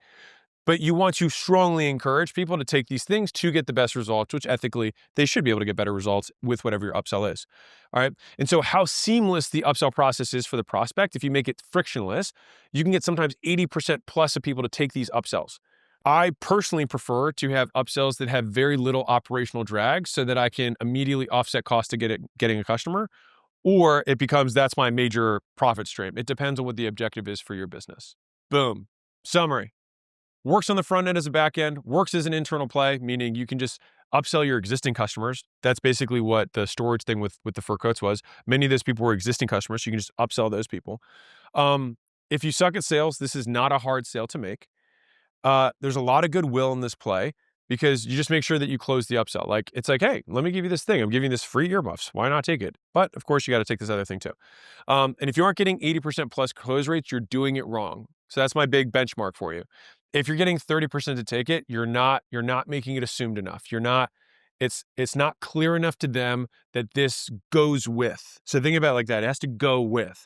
But you want to strongly encourage people to take these things to get the best results, which ethically they should be able to get better results with whatever your upsell is. All right. And so how seamless the upsell process is for the prospect, if you make it frictionless, you can get sometimes 80% plus of people to take these upsells. I personally prefer to have upsells that have very little operational drag so that I can immediately offset cost to getting a customer, or it becomes that's my major profit stream. It depends on what the objective is for your business. Boom. Summary. Works on the front end as a back end, works as an internal play, meaning you can just upsell your existing customers. That's basically what the storage thing with the fur coats was. Many of those people were existing customers, so you can just upsell those people. If you suck at sales, this is not a hard sale to make. There's a lot of goodwill in this play because you just make sure that you close the upsell. Like, it's like, hey, let me give you this thing. I'm giving you this free earmuffs. Why not take it? But of course, you got to take this other thing too. And if you aren't getting 80% plus close rates, you're doing it wrong. So that's my big benchmark for you. If you're getting 30% to take it, you're not making it assumed enough. It's not clear enough to them that this goes with. So think about it like that. It has to go with.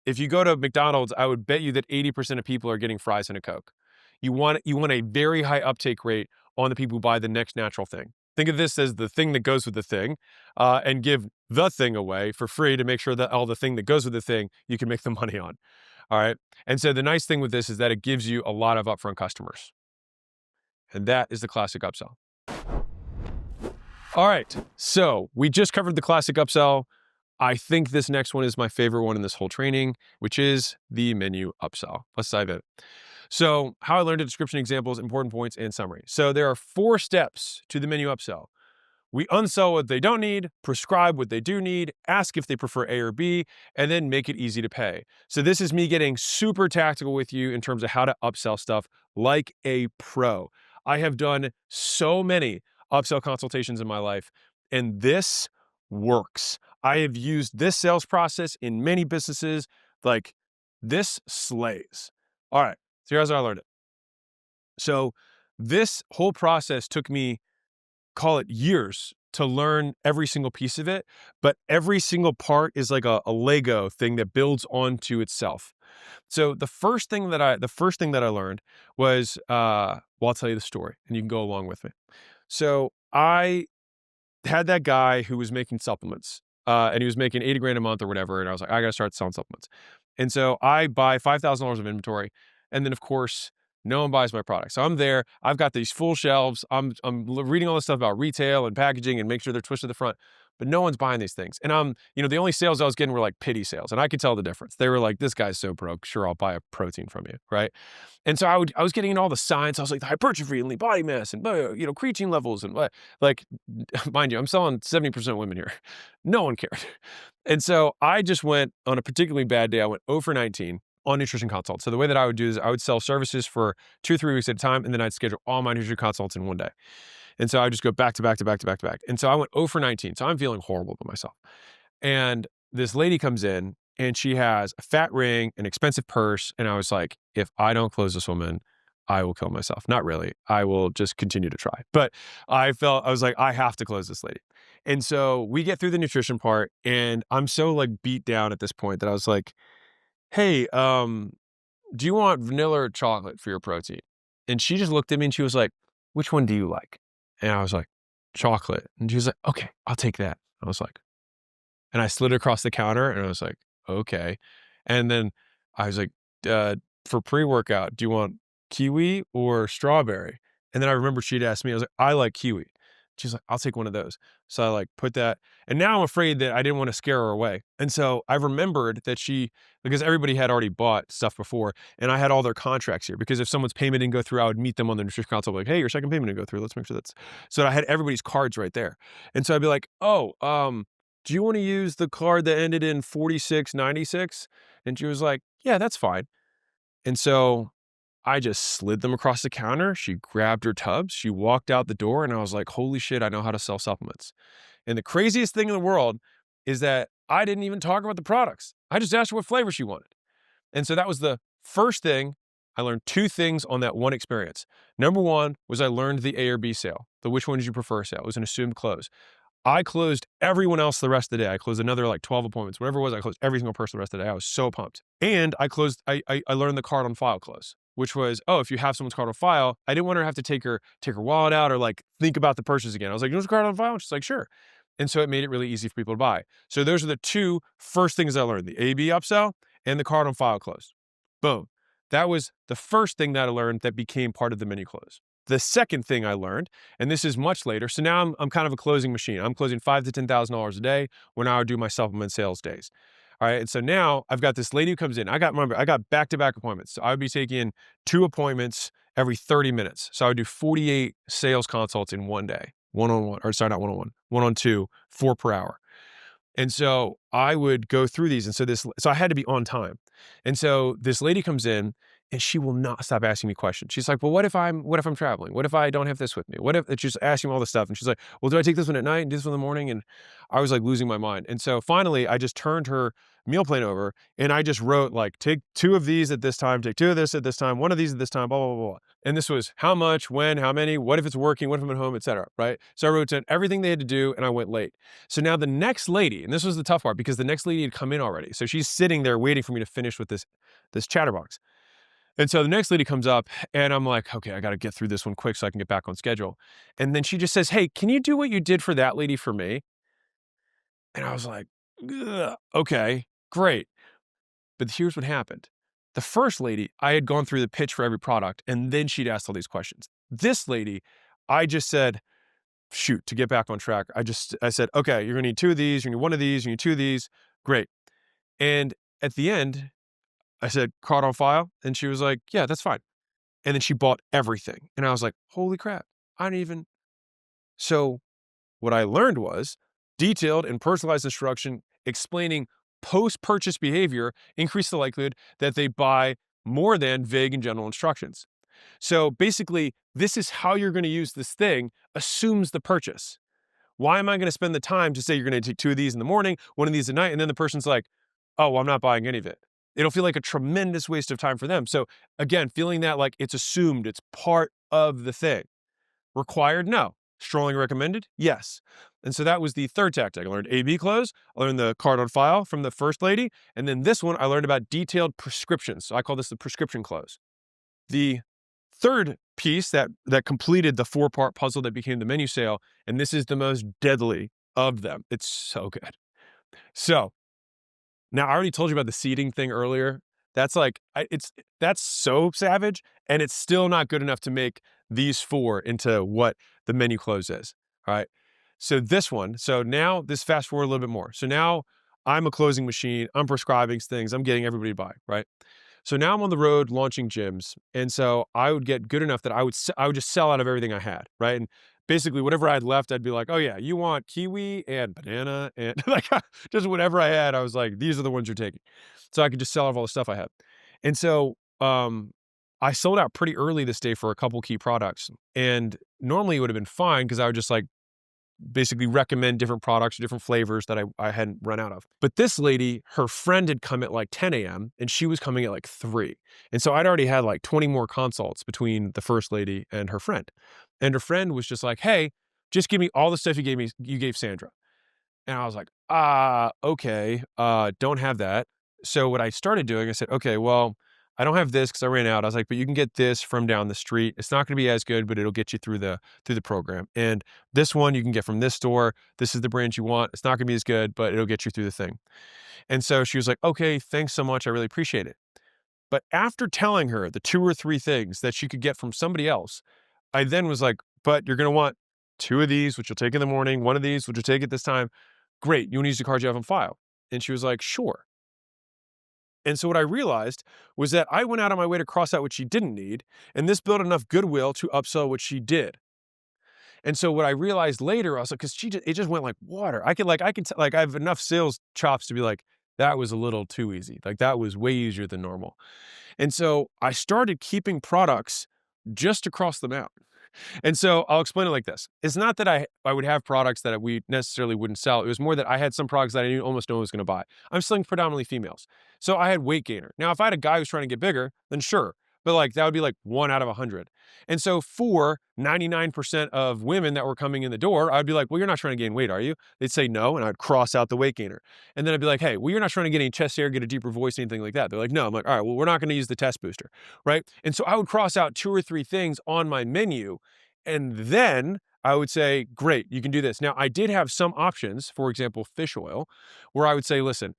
If you go to McDonald's, I would bet you that 80% of people are getting fries and a Coke. You want a very high uptake rate on the people who buy the next natural thing. Think of this as the thing that goes with the thing, and give the thing away for free to make sure that all the thing that goes with the thing you can make the money on. All right. And so the nice thing with this is that it gives you a lot of upfront customers. And that is the classic upsell. All right. So we just covered the classic upsell. I think this next one is my favorite one in this whole training, which is the menu upsell. Let's dive in. So how I learned it, description, examples, important points, and summary. So there are 4 steps to the menu upsell. We unsell what they don't need, prescribe what they do need, ask if they prefer A or B, and then make it easy to pay. So this is me getting super tactical with you in terms of how to upsell stuff like a pro. I have done so many upsell consultations in my life, and this works. I have used this sales process in many businesses. Like, this slays. All right, so here's how I learned it. So this whole process took me, call it years, to learn every single piece of it, but every single part is like a Lego thing that builds onto itself. So the first thing that I learned was, well, I'll tell you the story and you can go along with me. So I had that guy who was making supplements, and he was making 80 grand a month or whatever. And I was like, I got to start selling supplements. And so I buy $5,000 of inventory. And then of course, no one buys my product. So I'm there, I've got these full shelves. I'm reading all this stuff about retail and packaging and make sure they're twisted to the front. but no one's buying these things. And the only sales I was getting were like pity sales. And I could tell the difference. They were like, this guy's so broke. Sure, I'll buy a protein from you. Right. And so I was getting into all the science. I was like the hypertrophy and lean body mass and, creatine levels and what, like, mind you, I'm selling 70% women here. No one cared. And so I just went on a particularly bad day. I went 0 for 19 on nutrition consults. So the way that I would do is I would sell services for 2 or 3 weeks at a time, and then I'd schedule all my nutrition consults in one day. And so I would just go back to back to back to back to back. And so I went 0 for 19. So I'm feeling horrible about myself. And this lady comes in and she has a fat ring, an expensive purse. And I was like, if I don't close this woman, I will kill myself. Not really. I will just continue to try. But I was like, I have to close this lady. And so we get through the nutrition part and I'm so like beat down at this point that I was like, hey, do you want vanilla or chocolate for your protein? And she just looked at me and she was like, which one do you like? And I was like, chocolate. And she was like, okay, I'll take that. I was like, and I slid it across the counter and I was like, okay. And then I was like, for pre-workout, do you want kiwi or strawberry? And then I remember she'd asked me, I was like, I like kiwi. She's like, I'll take one of those. So I like put that. And now I'm afraid that I didn't want to scare her away. And so I remembered that because everybody had already bought stuff before and I had all their contracts here because if someone's payment didn't go through, I would meet them on the nutrition console. Like, hey, your second payment didn't go through. Let's make sure so I had everybody's cards right there. And so I'd be like, oh, do you want to use the card that ended in 4696? And she was like, yeah, that's fine. And so I just slid them across the counter. She grabbed her tubs. She walked out the door and I was like, holy shit, I know how to sell supplements. And the craziest thing in the world is that I didn't even talk about the products. I just asked her what flavor she wanted. And so that was the first thing. I learned 2 things on that one experience. Number 1 was I learned the A or B sale. The which one did you prefer sale. It was an assumed close. I closed everyone else the rest of the day. I closed another like 12 appointments, whatever it was. I closed every single person the rest of the day. I was so pumped. And I learned the card on file close, which was, oh, if you have someone's card on file, I didn't want her to have to take her wallet out or like think about the purchase again. I was like, you want the card on file? And she's like, sure. And so it made it really easy for people to buy. So those are the 2 first things I learned, the AB upsell and the card on file close. Boom. That was the first thing that I learned that became part of the menu close. The second thing I learned, and this is much later, so now I'm kind of a closing machine. I'm closing $5,000 to $10,000 a day when I would do my supplement sales days. All right, and so now I've got this lady who comes in. I got back-to-back appointments. So I would be taking 2 appointments every 30 minutes. So I would do 48 sales consults in one day, one-on-one, or sorry, not one-on-one, one-on-two, 4 per hour. And so I would go through these. And so I had to be on time. And so this lady comes in and she will not stop asking me questions. She's like, well, what if I'm traveling? What if I don't have this with me? What if it's just asking me all this stuff? And she's like, well, do I take this one at night and do this one in the morning? And I was like losing my mind. And so finally I just turned her meal plan over and I just wrote like, take 2 of these at this time, take 2 of this at this time, 1 of these at this time, blah, blah, blah, blah. And this was how much, when, how many, what if it's working, what if I'm at home, et cetera, right? So I wrote down everything they had to do and I went late. So now the next lady, and this was the tough part because the next lady had come in already. So she's sitting there waiting for me to finish with this chatterbox. And so the next lady comes up and I'm like, okay, I got to get through this one quick so I can get back on schedule. And then she just says, hey, can you do what you did for that lady for me? And I was like, okay, great. But here's what happened. The first lady, I had gone through the pitch for every product and then she'd asked all these questions. This lady, I just said, shoot, to get back on track, I said, okay, you're gonna need 2 of these, you're gonna need 1 of these, you need 2 of these. Great. And at the end, I said, card on file. And she was like, yeah, that's fine. And then she bought everything. And I was like, holy crap. So what I learned was detailed and personalized instruction explaining post-purchase behavior increased the likelihood that they buy more than vague and general instructions. So basically, this is how you're going to use this thing assumes the purchase. Why am I going to spend the time to say you're going to take 2 of these in the morning, 1 of these at night, and then the person's like, oh, well, I'm not buying any of it. It'll feel like a tremendous waste of time for them. So again, feeling that like it's assumed, it's part of the thing. Required? No. Strongly recommended? Yes. And so that was the third tactic. I learned A/B close. I learned the card on file from the first lady. And then this one, I learned about detailed prescriptions. So I call this the prescription close. The third piece that completed the 4-part puzzle that became the menu sale, and this is the most deadly of them. It's so good. So now I already told you about the seating thing earlier. That's like, that's so savage, and it's still not good enough to make these 4 into what the menu close is. All right. So now this fast forward a little bit more. So now I'm a closing machine. I'm prescribing things. I'm getting everybody to buy, right? So now I'm on the road launching gyms, and so I would get good enough that I would just sell out of everything I had, right? And basically whatever I had left, I'd be like, oh yeah, you want kiwi and banana and like just whatever I had. I was like, these are the ones you're taking, so I could just sell out of all the stuff I had. And so I sold out pretty early this day for a couple key products, and normally it would have been fine because I would just like basically recommend different products or different flavors that I hadn't run out of. But this lady, her friend had come at like 10 a.m. and she was coming at like 3. And so I'd already had like 20 more consults between the first lady and her friend. And her friend was just like, hey, just give me all the stuff you gave Sandra. And I was like, okay, don't have that. So what I started doing, I said, okay, well, I don't have this because I ran out. I was like, but you can get this from down the street. It's not going to be as good, but it'll get you through the program. And this one you can get from this store. This is the brand you want. It's not going to be as good, but it'll get you through the thing. And so she was like, okay, thanks so much. I really appreciate it. But after telling her the 2 or 3 things that she could get from somebody else, I then was like, but you're going to want 2 of these, which you'll take in the morning, 1 of these, which you'll take at this time. Great. You want to use the card you have on file? And she was like, sure. And so what I realized was that I went out on my way to cross out what she didn't need, and this built enough goodwill to upsell what she did. And so what I realized later, I was like, because it just went like water. I have enough sales chops to be like, that was a little too easy. Like that was way easier than normal. And so I started keeping products just to cross them out. And so I'll explain it like this. It's not that I would have products that we necessarily wouldn't sell. It was more that I had some products that I knew almost no one was going to buy. I'm selling predominantly females. So I had weight gainer. Now, if I had a guy who's trying to get bigger, then sure. But like that would be like 1 out of 100. And so for 99% of women that were coming in the door, I'd be like, well, you're not trying to gain weight, are you? They'd say no. And I'd cross out the weight gainer. And then I'd be like, hey, well, you're not trying to get any chest hair, get a deeper voice, anything like that. They're like, no. I'm like, all right, well, we're not going to use the test booster. Right. And so I would cross out 2 or 3 things on my menu. And then I would say, great, you can do this. Now, I did have some options, for example, fish oil, where I would say, listen,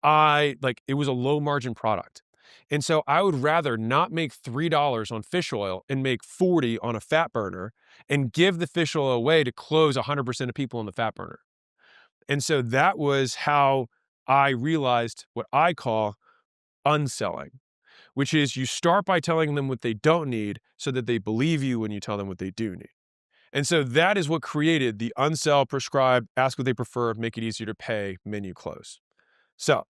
it was a low margin product. And so I would rather not make $3 on fish oil and make 40 on a fat burner and give the fish oil away to close 100% of people on the fat burner. And so that was how I realized what I call unselling, which is you start by telling them what they don't need so that they believe you when you tell them what they do need. And so that is what created the unsell, prescribe, ask what they prefer, make it easier to pay, menu close. So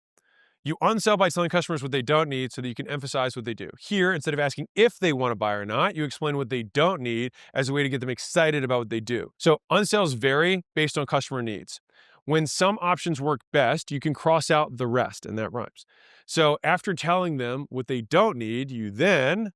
you unsell by telling customers what they don't need so that you can emphasize what they do. Here, instead of asking if they want to buy or not, you explain what they don't need as a way to get them excited about what they do. So unsells vary based on customer needs. When some options work best, you can cross out the rest, and that rhymes. So after telling them what they don't need, you then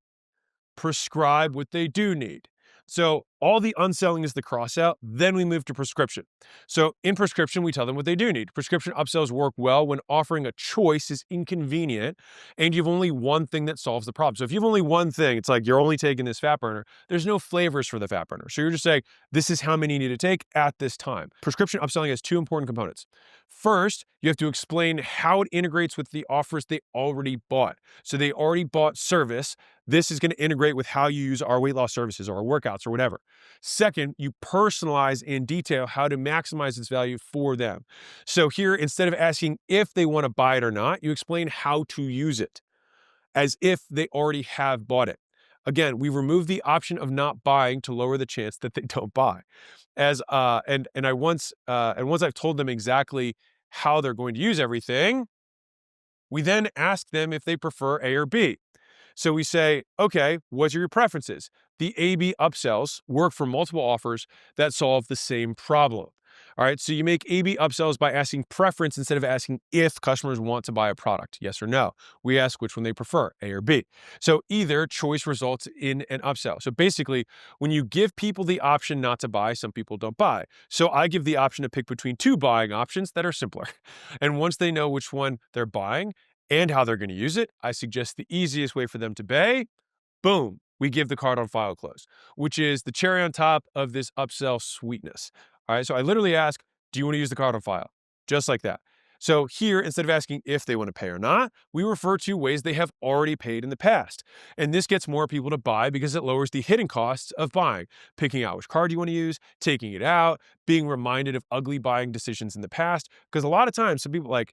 prescribe what they do need. So all the unselling is the cross out. Then we move to prescription. So in prescription, we tell them what they do need. Prescription upsells work well when offering a choice is inconvenient and you've only one thing that solves the problem. So if you have only one thing, it's like you're only taking this fat burner. There's no flavors for the fat burner. So you're just saying, this is how many you need to take at this time. Prescription upselling has 2 important components. First, you have to explain how it integrates with the offers they already bought. So they already bought service. This is going to integrate with how you use our weight loss services or our workouts or whatever. Second, you personalize in detail how to maximize its value for them. So here, instead of asking if they want to buy it or not, you explain how to use it as if they already have bought it. Again, we remove the option of not buying to lower the chance that they don't buy. And once I've told them exactly how they're going to use everything, we then ask them if they prefer A or B. So we say, okay, what are your preferences? The A/B upsells work for multiple offers that solve the same problem. All right, so you make A/B upsells by asking preference instead of asking if customers want to buy a product, yes or no. We ask which one they prefer, A or B. So either choice results in an upsell. So basically, when you give people the option not to buy, some people don't buy. So I give the option to pick between 2 buying options that are simpler. And once they know which one they're buying and how they're going to use it, I suggest the easiest way for them to pay. Boom, we give the card on file close, which is the cherry on top of this upsell sweetness. All right, so I literally ask, do you want to use the card on file? Just like that. So here, instead of asking if they want to pay or not, we refer to ways they have already paid in the past. And this gets more people to buy because it lowers the hidden costs of buying, picking out which card you want to use, taking it out, being reminded of ugly buying decisions in the past. Because a lot of times, some people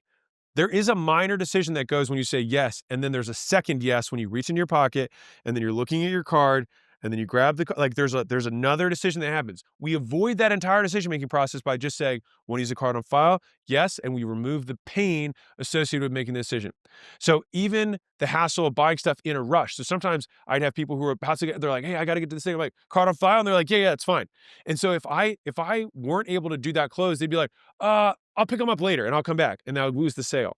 there is a minor decision that goes when you say yes, and then there's a second yes when you reach in your pocket, and then you're looking at your card, and then you grab the there's another decision that happens. We avoid that entire decision-making process by just saying, "Want to use a card on file?" Yes, and we remove the pain associated with making the decision. So even the hassle of buying stuff in a rush. So sometimes I'd have people who are about to get, they're like, "Hey, I got to get to this thing." I'm like, "Card on file?" And they're like, "Yeah, it's fine." And so if I weren't able to do that close, they'd be like, I'll pick them up later and I'll come back," and I would lose the sale.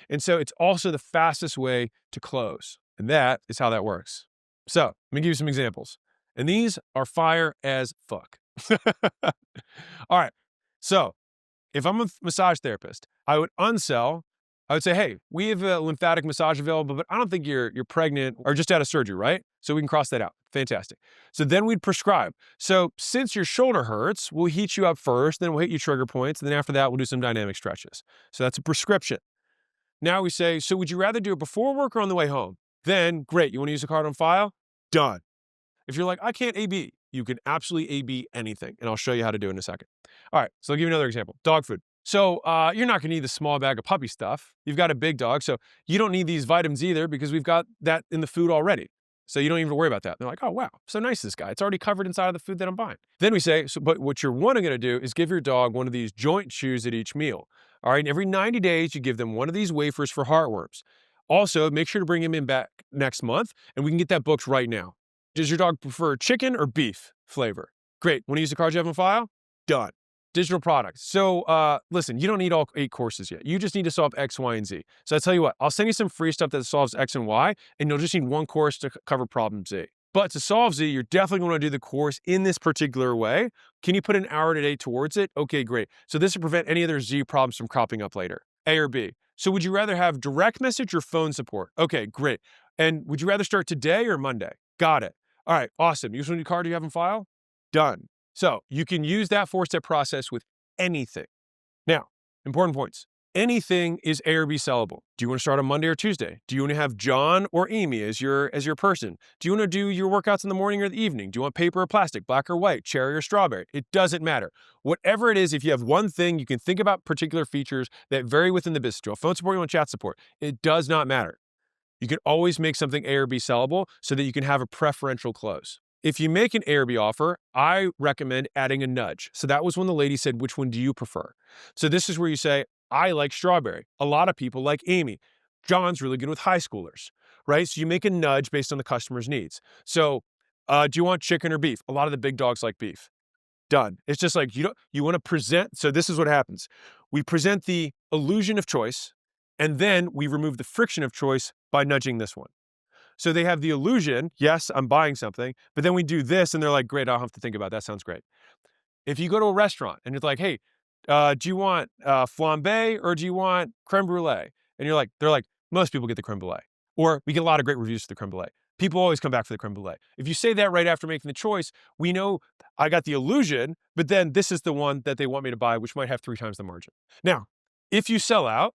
And so it's also the fastest way to close. And that is how that works. So let me give you some examples. And these are fire as fuck. All right. So if I'm a massage therapist, I would unsell. I would say, "Hey, we have a lymphatic massage available, but I don't think you're pregnant or just out of surgery, right? So we can cross that out." Fantastic. So then we'd prescribe. So since your shoulder hurts, we'll heat you up first, then we'll hit you trigger points, and then after that, we'll do some dynamic stretches. So that's a prescription. Now we say, "So would you rather do it before work or on the way home?" Then, great. You want to use a card on file? Done. If you're like, "I can't AB," you can absolutely AB anything. And I'll show you how to do it in a second. All right. So I'll give you another example. Dog food. So you're not going to need the small bag of puppy stuff. You've got a big dog. So you don't need these vitamins either because we've got that in the food already. So you don't even worry about that. They're like, "Oh, wow. So nice, this guy. It's already covered inside of the food that I'm buying." Then we say, but what you're going to do is give your dog one of these joint chews at each meal. All right. And every 90 days, you give them one of these wafers for heartworms. Also, make sure to bring him in back next month and we can get that booked right now. Does your dog prefer chicken or beef flavor? Great. Want to use the card you have on file? Done. Digital products. So listen, you don't need all 8 courses yet. You just need to solve X, Y, and Z. So I tell you what, I'll send you some free stuff that solves X and Y, and you'll just need one course to cover problem Z. But to solve Z, you're definitely going to do the course in this particular way. Can you put an hour today towards it? Okay, great. So this will prevent any other Z problems from cropping up later. A or B. So would you rather have direct message or phone support? Okay, great. And would you rather start today or Monday? Got it. All right, awesome. Use one card you have on file? Done. So you can use that 4-step process with anything. Now, important points. Anything is A or B sellable. Do you want to start on Monday or Tuesday? Do you want to have John or Amy as your person? Do you want to do your workouts in the morning or the evening? Do you want paper or plastic, black or white, cherry or strawberry? It doesn't matter. Whatever it is, if you have one thing, you can think about particular features that vary within the business. Do you want phone support? You want chat support? It does not matter. You can always make something A or B sellable so that you can have a preferential close. If you make an A or B offer, I recommend adding a nudge. So that was when the lady said, "Which one do you prefer?" So this is where you say, "I like strawberry. A lot of people like Amy. John's really good with high schoolers," right? So you make a nudge based on the customer's needs. So do you want chicken or beef? A lot of the big dogs like beef. Done. It's just like you want to present. So this is what happens. We present the illusion of choice, and then we remove the friction of choice by nudging this one. So they have the illusion, yes, I'm buying something, but then we do this and they're like, "Great, I don't have to think about it. That sounds great." If you go to a restaurant and it's like, "Hey, do you want flambe or do you want creme brulee?" And they're like, "Most people get the creme brulee." Or we get a lot of great reviews for the creme brulee. People always come back for the creme brulee. If you say that right after making the choice, we know I got the illusion, but then this is the one that they want me to buy, which might have 3 times the margin. Now, if you sell out,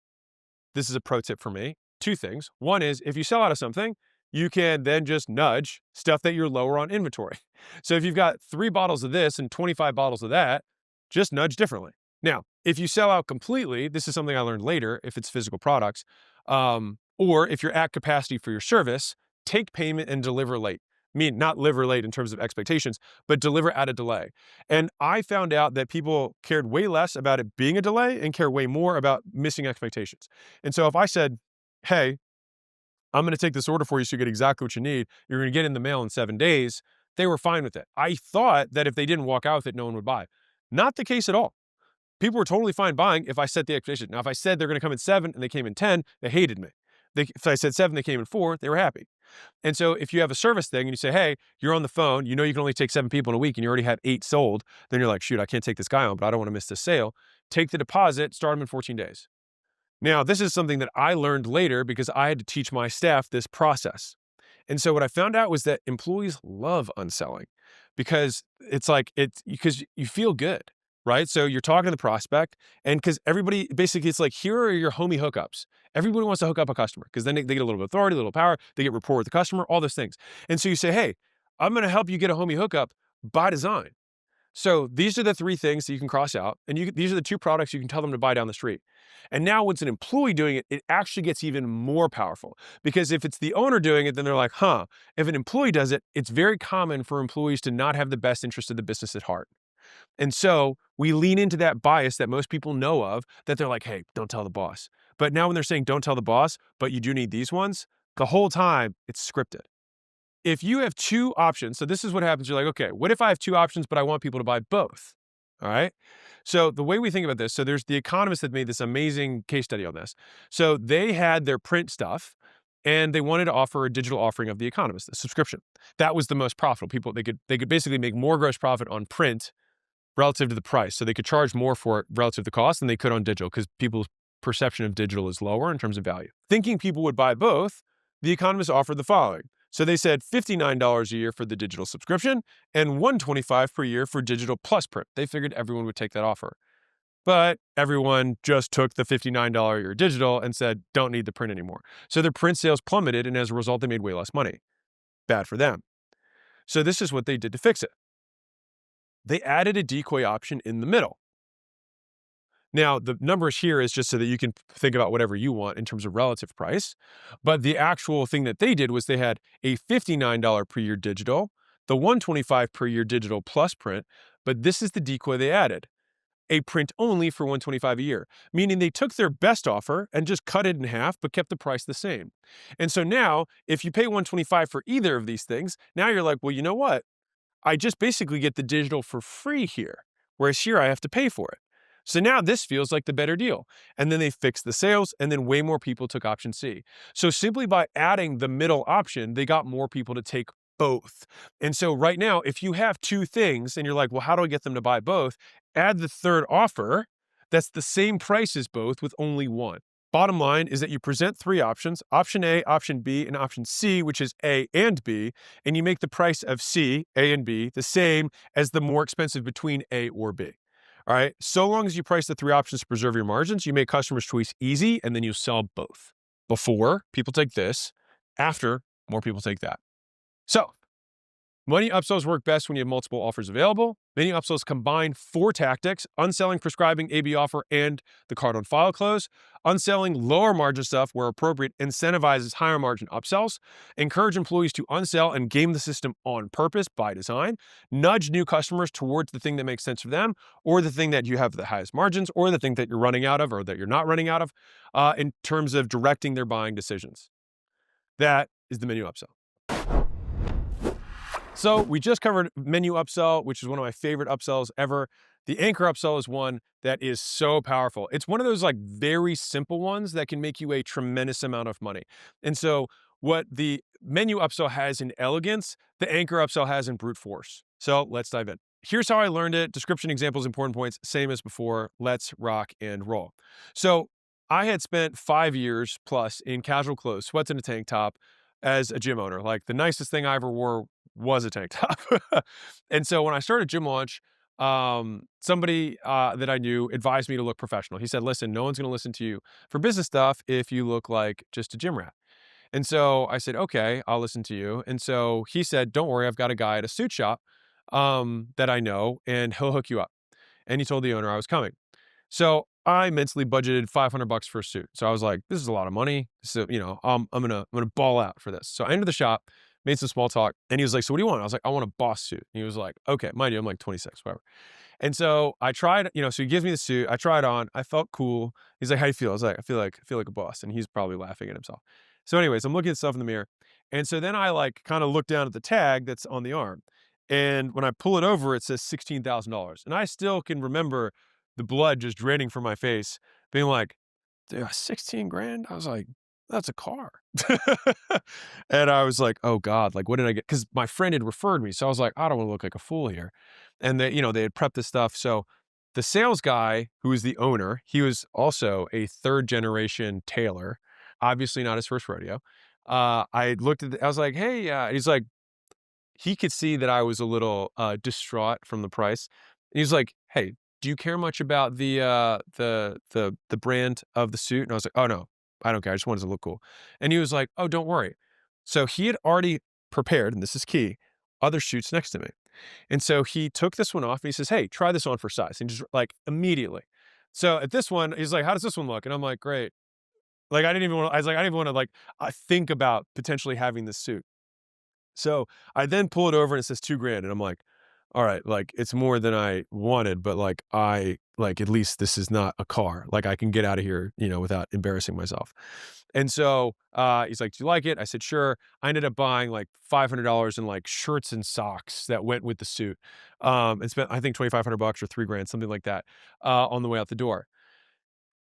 this is a pro tip for me. 2 things. One is if you sell out of something, you can then just nudge stuff that you're lower on inventory. So if you've got 3 bottles of this and 25 bottles of that, just nudge differently. Now, if you sell out completely, this is something I learned later if it's physical products, or if you're at capacity for your service, take payment and deliver late. I mean, not deliver late in terms of expectations, but deliver at a delay. And I found out that people cared way less about it being a delay and care way more about missing expectations. And so if I said, "Hey, I'm going to take this order for you so you get exactly what you need. You're going to get it in the mail in 7 days," they were fine with it. I thought that if they didn't walk out with it, no one would buy. Not the case at all. People were totally fine buying if I set the expectation. Now, if I said they're going to come in 7 and they came in 10, they hated me. If I said 7, they came in 4, they were happy. And so if you have a service thing and you say, "Hey, you're on the phone, you know you can only take 7 people in a week and you already have 8 sold," then you're like, "Shoot, I can't take this guy on, but I don't want to miss this sale." Take the deposit, start them in 14 days. Now, this is something that I learned later because I had to teach my staff this process. And so what I found out was that employees love unselling because it's because you feel good. right? So you're talking to the prospect, and because everybody basically, it's like, here are your homie hookups. Everybody wants to hook up a customer because then they get a little bit of authority, a little power, they get rapport with the customer, all those things. And so you say, hey, I'm going to help you get a homie hookup by design. So these are the three things that you can cross out, and these are the two products you can tell them to buy down the street. And now, when it's an employee doing it, it actually gets even more powerful, because if it's the owner doing it, then they're like, huh. If an employee does it, it's very common for employees to not have the best interest of the business at heart. And so we lean into that bias that most people know of, that they're like, hey, don't tell the boss. But now when they're saying don't tell the boss, but you do need these ones, the whole time it's scripted. If you have two options, so this is what happens. You're like, okay, what if I have two options, but I want people to buy both? All right. So the way we think about this, so there's the economist that made this amazing case study on this. So they had their print stuff and they wanted to offer a digital offering of the economist, a subscription. That was the most profitable. People, they could basically make more gross profit on print relative to the price. So they could charge more for it relative to the cost than they could on digital, because people's perception of digital is lower in terms of value. Thinking people would buy both, the economists offered the following. So they said $59 a year for the digital subscription and $125 per year for digital plus print. They figured everyone would take that offer. But everyone just took the $59 a year digital and said, don't need the print anymore. So their print sales plummeted, and as a result, they made way less money. Bad for them. So this is what they did to fix it. They added a decoy option in the middle. Now, the numbers here is just so that you can think about whatever you want in terms of relative price. But the actual thing that they did was they had a $59 per year digital, the $125 per year digital plus print. But this is the decoy they added: a print only for $125 a year, meaning they took their best offer and just cut it in half, but kept the price the same. And so now, if you pay $125 for either of these things, now you're like, well, you know what? I just basically get the digital for free here, whereas here I have to pay for it. So now this feels like the better deal. And then they fixed the sales, and then way more people took option C. So simply by adding the middle option, they got more people to take both. And so right now, if you have two things and you're like, well, how do I get them to buy both? Add the third offer that's the same price as both with only one. Bottom line is that you present three options: option A, option B, and option C, which is A and B, and you make the price of C, A, and B the same as the more expensive between A or B. All right. So long as you price the three options to preserve your margins, you make customers' choice easy, and then you sell both. Before, people take this. After, more people take that. So money upsells work best when you have multiple offers available. Many upsells combine four tactics: unselling, prescribing, AB offer, and the card on file close. Unselling lower margin stuff where appropriate incentivizes higher margin upsells. Encourage employees to unsell and game the system on purpose by design. Nudge new customers towards the thing that makes sense for them, or the thing that you have the highest margins, or the thing that you're running out of, or that you're not running out of, in terms of directing their buying decisions. That is the menu upsell. So we just covered menu upsell, which is one of my favorite upsells ever. The anchor upsell is one that is so powerful. It's one of those like very simple ones that can make you a tremendous amount of money. And so what the menu upsell has in elegance, the anchor upsell has in brute force. So let's dive in. Here's how I learned it. Description, examples, important points, same as before. Let's rock and roll. So I had spent 5 years plus in casual clothes, sweats and a tank top, as a gym owner. Like, the nicest thing I ever wore was a tank top. And so when I started Gym Launch, somebody that I knew advised me to look professional. He said, listen, no one's going to listen to you for business stuff if you look like just a gym rat. And so I said, okay, I'll listen to you. And so he said, don't worry, I've got a guy at a suit shop that I know, and he'll hook you up. And he told the owner I was coming. So I mentally budgeted $500 for a suit. So I was like, this is a lot of money. So, I'm gonna ball out for this. So I entered the shop, made some small talk, and he was like, so what do you want? I was like, I want a boss suit. And he was like, okay, mind you, I'm like 26, whatever. And so I tried, so he gives me the suit. I tried on. I felt cool. He's like, how do you feel? I was like, I feel like a boss. And he's probably laughing at himself. So anyways, I'm looking at stuff in the mirror. And so then I like kind of look down at the tag that's on the arm. And when I pull it over, it says $16,000. And I still can remember the blood just draining from my face, being like, dude, 16 grand? I was like, that's a car. And I was like, oh God, like, what did I get? Because my friend had referred me. So I was like, I don't want to look like a fool here. And they had prepped this stuff. So the sales guy, who was the owner, he was also a third generation tailor, obviously not his first rodeo. I looked at I was like, hey, he's like, he could see that I was a little distraught from the price. And he's like, hey, do you care much about the brand of the suit? And I was like, "Oh, no, I don't care. I just wanted it to look cool." And he was like, "Oh, don't worry." So he had already prepared, and this is key, other suits next to me. And so he took this one off and he says, "Hey, try this on for size." And just like immediately. So at this one, he's like, "How does this one look?" And I'm like, "Great." Like I didn't even want to, I was like, I didn't even want to like think about potentially having this suit. So I then pull it over and it says 2 grand. And I'm like, all right, like it's more than I wanted, but like at least this is not a car. Like I can get out of here, without embarrassing myself. And so he's like, "Do you like it?" I said, "Sure." I ended up buying like $500 in like shirts and socks that went with the suit. And spent I think 2,500 bucks or 3 grand, something like that, on the way out the door.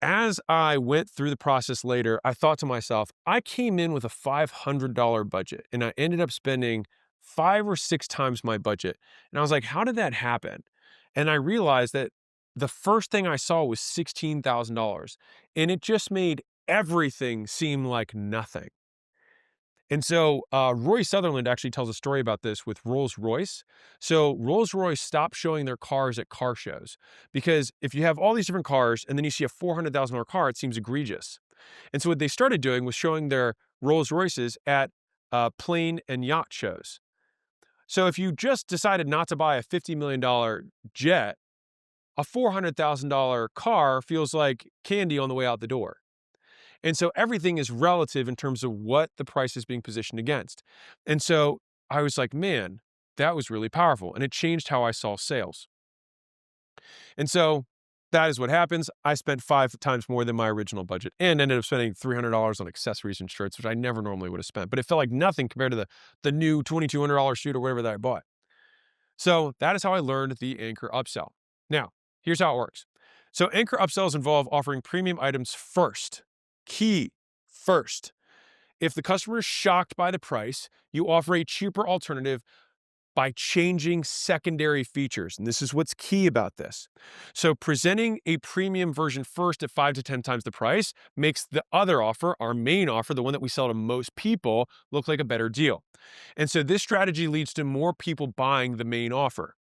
As I went through the process later, I thought to myself, I came in with a $500 budget and I ended up spending 5 or 6 times my budget. And I was like, how did that happen? And I realized that the first thing I saw was $16,000 and it just made everything seem like nothing. And so Roy Sutherland actually tells a story about this with Rolls-Royce. So Rolls-Royce stopped showing their cars at car shows because if you have all these different cars and then you see a $400,000 car, it seems egregious. And so what they started doing was showing their Rolls-Royces at plane and yacht shows. So if you just decided not to buy a $50 million jet, a $400,000 car feels like candy on the way out the door. And so everything is relative in terms of what the price is being positioned against. And so I was like, man, that was really powerful. And it changed how I saw sales. And so that is what happens. I spent 5 times more than my original budget and ended up spending $300 on accessories and shirts, which I never normally would have spent. But it felt like nothing compared to the new $2,200 suit or whatever that I bought. So that is how I learned the Anchor upsell. Now, here's how it works. So Anchor upsells involve offering premium items first. Key first. If the customer is shocked by the price, you offer a cheaper alternative by changing secondary features. And this is what's key about this. So presenting a premium version first at 5 to 10 times the price makes the other offer, our main offer, the one that we sell to most people, look like a better deal. And so this strategy leads to more people buying the main offer.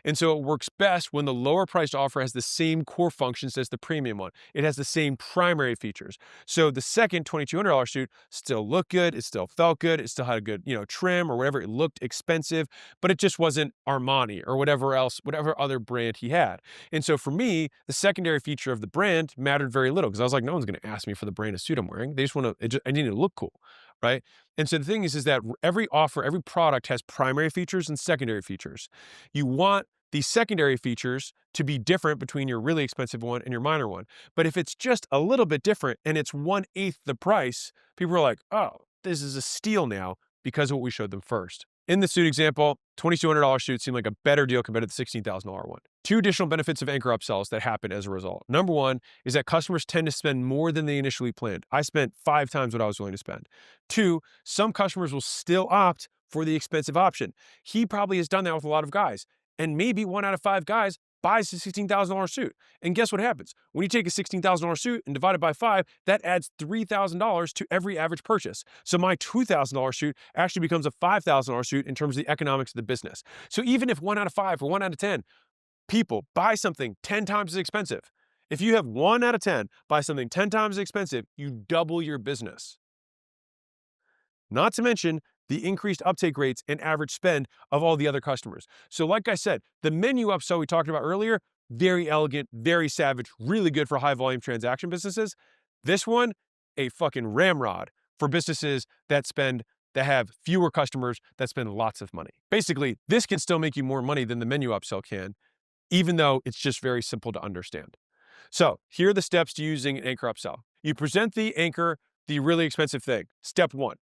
And so it works best when the lower priced offer has the same core functions as the premium one. It has the same primary features. So the second $2,200 suit still looked good. It still felt good. It still had a good, trim or whatever. It looked expensive, but it just wasn't Armani or whatever else, whatever other brand he had. And so for me, the secondary feature of the brand mattered very little because I was like, no one's going to ask me for the brand of suit I'm wearing. They just want to, I need to look cool. Right. And so the thing is that every offer, every product has primary features and secondary features. You want these secondary features to be different between your really expensive one and your minor one. But if it's just a little bit different and it's 1/8 the price, people are like, oh, this is a steal now because of what we showed them first. In the suit example, $2,200 suit seemed like a better deal compared to the $16,000 one. 2 additional benefits of Anchor upsells that happen as a result. Number one is that customers tend to spend more than they initially planned. I spent 5 times what I was willing to spend. 2, some customers will still opt for the expensive option. He probably has done that with a lot of guys. And maybe 1 out of 5 guys buys a $16,000 suit. And guess what happens? When you take a $16,000 suit and divide it by 5, that adds $3,000 to every average purchase. So my $2,000 suit actually becomes a $5,000 suit in terms of the economics of the business. So even if 1 out of 5 or 1 out of 10 people buy something 10 times as expensive, if you have 1 out of 10 buy something 10 times as expensive, you double your business. Not to mention the increased uptake rates and average spend of all the other customers. So like I said, the menu upsell we talked about earlier, very elegant, very savage, really good for high volume transaction businesses. This one, a fucking ramrod for businesses that have fewer customers that spend lots of money. Basically, this can still make you more money than the menu upsell can, even though it's just very simple to understand. So here are the steps to using an Anchor upsell. You present the Anchor, the really expensive thing. Step 1.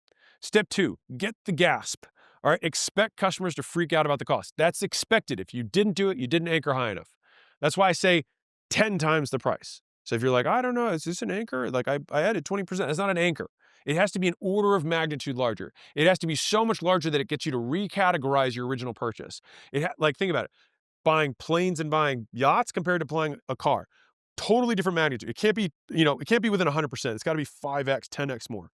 Step 2, get the gasp. All right, expect customers to freak out about the cost. That's expected. If you didn't do it, you didn't anchor high enough. That's why I say 10 times the price. So if you're like, I don't know, is this an anchor? Like I added 20%. That's not an anchor. It has to be an order of magnitude larger. It has to be so much larger that it gets you to recategorize your original purchase. Think about it. Buying planes and buying yachts compared to buying a car. Totally different magnitude. It can't be, it can't be within 100%. It's got to be 5x, 10x more.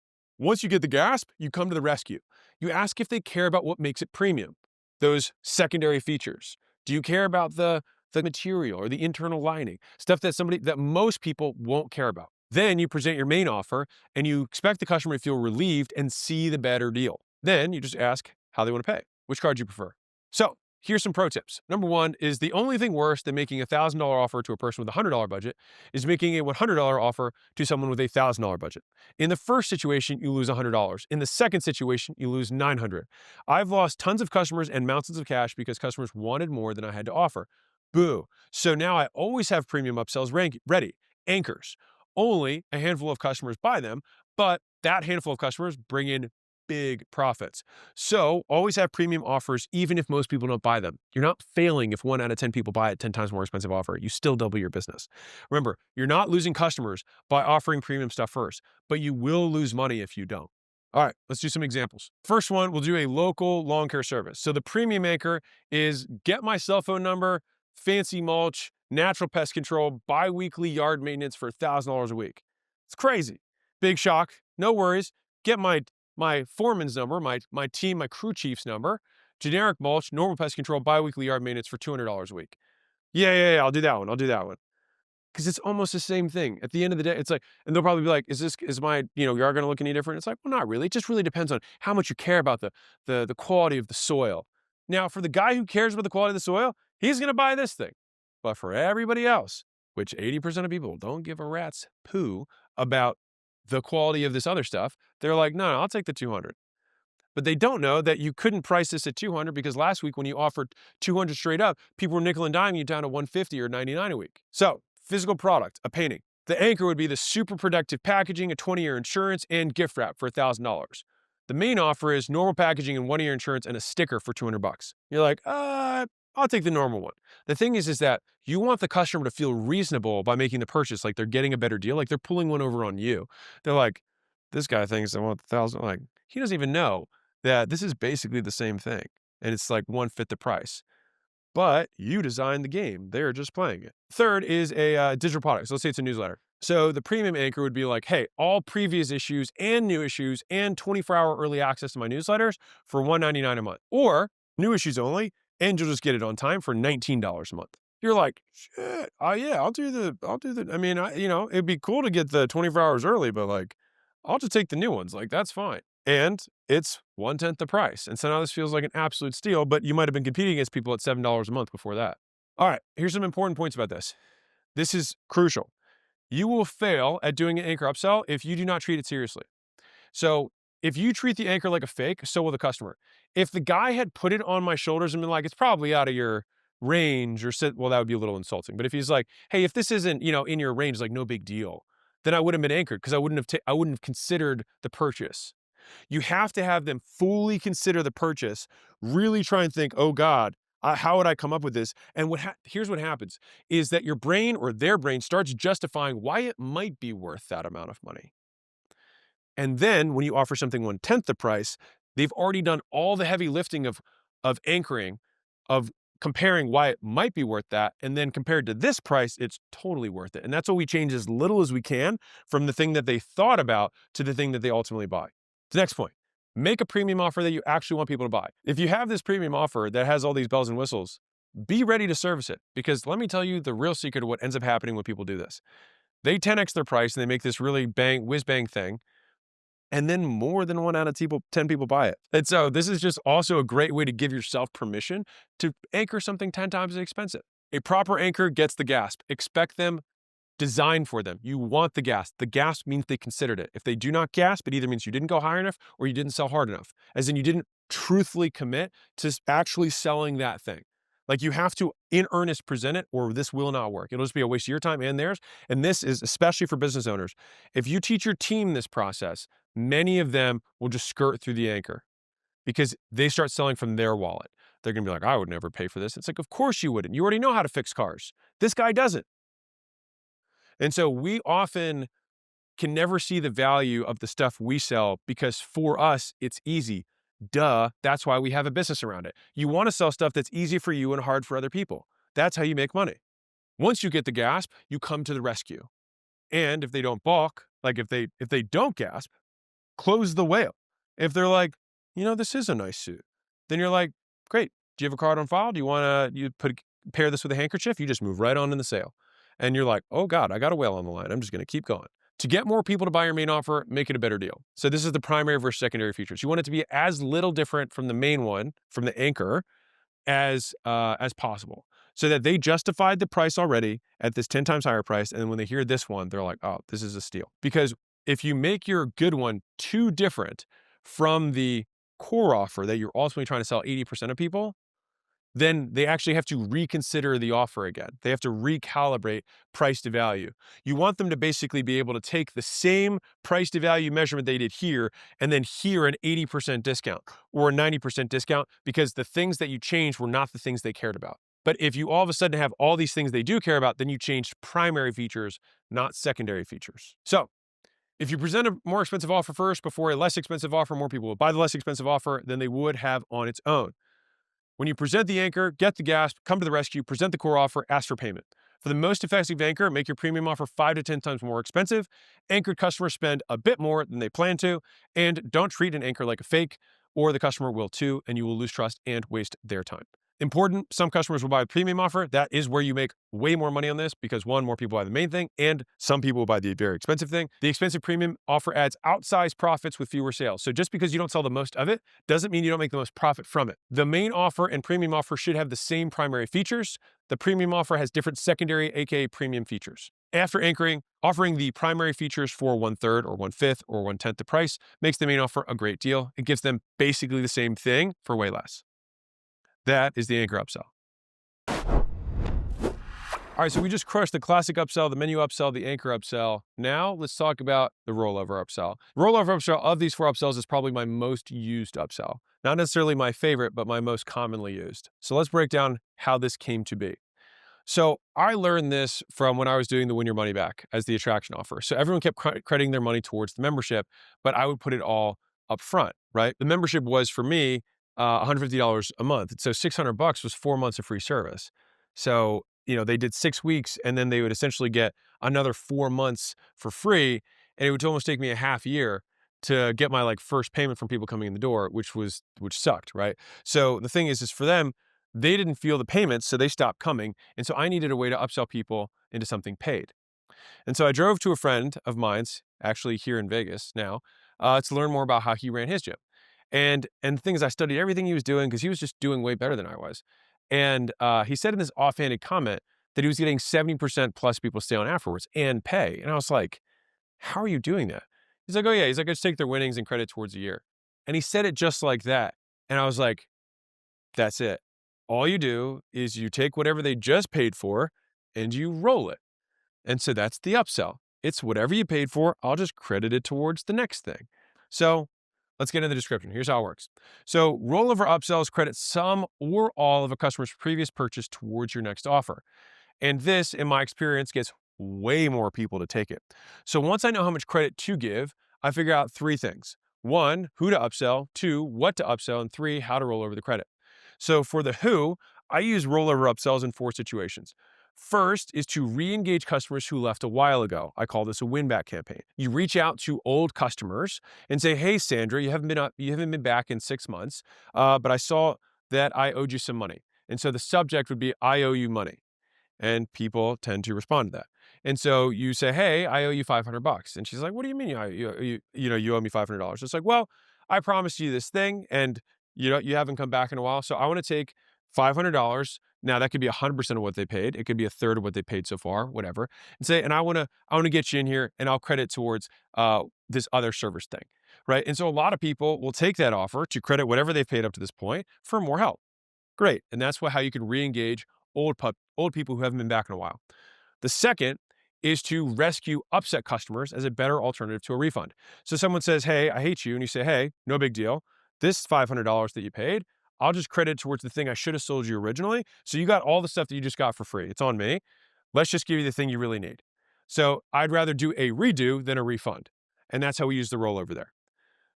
Once you get the gasp, you come to the rescue. You ask if they care about what makes it premium, those secondary features. Do you care about the the material or the internal lining, stuff that most people won't care about. Then you present your main offer and you expect the customer to feel relieved and see the better deal. Then you just ask how they want to pay, which card you prefer. So here's some pro tips. Number one is the only thing worse than making a $1,000 offer to a person with a $100 budget is making a $100 offer to someone with a $1,000 budget. In the first situation, you lose $100. In the second situation, you lose $900. I've lost tons of customers and mountains of cash because customers wanted more than I had to offer. Boo. So now I always have premium upsells ready. Anchors. Only a handful of customers buy them, but that handful of customers bring in big profits. So always have premium offers, even if most people don't buy them. You're not failing if 1 out of 10 people buy a 10 times more expensive offer. You still double your business. Remember, you're not losing customers by offering premium stuff first, but you will lose money if you don't. All right, let's do some examples. First one, we'll do a local lawn care service. So the premium anchor is get my cell phone number, fancy mulch, natural pest control, bi-weekly yard maintenance for $1,000 a week. It's crazy. Big shock. No worries. Get my foreman's number, my team, my crew chief's number, generic mulch, normal pest control, bi-weekly yard maintenance for $200 a week. Yeah, I'll do that one. Because it's almost the same thing. At the end of the day, it's like, and they'll probably be like, is my, yard going to look any different? It's like, well, not really. It just really depends on how much you care about the quality of the soil. Now, for the guy who cares about the quality of the soil, he's going to buy this thing. But for everybody else, which 80% of people don't give a rat's poo about the quality of this other stuff, they're like, no, I'll take the 200. But they don't know that you couldn't price this at 200 because last week when you offered 200 straight up, people were nickel and diming you down to 150 or 99 a week. So physical product, a painting. The anchor would be the super protective packaging, a 20-year insurance, and gift wrap for $1,000. The main offer is normal packaging and 1-year insurance and a sticker for $200. You're like, I'll take the normal one. The thing is that you want the customer to feel reasonable by making the purchase, like they're getting a better deal, like they're pulling one over on you. They're like, this guy thinks I want 1,000. Like, he doesn't even know that this is basically the same thing. And it's like 1/5 the price. But you designed the game. They're just playing it. Third is a digital product. So let's say it's a newsletter. So the premium anchor would be like, hey, all previous issues and new issues and 24-hour early access to my newsletters for $199 a month. Or new issues only, and you'll just get it on time for $19 a month. You're like, shit, yeah, I'll do the, I mean, it'd be cool to get the 24 hours early, but like, I'll just take the new ones. Like, that's fine. And it's 1/10 the price. And so now this feels like an absolute steal, but you might have been competing against people at $7 a month before that. All right, here's some important points about this. This is crucial. You will fail at doing an anchor upsell if you do not treat it seriously. So if you treat the anchor like a fake, so will the customer. If the guy had put it on my shoulders and been like, it's probably out of your range, or said, well, that would be a little insulting. But if he's like, hey, if this isn't, in your range, like no big deal, then I wouldn't have been anchored because I wouldn't have considered the purchase. You have to have them fully consider the purchase, really try and think, oh God, how would I come up with this? And here's what happens is that your brain or their brain starts justifying why it might be worth that amount of money. And then when you offer something 1/10 the price, they've already done all the heavy lifting of anchoring, of comparing why it might be worth that. And then compared to this price, it's totally worth it. And that's what we change as little as we can from the thing that they thought about to the thing that they ultimately buy. The next point, make a premium offer that you actually want people to buy. If you have this premium offer that has all these bells and whistles, be ready to service it. Because let me tell you the real secret of what ends up happening when people do this. They 10x their price and they make this really whiz bang thing. And then more than 1 out of 10 people buy it. And so this is just also a great way to give yourself permission to anchor something 10 times as expensive. A proper anchor gets the gasp. Expect them, design for them. You want the gasp. The gasp means they considered it. If they do not gasp, it either means you didn't go high enough or you didn't sell hard enough. As in you didn't truthfully commit to actually selling that thing. Like you have to in earnest present it or this will not work. It'll just be a waste of your time and theirs. And this is especially for business owners. If you teach your team this process, many of them will just skirt through the anchor because they start selling from their wallet. They're going to be like, I would never pay for this. It's like, of course you wouldn't. You already know how to fix cars. This guy doesn't. And so we often can never see the value of the stuff we sell because for us, it's easy. Duh, that's why we have a business around it. You want to sell stuff that's easy for you and hard for other people. That's how you make money. Once you get the gasp, you come to the rescue. And if they don't balk, like if they don't gasp, close the whale. If they're like, this is a nice suit, then you're like, great. Do you have a card on file? Do you want to pair this with a handkerchief, you just move right on in the sale. And you're like, oh God, I got a whale on the line. I'm just going to keep going. To get more people to buy your main offer, make it a better deal. So this is the primary versus secondary features. You want it to be as little different from the main one, from the anchor, as possible, so that they justified the price already at this 10 times higher price. And when they hear this one, they're like, oh, this is a steal. Because if you make your good one too different from the core offer that you're ultimately trying to sell 80% of people, then they actually have to reconsider the offer again. They have to recalibrate price to value. You want them to basically be able to take the same price to value measurement they did here and then here an 80% discount or a 90% discount, because the things that you changed were not the things they cared about. But if you all of a sudden have all these things they do care about, then you changed primary features, not secondary features. So if you present a more expensive offer first before a less expensive offer, more people will buy the less expensive offer than they would have on its own. When you present the anchor, get the gasp, come to the rescue, present the core offer, ask for payment. For the most effective anchor, make your premium offer 5 to 10 times more expensive. Anchored customers spend a bit more than they plan to, and don't treat an anchor like a fake, or the customer will too, and you will lose trust and waste their time. Important, some customers will buy a premium offer. That is where you make way more money on this, because one, more people buy the main thing, and some people will buy the very expensive thing. The expensive premium offer adds outsized profits with fewer sales. So just because you don't sell the most of it doesn't mean you don't make the most profit from it. The main offer and premium offer should have the same primary features. The premium offer has different secondary, aka premium features. After anchoring, offering the primary features for 1/3 or 1/5 or 1/10 the price makes the main offer a great deal. It gives them basically the same thing for way less. That is the anchor upsell. All right, so we just crushed the classic upsell, the menu upsell, the anchor upsell. Now let's talk about the rollover upsell. Rollover upsell of these 4 upsells is probably my most used upsell. Not necessarily my favorite, but my most commonly used. So let's break down how this came to be. So I learned this from when I was doing the Win Your Money Back as the attraction offer. So everyone kept crediting their money towards the membership, but I would put it all up front, right? The membership was for me $150 a month. So $600 was 4 months of free service. So, they did 6 weeks and then they would essentially get another 4 months for free. And it would almost take me a half year to get my first payment from people coming in the door, which sucked, right? So the thing is for them, they didn't feel the payments, so they stopped coming. And so I needed a way to upsell people into something paid. And so I drove to a friend of mine's, actually here in Vegas now, to learn more about how he ran his gym. And the thing is, I studied everything he was doing because he was just doing way better than I was. And he said in this offhanded comment that he was getting 70% plus people stay on afterwards and pay. And I was like, how are you doing that? He's like, oh yeah. He's like, I just take their winnings and credit towards a year. And he said it just like that. And I was like, that's it. All you do is you take whatever they just paid for and you roll it. And so that's the upsell. It's whatever you paid for, I'll just credit it towards the next thing. So let's get into the description. Here's how it works. So rollover upsells credit some or all of a customer's previous purchase towards your next offer. And this, in my experience, gets way more people to take it. So once I know how much credit to give, I figure out 3 things. 1, who to upsell. 2, what to upsell. And 3, how to roll over the credit. So for the who, I use rollover upsells in 4 situations. First is to re-engage customers who left a while ago. I call this a win-back campaign. You reach out to old customers and say, hey, Sandra, you haven't been back in 6 months, but I saw that I owed you some money. And so the subject would be, I owe you money. And people tend to respond to that. And so you say, hey, I owe you $500. And she's like, what do you mean you owe me $500? It's like, well, I promised you this thing and you haven't come back in a while. So I want to take $500. Now that could be 100% of what they paid. It could be 1/3 of what they paid so far, whatever. And say, and I want to get you in here and I'll credit towards this other service thing, right? And so a lot of people will take that offer to credit whatever they've paid up to this point for more help. Great. And that's how you can re-engage old people who haven't been back in a while. The second is to rescue upset customers as a better alternative to a refund. So someone says, hey, I hate you. And you say, hey, no big deal. This $500 that you paid, I'll just credit towards the thing I should have sold you originally. So you got all the stuff that you just got for free. It's on me. Let's just give you the thing you really need. So I'd rather do a redo than a refund. And that's how we use the rollover there.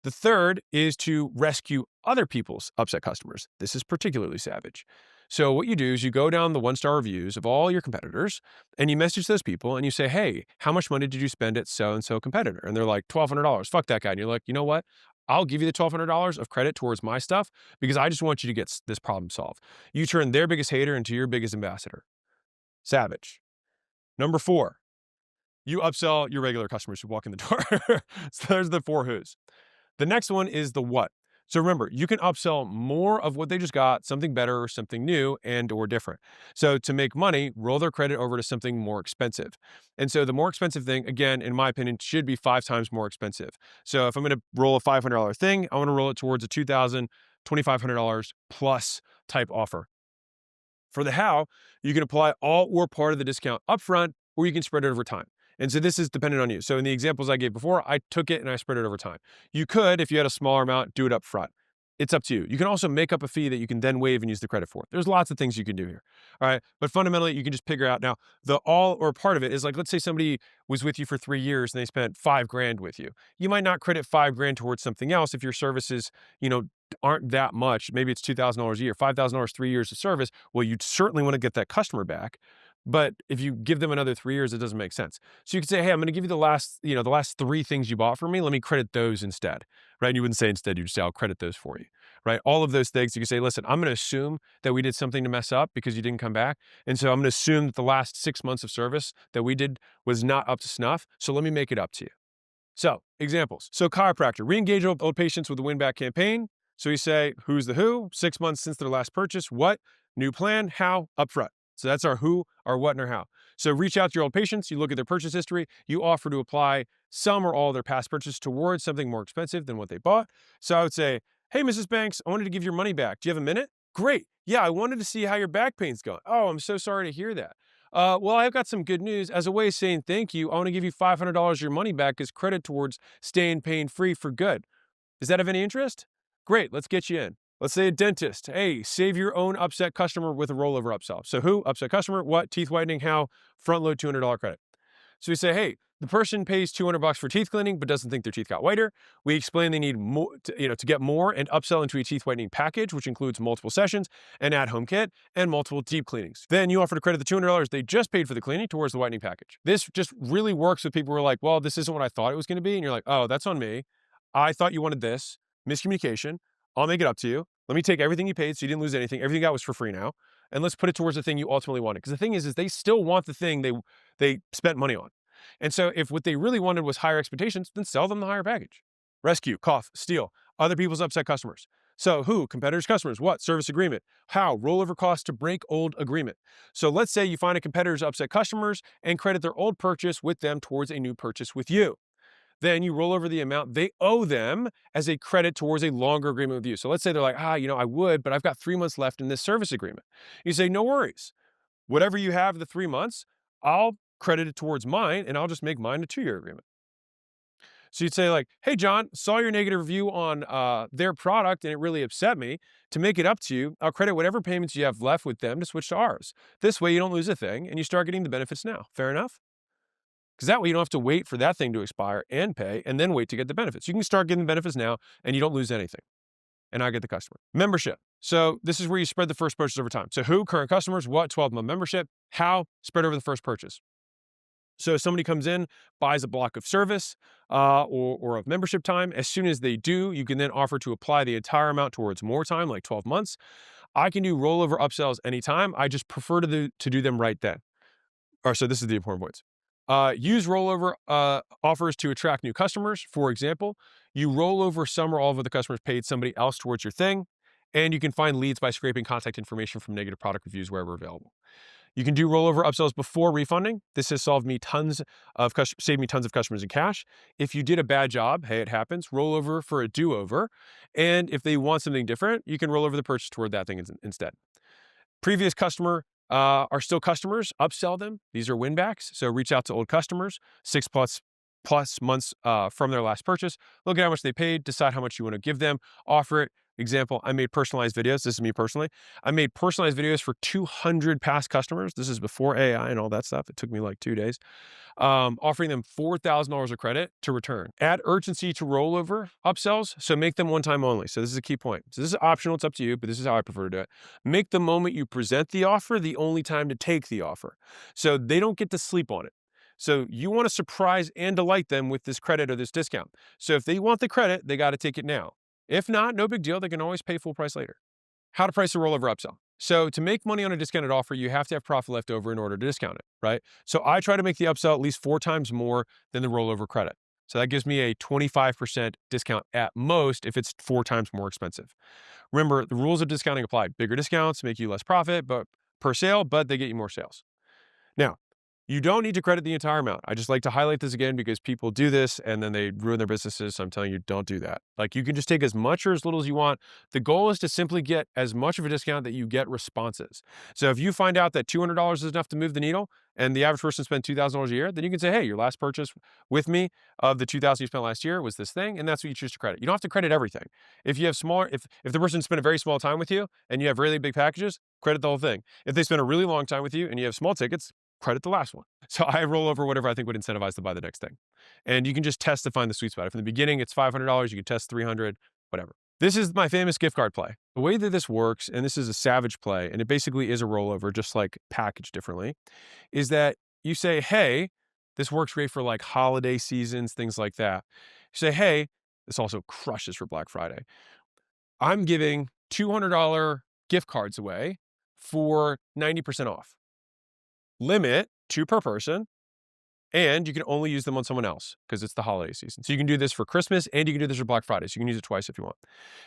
The third is to rescue other people's upset customers. This is particularly savage. So what you do is you go down the 1-star reviews of all your competitors and you message those people and you say, hey, how much money did you spend at so-and-so competitor? And they're like, $1,200. Fuck that guy. And you're like, you know what? I'll give you the $1,200 of credit towards my stuff because I just want you to get this problem solved. You turn their biggest hater into your biggest ambassador. Savage. Number 4, you upsell your regular customers who walk in the door. So there's the 4 who's. The next one is the what. So remember, you can upsell more of what they just got, something better or something new and or different. So to make money, roll their credit over to something more expensive. And so the more expensive thing, again, in my opinion, should be 5 times more expensive. So if I'm going to roll a $500 thing, I want to roll it towards a $2,000, $2,500 plus type offer. For the how, you can apply all or part of the discount upfront, or you can spread it over time. And so this is dependent on you. So in the examples I gave before, I took it and I spread it over time. You could, if you had a smaller amount, do it up front. It's up to you. You can also make up a fee that you can then waive and use the credit for. There's lots of things you can do here. All right. But fundamentally, you can just figure out now the all or part of it is like, let's say somebody was with you for 3 years and they spent $5,000 with you. You might not credit $5,000 towards something else if your services, aren't that much. Maybe it's $2,000 a year, $5,000, 3 years of service. Well, you'd certainly want to get that customer back. But if you give them another 3 years, it doesn't make sense. So you could say, hey, I'm going to give you the last 3 things you bought from me. Let me credit those instead, right? And you wouldn't say instead, you just say, I'll credit those for you, right? All of those things, you can say, listen, I'm going to assume that we did something to mess up because you didn't come back. And so I'm going to assume that the last 6 months of service that we did was not up to snuff. So let me make it up to you. So examples. So chiropractor, re-engage old patients with the win-back campaign. So you say, who's the who? 6 months since their last purchase. What? New plan. How? Upfront. So that's our who, our what, and our how. So reach out to your old patients. You look at their purchase history. You offer to apply some or all of their past purchases towards something more expensive than what they bought. So I would say, hey, Mrs. Banks, I wanted to give your money back. Do you have a minute? Great. Yeah, I wanted to see how your back pain's going. Oh, I'm so sorry to hear that. Well, I've got some good news. As a way of saying thank you, I want to give you $500 of your money back as credit towards staying pain-free for good. Is that of any interest? Great, let's get you in. Let's say a dentist. Hey, save your own upset customer with a rollover upsell. So who? Upset customer. What? Teeth whitening. How? Front load $200 credit. So we say, hey, the person pays $200 for teeth cleaning, but doesn't think their teeth got whiter. We explain they need more, to get more and upsell into a teeth whitening package, which includes multiple sessions, an at-home kit, and multiple deep cleanings. Then you offer to credit the $200 they just paid for the cleaning towards the whitening package. This just really works with people who are like, well, this isn't what I thought it was going to be. And you're like, oh, that's on me. I thought you wanted this. Miscommunication. I'll make it up to you. Let me take everything you paid so you didn't lose anything. Everything you got was for free now. And let's put it towards the thing you ultimately wanted. Because the thing is they still want the thing they spent money on. And so if what they really wanted was higher expectations, then sell them the higher package. Rescue, cough, steal, other people's upset customers. So who? Competitors' customers. What? Service agreement. How? Rollover costs to break old agreement. So let's say you find a competitor's upset customers and credit their old purchase with them towards a new purchase with you. Then you roll over the amount they owe them as a credit towards a longer agreement with you. So let's say they're like, I would, but I've got 3 months left in this service agreement. You say, no worries. Whatever you have the 3 months, I'll credit it towards mine and I'll just make mine a 2-year agreement. So you'd say like, hey, John, saw your negative review on their product and it really upset me. To make it up to you, I'll credit whatever payments you have left with them to switch to ours. This way you don't lose a thing and you start getting the benefits now. Fair enough? Because that way you don't have to wait for that thing to expire and pay and then wait to get the benefits. You can start getting the benefits now and you don't lose anything. And I get the customer. Membership. So this is where you spread the first purchase over time. So who? Current customers. What? 12-month membership. How? Spread over the first purchase. So if somebody comes in, buys a block of service or of membership time, as soon as they do, you can then offer to apply the entire amount towards more time, like 12 months. I can do rollover upsells anytime. I just prefer to do them right then. So this is the important points. Use rollover offers to attract new customers. For example, you roll over some or all of the customers paid somebody else towards your thing, and you can find leads by scraping contact information from negative product reviews wherever available. You can do rollover upsells before refunding. This has saved me tons of customers in cash. If you did a bad job, hey, it happens. Roll over for a do-over, and if they want something different, you can roll over the purchase toward that thing instead. Previous customer are still customers, upsell them. These are win backs. So reach out to old customers, 6 plus months from their last purchase. Look at how much they paid, decide how much you want to give them, offer it. Example, I made personalized videos. This is me personally. I made personalized videos for 200 past customers. This is before AI and all that stuff. It took me like 2 days. Offering them $4,000 of credit to return. Add urgency to rollover upsells. So make them one time only. So this is a key point. So this is optional. It's up to you, but this is how I prefer to do it. Make the moment you present the offer the only time to take the offer. So they don't get to sleep on it. So you want to surprise and delight them with this credit or this discount. So if they want the credit, they got to take it now. If not, no big deal. They can always pay full price later. How to price a rollover upsell. So to make money on a discounted offer, you have to have profit left over in order to discount it, right? So I try to make the upsell at least 4 times more than the rollover credit. So that gives me a 25% discount at most if it's 4 times more expensive. Remember, the rules of discounting apply. Bigger discounts make you less profit, but per sale, but they get you more sales. Now, you don't need to credit the entire amount. I just like to highlight this again because people do this and then they ruin their businesses. So I'm telling you, don't do that. Like, you can just take as much or as little as you want. The goal is to simply get as much of a discount that you get responses. So if you find out that $200 is enough to move the needle and the average person spent $2,000 a year, then you can say, hey, your last purchase with me of the $2,000 you spent last year was this thing. And that's what you choose to credit. You don't have to credit everything. If you have smaller, if the person spent a very small time with you and you have really big packages, credit the whole thing. If they spent a really long time with you and you have small tickets, credit the last one. So I roll over whatever I think would incentivize them to buy the next thing. And you can just test to find the sweet spot. If in the beginning it's $500, you can test $300, whatever. This is my famous gift card play. The way that this works, and this is a savage play, and it basically is a rollover, just like packaged differently, is that you say, hey, this works great for like holiday seasons, things like that. You say, hey, this also crushes for Black Friday. I'm giving $200 gift cards away for 90% off. Limit 2 per person, and you can only use them on someone else because it's the holiday season. So you can do this for Christmas and you can do this for Black Friday. So you can use it twice if you want.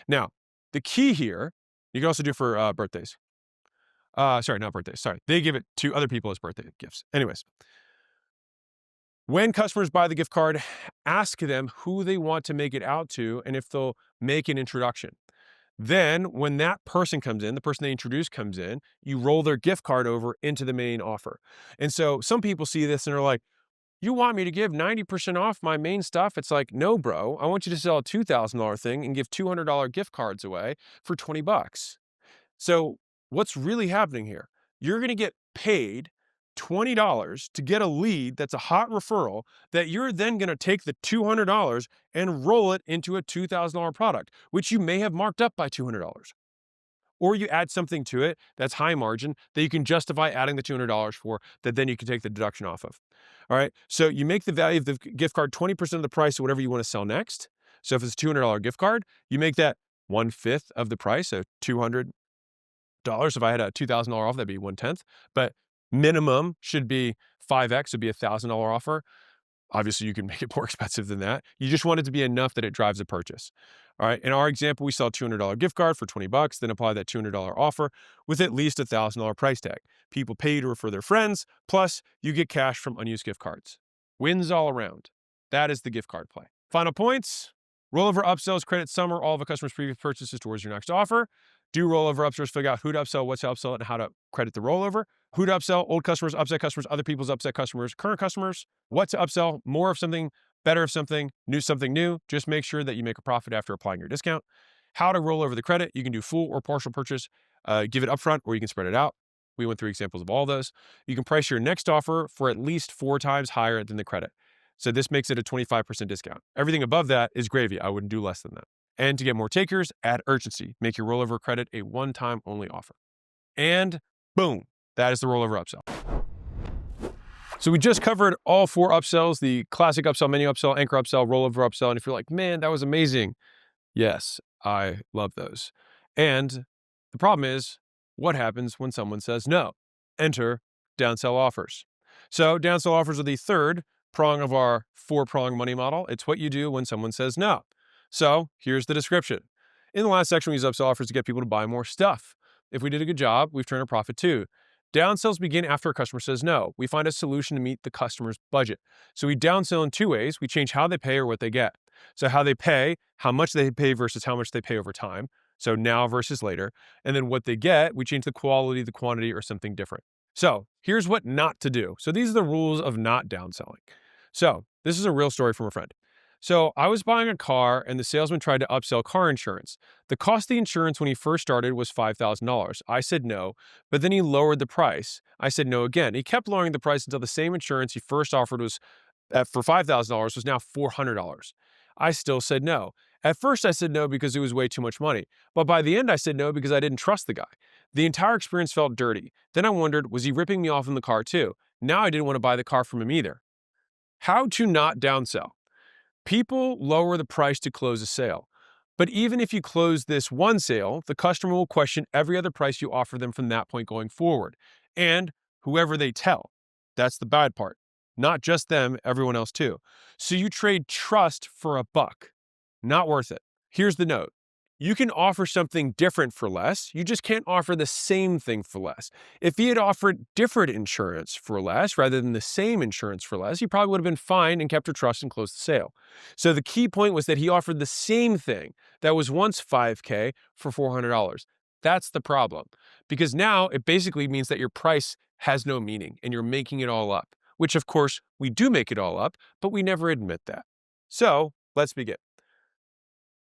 Now, the key here, you can also do for birthdays. Sorry, not birthdays. Sorry. They give it to other people as birthday gifts. Anyways, when customers buy the gift card, ask them who they want to make it out to and if they'll make an introduction. Then when that person comes in, the person they introduce comes in, you roll their gift card over into the main offer. And so some people see this and are like, you want me to give 90% off my main stuff? It's like, no, bro, I want you to sell a $2,000 thing and give $200 gift cards away for 20 bucks. So what's really happening here? You're going to get paid $20 to get a lead that's a hot referral that you're then going to take the $200 and roll it into a $2,000 product, which you may have marked up by $200. Or you add something to it that's high margin that you can justify adding the $200 for, that then you can take the deduction off of. All right. So you make the value of the gift card 20% of the price of whatever you want to sell next. So if it's a $200 gift card, you make that 1/5 of the price. So $200. If I had a $2,000 off, that'd be 1/10. But minimum should be 5x, would be a $1,000 offer. Obviously, you can make it more expensive than that. You just want it to be enough that it drives a purchase. All right. In our example, we sell a $200 gift card for 20 bucks, then apply that $200 offer with at least a $1,000 price tag. People pay you to refer their friends, plus you get cash from unused gift cards. Wins all around. That is the gift card play. Final points. Rollover upsells credit some or all of a customer's previous purchases towards your next offer. Do rollover upsells, figure out who to upsell, what to upsell, and how to credit the rollover. Who to upsell, old customers, upset customers, other people's upset customers, current customers. What to upsell, more of something, better of something new. Just make sure that you make a profit after applying your discount. How to roll over the credit. You can do full or partial purchase, give it upfront, or you can spread it out. We went through examples of all those. You can price your next offer for at least 4 times higher than the credit. So this makes it a 25% discount. Everything above that is gravy. I wouldn't do less than that. And to get more takers, add urgency. Make your rollover credit a one-time only offer. And boom, that is the rollover upsell. So we just covered all 4 upsells, the classic upsell, menu upsell, anchor upsell, rollover upsell. And if you're like, man, that was amazing. Yes, I love those. And the problem is, what happens when someone says no? Enter downsell offers. So downsell offers are the third prong of our 4-prong money model. It's what you do when someone says no. So here's the description. In the last section, we use upsell offers to get people to buy more stuff. If we did a good job, we've turned a profit too. Downsells begin after a customer says no. We find a solution to meet the customer's budget. So we downsell in 2 ways. We change how they pay or what they get. So how they pay, how much they pay versus how much they pay over time. So now versus later. And then what they get, we change the quality, the quantity, or something different. So here's what not to do. So these are the rules of not downselling. So this is a real story from a friend. So I was buying a car and the salesman tried to upsell car insurance. The cost of the insurance when he first started was $5,000. I said no, but then he lowered the price. I said no again. He kept lowering the price until the same insurance he first offered was for $5,000 was now $400. I still said no. At first I said no because it was way too much money, but by the end I said no because I didn't trust the guy. The entire experience felt dirty. Then I wondered, was he ripping me off in the car too? Now I didn't want to buy the car from him either. How to not downsell. People lower the price to close a sale. But even if you close this one sale, the customer will question every other price you offer them from that point going forward. And whoever they tell. That's the bad part. Not just them, everyone else too. So you trade trust for a buck. Not worth it. Here's the note. You can offer something different for less. You just can't offer the same thing for less. If he had offered different insurance for less rather than the same insurance for less, he probably would have been fine and kept your trust and closed the sale. So the key point was that he offered the same thing that was once $5K for $400. That's the problem. Because now it basically means that your price has no meaning and you're making it all up, which of course we do make it all up, but we never admit that. So let's begin.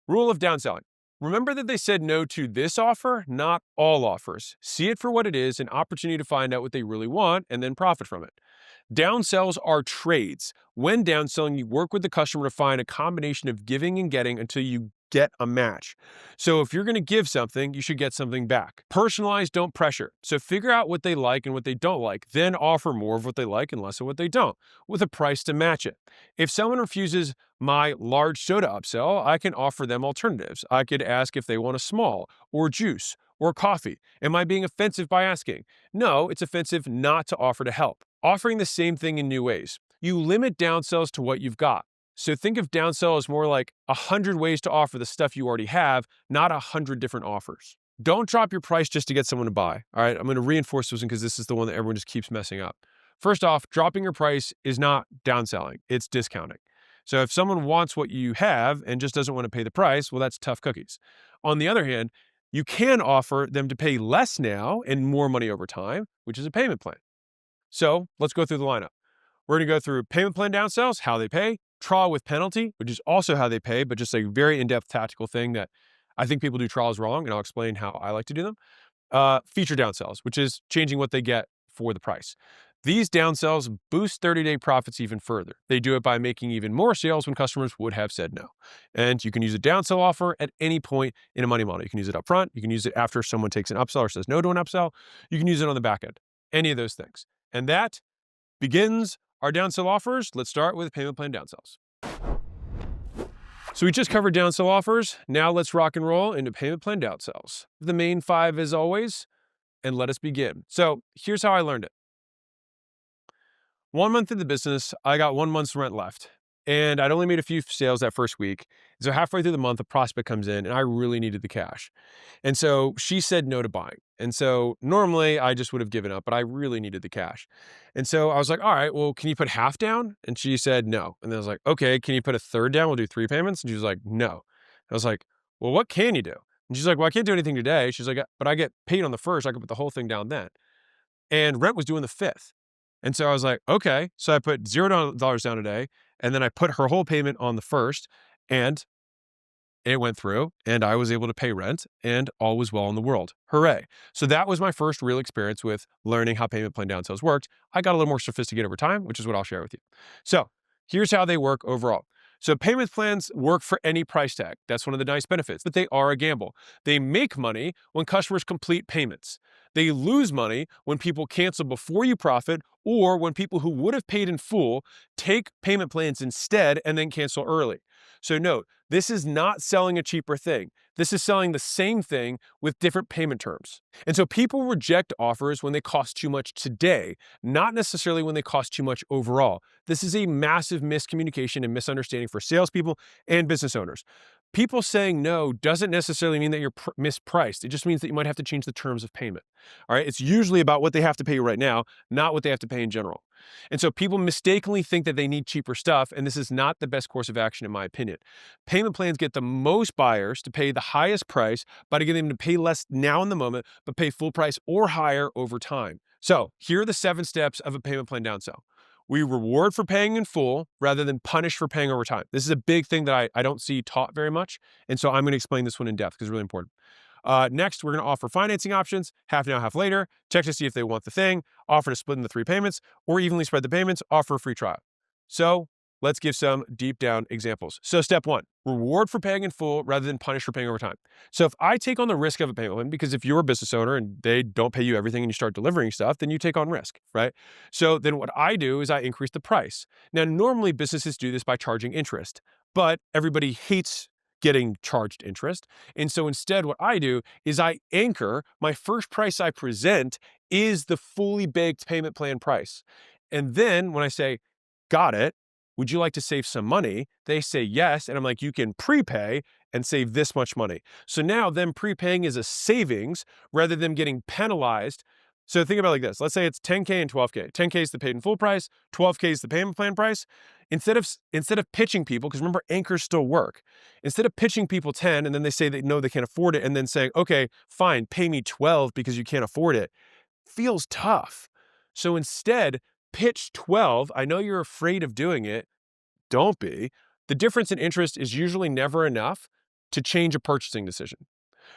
Rule of downselling. Remember that they said no to this offer, not all offers. See it for what it is, an opportunity to find out what they really want and then profit from it. Downsells are trades. When downselling, you work with the customer to find a combination of giving and getting until you get a match. So if you're going to give something, you should get something back. Personalize, don't pressure. So figure out what they like and what they don't like, then offer more of what they like and less of what they don't, with a price to match it. If someone refuses my large soda upsell, I can offer them alternatives. I could ask if they want a small, or juice, or coffee. Am I being offensive by asking? No, it's offensive not to offer to help. Offering the same thing in new ways. You limit downsells to what you've got. So think of downsell as more like 100 ways to offer the stuff you already have, not 100 different offers. Don't drop your price just to get someone to buy. All right, I'm going to reinforce this one because this is the one that everyone just keeps messing up. First off, dropping your price is not downselling, it's discounting. So if someone wants what you have and just doesn't want to pay the price, well, that's tough cookies. On the other hand, you can offer them to pay less now and more money over time, which is a payment plan. So let's go through the lineup. We're going to go through payment plan downsells, how they pay, trial with penalty, which is also how they pay, but just a very in-depth tactical thing that I think people do trials wrong, and I'll explain how I like to do them. Feature downsells, which is changing what they get for the price. These downsells boost 30-day profits even further. They do it by making even more sales when customers would have said no. And you can use a downsell offer at any point in a money model. You can use it up front. You can use it after someone takes an upsell or says no to an upsell. You can use it on the back end. Any of those things. And that begins our downsell offers. Let's start with payment plan downsells. So we just covered downsell offers. Now let's rock and roll into payment plan downsells. The main 5 as always, and let us begin. So here's how I learned it. 1 month in the business, I got 1 month's rent left. And I'd only made a few sales that first week. So halfway through the month, a prospect comes in and I really needed the cash. And so she said no to buying. And so normally I just would have given up, but I really needed the cash. And so I was like, all right, well, can you put half down? And she said no. And then I was like, okay, can you put a third down? We'll do 3 payments. And she was like, no. I was like, well, what can you do? And she's like, well, I can't do anything today. She's like, but I get paid on the first. I could put the whole thing down then. And rent was due on the 5th. And so I was like, okay. So I put $0 down today. And then I put her whole payment on the 1st, and it went through, and I was able to pay rent, and all was well in the world. Hooray. So that was my first real experience with learning how payment plan downsells worked. I got a little more sophisticated over time, which is what I'll share with you. So here's how they work overall. So payment plans work for any price tag. That's one of the nice benefits, but they are a gamble. They make money when customers complete payments. They lose money when people cancel before you profit, or when people who would have paid in full take payment plans instead and then cancel early. So note, this is not selling a cheaper thing. This is selling the same thing with different payment terms. And so people reject offers when they cost too much today, not necessarily when they cost too much overall. This is a massive miscommunication and misunderstanding for salespeople and business owners. People saying no doesn't necessarily mean that you're mispriced. It just means that you might have to change the terms of payment. All right. It's usually about what they have to pay you right now, not what they have to pay in general. And so people mistakenly think that they need cheaper stuff, and this is not the best course of action, in my opinion. Payment plans get the most buyers to pay the highest price by getting them to pay less now in the moment, but pay full price or higher over time. So here are the 7 steps of a payment plan downsell. We reward for paying in full rather than punish for paying over time. This is a big thing that I don't see taught very much. And so I'm going to explain this one in depth because it's really important. Next, we're going to offer financing options, half now, half later. Check to see if they want the thing, offer to split into 3 payments, or evenly spread the payments, offer a free trial. So let's give some deep down examples. So step one, reward for paying in full rather than punish for paying over time. So if I take on the risk of a payment plan, because if you're a business owner and they don't pay you everything and you start delivering stuff, then you take on risk, right? So then what I do is I increase the price. Now, normally businesses do this by charging interest, but everybody hates getting charged interest. And so instead, what I do is I anchor my first price I present is the fully baked payment plan price. And then when I say, got it, would you like to save some money? They say yes. And I'm like, you can prepay and save this much money. So now them prepaying is a savings rather than getting penalized. So think about it like this. Let's say it's 10K and 12K. 10K is the paid in full price. 12K is the payment plan price. Instead of pitching people, because remember, anchors still work. Instead of pitching people 10 and then they say they know they can't afford it and then saying, okay, fine, pay me 12 because you can't afford it, feels tough. So instead, pitch 12. I know you're afraid of doing it. Don't be. The difference in interest is usually never enough to change a purchasing decision.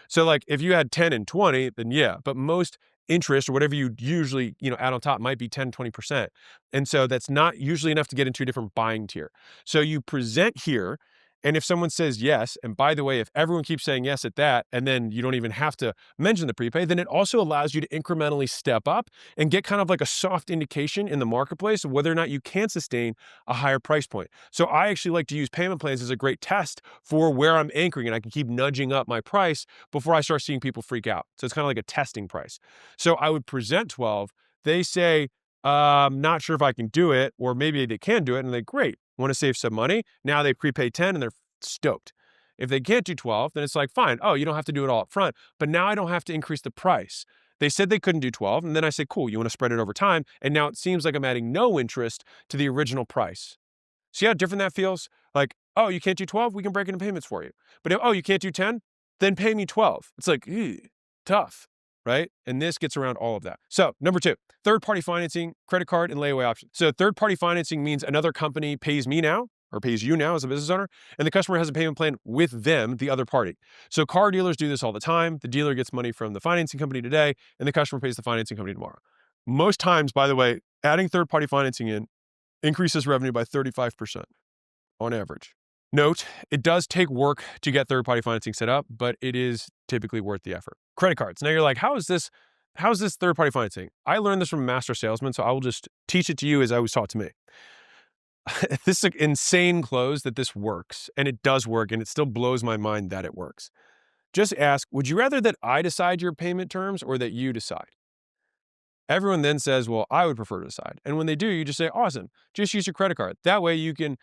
So like if you had 10 and 20, then yeah, but most interest or whatever you usually, add on top might be 10, 20%. And so that's not usually enough to get into a different buying tier. So you present here, and if someone says yes, and by the way, if everyone keeps saying yes at that, and then you don't even have to mention the prepay, then it also allows you to incrementally step up and get kind of like a soft indication in the marketplace of whether or not you can sustain a higher price point. So I actually like to use payment plans as a great test for where I'm anchoring, and I can keep nudging up my price before I start seeing people freak out. So it's kind of like a testing price. So I would present 12. They say, not sure if I can do it, or maybe they can do it. And they, great, want to save some money. Now they prepay 10 and they're stoked. If they can't do 12, then it's like, fine. Oh, you don't have to do it all up front, but now I don't have to increase the price. They said they couldn't do 12. And then I say, cool, you want to spread it over time. And now it seems like I'm adding no interest to the original price. See how different that feels? Like, oh, you can't do 12? We can break into payments for you. But if, oh, you can't do 10? Then pay me 12. It's like, tough, right? And this gets around all of that. So number two, third-party financing, credit card, and layaway options. So third-party financing means another company pays me now or pays you now as a business owner, and the customer has a payment plan with them, the other party. So car dealers do this all the time. The dealer gets money from the financing company today, and the customer pays the financing company tomorrow. Most times, by the way, adding third-party financing in increases revenue by 35% on average. Note, it does take work to get third-party financing set up, but it is typically worth the effort. Credit cards. Now you're like, how is this third-party financing? I learned this from a master salesman, so I will just teach it to you as I was taught to me. This is an insane close that this works, and it does work, and it still blows my mind that it works. Just ask, would you rather that I decide your payment terms or that you decide? Everyone then says, well, I would prefer to decide. And when they do, you just say, awesome, just use your credit card. That way you can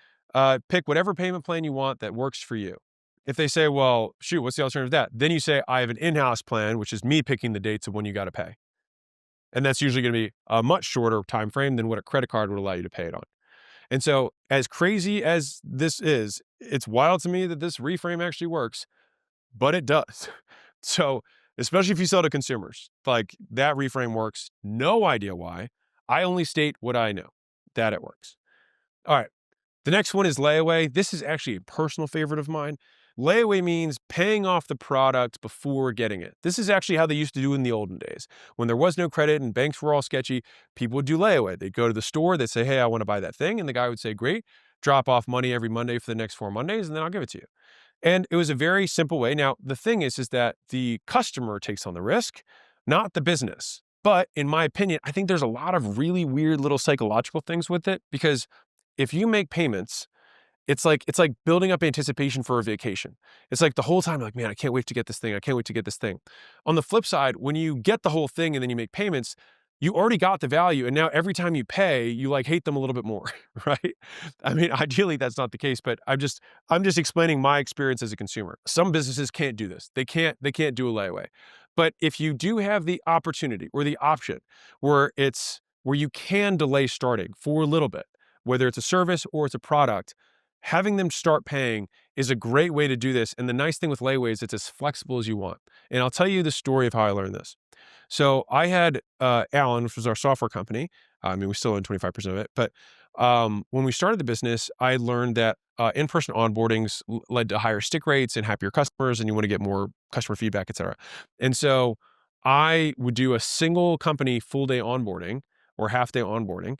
pick whatever payment plan you want that works for you. If they say, well, shoot, what's the alternative to that? Then you say, I have an in-house plan, which is me picking the dates of when you got to pay. And that's usually going to be a much shorter time frame than what a credit card would allow you to pay it on. And so as crazy as this is, it's wild to me that this reframe actually works, but it does. So especially if you sell to consumers, like that reframe works. No idea why. I only state what I know, that it works. All right. The next one is layaway. This is actually a personal favorite of mine. Layaway means paying off the product before getting it. This is actually how they used to do in the olden days. When there was no credit and banks were all sketchy, people would do layaway. They'd go to the store, they'd say, hey, I want to buy that thing. And the guy would say, great, drop off money every Monday for the next 4 Mondays, and then I'll give it to you. And it was a very simple way. Now, the thing is that the customer takes on the risk, not the business. But in my opinion, I think there's a lot of really weird little psychological things with it, because if you make payments, it's like building up anticipation for a vacation. It's like the whole time, like, man, I can't wait to get this thing. I can't wait to get this thing. On the flip side, when you get the whole thing and then you make payments, you already got the value. And now every time you pay, you like hate them a little bit more, right? I mean, ideally that's not the case, but I'm just explaining my experience as a consumer. Some businesses can't do this. They can't do a layaway. But if you do have the opportunity or the option where you can delay starting for a little bit, whether it's a service or it's a product, having them start paying is a great way to do this. And the nice thing with layaway is it's as flexible as you want. And I'll tell you the story of how I learned this. So I had Alan, which was our software company. I mean, we still own 25% of it. But when we started the business, I learned that in-person onboardings led to higher stick rates and happier customers, and you want to get more customer feedback, et cetera. And so I would do a single company full day onboarding or half day onboarding.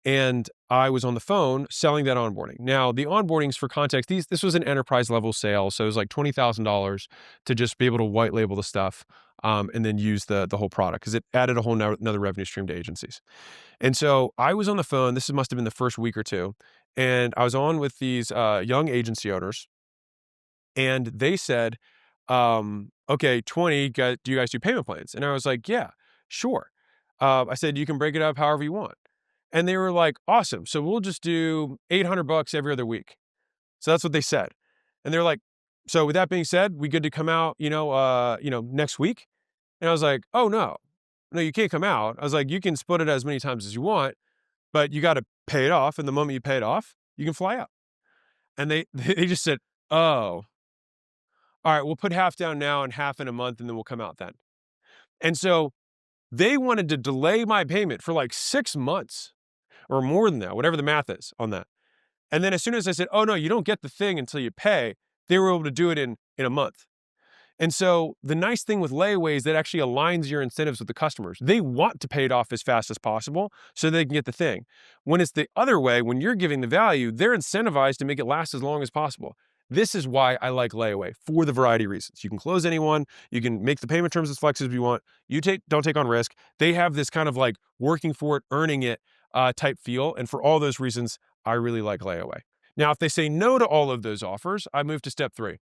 And I was on the phone selling that onboarding. Now, the onboardings, for context, this was an enterprise level sale. So it was like $20,000 to just be able to white label the stuff, and then use the whole product, because it added a whole another revenue stream to agencies. And so I was on the phone. This must have been the first week or two. And I was on with these young agency owners, and they said, okay, 20, do you guys do payment plans? And I was like, yeah, sure. I said, you can break it up however you want. And they were like, awesome. So we'll just do $800 every other week. So that's what they said. And they're like, so with that being said, we good to come out, next week? And I was like, oh no, you can't come out. I was like, you can split it as many times as you want, but you got to pay it off. And the moment you pay it off, you can fly out. And they, they just said, oh, all right, we'll put half down now and half in a month, and then we'll come out then. And so they wanted to delay my payment for like 6 months or more than that, whatever the math is on that. And then as soon as I said, oh no, you don't get the thing until you pay, they were able to do it in a month. And so the nice thing with layaway is that actually aligns your incentives with the customers. They want to pay it off as fast as possible so they can get the thing. When it's the other way, when you're giving the value, they're incentivized to make it last as long as possible. This is why I like layaway, for the variety of reasons. You can close anyone. You can make the payment terms as flexible as you want. You don't take on risk. They have this kind of like working for it, earning it type feel. And for all those reasons, I really like layaway. Now, if they say no to all of those offers, I move to step 3.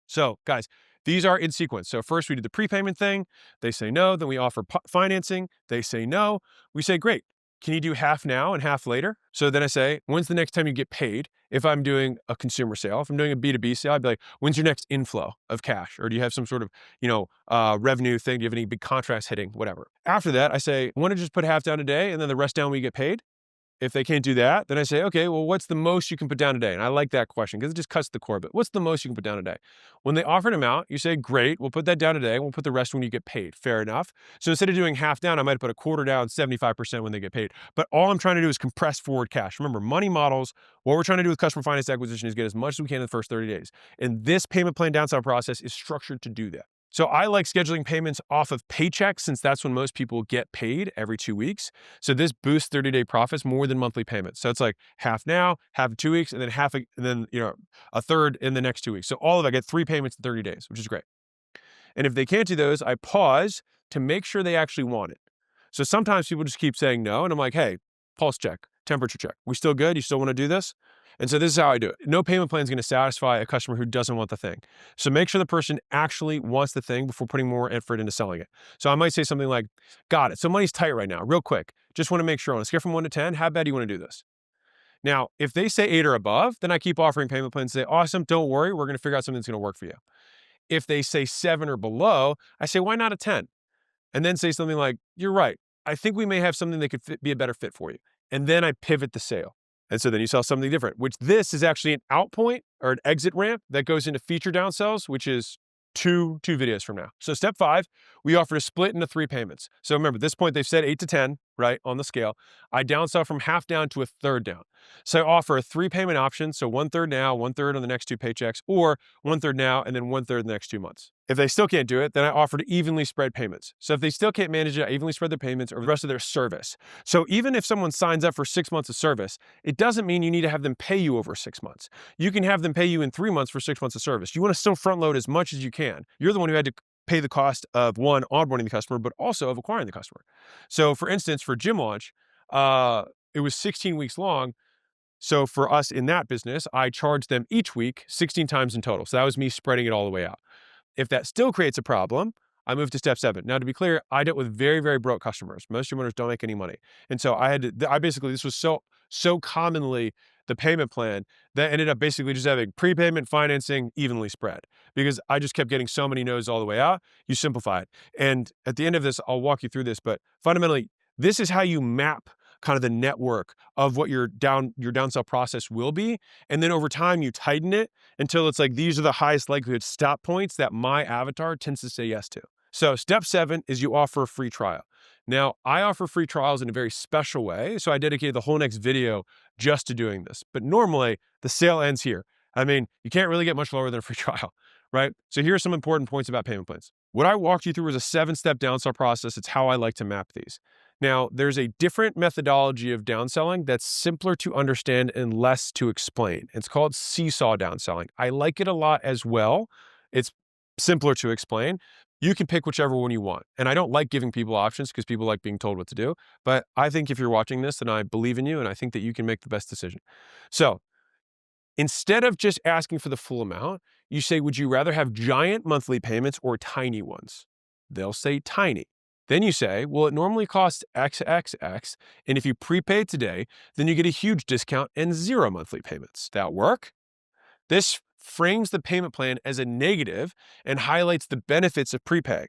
So guys, these are in sequence. So first we do the prepayment thing. They say no. Then we offer financing. They say no. We say, great. Can you do half now and half later? So then I say, when's the next time you get paid? If I'm doing a consumer sale, if I'm doing a B2B sale, I'd be like, when's your next inflow of cash? Or do you have some sort of, revenue thing? Do you have any big contracts hitting? Whatever. After that, I say, want to just put half down today and then the rest down when you get paid? If they can't do that, then I say, okay, well, what's the most you can put down today? And I like that question because it just cuts the core. But what's the most you can put down today? When they offer an amount, you say, great, we'll put that down today. We'll put the rest when you get paid. Fair enough. So instead of doing half down, I might put a quarter down, 75% when they get paid. But all I'm trying to do is compress forward cash. Remember, money models, what we're trying to do with customer finance acquisition is get as much as we can in the first 30 days. And this payment plan downsell process is structured to do that. So I like scheduling payments off of paychecks, since that's when most people get paid, every 2 weeks. So this boosts 30-day profits more than monthly payments. So it's like half now, half in 2 weeks, and then a third in the next 2 weeks. So I get 3 payments in 30 days, which is great. And if they can't do those, I pause to make sure they actually want it. So sometimes people just keep saying no, and I'm like, hey, pulse check, temperature check. We still good? You still want to do this? And so this is how I do it. No payment plan is going to satisfy a customer who doesn't want the thing. So make sure the person actually wants the thing before putting more effort into selling it. So I might say something like, got it. So money's tight right now. Real quick. Just want to make sure on a scale from 1 to 10, how bad do you want to do this? Now, if they say 8 or above, then I keep offering payment plans and say, awesome, don't worry. We're going to figure out something that's going to work for you. If they say 7 or below, I say, why not a 10? And then say something like, you're right. I think we may have something that could be a better fit for you. And then I pivot the sale. And so then you sell something different, which this is actually an out point or an exit ramp that goes into feature downsells, which is two videos from now. So step 5, we offer to split into 3 payments. So remember, at this point, they've said 8 to 10, right, on the scale. I downsell from half down to a third down. So I offer a 3 payment option. So 1/3 now, 1/3 on the next 2 paychecks, or 1/3 now, and then 1/3 the next 2 months. If they still can't do it, then I offer to evenly spread payments. So if they still can't manage it, I evenly spread their payments over the rest of their service. So even if someone signs up for 6 months of service, it doesn't mean you need to have them pay you over 6 months. You can have them pay you in 3 months for 6 months of service. You want to still front load as much as you can. You're the one who had to pay the cost of, one, onboarding the customer, but also of acquiring the customer. So for instance, for Gym Launch, it was 16 weeks long. So for us in that business, I charged them each week 16 times in total. So that was me spreading it all the way out. If that still creates a problem, I moved to step 7. Now, to be clear, I dealt with very, very broke customers. Most gym owners don't make any money. And so this was so commonly the payment plan that ended up basically just having prepayment, financing, evenly spread, because I just kept getting so many no's all the way out. You simplify it. And at the end of this, I'll walk you through this, but fundamentally, this is how you map kind of the network of what your downsell process will be. And then over time, you tighten it until it's like, these are the highest likelihood stop points that my avatar tends to say yes to. So step 7 is you offer a free trial. Now, I offer free trials in a very special way. So I dedicated the whole next video just to doing this. But normally the sale ends here. I mean, you can't really get much lower than a free trial, right? So here are some important points about payment plans. What I walked you through was a 7-step downsell process. It's how I like to map these. Now, there's a different methodology of downselling that's simpler to understand and less to explain. It's called seesaw downselling. I like it a lot as well. It's simpler to explain. You can pick whichever one you want. And I don't like giving people options because people like being told what to do. But I think if you're watching this, then I believe in you and I think that you can make the best decision. So instead of just asking for the full amount, you say, would you rather have giant monthly payments or tiny ones? They'll say tiny. Then you say, well, it normally costs XXX, and if you prepay today, then you get a huge discount and 0 monthly payments. That work? This frames the payment plan as a negative and highlights the benefits of prepaying.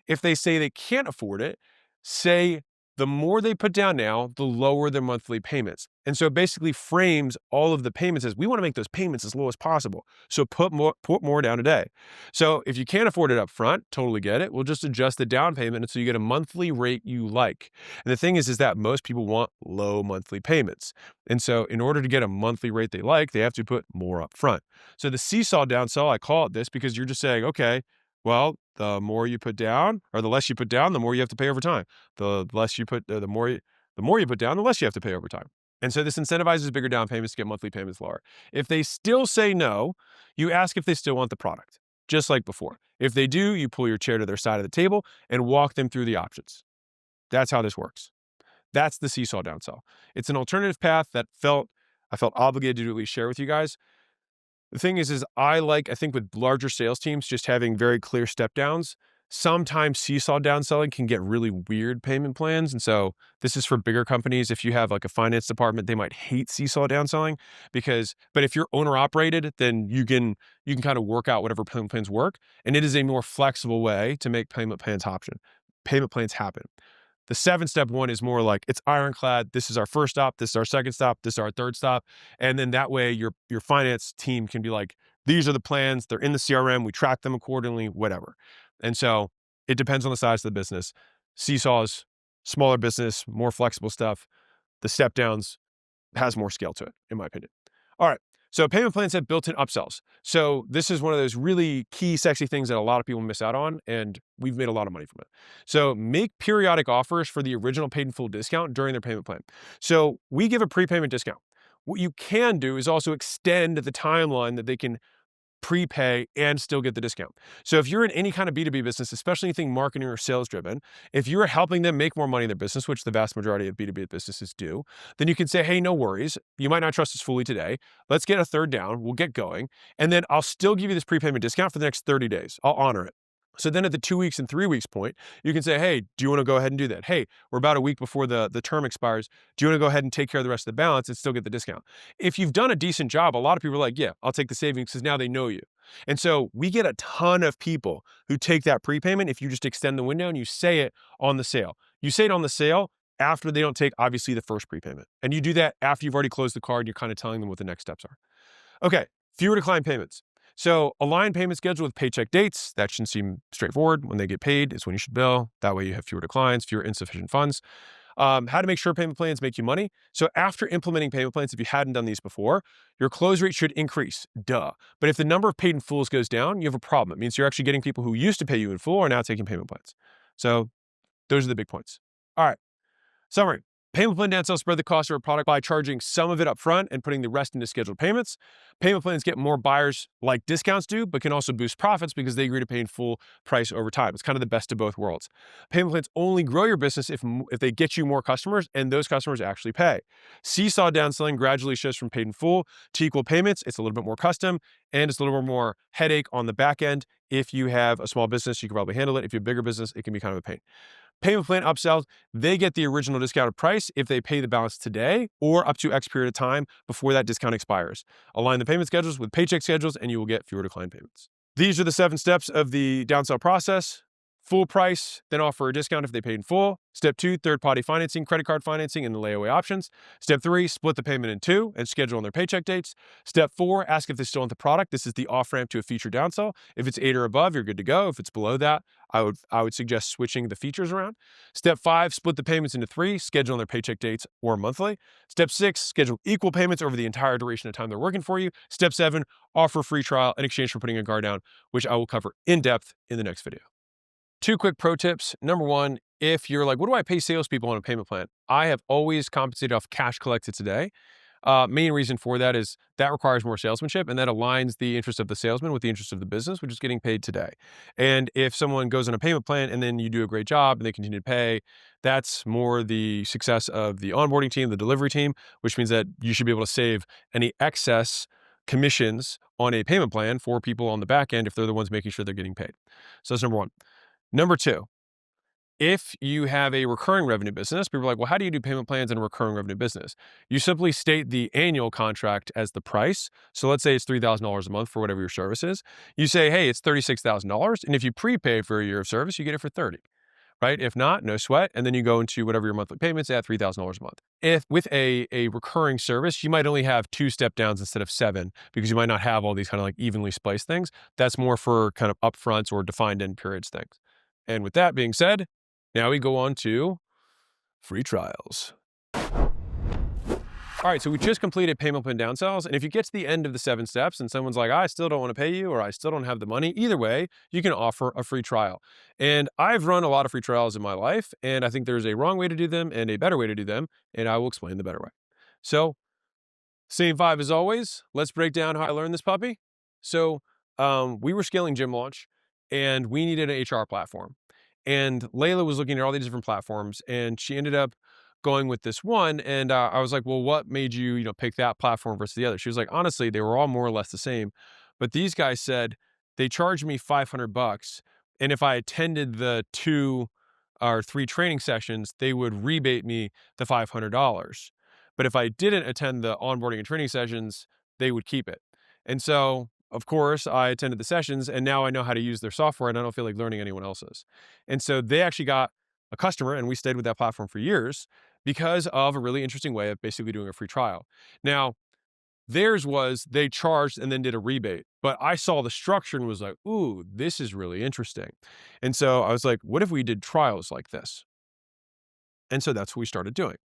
If they say they can't afford it, say the more they put down now, the lower their monthly payments. And so it basically frames all of the payments as we want to make those payments as low as possible. So put more down today. So if you can't afford it up front, totally get it. We'll just adjust the down payment until you get a monthly rate you like. And the thing is that most people want low monthly payments. And so in order to get a monthly rate they like, they have to put more up front. So the seesaw downsell, I call it this because you're just saying, okay, well, the more you put down, or the less you put down, the more you have to pay over time. The less you put, the more you put down, the less you have to pay over time. And so this incentivizes bigger down payments to get monthly payments lower. If they still say no, you ask if they still want the product, just like before. If they do, you pull your chair to their side of the table and walk them through the options. That's how this works. That's the seesaw downsell. It's an alternative path that I felt obligated to at least share with you guys. The thing is I think with larger sales teams, just having very clear step downs, sometimes seesaw downselling can get really weird payment plans. And so this is for bigger companies. If you have like a finance department, they might hate seesaw downselling but if you're owner operated, then you can kind of work out whatever payment plans work. And it is a more flexible way to make payment plans happen. The 7-step one is more like it's ironclad. This is our first stop. This is our second stop. This is our third stop. And then that way your finance team can be like, these are the plans. They're in the CRM. We track them accordingly, whatever. And so it depends on the size of the business. Seesaws, smaller business, more flexible stuff. The step downs has more scale to it, in my opinion. All right. So payment plans have built-in upsells. So this is one of those really key, sexy things that a lot of people miss out on, and we've made a lot of money from it. So make periodic offers for the original paid in full discount during their payment plan. So we give a prepayment discount. What you can do is also extend the timeline that they can prepay and still get the discount. So if you're in any kind of B2B business, especially anything marketing or sales driven, if you're helping them make more money in their business, which the vast majority of B2B businesses do, then you can say, hey, no worries. You might not trust us fully today. Let's get a third down. We'll get going. And then I'll still give you this prepayment discount for the next 30 days. I'll honor it. So then at the 2 weeks and 3 weeks point, you can say, hey, do you want to go ahead and do that? Hey, we're about a week before the term expires. Do you want to go ahead and take care of the rest of the balance and still get the discount? If you've done a decent job, a lot of people are like, yeah, I'll take the savings because now they know you. And so we get a ton of people who take that prepayment if you just extend the window and you say it on the sale. You say it on the sale after they don't take, obviously, the first prepayment. And you do that after you've already closed the card and you're kind of telling them what the next steps are. Okay, fewer decline payments. So align payment schedule with paycheck dates. That should seem straightforward. When they get paid is when you should bill. That way you have fewer declines, fewer insufficient funds. How to make sure payment plans make you money. So after implementing payment plans, if you hadn't done these before, your close rate should increase, duh. But if the number of paid in fulls goes down, you have a problem. It means you're actually getting people who used to pay you in full are now taking payment plans. So those are the big points. All right, summary. Payment plan downsell spread the cost of a product by charging some of it up front and putting the rest into scheduled payments. Payment plans get more buyers like discounts do, but can also boost profits because they agree to pay in full price over time. It's kind of the best of both worlds. Payment plans only grow your business if they get you more customers and those customers actually pay. Seesaw downselling gradually shifts from paid in full to equal payments. It's a little bit more custom and it's a little bit more headache on the back end. If you have a small business, you can probably handle it. If you have a bigger business, it can be kind of a pain. Payment plan upsells, they get the original discounted price if they pay the balance today or up to X period of time before that discount expires. Align the payment schedules with paycheck schedules and you will get fewer decline payments. These are the 7 steps of the downsell process. Full price, then offer a discount if they paid in full. Step 2, third-party financing, credit card financing, and the layaway options. Step 3, split the payment in 2 and schedule on their paycheck dates. Step 4, ask if they still want the product. This is the off-ramp to a feature downsell. If it's 8 or above, you're good to go. If it's below that, I would suggest switching the features around. Step 5, split the payments into 3, schedule on their paycheck dates or monthly. Step 6, schedule equal payments over the entire duration of time they're working for you. Step 7, offer a free trial in exchange for putting a guard down, which I will cover in depth in the next video. 2 quick pro tips. Number 1, if you're like, what do I pay salespeople on a payment plan? I have always compensated off cash collected today. Main reason for that is that requires more salesmanship and that aligns the interest of the salesman with the interest of the business, which is getting paid today. And if someone goes on a payment plan and then you do a great job and they continue to pay, that's more the success of the onboarding team, the delivery team, which means that you should be able to save any excess commissions on a payment plan for people on the back end if they're the ones making sure they're getting paid. So that's number one. Number two, if you have a recurring revenue business, people are like, well, how do you do payment plans in a recurring revenue business? You simply state the annual contract as the price. So let's say it's $3,000 a month for whatever your service is. You say, hey, it's $36,000. And if you prepay for a year of service, you get it for 30, right? If not, no sweat. And then you go into whatever your monthly payments at $3,000 a month. If with a recurring service, you might only have 2 step downs instead of 7 because you might not have all these kind of like evenly spliced things. That's more for kind of upfronts or defined end periods things. And with that being said, now we go on to free trials. All right, so we just completed payment plan downsells. And if you get to the end of the 7 steps and someone's like, I still don't want to pay you, or I still don't have the money, either way, you can offer a free trial. And I've run a lot of free trials in my life, and I think there's a wrong way to do them and a better way to do them, and I will explain the better way. So same 5 as always. Let's break down how I learned this puppy. So we were scaling Gym Launch, and we needed an HR platform. And Layla was looking at all these different platforms, and she ended up going with this one. And I was like, well, what made you, pick that platform versus the other? She was like, honestly, they were all more or less the same. But these guys said they charged me $500. And if I attended the 2 or 3 training sessions, they would rebate me the $500. But if I didn't attend the onboarding and training sessions, they would keep it. And so of course, I attended the sessions and now I know how to use their software and I don't feel like learning anyone else's. And so they actually got a customer and we stayed with that platform for years because of a really interesting way of basically doing a free trial. Now, theirs was they charged and then did a rebate, but I saw the structure and was like, ooh, this is really interesting. And so I was like, what if we did trials like this? And so that's what we started doing.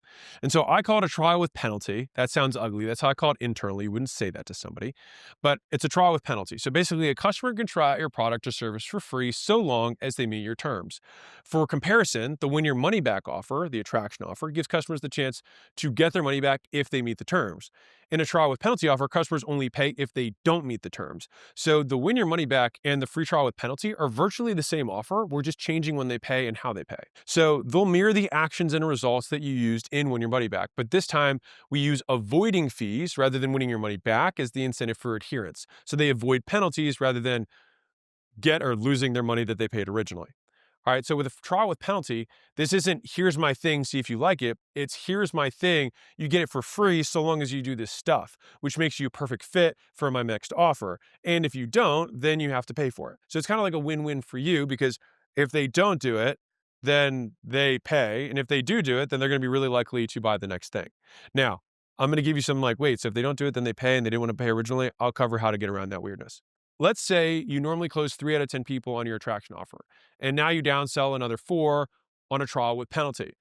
And so I call it a trial with penalty. That sounds ugly. That's how I call it internally. You wouldn't say that to somebody, but it's a trial with penalty. So basically a customer can try out your product or service for free so long as they meet your terms. For comparison, the win your money back offer, the attraction offer, gives customers the chance to get their money back if they meet the terms. In a trial with penalty offer, customers only pay if they don't meet the terms. So the win your money back and the free trial with penalty are virtually the same offer. We're just changing when they pay and how they pay. So they'll mirror the actions and results that you used in win your money back. But this time we use avoiding fees rather than winning your money back as the incentive for adherence. So they avoid penalties rather than get or losing their money that they paid originally. All right, so with a trial with penalty, this isn't here's my thing, see if you like it. It's here's my thing, you get it for free so long as you do this stuff, which makes you a perfect fit for my next offer. And if you don't, then you have to pay for it. So it's kind of like a win-win for you because if they don't do it, then they pay. And if they do it, then they're going to be really likely to buy the next thing. Now, I'm going to give you some wait, so if they don't do it, then they pay and they didn't want to pay originally. I'll cover how to get around that weirdness. Let's say you normally close 3 out of 10 people on your attraction offer, and now you downsell another 4 on a trial with penalty.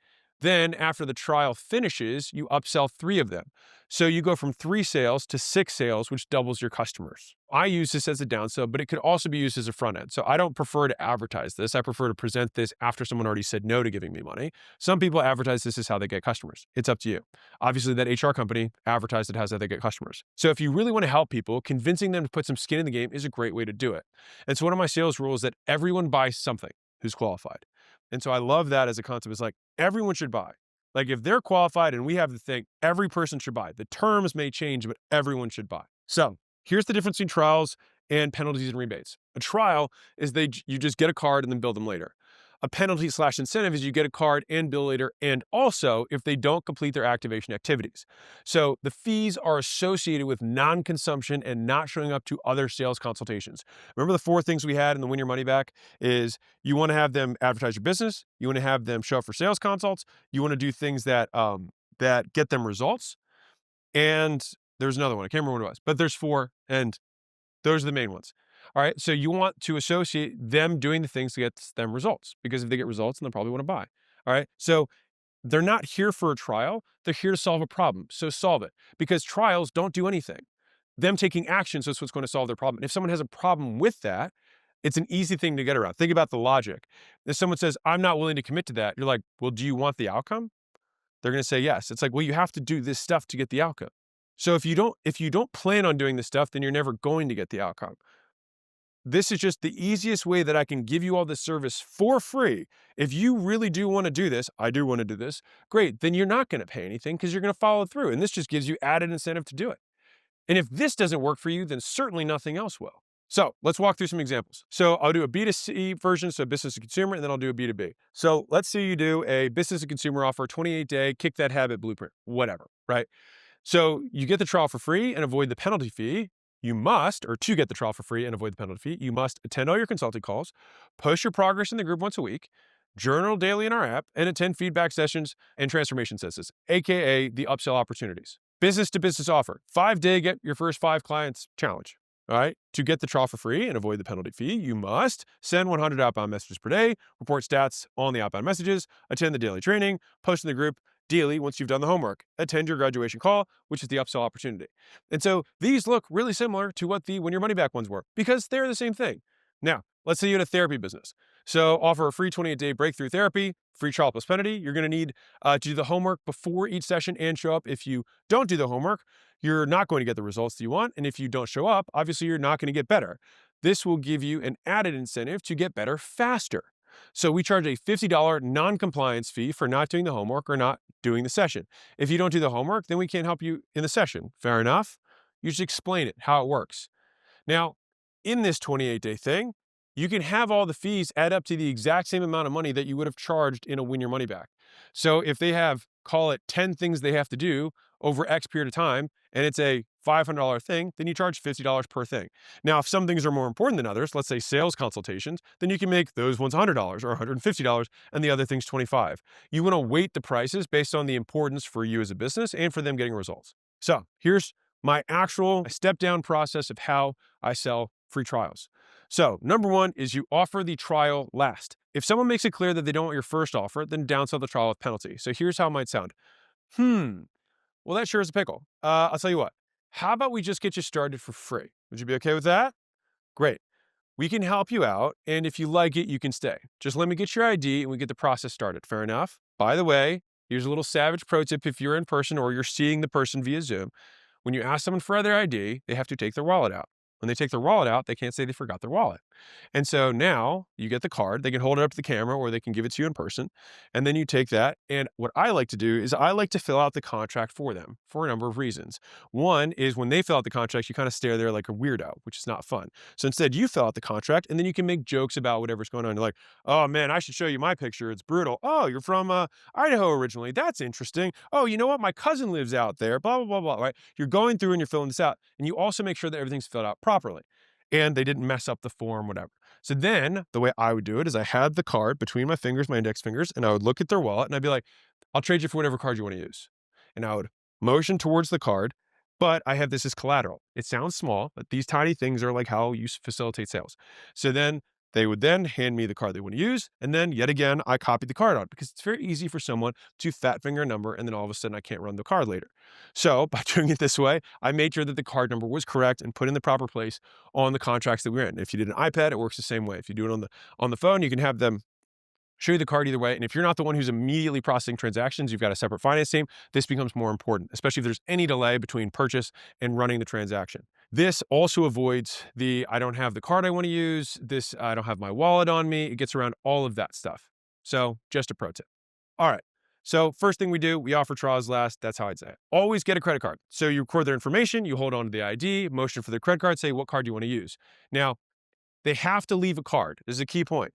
Then after the trial finishes, you upsell 3 of them. So you go from 3 sales to 6 sales, which doubles your customers. I use this as a downsell, but it could also be used as a front end. So I don't prefer to advertise this. I prefer to present this after someone already said no to giving me money. Some people advertise this as how they get customers. It's up to you. Obviously, that HR company advertised it as how they get customers. So if you really want to help people, convincing them to put some skin in the game is a great way to do it. And so one of my sales rules is that everyone buys something who's qualified. And so I love that as a concept. It's like everyone should buy. Like if they're qualified and we have the thing, every person should buy. The terms may change, but everyone should buy. So here's the difference between trials and penalties and rebates. A trial is you just get a card and then bill them later. A penalty/incentive is you get a card and bill later, and also if they don't complete their activation activities. So the fees are associated with non-consumption and not showing up to other sales consultations. Remember the 4 things we had in the Win Your Money Back is you want to have them advertise your business, you want to have them show up for sales consults, you want to do things that get them results, and there's another one. I can't remember what it was, but there's 4, and those are the main ones. All right. So you want to associate them doing the things to get them results, because if they get results, then they'll probably want to buy. All right. So they're not here for a trial. They're here to solve a problem. So solve it, because trials don't do anything. Them taking action is what's going to solve their problem. And if someone has a problem with that, It's an easy thing to get around. Think about the logic. If someone says, I'm not willing to commit to that, you're like, well, do you want the outcome? They're going to say yes. It's like, well, you have to do this stuff to get the outcome. So if you don't plan on doing this stuff, then you're never going to get the outcome. This is just the easiest way that I can give you all this service for free. If you really do want to do this, I do want to do this, great. Then you're not going to pay anything because you're going to follow through. And this just gives you added incentive to do it. And if this doesn't work for you, then certainly nothing else will. So let's walk through some examples. So I'll do a B2C version, so business to consumer, and then I'll do a B2B. So let's say you do a business to consumer offer, 28-day, kick that habit blueprint, whatever, right? So you get the trial for free and avoid the penalty fee. You must, or to get the trial for free and avoid the penalty fee, you must attend all your consulting calls, post your progress in the group once a week, journal daily in our app, and attend feedback sessions and transformation sessions, aka the upsell opportunities. Business to business offer, 5-day get your first 5 clients challenge. All right. To get the trial for free and avoid the penalty fee, you must send 100 outbound messages per day, report stats on the outbound messages, attend the daily training, post in the group daily once you've done the homework, attend your graduation call, which is the upsell opportunity. And so these look really similar to what the Win Your Money Back ones were because they're the same thing. Now, let's say you had a therapy business. So offer a free 28-day breakthrough therapy, free trial plus penalty. You're going to need to do the homework before each session and show up. If you don't do the homework, you're not going to get the results that you want. And if you don't show up, obviously you're not going to get better. This will give you an added incentive to get better faster. So we charge a $50 non-compliance fee for not doing the homework or not doing the session. If you don't do the homework, then we can't help you in the session. Fair enough? You just explain it, how it works. Now, in this 28-day thing, you can have all the fees add up to the exact same amount of money that you would have charged in a Win Your Money Back. So if they have, call it 10 things they have to do over X period of time, and it's a $500 thing, then you charge $50 per thing. Now, if some things are more important than others, let's say sales consultations, then you can make those ones $100 or $150 and the other things $25. You want to weight the prices based on the importance for you as a business and for them getting results. So here's my actual step-down process of how I sell free trials. So number one is you offer the trial last. If someone makes it clear that they don't want your first offer, then downsell the trial with penalty. So here's how it might sound. Well, that sure is a pickle. I'll tell you what. How about we just get you started for free? Would you be okay with that? Great. We can help you out, and if you like it, you can stay. Just let me get your ID and we get the process started. Fair enough? By the way, here's a little savage pro tip if you're in person or you're seeing the person via Zoom. When you ask someone for their ID, they have to take their wallet out. When they take their wallet out, they can't say they forgot their wallet. And so now you get the card, they can hold it up to the camera or they can give it to you in person. And then you take that. And what I like to do is I like to fill out the contract for them for a number of reasons. One is when they fill out the contract, you kind of stare there like a weirdo, which is not fun. So instead you fill out the contract and then you can make jokes about whatever's going on. You're like, oh man, I should show you my picture. It's brutal. Oh, you're from Idaho originally. That's interesting. Oh, you know what? My cousin lives out there, blah, blah, blah, blah, right? You're going through and you're filling this out. And you also make sure that everything's filled out properly and they didn't mess up the form, whatever. So then the way I would do it is I had the card between my fingers, my index fingers, and I would look at their wallet and I'd be like, I'll trade you for whatever card you want to use. And I would motion towards the card, but I have this as collateral. It sounds small, but these tiny things are like how you facilitate sales. So then they would then hand me the card they want to use. And then yet again, I copied the card out because it's very easy for someone to fat finger a number and then all of a sudden I can't run the card later. So by doing it this way, I made sure that the card number was correct and put in the proper place on the contracts that we're in. If you did an iPad, it works the same way. If you do it on the phone, you can have them show you the card either way. And if you're not the one who's immediately processing transactions, you've got a separate finance team, this becomes more important, especially if there's any delay between purchase and running the transaction. This also avoids I don't have the card I want to use, I don't have my wallet on me. It gets around all of that stuff. So just a pro tip. All right. So first thing we do, we offer trials last. That's how I'd say it. Always get a credit card. So you record their information, you hold on to the ID, motion for their credit card, say what card do you want to use. Now, they have to leave a card. This is a key point.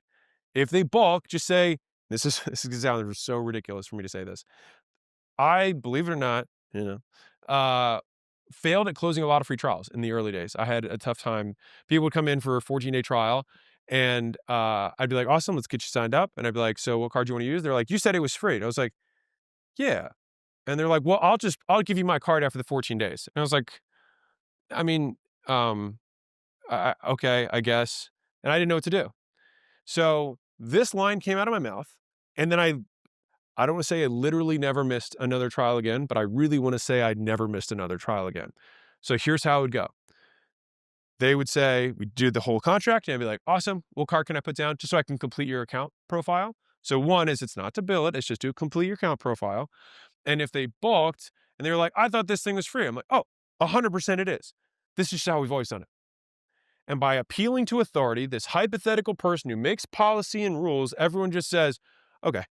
If they balk, just say, this is going to sound so ridiculous for me to say this. I, believe it or not, failed at closing a lot of free trials in the early days. I had a tough time. People would come in for a 14-day trial and I'd be like, awesome, let's get you signed up. And I'd be like, so what card do you want to use? They're like, you said it was free. And I was like, yeah. And they're like, well, I'll give you my card after the 14 days. And I was like, I mean, okay, I guess. And I didn't know what to do. So this line came out of my mouth, and then I don't want to say I literally never missed another trial again, but I really want to say I never missed another trial again. So here's how it would go. they would say, we do the whole contract, and I'd be like, awesome, what card can I put down just so I can complete your account profile? So one is it's not to bill it, it's just to complete your account profile. And if they balked and they were like, I thought this thing was free, I'm like, oh, 100% it is. This is how we've always done it. And by appealing to authority, this hypothetical person who makes policy and rules, everyone just says, okay,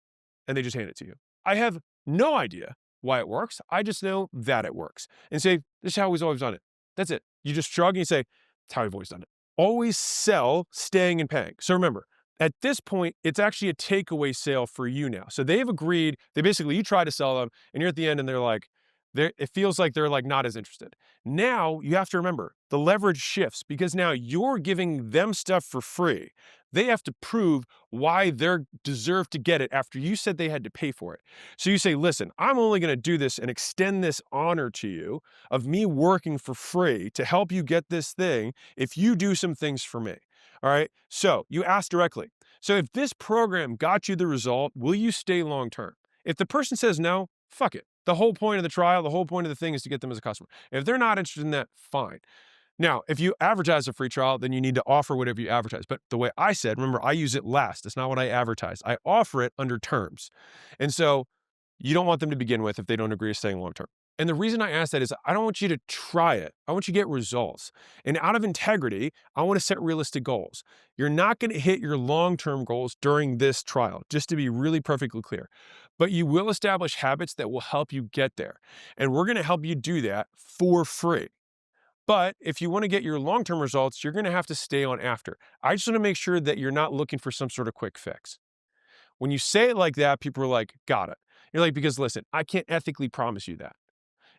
and they just hand it to you. I have no idea why it works. I just know that it works. And say, this is how we've always done it. That's it. You just shrug and you say, it's how we've always done it. Always sell staying and paying. So remember, at this point, it's actually a takeaway sale for you now. So they've agreed, you try to sell them and you're at the end and they're like, it feels like they're like not as interested. Now you have to remember the leverage shifts because now you're giving them stuff for free. They have to prove why they deserve to get it after you said they had to pay for it. So you say, listen, I'm only going to do this and extend this honor to you of me working for free to help you get this thing if you do some things for me. All right. So you ask directly. So if this program got you the result, will you stay long term? If the person says no, fuck it. The whole point of the trial, the whole point of the thing is to get them as a customer. If they're not interested in that, fine. Now, if you advertise a free trial, then you need to offer whatever you advertise. But the way I said, remember, I use it last. It's not what I advertise. I offer it under terms. And so you don't want them to begin with if they don't agree to staying long term. And the reason I ask that is I don't want you to try it. I want you to get results. And out of integrity, I want to set realistic goals. You're not going to hit your long-term goals during this trial, just to be really perfectly clear. But you will establish habits that will help you get there. And we're going to help you do that for free. But if you want to get your long-term results, you're going to have to stay on after. I just want to make sure that you're not looking for some sort of quick fix. When you say it like that, people are like, got it. You're like, because listen, I can't ethically promise you that.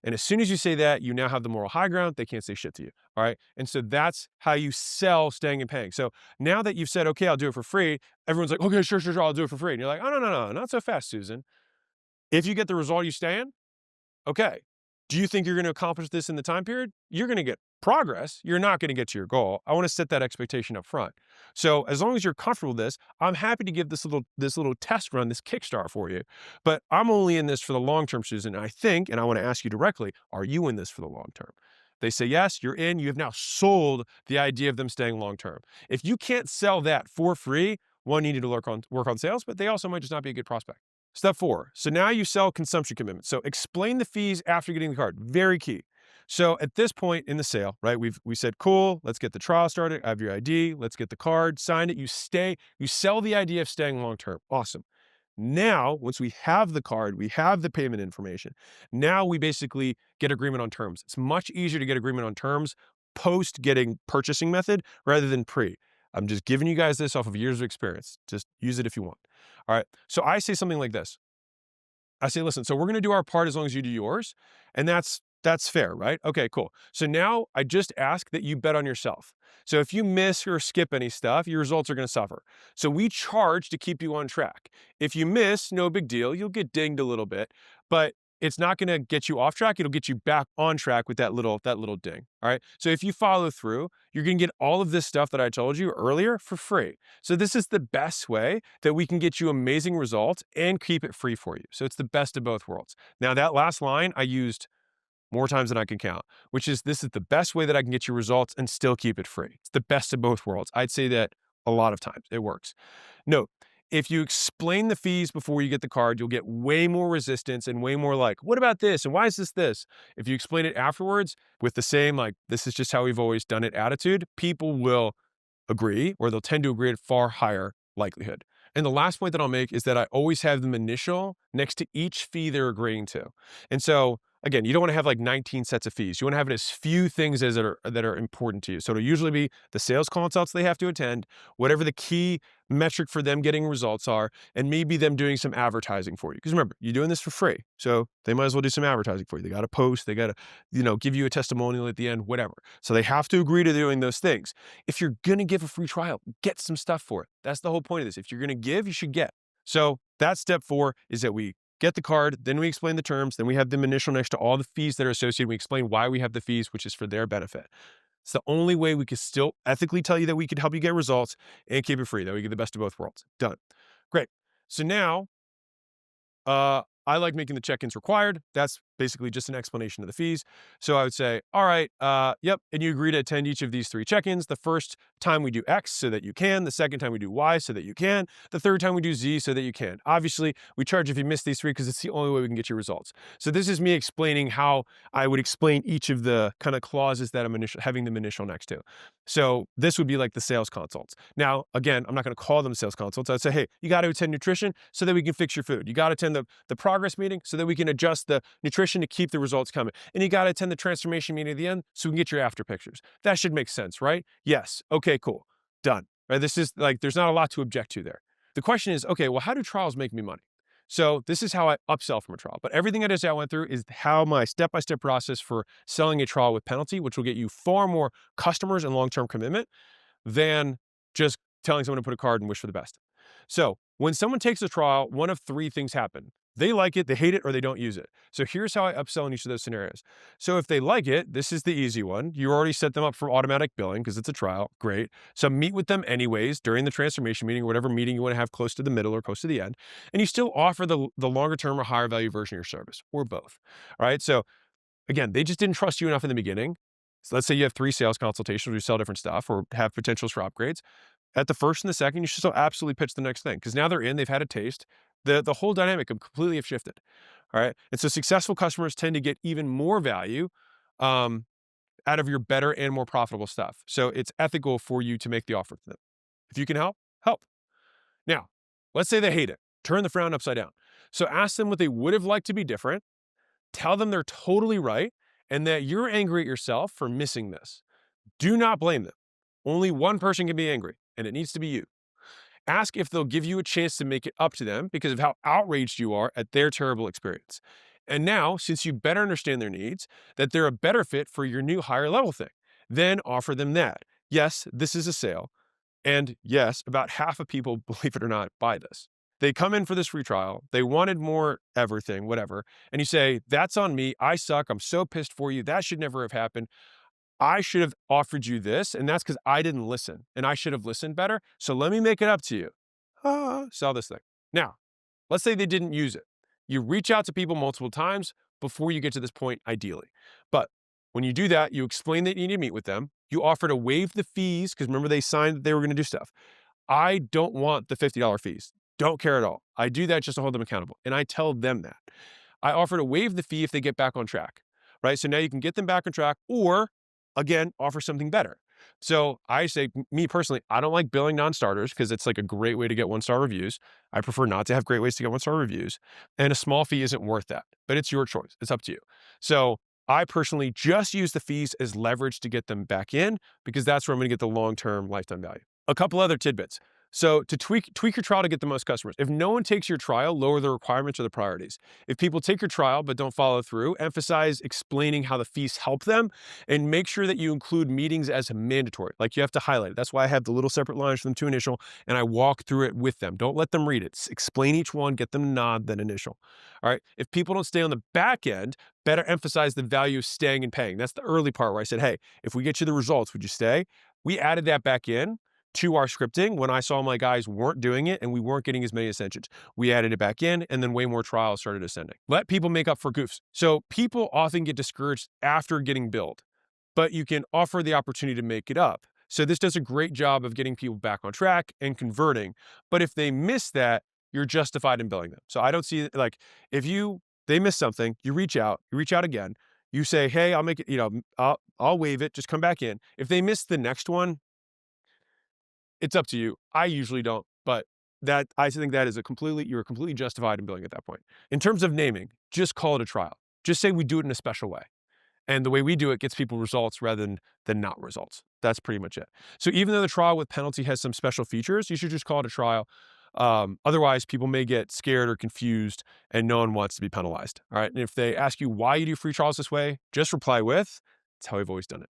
And as soon as you say that, you now have the moral high ground. They can't say shit to you. All right. And so that's how you sell staying and paying. So now that you've said, okay, I'll do it for free, everyone's like, okay, sure, I'll do it for free. And you're like, oh, no, not so fast, Susan. If you get the result you stay in, okay. Do you think you're going to accomplish this in the time period? You're going to get progress. You're not going to get to your goal. I want to set that expectation up front. So as long as you're comfortable with this, I'm happy to give this little test run, this Kickstart for you. But I'm only in this for the long term, Susan. And I think, and I want to ask you directly, are you in this for the long term? They say, yes, you're in. You have now sold the idea of them staying long term. If you can't sell that for free, one, you need to work on sales, but they also might just not be a good prospect. Step 4. So now you sell consumption commitments. So explain the fees after getting the card. Very key. So at this point in the sale, right, we said, cool, let's get the trial started. I have your ID. Let's get the card, sign it. You sell the idea of staying long-term. Awesome. Now, once we have the card, we have the payment information. Now we basically get agreement on terms. It's much easier to get agreement on terms post getting purchasing method rather than pre. I'm just giving you guys this off of years of experience. Just use it if you want. All right. So I say something like this. I say, listen, so we're going to do our part as long as you do yours. And that's fair, right? Okay, cool. So now I just ask that you bet on yourself. So if you miss or skip any stuff, your results are going to suffer. So we charge to keep you on track. If you miss, no big deal. You'll get dinged a little bit, but it's not going to get you off track. It'll get you back on track with that little ding. All right. So if you follow through, you're going to get all of this stuff that I told you earlier for free. So this is the best way that we can get you amazing results and keep it free for you. So it's the best of both worlds. Now that last line I used more times than I can count, which is this is the best way that I can get you results and still keep it free. It's the best of both worlds. I'd say that a lot of times it works. Note, if you explain the fees before you get the card, you'll get way more resistance and way more like, what about this? And why is this? If you explain it afterwards with the same, like, this is just how we've always done it attitude, people will agree, or they'll tend to agree at far higher likelihood. And the last point that I'll make is that I always have them initial next to each fee they're agreeing to. And so again, you don't want to have like 19 sets of fees. You want to have as few things as that are important to you. So it'll usually be the sales consults they have to attend, whatever the key metric for them getting results are, and maybe them doing some advertising for you. Because remember, you're doing this for free. So they might as well do some advertising for you. They got to post, they got to, give you a testimonial at the end, whatever. So they have to agree to doing those things. If you're going to give a free trial, get some stuff for it. That's the whole point of this. If you're going to give, you should get. So that's step 4 is that we get the card, then we explain the terms, then we have them initial next to all the fees that are associated. We explain why we have the fees, which is for their benefit. It's the only way we can still ethically tell you that we could help you get results and keep it free, that we get the best of both worlds. Done. Great. So now, I like making the check-ins required. That's basically just an explanation of the fees. So I would say, all right, yep. And you agree to attend each of these 3 check-ins. The first time we do X so that you can. The second time we do Y so that you can. The third time we do Z so that you can. Obviously, we charge if you miss these 3 because it's the only way we can get you results. So this is me explaining how I would explain each of the kind of clauses that I'm having them initial next to. So this would be like the sales consults. Now, again, I'm not going to call them sales consults. I'd say, hey, you got to attend nutrition so that we can fix your food. You got to attend the progress meeting so that we can adjust the nutrition to keep the results coming. And you got to attend the transformation meeting at the end so we can get your after pictures. That should make sense, right? Yes. Okay, cool. Done. Right? This is like, there's not a lot to object to there. The question is, okay, well, how do trials make me money? So this is how I upsell from a trial. But everything I went through is how my step-by-step process for selling a trial with penalty, which will get you far more customers and long-term commitment than just telling someone to put a card and wish for the best. So when someone takes a trial, one of 3 things happen. They like it, they hate it, or they don't use it. So here's how I upsell in each of those scenarios. So if they like it, this is the easy one. You already set them up for automatic billing because it's a trial. Great. So meet with them anyways during the transformation meeting or whatever meeting you want to have close to the middle or close to the end. And you still offer the longer term or higher value version of your service or both. All right. So again, they just didn't trust you enough in the beginning. So let's say you have 3 sales consultations where you sell different stuff or have potentials for upgrades. At the first and the second, you should still absolutely pitch the next thing because now they're in, they've had a taste. The whole dynamic completely have shifted. All right. And so successful customers tend to get even more value out of your better and more profitable stuff. So it's ethical for you to make the offer to them. If you can help, help. Now, let's say they hate it. Turn the frown upside down. So ask them what they would have liked to be different. Tell them they're totally right and that you're angry at yourself for missing this. Do not blame them. Only one person can be angry, and it needs to be you. Ask if they'll give you a chance to make it up to them because of how outraged you are at their terrible experience. And now, since you better understand their needs, that they're a better fit for your new higher level thing, then offer them that. Yes, this is a sale. And yes, about half of people, believe it or not, buy this. They come in for this free trial. They wanted more everything, whatever. And you say, that's on me. I suck. I'm so pissed for you. That should never have happened. I should have offered you this, and that's because I didn't listen, and I should have listened better. So let me make it up to you. Sell this thing. Now, let's say they didn't use it. You reach out to people multiple times before you get to this point, ideally. But when you do that, you explain that you need to meet with them. You offer to waive the fees, because remember they signed that they were going to do stuff. I don't want the $50 fees. Don't care at all. I do that just to hold them accountable, and I tell them that. I offer to waive the fee if they get back on track, right? So now you can get them back on track, or again, offer something better. So I say, me personally, I don't like billing non-starters because it's like a great way to get 1-star reviews. I prefer not to have great ways to get 1-star reviews. And a small fee isn't worth that, but it's your choice. It's up to you. So I personally just use the fees as leverage to get them back in because that's where I'm going to get the long-term lifetime value. A couple other tidbits. So to tweak your trial to get the most customers. If no one takes your trial, lower the requirements or the priorities. If people take your trial but don't follow through, emphasize explaining how the fees help them and make sure that you include meetings as mandatory. Like you have to highlight it. That's why I have the little separate lines for them to initial and I walk through it with them. Don't let them read it. Explain each one, get them to nod, then initial. All right. If people don't stay on the back end, better emphasize the value of staying and paying. That's the early part where I said, hey, if we get you the results, would you stay? We added that back in to our scripting when I saw my guys weren't doing it and we weren't getting as many ascensions. We added it back in and then way more trials started ascending. Let people make up for goofs. So people often get discouraged after getting billed, but you can offer the opportunity to make it up. So this does a great job of getting people back on track and converting. But if they miss that, you're justified in billing them. So I don't see like if they miss something, you reach out again. You say, hey, I'll make it, I'll waive it. Just come back in. If they miss the next one, it's up to you. I usually don't, but I think that is you're completely justified in billing at that point. In terms of naming, just call it a trial. Just say we do it in a special way. And the way we do it gets people results rather than not results. That's pretty much it. So even though the trial with penalty has some special features, you should just call it a trial. Otherwise, people may get scared or confused and no one wants to be penalized. All right. And if they ask you why you do free trials this way, just reply with, it's how we've always done it.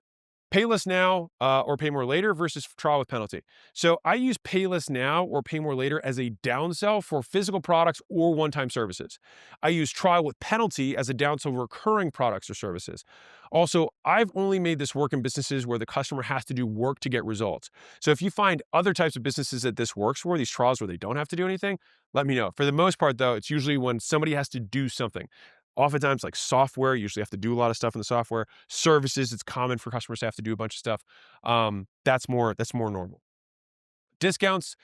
Pay less now or pay more later versus trial with penalty. So I use pay less now or pay more later as a downsell for physical products or one-time services. I use trial with penalty as a downsell for recurring products or services. Also, I've only made this work in businesses where the customer has to do work to get results. So if you find other types of businesses that this works for, these trials where they don't have to do anything, let me know. For the most part, though, it's usually when somebody has to do something. Oftentimes, like software, you usually have to do a lot of stuff in the software. Services, it's common for customers to have to do a bunch of stuff. That's more normal. Discounts,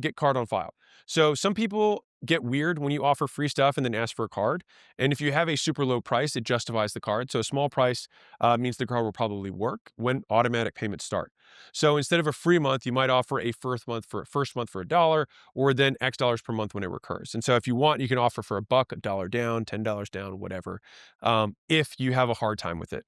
get card on file. So some people get weird when you offer free stuff and then ask for a card. And if you have a super low price, it justifies the card. So a small price means the card will probably work when automatic payments start. So instead of a free month, you might offer a first month for $1, or then X dollars per month when it recurs. And so if you want, you can offer for $1, $1 down, $10 down, whatever. If you have a hard time with it.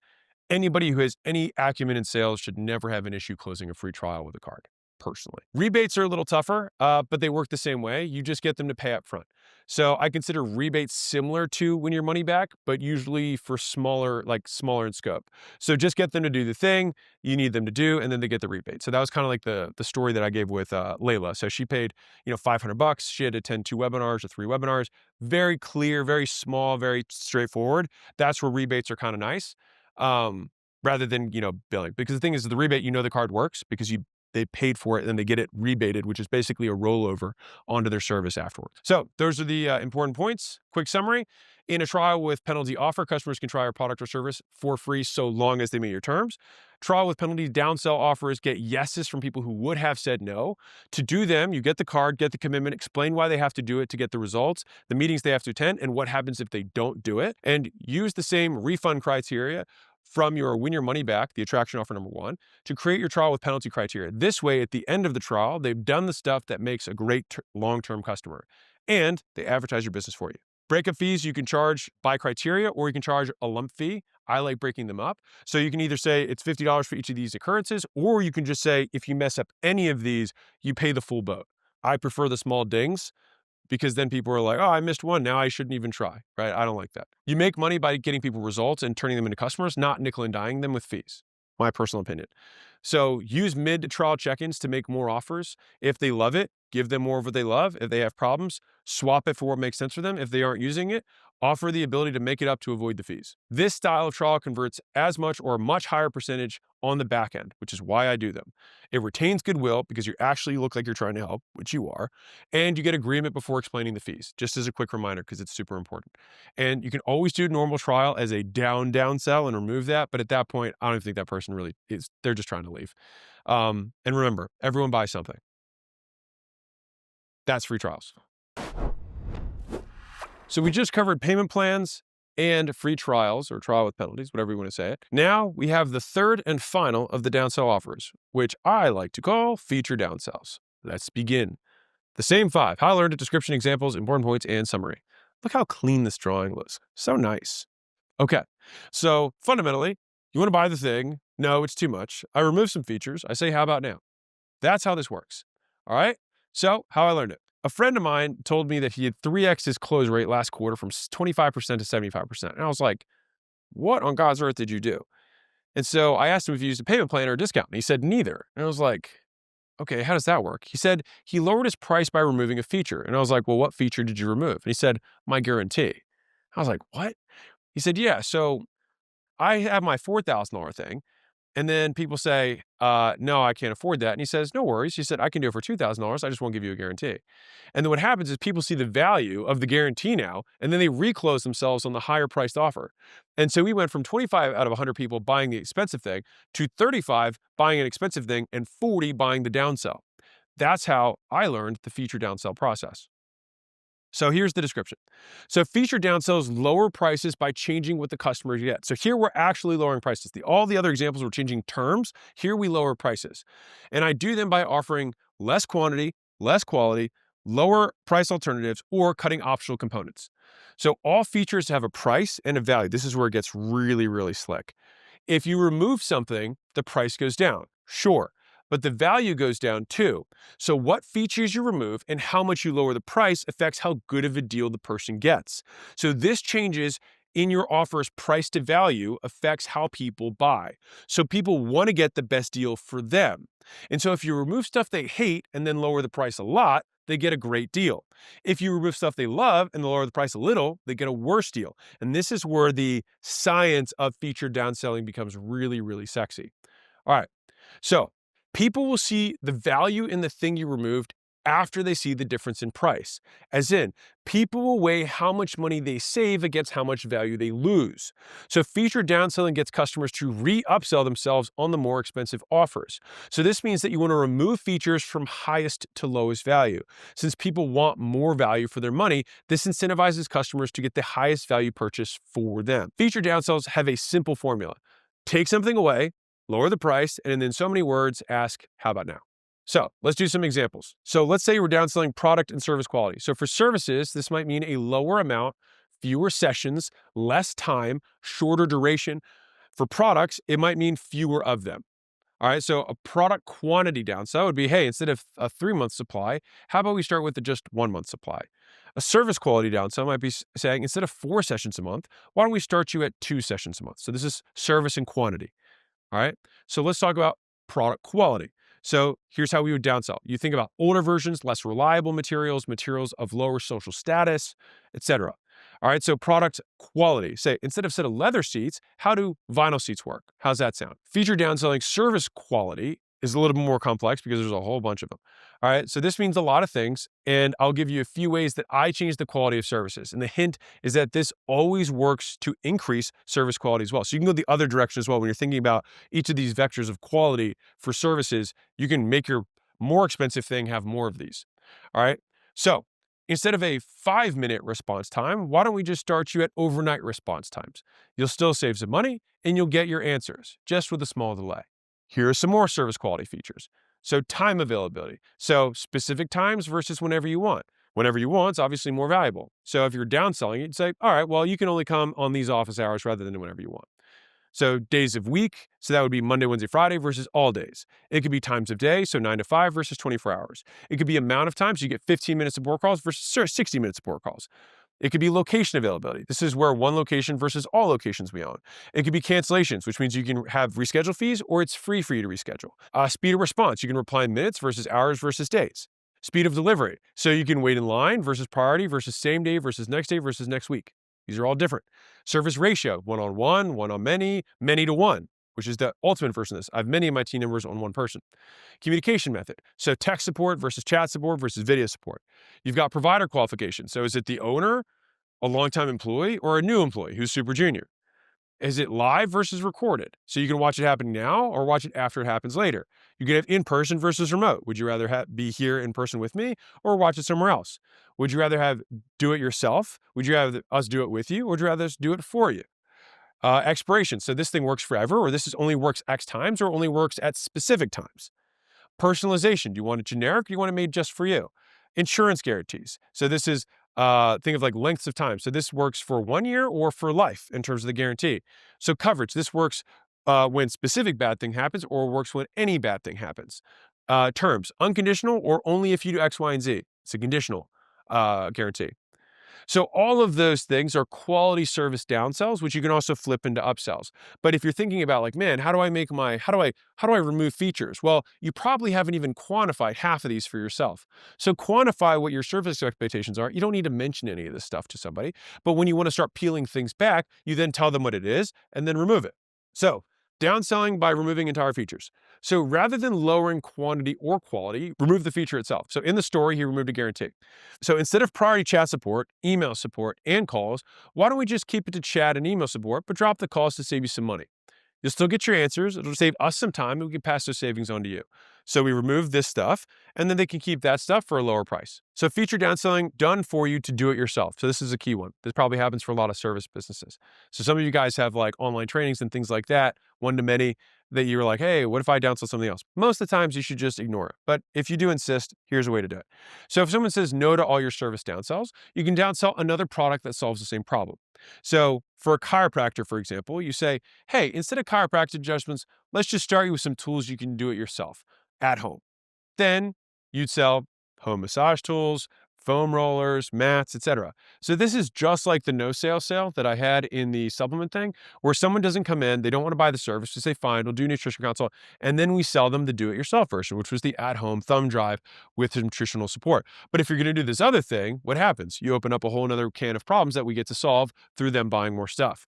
Anybody who has any acumen in sales should never have an issue closing a free trial with a card, personally. Rebates are a little tougher, but they work the same way. You just get them to pay up front. So I consider rebates similar to win your money back, but usually for smaller in scope. So just get them to do the thing you need them to do, and then they get the rebate. So that was kind of like the story that I gave with Layla. So she paid, $500. She had to attend 2 webinars or 3 webinars. Very clear, very small, very straightforward. That's where rebates are kind of nice. Rather than, billing. Because the thing is, the rebate, the card works because they paid for it and then they get it rebated, which is basically a rollover onto their service afterwards. So those are the important points. Quick summary. In a trial with penalty offer, customers can try our product or service for free so long as they meet your terms. Trial with penalty downsell offers get yeses from people who would have said no. To do them, you get the card, get the commitment, explain why they have to do it to get the results, the meetings they have to attend, and what happens if they don't do it. And use the same refund criteria from your win your money back, the attraction offer number 1, to create your trial with penalty criteria. This way, at the end of the trial, they've done the stuff that makes a great long-term customer, and they advertise your business for you. Breakup fees you can charge by criteria, or you can charge a lump fee. I like breaking them up. So you can either say it's $50 for each of these occurrences, or you can just say if you mess up any of these, you pay the full boat. I prefer the small dings, because then people are like, oh, I missed one. Now I shouldn't even try, right? I don't like that. You make money by getting people results and turning them into customers, not nickel and diming them with fees. My personal opinion. So use mid-trial check-ins to make more offers. If they love it, give them more of what they love. If they have problems, swap it for what makes sense for them. If they aren't using it, offer the ability to make it up to avoid the fees. This style of trial converts as much or a much higher percentage on the back end, which is why I do them. It retains goodwill because you actually look like you're trying to help, which you are, and you get agreement before explaining the fees, just as a quick reminder because it's super important. And you can always do normal trial as a down sell and remove that, but at that point, I don't even think that person really is. They're just trying to leave. And remember, everyone buys something. That's free trials. So we just covered payment plans and free trials, or trial with penalties, whatever you want to say it. Now we have the third and final of the downsell offers, which I like to call feature downsells. Let's begin. The same 5: how I learned it, description, examples, important points, and summary. Look how clean this drawing looks. So nice. Okay, so fundamentally, you want to buy the thing. No, it's too much. I remove some features. I say, how about now? That's how this works. All right, so how I learned it. A friend of mine told me that he had 3x his close rate last quarter from 25% to 75%. And I was like, what on God's earth did you do? And so I asked him if he used a payment plan or a discount. And he said neither. And I was like, okay, how does that work? He said he lowered his price by removing a feature. And I was like, well, what feature did you remove? And he said, my guarantee. I was like, what? He said, yeah, so I have my $4,000 thing. And then people say, no, I can't afford that. And he says, no worries. He said, I can do it for $2,000. I just won't give you a guarantee. And then what happens is people see the value of the guarantee now, and then they reclose themselves on the higher priced offer. And so we went from 25 out of 100 people buying the expensive thing to 35 buying an expensive thing and 40 buying the downsell. That's how I learned the feature downsell process. So here's the description. So feature downsells lower prices by changing what the customers get. So here we're actually lowering prices. All the other examples were changing terms. Here we lower prices. And I do them by offering less quantity, less quality, lower price alternatives, or cutting optional components. So all features have a price and a value. This is where it gets really, really slick. If you remove something, the price goes down. Sure. But the value goes down too. So what features you remove and how much you lower the price affects how good of a deal the person gets. So this changes in your offer's price to value affects how people buy. So people want to get the best deal for them. And so if you remove stuff they hate and then lower the price a lot, they get a great deal. If you remove stuff they love and lower the price a little, they get a worse deal. And this is where the science of feature downselling becomes really, really sexy. All right, so people will see the value in the thing you removed after they see the difference in price. As in, people will weigh how much money they save against how much value they lose. So feature downselling gets customers to re-upsell themselves on the more expensive offers. So this means that you want to remove features from highest to lowest value. Since people want more value for their money, this incentivizes customers to get the highest value purchase for them. Feature downsells have a simple formula. Take something away, lower the price, and in so many words, ask, how about now? So let's do some examples. So let's say we're downselling product and service quality. So for services, this might mean a lower amount, fewer sessions, less time, shorter duration. For products, it might mean fewer of them. All right, so a product quantity downsell would be, hey, instead of a 3-month supply, how about we start with just 1-month supply? A service quality downsell might be saying, instead of 4 sessions a month, why don't we start you at 2 sessions a month? So this is service and quantity. All right, so let's talk about product quality. So here's how we would downsell. You think about older versions, less reliable materials, materials of lower social status, etc. All right, so product quality. Say, instead of a set of leather seats, how do vinyl seats work? How's that sound? Feature downselling service quality is a little bit more complex because there's a whole bunch of them. All right, so this means a lot of things, and I'll give you a few ways that I change the quality of services. And the hint is that this always works to increase service quality as well. So you can go the other direction as well. When you're thinking about each of these vectors of quality for services, you can make your more expensive thing have more of these. All right, so instead of a 5-minute response time, why don't we just start you at overnight response times? You'll still save some money and you'll get your answers, just with a small delay. Here are some more service quality features. So time availability. So specific times versus whenever you want. Whenever you want is obviously more valuable. So if you're downselling it, you'd say, all right, well, you can only come on these office hours rather than whenever you want. So days of week, so that would be Monday, Wednesday, Friday versus all days. It could be times of day, so 9 to 5 versus 24 hours. It could be amount of time, so you get 15 minutes support calls versus 60 minute support calls. It could be location availability. This is where one location versus all locations we own. It could be cancellations, which means you can have reschedule fees or it's free for you to reschedule. Speed of response. You can reply in minutes versus hours versus days. Speed of delivery. So you can wait in line versus priority versus same day versus next week. These are all different. Service ratio, one-on-one, one-on-many, many to one, which is the ultimate version of this. I have many of my team members on one person. Communication method. So text support versus chat support versus video support. You've got provider qualification. So is it the owner, a longtime employee, or a new employee who's super junior? Is it live versus recorded? So you can watch it happen now or watch it after it happens later. You can have in-person versus remote. Would you rather be here in person with me or watch it somewhere else? Would you rather do it yourself? Would you rather us do it with you? Or would you rather us do it for you? Expiration. So this thing works forever, or this only works X times, or only works at specific times. Personalization. Do you want it generic or do you want it made just for you? Insurance guarantees. So this is think of like lengths of time. So this works for 1 year or for life in terms of the guarantee. So coverage. This works when specific bad thing happens or works when any bad thing happens. Terms. Unconditional or only if you do X, Y, and Z. It's a conditional guarantee. So all of those things are quality service downsells, which you can also flip into upsells. But if you're thinking about like, man, how do I remove features? Well, you probably haven't even quantified half of these for yourself. So quantify what your service expectations are. You don't need to mention any of this stuff to somebody, but when you want to start peeling things back, you then tell them what it is and then remove it. So downselling by removing entire features. So rather than lowering quantity or quality, remove the feature itself. So in the story, he removed a guarantee. So instead of priority chat support, email support, and calls, why don't we just keep it to chat and email support, but drop the calls to save you some money? You'll still get your answers. It'll save us some time and we can pass those savings on to you. So we remove this stuff and then they can keep that stuff for a lower price. So feature downselling done for you to do it yourself. So this is a key one. This probably happens for a lot of service businesses. So some of you guys have like online trainings and things like that, one-to-many, that you're like, hey, what if I downsell something else? Most of the times you should just ignore it. But if you do insist, here's a way to do it. So if someone says no to all your service downsells, you can downsell another product that solves the same problem. So for a chiropractor, for example, you say, hey, instead of chiropractic adjustments, let's just start you with some tools you can do it yourself at home. Then you'd sell home massage tools, foam rollers, mats, etc. So this is just like the no sale sale that I had in the supplement thing, where someone doesn't come in, they don't want to buy the service, just say, fine, we'll do a nutrition consult. And then we sell them the do-it-yourself version, which was the at-home thumb drive with nutritional support. But if you're going to do this other thing, what happens? You open up a whole nother can of problems that we get to solve through them buying more stuff.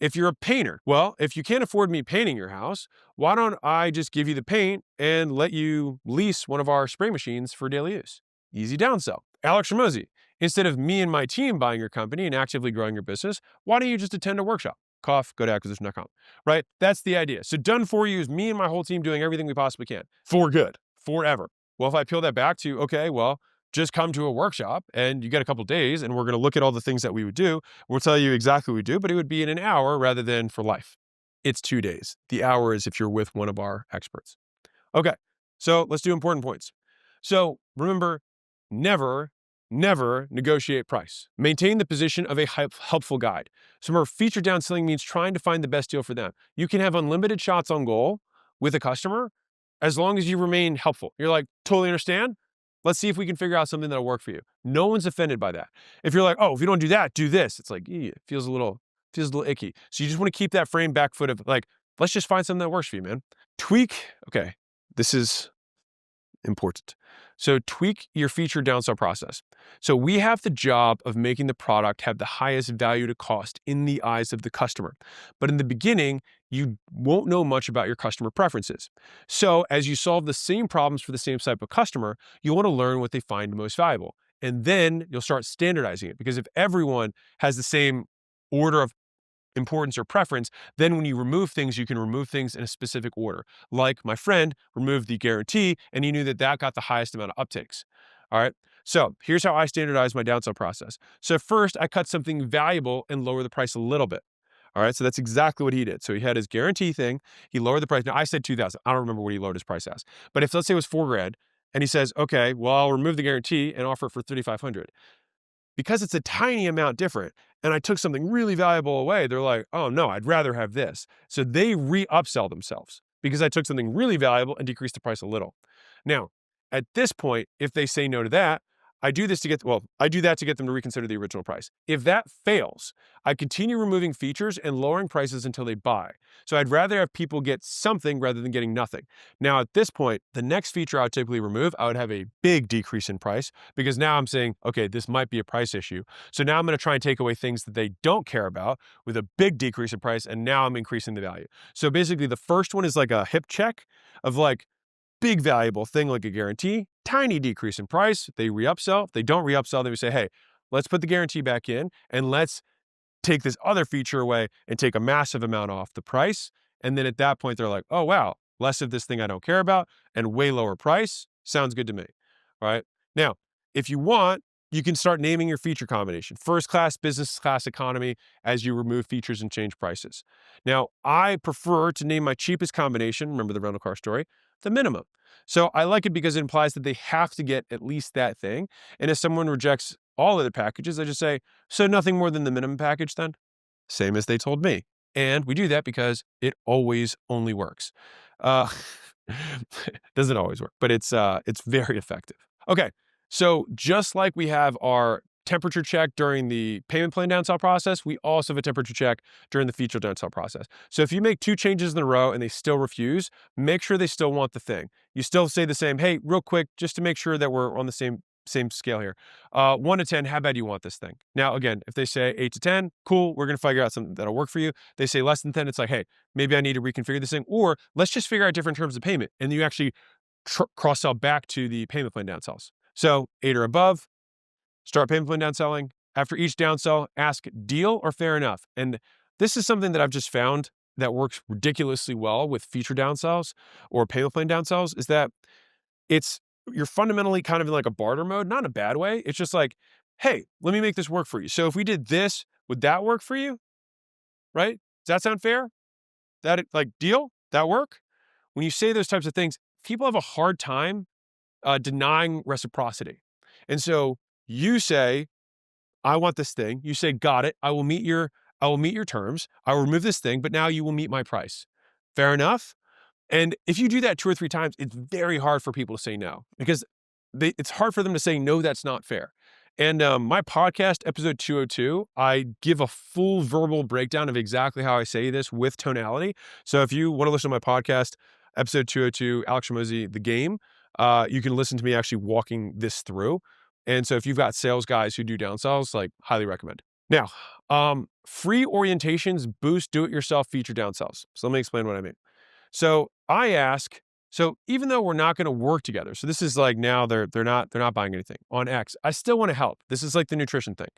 If you're a painter, well, if you can't afford me painting your house, why don't I just give you the paint and let you lease one of our spray machines for daily use? easy downsell. Alex Ramosi, instead of me and my team buying your company and actively growing your business, why don't you just attend a workshop? Cough, go to acquisition.com, right? That's the idea. So done for you is me and my whole team doing everything we possibly can for good, forever. Well, if I peel that back to, okay, well, just come to a workshop and you get a couple days and we're going to look at all the things that we would do. We'll tell you exactly what we do, but it would be in an hour rather than for life. It's 2 days. The hour is if you're with one of our experts. Okay, so let's do important points. So remember, never negotiate price. Maintain the position of a helpful guide. So remember, feature downselling means trying to find the best deal for them. You can have unlimited shots on goal with a customer as long as you remain helpful. You're like, totally understand. Let's see if we can figure out something that'll work for you. No one's offended by that. If you're like, oh, if you don't do that, do this. It's like, it feels a little icky. So you just want to keep that frame back foot of like, let's just find something that works for you, man. Tweak. Okay, this is important. So tweak your feature downsell process. So we have the job of making the product have the highest value to cost in the eyes of the customer. But in the beginning, you won't know much about your customer preferences. So as you solve the same problems for the same type of customer, you want to learn what they find most valuable. And then you'll start standardizing it, because if everyone has the same order of importance or preference, then when you remove things, you can remove things in a specific order. Like my friend removed the guarantee and he knew that that got the highest amount of uptakes. All right. So here's how I standardize my downsell process. So first, I cut something valuable and lower the price a little bit. All right. So that's exactly what he did. So he had his guarantee thing. He lowered the price. Now I said 2,000. I don't remember what he lowered his price as. But if let's say it was $4,000 and he says, okay, well, I'll remove the guarantee and offer it for 3,500. Because it's a tiny amount different and I took something really valuable away, they're like, oh no, I'd rather have this. So they re-upsell themselves because I took something really valuable and decreased the price a little. Now, at this point, if they say no to that, I do that to get them to reconsider the original price. If that fails, I continue removing features and lowering prices until they buy. So I'd rather have people get something rather than getting nothing. Now, at this point, the next feature I would typically remove, I would have a big decrease in price, because now I'm saying, okay, this might be a price issue. So now I'm going to try and take away things that they don't care about with a big decrease in price, and now I'm increasing the value. So basically, the first one is like a hip check of like, big valuable thing like a guarantee, tiny decrease in price, they re-upsell. If they don't re-upsell, then we say, hey, let's put the guarantee back in and let's take this other feature away and take a massive amount off the price. And then at that point, they're like, oh, wow, less of this thing I don't care about and way lower price. Sounds good to me. All right. Now, if you want, you can start naming your feature combination, first class, business class, economy, as you remove features and change prices. Now, I prefer to name my cheapest combination, remember the rental car story, the minimum. So I like it because it implies that they have to get at least that thing. And if someone rejects all other packages, I just say, so nothing more than the minimum package then? Same as they told me. And we do that because it always only works. Uh, doesn't always work, but it's very effective. Okay, so just like we have our temperature check during the payment plan downsell process, we also have a temperature check during the feature downsell process. So if you make 2 changes in a row and they still refuse, make sure they still want the thing. You still say the same, hey, real quick, just to make sure that we're on the same scale here. 1 to 10, how bad do you want this thing? Now, again, if they say 8 to 10, cool, we're going to figure out something that'll work for you. They say less than 10, it's like, hey, maybe I need to reconfigure this thing, or let's just figure out different terms of payment. And you actually cross-sell back to the payment plan downsells. So 8 or above, start payment plan downselling. After each downsell, ask deal or fair enough. And this is something that I've just found that works ridiculously well with feature downsells or payment plan downsells, is that you're fundamentally kind of in like a barter mode, not in a bad way. It's just like, hey, let me make this work for you. So if we did this, would that work for you? Right? Does that sound fair? That like deal? That work? When you say those types of things, people have a hard time denying reciprocity. And so you say, I want this thing. You say, got it. I will meet your terms. I will remove this thing, but now you will meet my price. Fair enough? And if you do that 2 or 3 times, it's very hard for people to say no, because it's hard for them to say, no, that's not fair. And my podcast, episode 202, I give a full verbal breakdown of exactly how I say this with tonality. So if you want to listen to my podcast, episode 202, Alex Ramosi, The Game, you can listen to me actually walking this through. And so if you've got sales guys who do downsells, like, highly recommend. Now, free orientations boost do-it-yourself feature downsells. So let me explain what I mean. So I ask So even though we're not going to work together, so this is like now they're not buying anything on X. I still want to help. This is like the nutrition thing.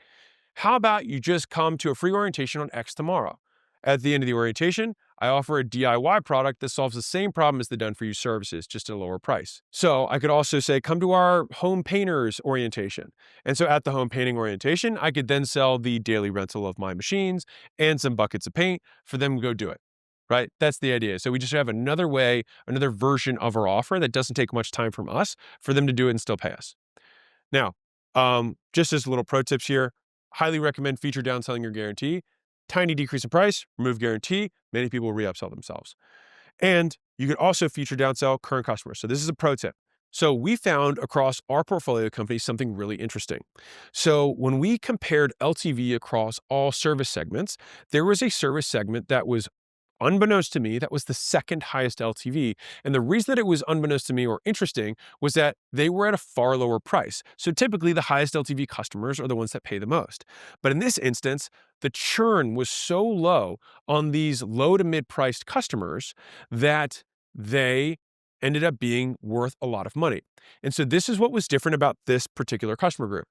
How about you just come to a free orientation on X tomorrow? At the end of the orientation, I offer a DIY product that solves the same problem as the done for you services, just at a lower price. So I could also say, come to our home painters orientation. And so at the home painting orientation, I could then sell the daily rental of my machines and some buckets of paint for them to go do it. Right? That's the idea. So we just have another way, another version of our offer that doesn't take much time from us for them to do it and still pay us. Now, just as little pro tips here, highly recommend feature downselling your guarantee. Tiny decrease in price, remove guarantee. Many people re-upsell themselves. And you could also feature downsell current customers. So this is a pro tip. So we found across our portfolio companies something really interesting. So when we compared LTV across all service segments, there was a service segment that was unbeknownst to me, that was the second highest LTV. And the reason that it was unbeknownst to me or interesting was that they were at a far lower price. So typically the highest LTV customers are the ones that pay the most. But in this instance, the churn was so low on these low to mid priced customers that they ended up being worth a lot of money. And so this is what was different about this particular customer group.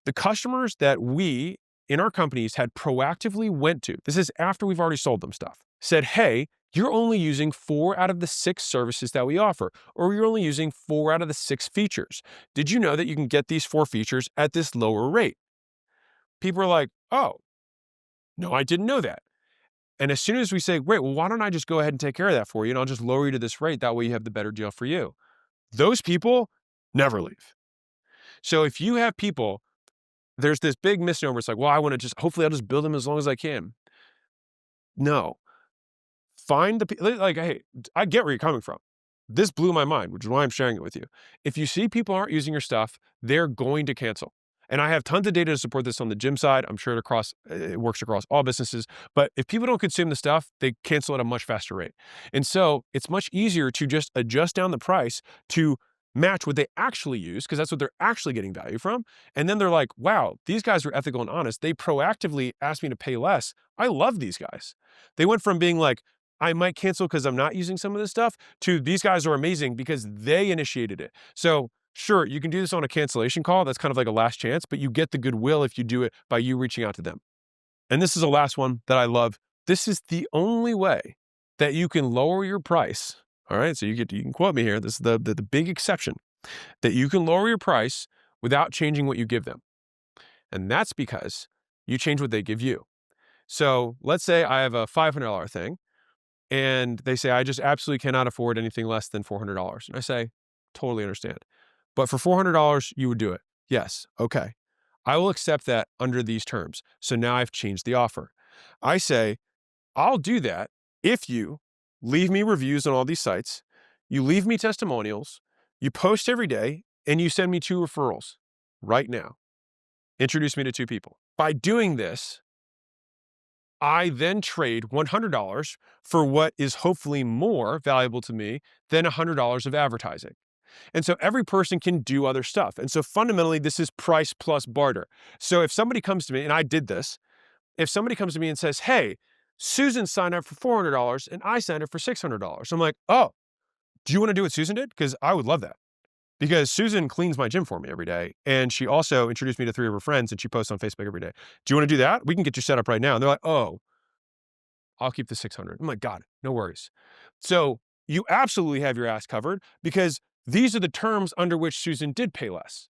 The customers that we in our companies had proactively went to, this is after we've already sold them stuff, said, hey, you're only using 4 out of the 6 services that we offer, or you're only using 4 out of the 6 features. Did you know that you can get these 4 features at this lower rate? People are like, oh, no, I didn't know that. And as soon as we say, wait, well, why don't I just go ahead and take care of that for you? And I'll just lower you to this rate. That way you have the better deal for you. Those people never leave. So if you have people, there's this big misnomer. It's like, well, I want to hopefully I'll just build them as long as I can. No. Find like, hey, I get where you're coming from. This blew my mind, which is why I'm sharing it with you. If you see people aren't using your stuff, they're going to cancel. And I have tons of data to support this on the gym side. I'm sure it works across all businesses. But if people don't consume the stuff, they cancel at a much faster rate. And so it's much easier to just adjust down the price to match what they actually use, because that's what they're actually getting value from. And then they're like, wow, these guys are ethical and honest. They proactively asked me to pay less. I love these guys. They went from being like, I might cancel because I'm not using some of this stuff, to these guys are amazing because they initiated it. So sure, you can do this on a cancellation call. That's kind of like a last chance, but you get the goodwill if you do it by you reaching out to them. And this is the last one that I love. This is the only way that you can lower your price. All right, so you can quote me here. This is the big exception, that you can lower your price without changing what you give them. And that's because you change what they give you. So let's say I have a $500 thing, and they say, I just absolutely cannot afford anything less than $400. And I say, totally understand. But for $400, you would do it. Yes. Okay. I will accept that under these terms. So now I've changed the offer. I say, I'll do that if you leave me reviews on all these sites, you leave me testimonials, you post every day, and you send me 2 referrals right now. Introduce me to 2 people. By doing this, I then trade $100 for what is hopefully more valuable to me than $100 of advertising. And so every person can do other stuff. And so fundamentally, this is price plus barter. So if somebody comes to me, and I did this, if somebody comes to me and says, hey, Susan signed up for $400 and I signed up for $600. I'm like, oh, do you want to do what Susan did? Because I would love that. Because Susan cleans my gym for me every day. And she also introduced me to 3 of her friends and she posts on Facebook every day. Do you want to do that? We can get you set up right now. And they're like, oh, I'll keep the 600. I'm like, got it. No worries. So you absolutely have your ass covered because these are the terms under which Susan did pay less.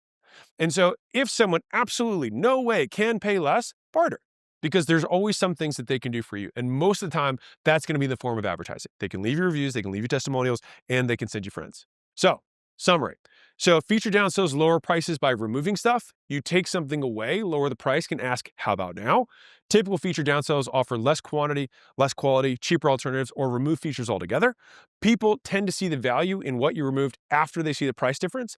And so if someone absolutely no way can pay less, barter. Because there's always some things that they can do for you. And most of the time, that's going to be the form of advertising. They can leave you reviews, they can leave you testimonials, and they can send you friends. So, summary. So feature downsells lower prices by removing stuff. You take something away, lower the price, can ask, how about now? Typical feature downsells offer less quantity, less quality, cheaper alternatives, or remove features altogether. People tend to see the value in what you removed after they see the price difference.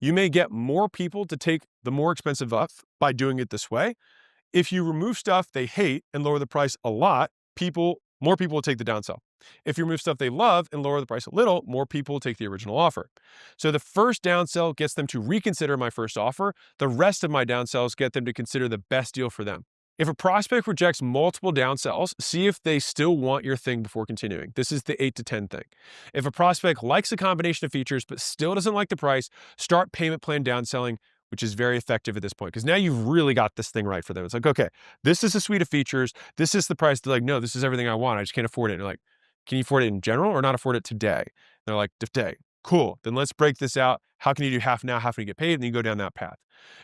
You may get more people to take the more expensive stuff by doing it this way. If you remove stuff they hate and lower the price a lot, more people will take the downsell. If you remove stuff they love and lower the price a little, more people will take the original offer. So the first downsell gets them to reconsider my first offer. The rest of my downsells get them to consider the best deal for them. If a prospect rejects multiple downsells, see if they still want your thing before continuing. This is the 8 to 10 thing. If a prospect likes a combination of features but still doesn't like the price, start payment plan downselling, which is very effective at this point because now you've really got this thing right for them. It's like, okay, this is a suite of features. This is the price. They're like, no, this is everything I want. I just can't afford it. And you're like, can you afford it in general or not afford it today? They're like, today. Cool. Then let's break this out. How can you do half now? How can you get paid? And then you go down that path.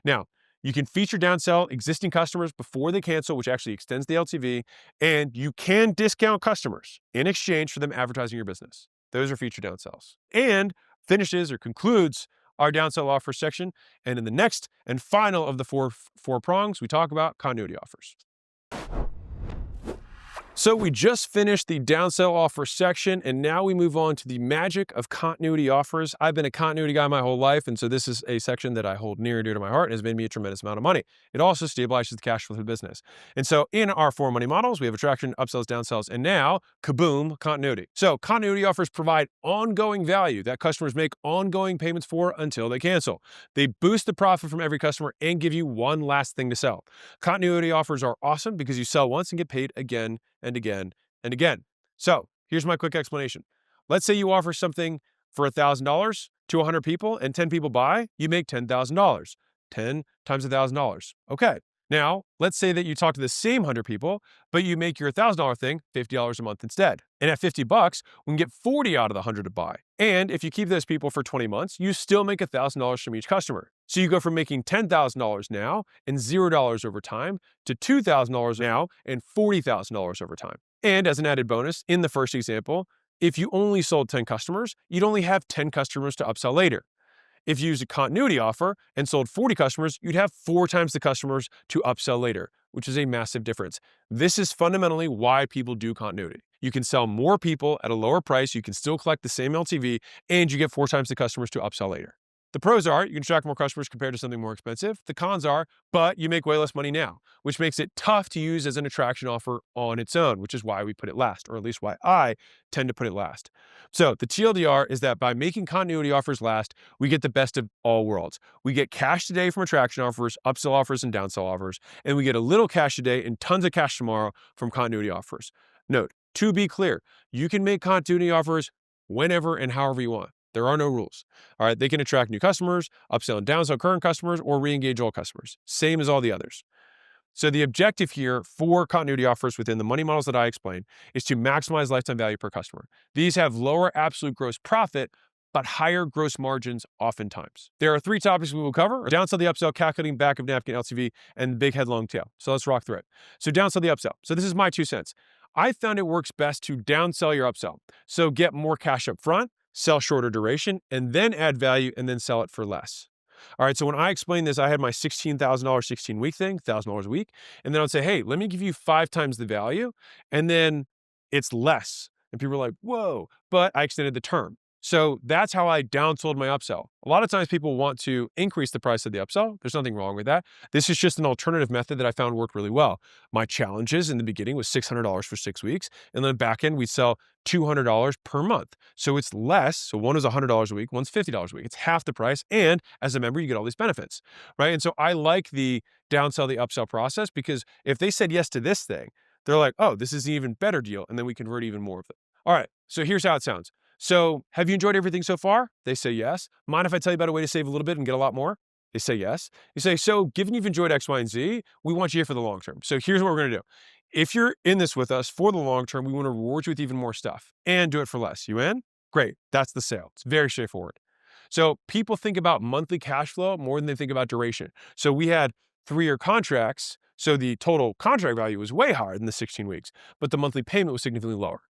Now, you can feature downsell existing customers before they cancel, which actually extends the LTV, and you can discount customers in exchange for them advertising your business. Those are feature downsells. And finishes or concludes our downsell offer section. And in the next and final of the four prongs, we talk about continuity offers. So we just finished the downsell offer section, and now we move on to the magic of continuity offers. I've been a continuity guy my whole life, and so this is a section that I hold near and dear to my heart and has made me a tremendous amount of money. It also stabilizes the cash flow of the business. And so in our 4 money models, we have attraction, upsells, downsells, and now, kaboom, continuity. So continuity offers provide ongoing value that customers make ongoing payments for until they cancel. They boost the profit from every customer and give you one last thing to sell. Continuity offers are awesome because you sell once and get paid again and again and again. So here's my quick explanation. Let's say you offer something for $1,000 to 100 people and 10 people buy, you make $10,000. 10 times $1,000. Okay. Now, let's say that you talk to the same 100 people, but you make your $1,000 thing $50 a month instead. And at $50, we can get 40 out of the 100 to buy. And if you keep those people for 20 months, you still make $1,000 from each customer. So you go from making $10,000 now and $0 over time to $2,000 now and $40,000 over time. And as an added bonus, in the first example, if you only sold 10 customers, you'd only have 10 customers to upsell later. If you use a continuity offer and sold 40 customers, you'd have 4 times the customers to upsell later, which is a massive difference. This is fundamentally why people do continuity. You can sell more people at a lower price, you can still collect the same LTV, and you get 4 times the customers to upsell later. The pros are you can attract more customers compared to something more expensive. The cons are, but you make way less money now, which makes it tough to use as an attraction offer on its own, which is why we put it last, or at least why I tend to put it last. So the TLDR is that by making continuity offers last, we get the best of all worlds. We get cash today from attraction offers, upsell offers, and downsell offers, and we get a little cash today and tons of cash tomorrow from continuity offers. Note, to be clear, you can make continuity offers whenever and however you want. There are no rules. All right, they can attract new customers, upsell and downsell current customers, or re-engage old customers. Same as all the others. So the objective here for continuity offers within the money models that I explained is to maximize lifetime value per customer. These have lower absolute gross profit, but higher gross margins oftentimes. There are 3 topics we will cover: downsell the upsell, calculating back of napkin LTV, and the big head long tail. So let's rock through it. So downsell the upsell. So this is my 2 cents. I found it works best to downsell your upsell. So get more cash up front, sell shorter duration, and then add value and then sell it for less. All right, so when I explained this, I had my $16,000 16-week thing, $1,000 a week, and then I'd say, hey, let me give you 5 times the value, and then it's less. And people are like, whoa, but I extended the term. So that's how I downsold my upsell. A lot of times people want to increase the price of the upsell. There's nothing wrong with that. This is just an alternative method that I found worked really well. My challenges in the beginning was $600 for 6 weeks. And then back end, we'd sell $200 per month. So it's less. So one is $100 a week, one's $50 a week. It's half the price. And as a member, you get all these benefits, right? And so I like the downsell, the upsell process, because if they said yes to this thing, they're like, oh, this is an even better deal. And then we convert even more of them. All right, so here's how it sounds. So have you enjoyed everything so far? They say yes. Mind if I tell you about a way to save a little bit and get a lot more? They say yes. You say, so given you've enjoyed X, Y, and Z, we want you here for the long term. So here's what we're going to do. If you're in this with us for the long term, we want to reward you with even more stuff and do it for less. You in? Great. That's the sale. It's very straightforward. So people think about monthly cash flow more than they think about duration. So we had 3-year contracts. So the total contract value was way higher than the 16 weeks, but the monthly payment was significantly lower.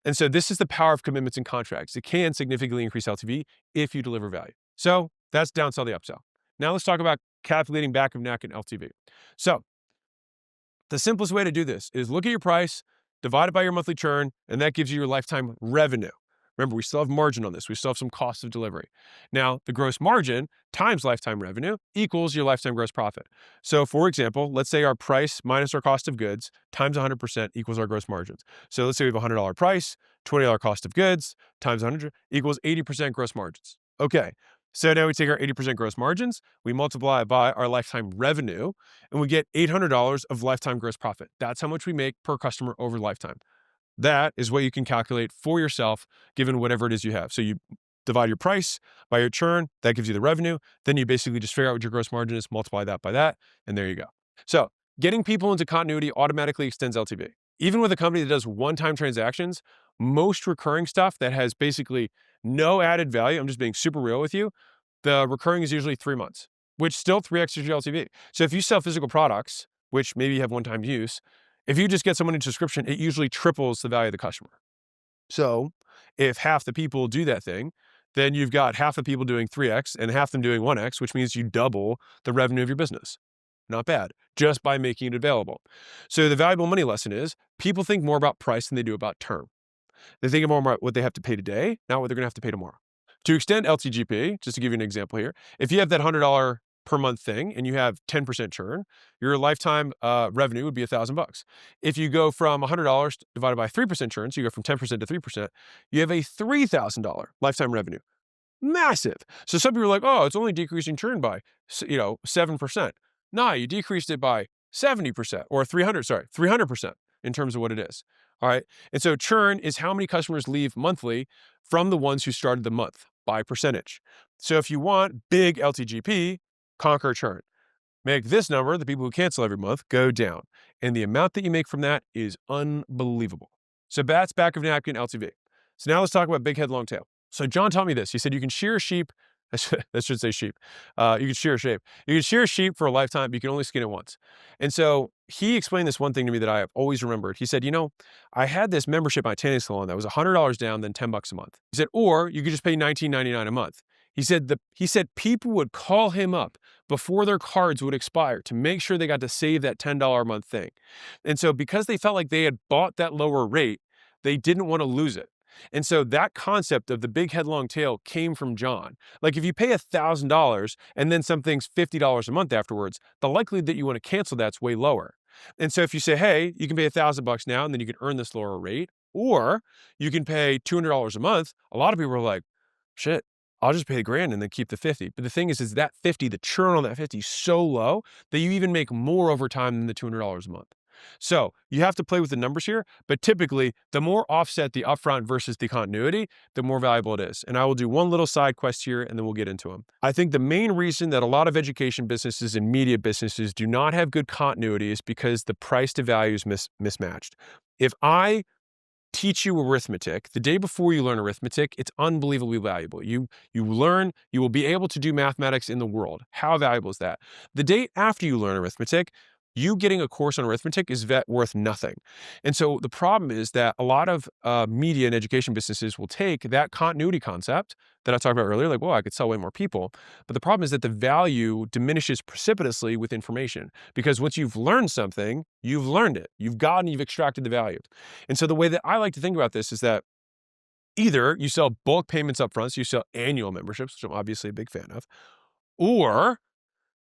And so this is the power of commitments and contracts. It can significantly increase LTV if you deliver value. So that's downsell the upsell. Now let's talk about calculating back of napkin LTV. So the simplest way to do this is look at your price, divide it by your monthly churn, and that gives you your lifetime revenue. Remember, we still have margin on this. We still have some cost of delivery. Now, the gross margin times lifetime revenue equals your lifetime gross profit. So for example, let's say our price minus our cost of goods times 100% equals our gross margins. So let's say we have a $100 price, $20 cost of goods times 100 equals 80% gross margins. Okay, So now we take our 80% gross margins, we multiply it by our lifetime revenue, and we get $800 of lifetime gross profit. That's how much we make per customer over lifetime. That is what you can calculate for yourself, given whatever it is you have. So you divide your price by your churn, that gives you the revenue. Then you basically just figure out what your gross margin is, multiply that by that, and there you go. So getting people into continuity automatically extends LTV. Even with a company that does one-time transactions, most recurring stuff that has basically no added value, I'm just being super real with you, the recurring is usually 3 months, which still 3x your LTV. So if you sell physical products, which maybe you have one-time use, if you just get someone into subscription, it usually triples the value of the customer. So if half the people do that thing, then you've got half the people doing 3x and half them doing 1x, which means you double the revenue of your business. Not bad, just by making it available. So the valuable money lesson is people think more about price than they do about term. They think more about what they have to pay today, not what they're going to have to pay tomorrow. To extend LTGP, just to give you an example here, if you have that $100 per month thing and you have 10% churn, your lifetime revenue would be $1,000. If you go from $100 divided by 3% churn, so you go from 10% to 3%, you have a $3,000 lifetime revenue. Massive. So some people are like, oh, it's only decreasing churn by 7%. Nah, you decreased it by 70% or 300% in terms of what it is. All right. And so churn is how many customers leave monthly from the ones who started the month by percentage. So if you want big LTGP, conquer churn. Make this number, the people who cancel every month, go down. And the amount that you make from that is unbelievable. So that's back of napkin LTV. So now let's talk about big head, long tail. So John taught me this. He said you can shear a sheep. That should say sheep. You can shear a sheep. You can shear a sheep for a lifetime, but you can only skin it once. And so he explained this one thing to me that I have always remembered. He said, I had this membership at my tanning salon that was $100 down, then $10 a month. He said, or you could just pay $19.99 a month. He said people would call him up before their cards would expire to make sure they got to save that $10 a month thing. And so because they felt like they had bought that lower rate, they didn't want to lose it. And so that concept of the big head, long tail came from John. Like if you pay $1,000 and then something's $50 a month afterwards, the likelihood that you want to cancel that's way lower. And so if you say, hey, you can pay $1,000 now and then you can earn this lower rate, or you can pay $200 a month, a lot of people are like, shit, I'll just pay $1,000 and then keep the 50. But the thing is that 50, the churn on that 50 is so low that you even make more over time than the $200 a month. So you have to play with the numbers here, but typically the more offset the upfront versus the continuity, the more valuable it is. And I will do one little side quest here and then we'll get into them. I think the main reason that a lot of education businesses and media businesses do not have good continuity is because the price to value is mismatched. If I teach you arithmetic the day before you learn arithmetic, it's unbelievably valuable. You learn, you will be able to do mathematics in the world. How valuable is that? The day after you learn arithmetic, you getting a course on arithmetic is worth nothing. And so the problem is that a lot of media and education businesses will take that continuity concept that I talked about earlier, like, well, I could sell way more people. But the problem is that the value diminishes precipitously with information because once you've learned something, you've learned it. You've extracted the value. And so the way that I like to think about this is that either you sell bulk payments up front, so you sell annual memberships, which I'm obviously a big fan of, or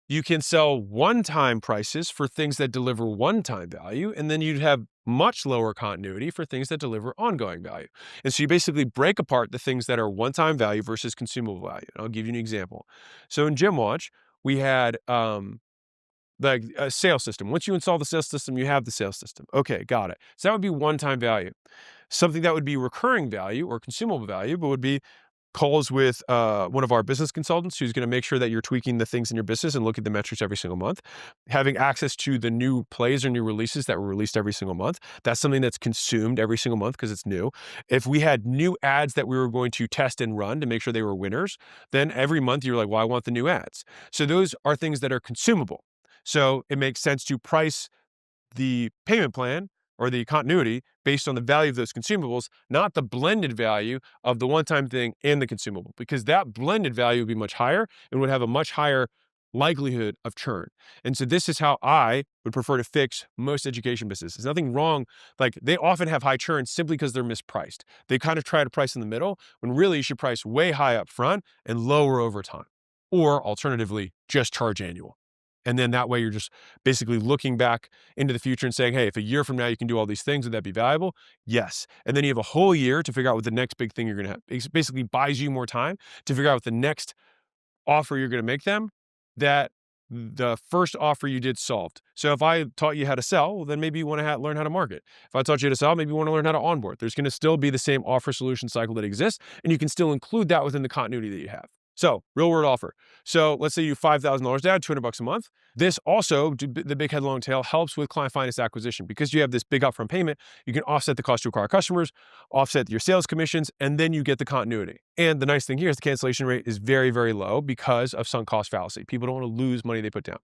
you can sell one-time prices for things that deliver one-time value, and then you'd have much lower continuity for things that deliver ongoing value. And so you basically break apart the things that are one-time value versus consumable value. And I'll give you an example. So in GymWatch, we had like a sales system. Once you install the sales system, you have the sales system. Okay, got it. So that would be one-time value. Something that would be recurring value or consumable value, but would be calls with one of our business consultants who's going to make sure that you're tweaking the things in your business and look at the metrics every single month. Having access to the new plays or new releases that were released every single month. That's something that's consumed every single month because it's new. If we had new ads that we were going to test and run to make sure they were winners, then every month you're like, well, I want the new ads. So those are things that are consumable. So it makes sense to price the payment plan or the continuity based on the value of those consumables, not the blended value of the one-time thing and the consumable, because that blended value would be much higher and would have a much higher likelihood of churn. And so this is how I would prefer to fix most education businesses. There's nothing wrong. Like they often have high churn simply because they're mispriced. They kind of try to price in the middle when really you should price way high up front and lower over time. Or alternatively, just charge annual. And then that way you're just basically looking back into the future and saying, hey, if a year from now you can do all these things, would that be valuable? Yes. And then you have a whole year to figure out what the next big thing you're going to have. It basically buys you more time to figure out what the next offer you're going to make them that the first offer you did solved. So if I taught you how to sell, well, then maybe you want to learn how to market. If I taught you how to sell, maybe you want to learn how to onboard. There's going to still be the same offer solution cycle that exists, and you can still include that within the continuity that you have. So real world offer. So let's say you $5,000 down, $200 a month. This also, the big head long tail, helps with client finance acquisition because you have this big upfront payment. You can offset the cost to acquire customers, offset your sales commissions, and then you get the continuity. And the nice thing here is the cancellation rate is very, very low because of sunk cost fallacy. People don't want to lose money they put down.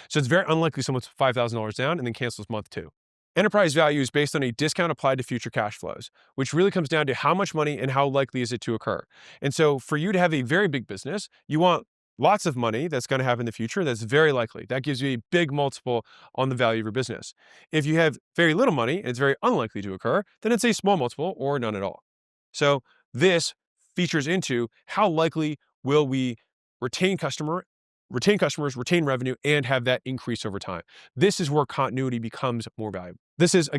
So it's very unlikely someone's $5,000 down and then cancels month two. Enterprise value is based on a discount applied to future cash flows, which really comes down to how much money and how likely is it to occur. And so for you to have a very big business, you want lots of money that's going to have in the future that's very likely. That gives you a big multiple on the value of your business. If you have very little money and it's very unlikely to occur, then it's a small multiple or none at all. So this features into how likely will we retain customers, retain revenue, and have that increase over time. This is where continuity becomes more valuable. This is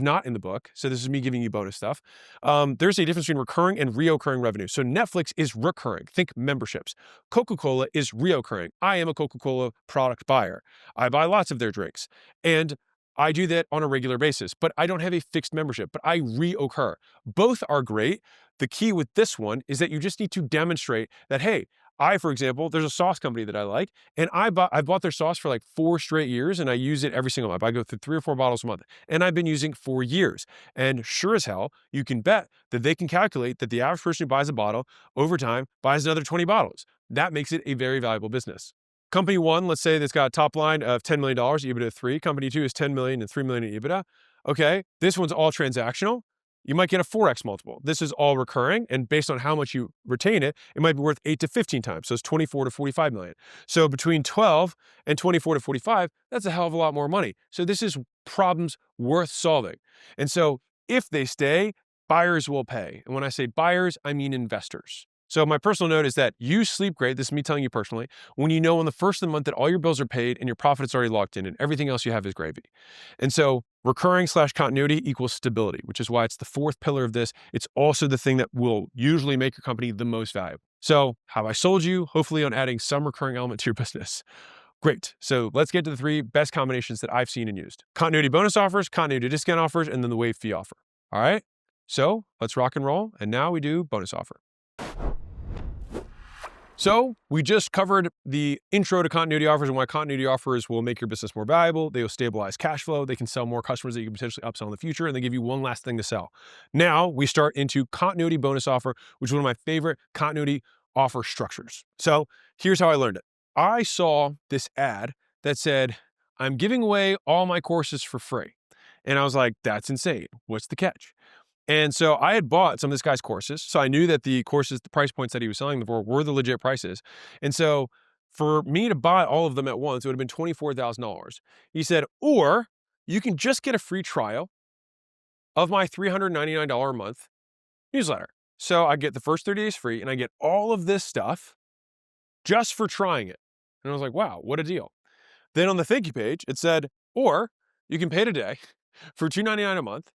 not in the book, so this is me giving you bonus stuff. There's a difference between recurring and reoccurring revenue. So Netflix is recurring. Think memberships. Coca-Cola is reoccurring. I am a Coca-Cola product buyer. I buy lots of their drinks, and I do that on a regular basis, but I don't have a fixed membership, but I reoccur. Both are great. The key with this one is that you just need to demonstrate that, hey, for example, there's a sauce company that I like, and I've bought their sauce for like 4 straight years, and I use it every single month. I go through 3 or 4 bottles a month, and I've been using for years. And sure as hell, you can bet that they can calculate that the average person who buys a bottle over time buys another 20 bottles. That makes it a very valuable business. Company 1, let's say that's got a top line of $10 million, EBITDA of 3. Company 2 is 10 million and 3 million in EBITDA. Okay, this one's all transactional. You might get a 4x multiple. This is all recurring, and based on how much you retain it, it might be worth 8 to 15 times. So it's 24 to 45 million. So between 12 and 24 to 45, that's a hell of a lot more money. So this is problems worth solving. And so if they stay, buyers will pay. And when I say buyers, I mean investors. So my personal note is that you sleep great, this is me telling you personally, when you know on the first of the month that all your bills are paid and your profit is already locked in and everything else you have is gravy. And so recurring/continuity equals stability, which is why it's the 4th pillar of this. It's also the thing that will usually make your company the most valuable. So have I sold you? Hopefully on adding some recurring element to your business. Great. So let's get to the 3 best combinations that I've seen and used. Continuity bonus offers, continuity discount offers, and then the waive fee offer. All right. So let's rock and roll. And now we do bonus offer. So we just covered the intro to continuity offers and why continuity offers will make your business more valuable. They will stabilize cash flow. They can sell more customers that you can potentially upsell in the future, and they give you one last thing to sell. Now we start into continuity bonus offer, which is one of my favorite continuity offer structures. So here's how I learned it. I saw this ad that said, I'm giving away all my courses for free. And I was like, that's insane. What's the catch? And so I had bought some of this guy's courses. So I knew that the courses, the price points that he was selling them for were the legit prices. And so for me to buy all of them at once, it would have been $24,000. He said, or you can just get a free trial of my $399 a month newsletter. So I get the first 30 days free and I get all of this stuff just for trying it. And I was like, wow, what a deal. Then on the thank you page, it said, or you can pay today for $299 a month,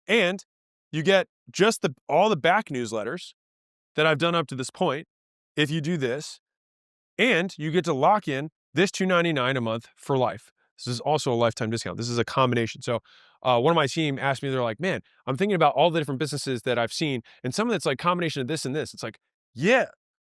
and you get just all the back newsletters that I've done up to this point if you do this, and you get to lock in this $299 a month for life. This is also a lifetime discount. This is a combination. So one of my team asked me, they're like, man, I'm thinking about all the different businesses that I've seen, and some of it's like combination of this and this. It's like, yeah,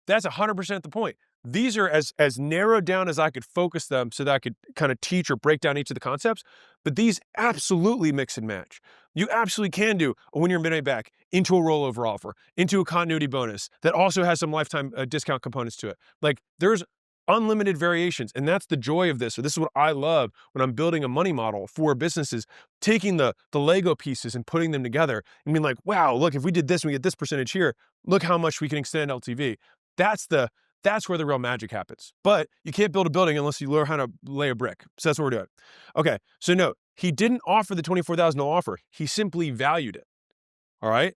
that's 100% the point. These are as narrowed down as I could focus them so that I could kind of teach or break down each of the concepts, but these absolutely mix and match. You absolutely can do a win your midnight back into a rollover offer, into a continuity bonus that also has some lifetime discount components to it. Like there's unlimited variations, and that's the joy of this. So this is what I love when I'm building a money model for businesses, taking the Lego pieces and putting them together and being like, wow, look, if we did this and we get this percentage here, look how much we can extend LTV. That's where the real magic happens. But you can't build a building unless you learn how to lay a brick. So that's what we're doing. Okay, so note, he didn't offer the $24,000 offer. He simply valued it. All right?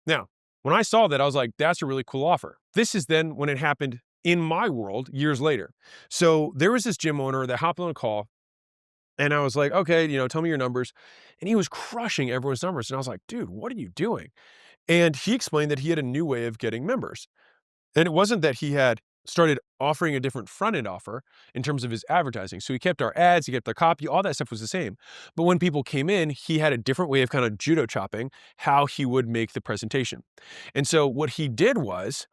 Now, when I saw that, I was like, that's a really cool offer. This is then when it happened in my world years later. So there was this gym owner that hopped on a call, and I was like, okay, tell me your numbers. And he was crushing everyone's numbers. And I was like, dude, what are you doing? And he explained that he had a new way of getting members. And it wasn't that he had started offering a different front-end offer in terms of his advertising. So he kept our ads, he kept the copy, all that stuff was the same. But when people came in, he had a different way of kind of judo chopping how he would make the presentation. And so what he did was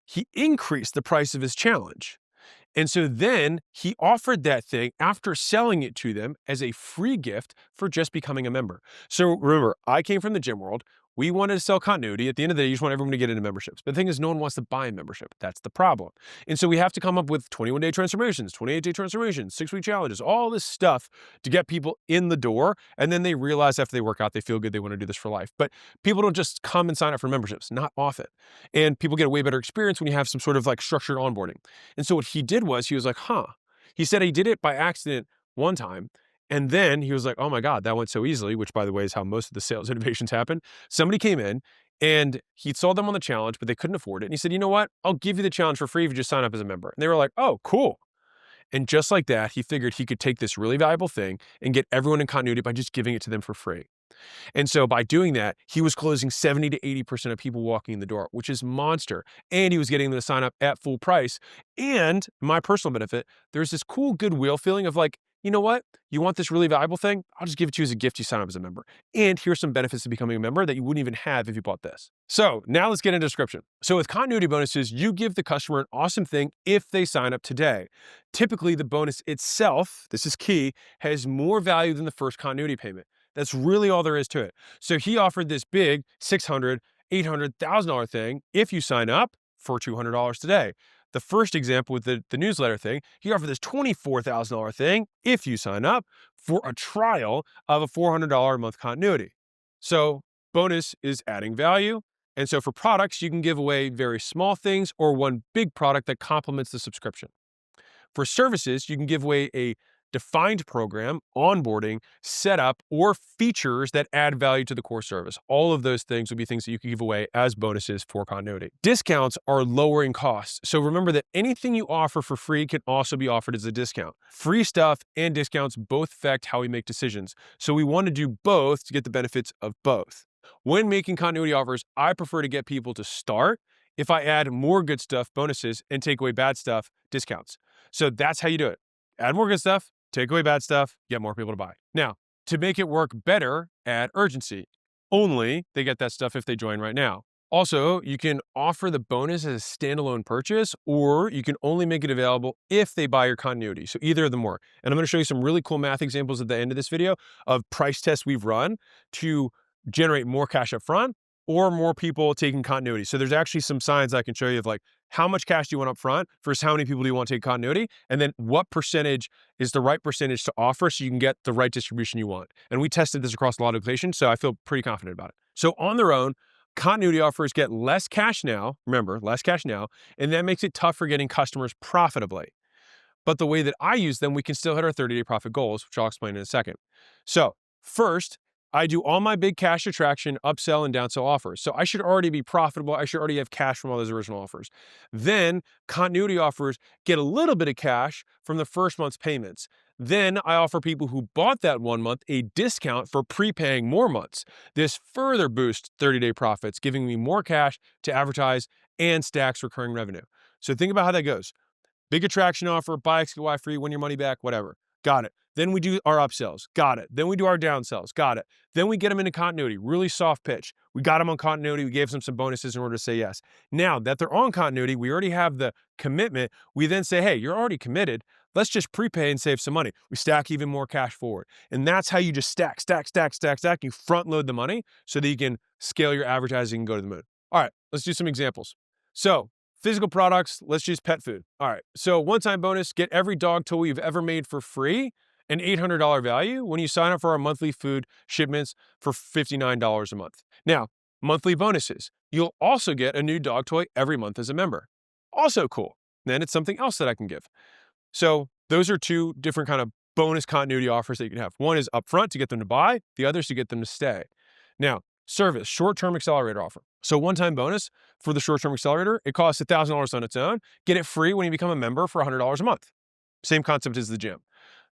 he increased the price of his challenge. And so then he offered that thing after selling it to them as a free gift for just becoming a member. So remember, I came from the gym world. We wanted to sell continuity. At the end of the day, you just want everyone to get into memberships. But the thing is, no one wants to buy a membership. That's the problem. And so we have to come up with 21-day transformations, 28-day transformations, 6-week challenges, all this stuff to get people in the door. And then they realize after they work out, they feel good, they want to do this for life. But people don't just come and sign up for memberships, not often. And people get a way better experience when you have some sort of like structured onboarding. And so what he did was he was like, he said he did it by accident one time. And then he was like, oh my God, that went so easily, which by the way is how most of the sales innovations happen. Somebody came in and he sold them on the challenge, but they couldn't afford it. And he said, you know what? I'll give you the challenge for free if you just sign up as a member. And they were like, oh, cool. And just like that, he figured he could take this really valuable thing and get everyone in continuity by just giving it to them for free. And so by doing that, he was closing 70 to 80% of people walking in the door, which is monster. And he was getting them to sign up at full price. And my personal benefit, there's this cool goodwill feeling of like, you know what? You want this really valuable thing? I'll just give it to you as a gift. You sign up as a member. And here's some benefits to becoming a member that you wouldn't even have if you bought this. So now let's get into description. So with continuity bonuses, you give the customer an awesome thing if they sign up today. Typically, the bonus itself, this is key, has more value than the first continuity payment. That's really all there is to it. So he offered this big $600,000, $800,000 thing if you sign up for $200 today. The first example with the newsletter thing, he offered this $24,000 thing if you sign up for a trial of a $400 a month continuity. So bonus is adding value. And so for products, you can give away very small things or one big product that complements the subscription. For services, you can give away a defined program, onboarding, setup, or features that add value to the core service. All of those things would be things that you can give away as bonuses for continuity. Discounts are lowering costs. So remember that anything you offer for free can also be offered as a discount. Free stuff and discounts both affect how we make decisions. So we want to do both to get the benefits of both. When making continuity offers, I prefer to get people to start if I add more good stuff, bonuses, and take away bad stuff, discounts. So that's how you do it. Add more good stuff, take away bad stuff, get more people to buy. Now, to make it work better, add urgency. Only they get that stuff if they join right now. Also, you can offer the bonus as a standalone purchase, or you can only make it available if they buy your continuity. So either of them work. And I'm going to show you some really cool math examples at the end of this video of price tests we've run to generate more cash up front or more people taking continuity. So there's actually some signs I can show you of like, how much cash do you want up front versus how many people do you want to take continuity? And then what percentage is the right percentage to offer so you can get the right distribution you want? And we tested this across a lot of locations, so I feel pretty confident about it. So on their own, continuity offers get less cash now, remember, less cash now, and that makes it tough for getting customers profitably. But the way that I use them, we can still hit our 30-day profit goals, which I'll explain in a second. So first, I do all my big cash attraction, upsell, and downsell offers. So I should already be profitable. I should already have cash from all those original offers. Then continuity offers get a little bit of cash from the first month's payments. Then I offer people who bought that 1 month a discount for prepaying more months. This further boosts 30-day profits, giving me more cash to advertise and stacks recurring revenue. So think about how that goes. Big attraction offer, buy X, get Y free, win your money back, whatever. Got it. Then we do our upsells. Got it. Then we do our downsells. Got it. Then we get them into continuity. Really soft pitch. We got them on continuity. We gave them some bonuses in order to say yes. Now that they're on continuity, we already have the commitment. We then say, hey, you're already committed. Let's just prepay and save some money. We stack even more cash forward. And that's how you just stack. You front load the money so that you can scale your advertising and go to the moon. All right, let's do some examples. So physical products, let's use pet food. All right, so one-time bonus, get every dog toy you've ever made for free, an $800 value when you sign up for our monthly food shipments for $59 a month. Now, monthly bonuses. You'll also get a new dog toy every month as a member. Also cool. Then it's something else that I can give. So those are two different kind of bonus continuity offers that you can have. One is upfront to get them to buy. The other is to get them to stay. Now, service, short-term accelerator offer. So one-time bonus for the short-term accelerator, it costs $1,000 on its own. Get it free when you become a member for $100 a month. Same concept as the gym.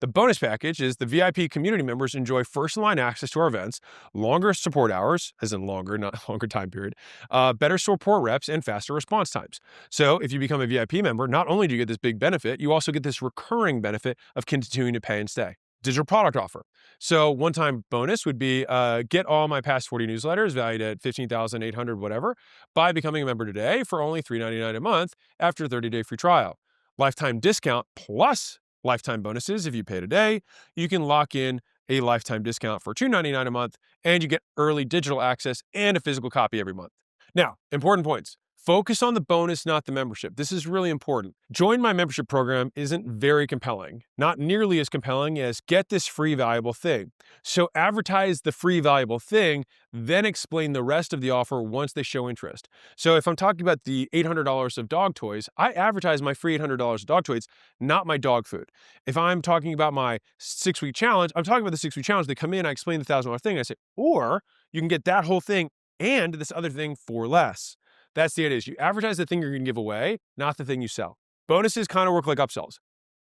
The bonus package is the VIP community members enjoy first-in-line access to our events, longer support hours, as in longer, not longer time period, better support reps, and faster response times. So if you become a VIP member, not only do you get this big benefit, you also get this recurring benefit of continuing to pay and stay. Digital product offer. So one-time bonus would be get all my past 40 newsletters valued at $15,800 whatever by becoming a member today for only $3.99 a month after a 30-day free trial. Lifetime discount plus lifetime bonuses. If you pay today, you can lock in a lifetime discount for $2.99 a month, and you get early digital access and a physical copy every month. Now, important points. Focus on the bonus, not the membership. This is really important. Join my membership program isn't very compelling, not nearly as compelling as get this free valuable thing. So advertise the free valuable thing, then explain the rest of the offer once they show interest. So if I'm talking about the $800 of dog toys, I advertise my free $800 of dog toys, not my dog food. If I'm talking about my 6-week challenge, I'm talking about the 6-week challenge. They come in, I explain the $1,000 thing. I say, or you can get that whole thing and this other thing for less. That's the idea. You advertise the thing you're going to give away, not the thing you sell. Bonuses kind of work like upsells.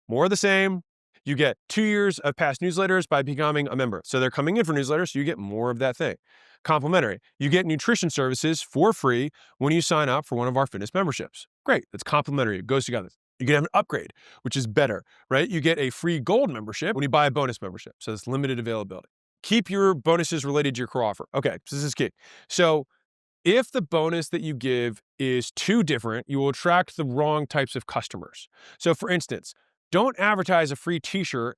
More of the same. You get 2 years of past newsletters by becoming a member. So they're coming in for newsletters, so you get more of that thing. Complimentary. You get nutrition services for free when you sign up for one of our fitness memberships. Great. That's complimentary. It goes together. You can have an upgrade, which is better, right? You get a free gold membership when you buy a bonus membership. So it's limited availability. Keep your bonuses related to your core offer. Okay, so this is key. So if the bonus that you give is too different, you will attract the wrong types of customers. So for instance, don't advertise a free t-shirt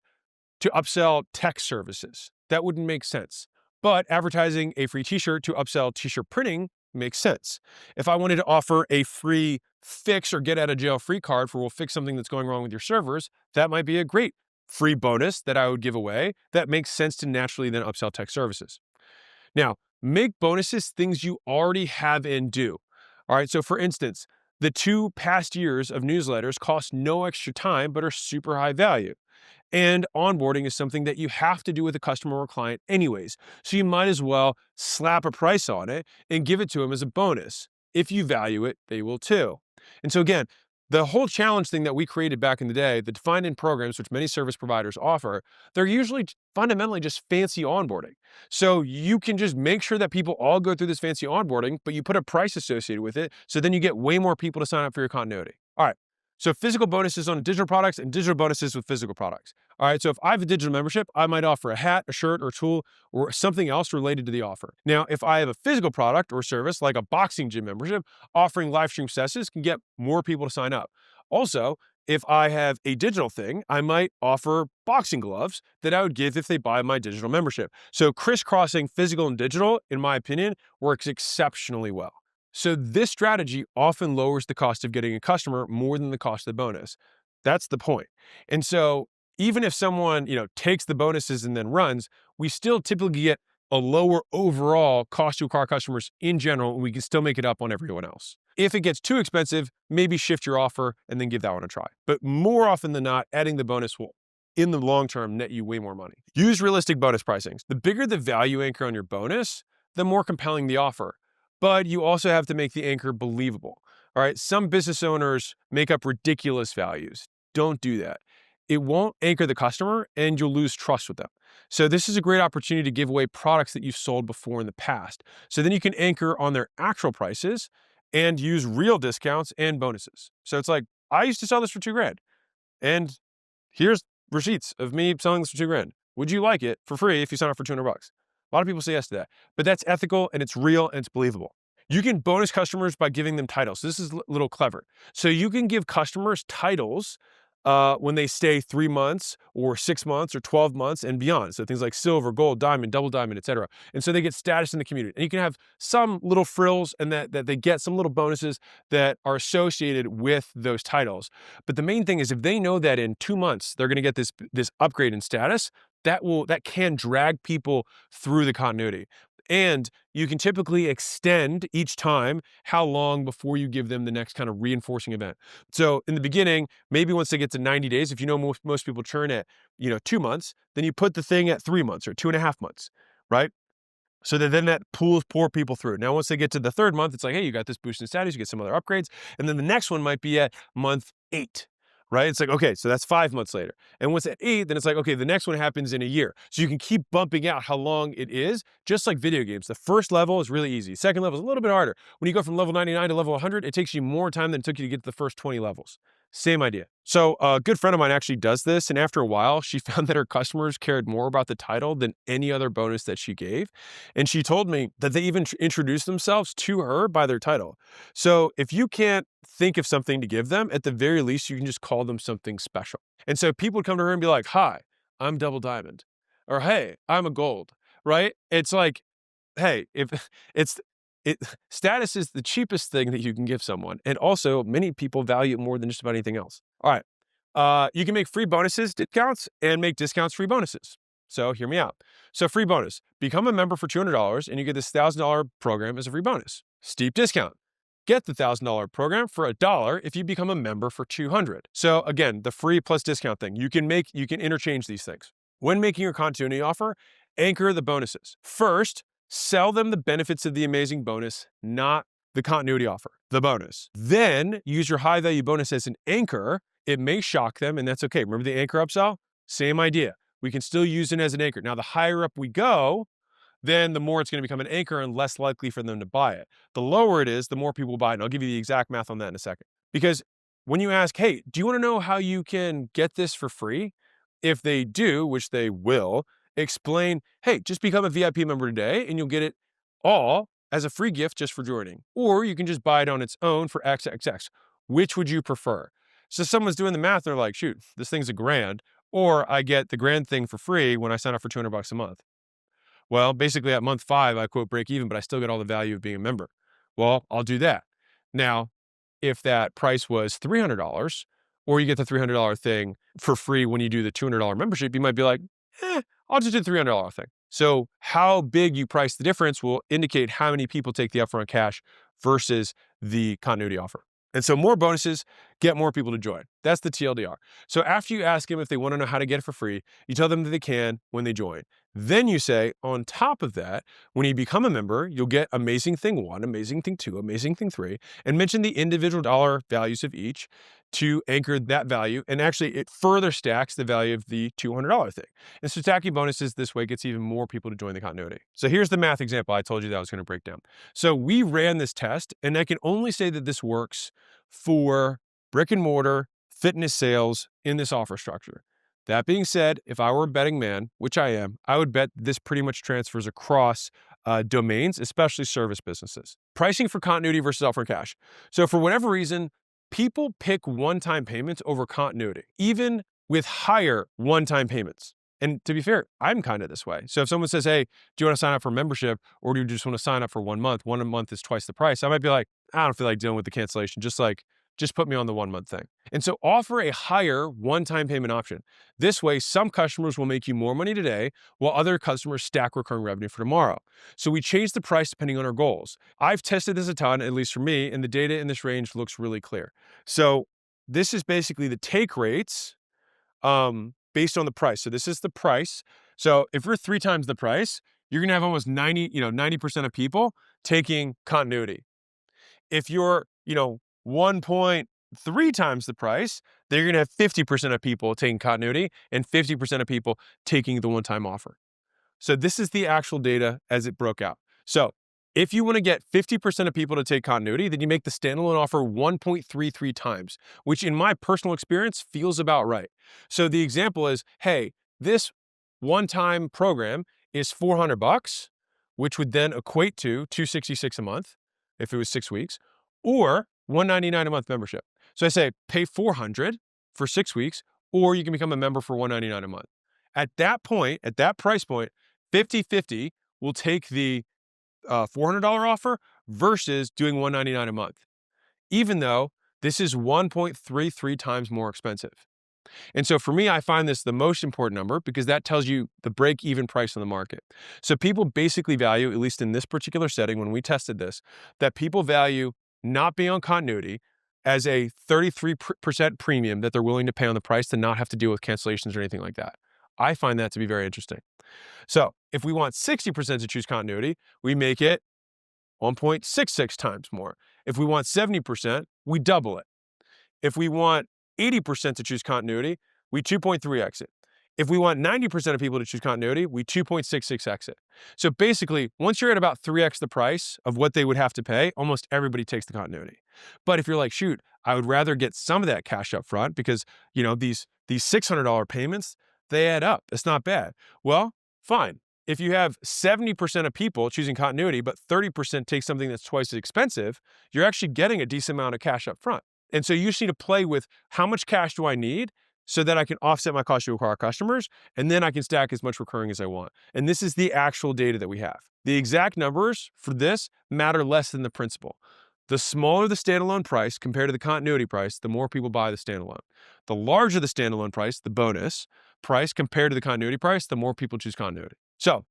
to upsell tech services. That wouldn't make sense. But advertising a free t-shirt to upsell t-shirt printing makes sense. If I wanted to offer a free fix or get out of jail free card for we'll fix something that's going wrong with your servers, that might be a great free bonus that I would give away that makes sense to naturally then upsell tech services. Now, make bonuses things you already have and do. All right, so for instance, the 2 past years of newsletters cost no extra time, but are super high value. And onboarding is something that you have to do with a customer or client anyways. So you might as well slap a price on it and give it to them as a bonus. If you value it, they will too. And so again, the whole challenge thing that we created back in the day, the defined-in programs, which many service providers offer, they're usually fundamentally just fancy onboarding. So you can just make sure that people all go through this fancy onboarding, but you put a price associated with it, so then you get way more people to sign up for your continuity. All right, so physical bonuses on digital products and digital bonuses with physical products. All right, so if I have a digital membership, I might offer a hat, a shirt, or a tool, or something else related to the offer. Now, if I have a physical product or service, like a boxing gym membership, offering live stream sessions can get more people to sign up. Also, if I have a digital thing, I might offer boxing gloves that I would give if they buy my digital membership. So crisscrossing physical and digital, in my opinion, works exceptionally well. So this strategy often lowers the cost of getting a customer more than the cost of the bonus. That's the point. And so even if someone, takes the bonuses and then runs, we still typically get a lower overall cost to acquire customers in general, and we can still make it up on everyone else. If it gets too expensive, maybe shift your offer and then give that one a try. But more often than not, adding the bonus will, in the long term, net you way more money. Use realistic bonus pricings. The bigger the value anchor on your bonus, the more compelling the offer. But you also have to make the anchor believable. All right, some business owners make up ridiculous values. Don't do that. It won't anchor the customer and you'll lose trust with them. So this is a great opportunity to give away products that you've sold before in the past. So then you can anchor on their actual prices and use real discounts and bonuses. So it's like, I used to sell this for $2,000 and here's receipts of me selling this for $2,000. Would you like it for free if you sign up for $200? A lot of people say yes to that, but that's ethical and it's real and it's believable. You can bonus customers by giving them titles. This is a little clever. So you can give customers titles when they stay 3 months or 6 months or 12 months and beyond. So things like silver, gold, diamond, double diamond, etc. And so they get status in the community. And you can have some little frills and that they get some little bonuses that are associated with those titles. But the main thing is if they know that in 2 months they're going to get this upgrade in status, that can drag people through the continuity. And you can typically extend each time how long before you give them the next kind of reinforcing event. So in the beginning, maybe once they get to 90 days, if you know most people churn at 2 months, then you put the thing at 3 months or 2.5 months, right? So then that pulls poor people through. Now, once they get to the 3rd month, it's like, hey, you got this boost in status, you get some other upgrades. And then the next one might be at month 8, right? It's like, okay, so that's 5 months later. And once at 8, then it's like, okay, the next one happens in a year. So you can keep bumping out how long it is, just like video games. The first level is really easy. Second level is a little bit harder. When you go from level 99 to level 100, it takes you more time than it took you to get to the first 20 levels. Same idea. So a good friend of mine actually does this, and after a while, she found that her customers cared more about the title than any other bonus that she gave. And she told me that they even introduced themselves to her by their title. So if you can't think of something to give them, at the very least, you can just call them something special. And so people would come to her and be like, "Hi, I'm Double Diamond," or "Hey, I'm a Gold," right? It's like, hey, if it's it status is the cheapest thing that you can give someone. And also many people value it more than just about anything else. All right. You can make free bonuses, discounts, and make discounts free bonuses. So hear me out. So free bonus, become a member for $200 and you get this $1,000 program as a free bonus. Steep discount. Get the $1,000 program for $1 if you become a member for $200. So again, the free plus discount thing, you can interchange these things. When making your continuity offer, anchor the bonuses. First, sell them the benefits of the amazing bonus, not the continuity offer, the bonus. Then use your high value bonus as an anchor. It may shock them, and that's okay. Remember the anchor upsell? Same idea. We can still use it as an anchor. Now, the higher up we go, then the more it's going to become an anchor and less likely for them to buy it. The lower it is, the more people buy it. And I'll give you the exact math on that in a second. Because when you ask, hey, do you want to know how you can get this for free? If they do, which they will, explain, hey, just become a VIP member today and you'll get it all as a free gift just for joining. Or you can just buy it on its own for XXX. Which would you prefer? So someone's doing the math, they're like, shoot, this thing's $1,000, or I get the grand thing for free when I sign up for $200 a month. Well, basically at month 5, I quote break even, but I still get all the value of being a member. Well, I'll do that. Now, if that price was $300, or you get the $300 thing for free when you do the $200 membership, you might be like, I'll just do the $300 thing. So how big you price the difference will indicate how many people take the upfront cash versus the continuity offer. And so more bonuses get more people to join. That's the TLDR. So after you ask them if they want to know how to get it for free, you tell them that they can when they join. Then you say, on top of that, when you become a member, you'll get amazing thing 1, amazing thing 2, amazing thing 3, and mention the individual dollar values of each to anchor that value. And actually, it further stacks the value of the $200 thing. And so stacking bonuses this way gets even more people to join the continuity. So here's the math example I told you that I was going to break down. So we ran this test, and I can only say that this works for brick and mortar fitness sales in this offer structure. That being said, if I were a betting man, which I am, I would bet this pretty much transfers across domains, especially service businesses. Pricing for continuity versus upfront cash. So for whatever reason, people pick one-time payments over continuity, even with higher one-time payments. And to be fair, I'm kind of this way. So if someone says, hey, do you want to sign up for membership, or do you just want to sign up for 1 month? 1 month is twice the price. I might be like, I don't feel like dealing with the cancellation. Just put me on the 1 month thing. And so offer a higher one-time payment option. This way, some customers will make you more money today, while other customers stack recurring revenue for tomorrow. So we change the price depending on our goals. I've tested this a ton, at least for me, and the data in this range looks really clear. So this is basically the take rates based on the price. So this is the price. So if you're 3 times the price, you're gonna have almost 90% of people taking continuity. If you're, 1.3 times the price, then you're gonna have 50% of people taking continuity and 50% of people taking the one-time offer. So this is the actual data as it broke out. So if you want to get 50% of people to take continuity, then you make the standalone offer 1.33 times, which in my personal experience feels about right. So the example is, hey, this one-time program is $400, which would then equate to $266 a month if it was 6 weeks, or $199 a month membership. So I say pay $400 for 6 weeks, or you can become a member for $199 a month. At that point, at that price point, 50-50 will take the $400 offer versus doing $199 a month, even though this is 1.33 times more expensive. And so for me, I find this the most important number because that tells you the break-even price on the market. So people basically value, at least in this particular setting, when we tested this, that people value not being on continuity as a 33% premium that they're willing to pay on the price to not have to deal with cancellations or anything like that. I find that to be very interesting. So if we want 60% to choose continuity, we make it 1.66 times more. If we want 70%, we double it. If we want 80% to choose continuity, we 2.3x it. If we want 90% of people to choose continuity, we 2.66x it. So basically, once you're at about 3x the price of what they would have to pay, almost everybody takes the continuity. But if you're like, shoot, I would rather get some of that cash up front because, these $600 payments, they add up. It's not bad. Well, fine. If you have 70% of people choosing continuity, but 30% take something that's twice as expensive, you're actually getting a decent amount of cash up front. And so you just need to play with how much cash do I need so that I can offset my cost to acquire customers, and then I can stack as much recurring as I want. And this is the actual data that we have. The exact numbers for this matter less than the principal. The smaller the standalone price compared to the continuity price, the more people buy the standalone. The larger the standalone price, the bonus price compared to the continuity price, the more people choose continuity. So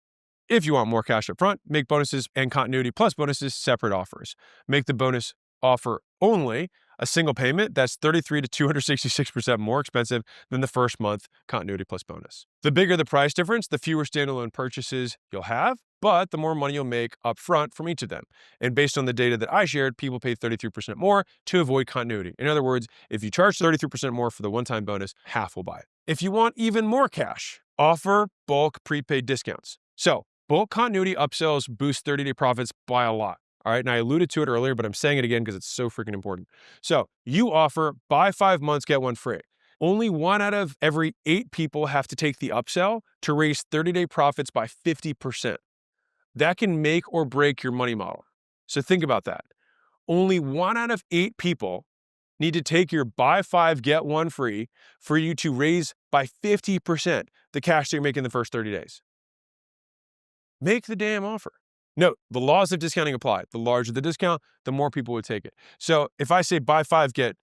if you want more cash up front, make bonuses and continuity plus bonuses separate offers. Make the bonus offer only a single payment that's 33 to 266% more expensive than the first month continuity plus bonus. The bigger the price difference, the fewer standalone purchases you'll have, but the more money you'll make up front from each of them. And based on the data that I shared, people pay 33% more to avoid continuity. In other words, if you charge 33% more for the one-time bonus, half will buy it. If you want even more cash, offer bulk prepaid discounts. So bulk continuity upsells boost 30-day profits by a lot. All right, and I alluded to it earlier, but I'm saying it again because it's so freaking important. So you offer buy 5 months, get one free. Only 1 out of every 8 people have to take the upsell to raise 30-day profits by 50%. That can make or break your money model. So think about that. Only 1 out of 8 people need to take your buy 5, get 1 free for you to raise by 50% the cash that you're making the first 30 days. Make the damn offer. Note, the laws of discounting apply. The larger the discount, the more people would take it. So if I say buy 5, get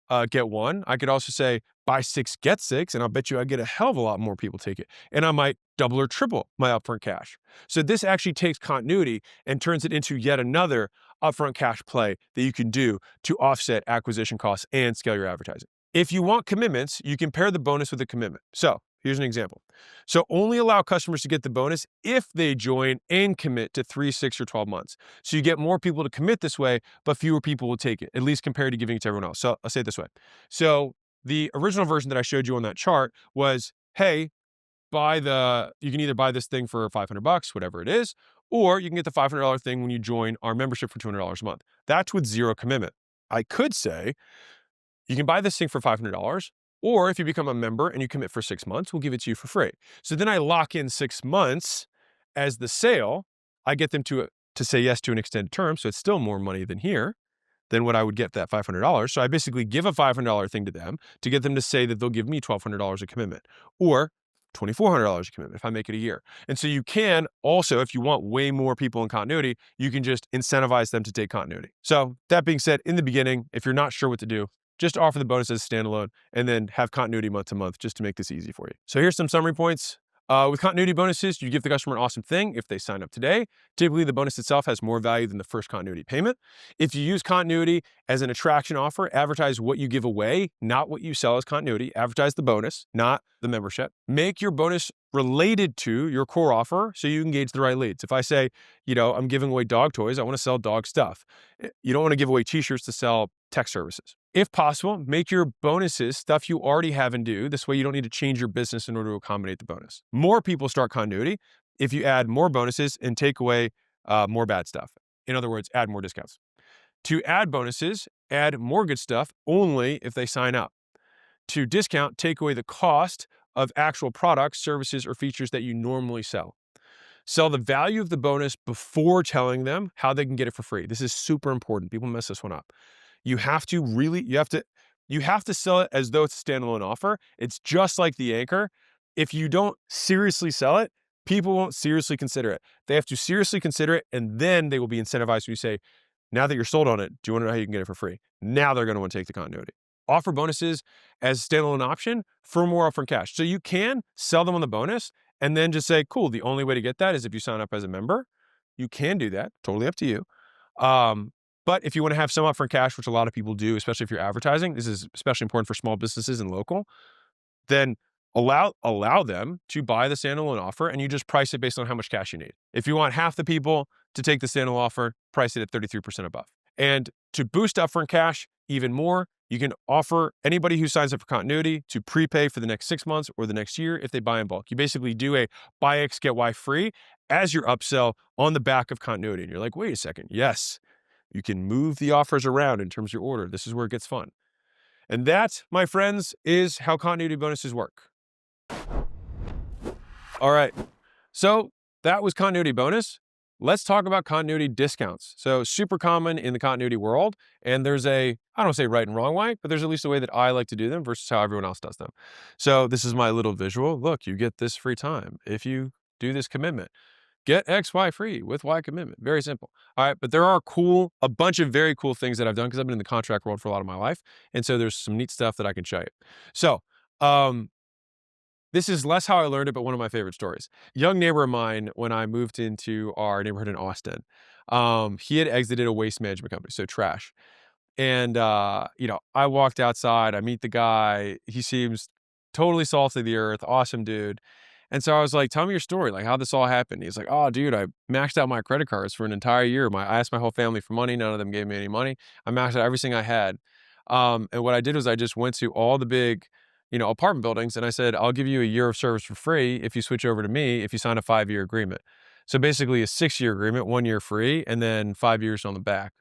1, I could also say buy 6, get 6, and I'll bet you I get a hell of a lot more people take it. And I might double or triple my upfront cash. So this actually takes continuity and turns it into yet another upfront cash play that you can do to offset acquisition costs and scale your advertising. If you want commitments, you can pair the bonus with a commitment. So here's an example. So only allow customers to get the bonus if they join and commit to 3, 6, or 12 months. So you get more people to commit this way, but fewer people will take it, at least compared to giving it to everyone else. So I'll say it this way. So the original version that I showed you on that chart was, hey, you can either buy this thing for $500, whatever it is, or you can get the $500 thing when you join our membership for $200 a month. That's with zero commitment. I could say, you can buy this thing for $500, or if you become a member and you commit for 6 months, we'll give it to you for free. So then I lock in 6 months as the sale. I get them to say yes to an extended term, so it's still more money than what I would get that $500. So I basically give a $500 thing to them to get them to say that they'll give me $1,200 a commitment, or $2,400 a commitment if I make it a year. And so you can also, if you want way more people in continuity, you can just incentivize them to take continuity. So that being said, in the beginning, if you're not sure what to do, just offer the bonus as standalone and then have continuity month to month just to make this easy for you. So here's some summary points. With continuity bonuses, you give the customer an awesome thing if they sign up today. Typically, the bonus itself has more value than the first continuity payment. If you use continuity as an attraction offer, advertise what you give away, not what you sell as continuity. Advertise the bonus, not the membership. Make your bonus related to your core offer so you engage the right leads. If I say, I'm giving away dog toys, I want to sell dog stuff. You don't want to give away t-shirts to sell tech services. If possible, make your bonuses stuff you already have and do. This way you don't need to change your business in order to accommodate the bonus. More people start continuity if you add more bonuses and take away more bad stuff. In other words, add more discounts. To add bonuses, add more good stuff only if they sign up. To discount, take away the cost of actual products, services, or features that you normally sell. Sell the value of the bonus before telling them how they can get it for free. This is super important. People mess this one up. You have to sell it as though it's a standalone offer. It's just like the anchor. If you don't seriously sell it, people won't seriously consider it. They have to seriously consider it, and then they will be incentivized when you say, now that you're sold on it, do you want to know how you can get it for free? Now they're going to want to take the continuity. Offer bonuses as a standalone option for more upfront cash. So you can sell them on the bonus and then just say, cool, the only way to get that is if you sign up as a member. You can do that, totally up to you. But if you want to have some upfront cash, which a lot of people do, especially if you're advertising, this is especially important for small businesses and local, then allow them to buy the standalone offer, and you just price it based on how much cash you need. If you want half the people to take the standalone offer, price it at 33% above. And to boost upfront cash even more, You can offer anybody who signs up for continuity to prepay for the next 6 months or the next year if they buy in bulk. You basically do a buy X, get Y free as your upsell on the back of continuity. And you're like, wait a second. Yes, you can move the offers around in terms of your order. This is where it gets fun. And that, my friends, is how continuity bonuses work. All right. So that was continuity bonus. Let's talk about continuity discounts. So super common in the continuity world. And there's I don't say right and wrong way, but there's at least a way that I like to do them versus how everyone else does them. So this is my little visual. Look, you get this free time if you do this commitment. Get X, Y free with Y commitment. Very simple. All right. But there are a bunch of very cool things that I've done because I've been in the contract world for a lot of my life. And so there's some neat stuff that I can show you. So, this is less how I learned it, but one of my favorite stories. Young neighbor of mine, when I moved into our neighborhood in Austin, he had exited a waste management company, so trash. And, I walked outside, I meet the guy. He seems totally salt of the earth, awesome dude. And so I was like, tell me your story, like how this all happened. He's like, oh, dude, I maxed out my credit cards for an entire year. I asked my whole family for money. None of them gave me any money. I maxed out everything I had. And what I did was I just went to all the big, apartment buildings. And I said, I'll give you a year of service for free if you switch over to me, if you sign a 5-year agreement. So basically a 6-year agreement, 1 year free, and then 5 years on the back.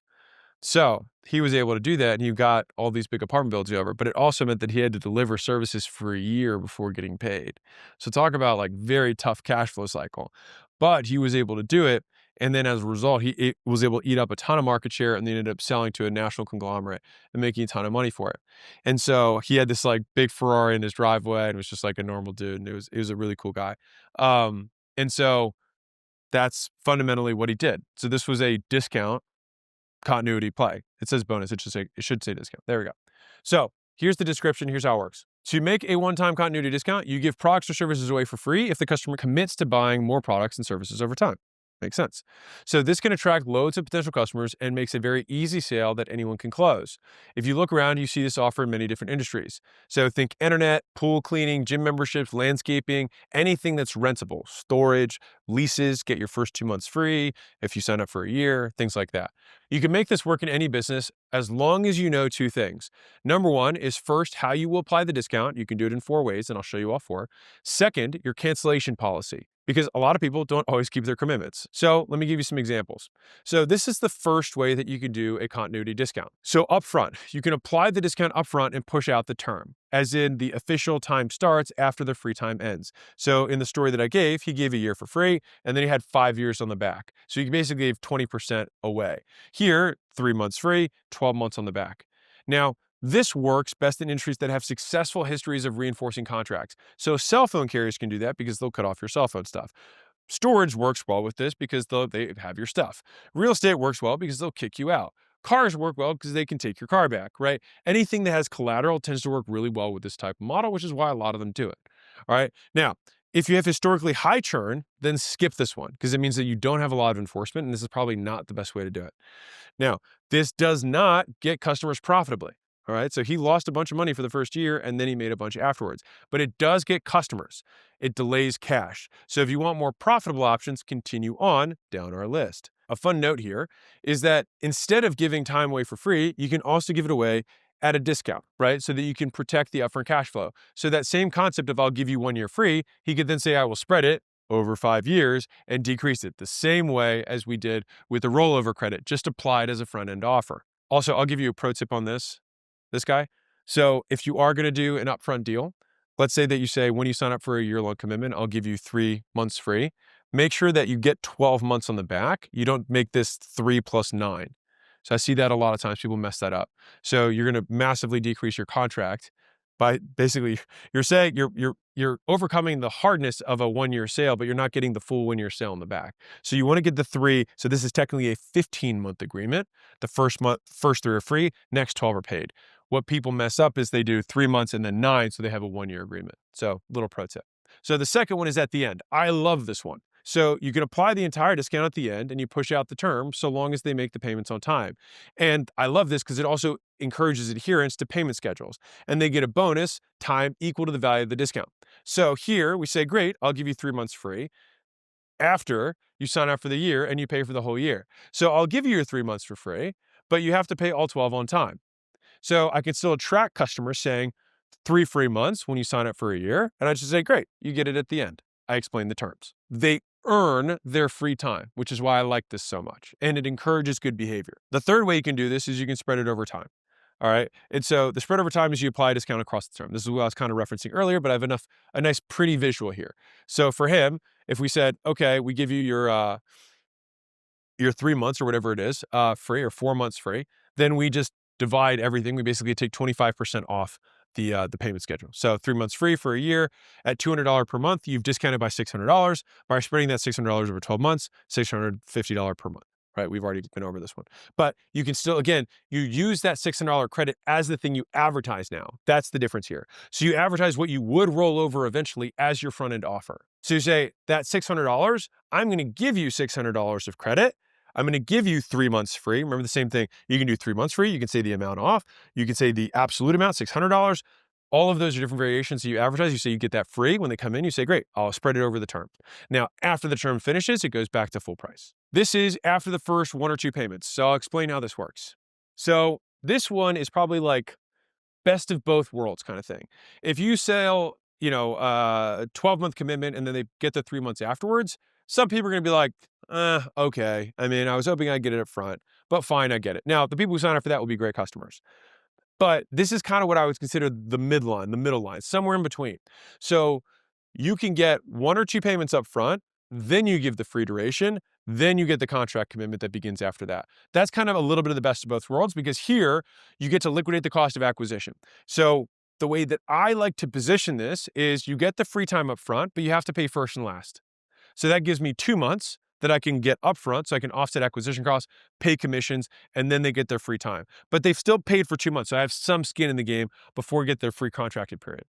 So he was able to do that, and he got all these big apartment buildings over, but it also meant that he had to deliver services for a year before getting paid. So talk about like very tough cash flow cycle, but he was able to do it. And then as a result, he was able to eat up a ton of market share and then ended up selling to a national conglomerate and making a ton of money for it. And so he had this like big Ferrari in his driveway and was just like a normal dude. And it was a really cool guy. And so that's fundamentally what he did. So this was a discount continuity play. It says bonus. It should say discount. There we go. So here's the description. Here's how it works. To make a one-time continuity discount, you give products or services away for free if the customer commits to buying more products and services over time. Makes sense. So this can attract loads of potential customers and makes a very easy sale that anyone can close. If you look around, you see this offer in many different industries. So think internet, pool cleaning, gym memberships, landscaping, anything that's rentable, storage, leases, get your first 2 months free if you sign up for a year, things like that. You can make this work in any business as long as you know 2 things. Number 1 is first how you will apply the discount. You can do it in 4 ways, and I'll show you all 4. Second, your cancellation policy, because a lot of people don't always keep their commitments. So let me give you some examples. So this is the first way that you can do a continuity discount. So upfront, you can apply the discount upfront and push out the term, as in the official time starts after the free time ends. So in the story that I gave, he gave a year for free, and then he had 5 years on the back. So he basically gave 20% away. Here, 3 months free, 12 months on the back. Now, this works best in industries that have successful histories of reinforcing contracts. So cell phone carriers can do that because they'll cut off your cell phone stuff. Storage works well with this because they have your stuff. Real estate works well because they'll kick you out. Cars work well because they can take your car back, right? Anything that has collateral tends to work really well with this type of model, which is why a lot of them do it. All right. Now, if you have historically high churn, then skip this one because it means that you don't have a lot of enforcement, and this is probably not the best way to do it. Now, this does not get customers profitably. All right. So he lost a bunch of money for the first year and then he made a bunch afterwards, but it does get customers. It delays cash. So if you want more profitable options, continue on down our list. A fun note here is that instead of giving time away for free, you can also give it away at a discount, right? So that you can protect the upfront cash flow. So that same concept of I'll give you 1 year free, he could then say I will spread it over 5 years and decrease it the same way as we did with the rollover credit, just applied as a front end offer. Also, I'll give you a pro tip on this guy. So if you are going to do an upfront deal, let's say that you say, when you sign up for a year-long commitment, I'll give you 3 months free. Make sure that you get 12 months on the back. You don't make this 3 plus 9. So I see that a lot of times people mess that up. So you're going to massively decrease your contract by basically you're saying you're overcoming the hardness of a 1-year sale, but you're not getting the full 1-year sale in the back. So you want to get the 3. So this is technically a 15-month agreement. The first 3 are free, next 12 are paid. What people mess up is they do 3 months and then 9, so they have a 1-year agreement. So little pro tip. So the second one is at the end. I love this one. So you can apply the entire discount at the end and you push out the term so long as they make the payments on time. And I love this because it also encourages adherence to payment schedules. And they get a bonus time equal to the value of the discount. So here we say, great, I'll give you 3 months free after you sign up for the year and you pay for the whole year. So I'll give you your 3 months for free, but you have to pay all 12 on time. So I can still attract customers saying 3 free months when you sign up for a year. And I just say, great, you get it at the end. I explain the terms. They earn their free time, which is why I like this so much. And it encourages good behavior. The third way you can do this is you can spread it over time. All right. And so the spread over time is you apply a discount across the term. This is what I was kind of referencing earlier, but I have a nice pretty visual here. So for him, if we said, okay, we give you your 3 months or whatever it is, free, or 4 months free, then we just divide everything. We basically take 25% off the payment schedule. So 3 months free for a year at $200 per month, you've discounted by $600. By spreading that $600 over 12 months, $650 per month, right? We've already been over this one. But you can still, again, you use that $600 credit as the thing you advertise now. That's the difference here. So you advertise what you would roll over eventually as your front end offer. So you say that $600, I'm going to give you $600 of credit. I'm going to give you 3 months free. Remember the same thing. You can do 3 months free. You can say the amount off. You can say the absolute amount, $600. All of those are different variations that you advertise. You say you get that free. When they come in, you say, great, I'll spread it over the term. Now, after the term finishes, it goes back to full price. This is after the first 1 or 2 payments. So I'll explain how this works. So this one is probably like best of both worlds kind of thing. If you sell, a 12-month commitment and then they get the 3 months afterwards, some people are going to be like, okay. I mean, I was hoping I'd get it up front, but fine, I get it. Now, the people who sign up for that will be great customers. But this is kind of what I would consider the midline, the middle line, somewhere in between. So you can get 1 or 2 payments up front, then you give the free duration, then you get the contract commitment that begins after that. That's kind of a little bit of the best of both worlds, because here you get to liquidate the cost of acquisition. So the way that I like to position this is you get the free time up front, but you have to pay first and last. So that gives me 2 months that I can get upfront, so I can offset acquisition costs, pay commissions, and then they get their free time. But they've still paid for 2 months, so I have some skin in the game before they get their free contracted period.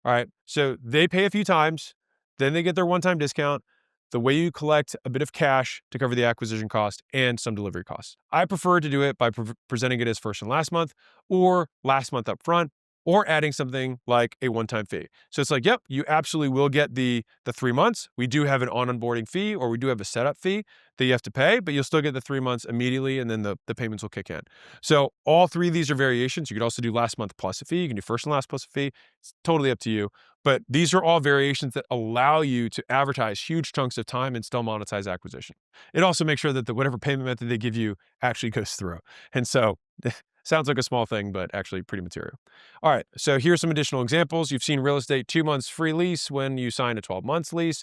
All right, so they pay a few times, then they get their one-time discount. The way you collect a bit of cash to cover the acquisition cost and some delivery costs. I prefer to do it by presenting it as first and last month, or last month up front, or adding something like a one-time fee. So it's like, yep, you absolutely will get the 3 months. We do have an onboarding fee, or we do have a setup fee that you have to pay, but you'll still get the 3 months immediately, and then the payments will kick in. So all 3 of these are variations. You could also do last month plus a fee. You can do first and last plus a fee. It's totally up to you. But these are all variations that allow you to advertise huge chunks of time and still monetize acquisition. It also makes sure that whatever payment method they give you actually goes through. And so sounds like a small thing, but actually pretty material. All right, so here's some additional examples. You've seen real estate 2 months free lease when you sign a 12 months lease.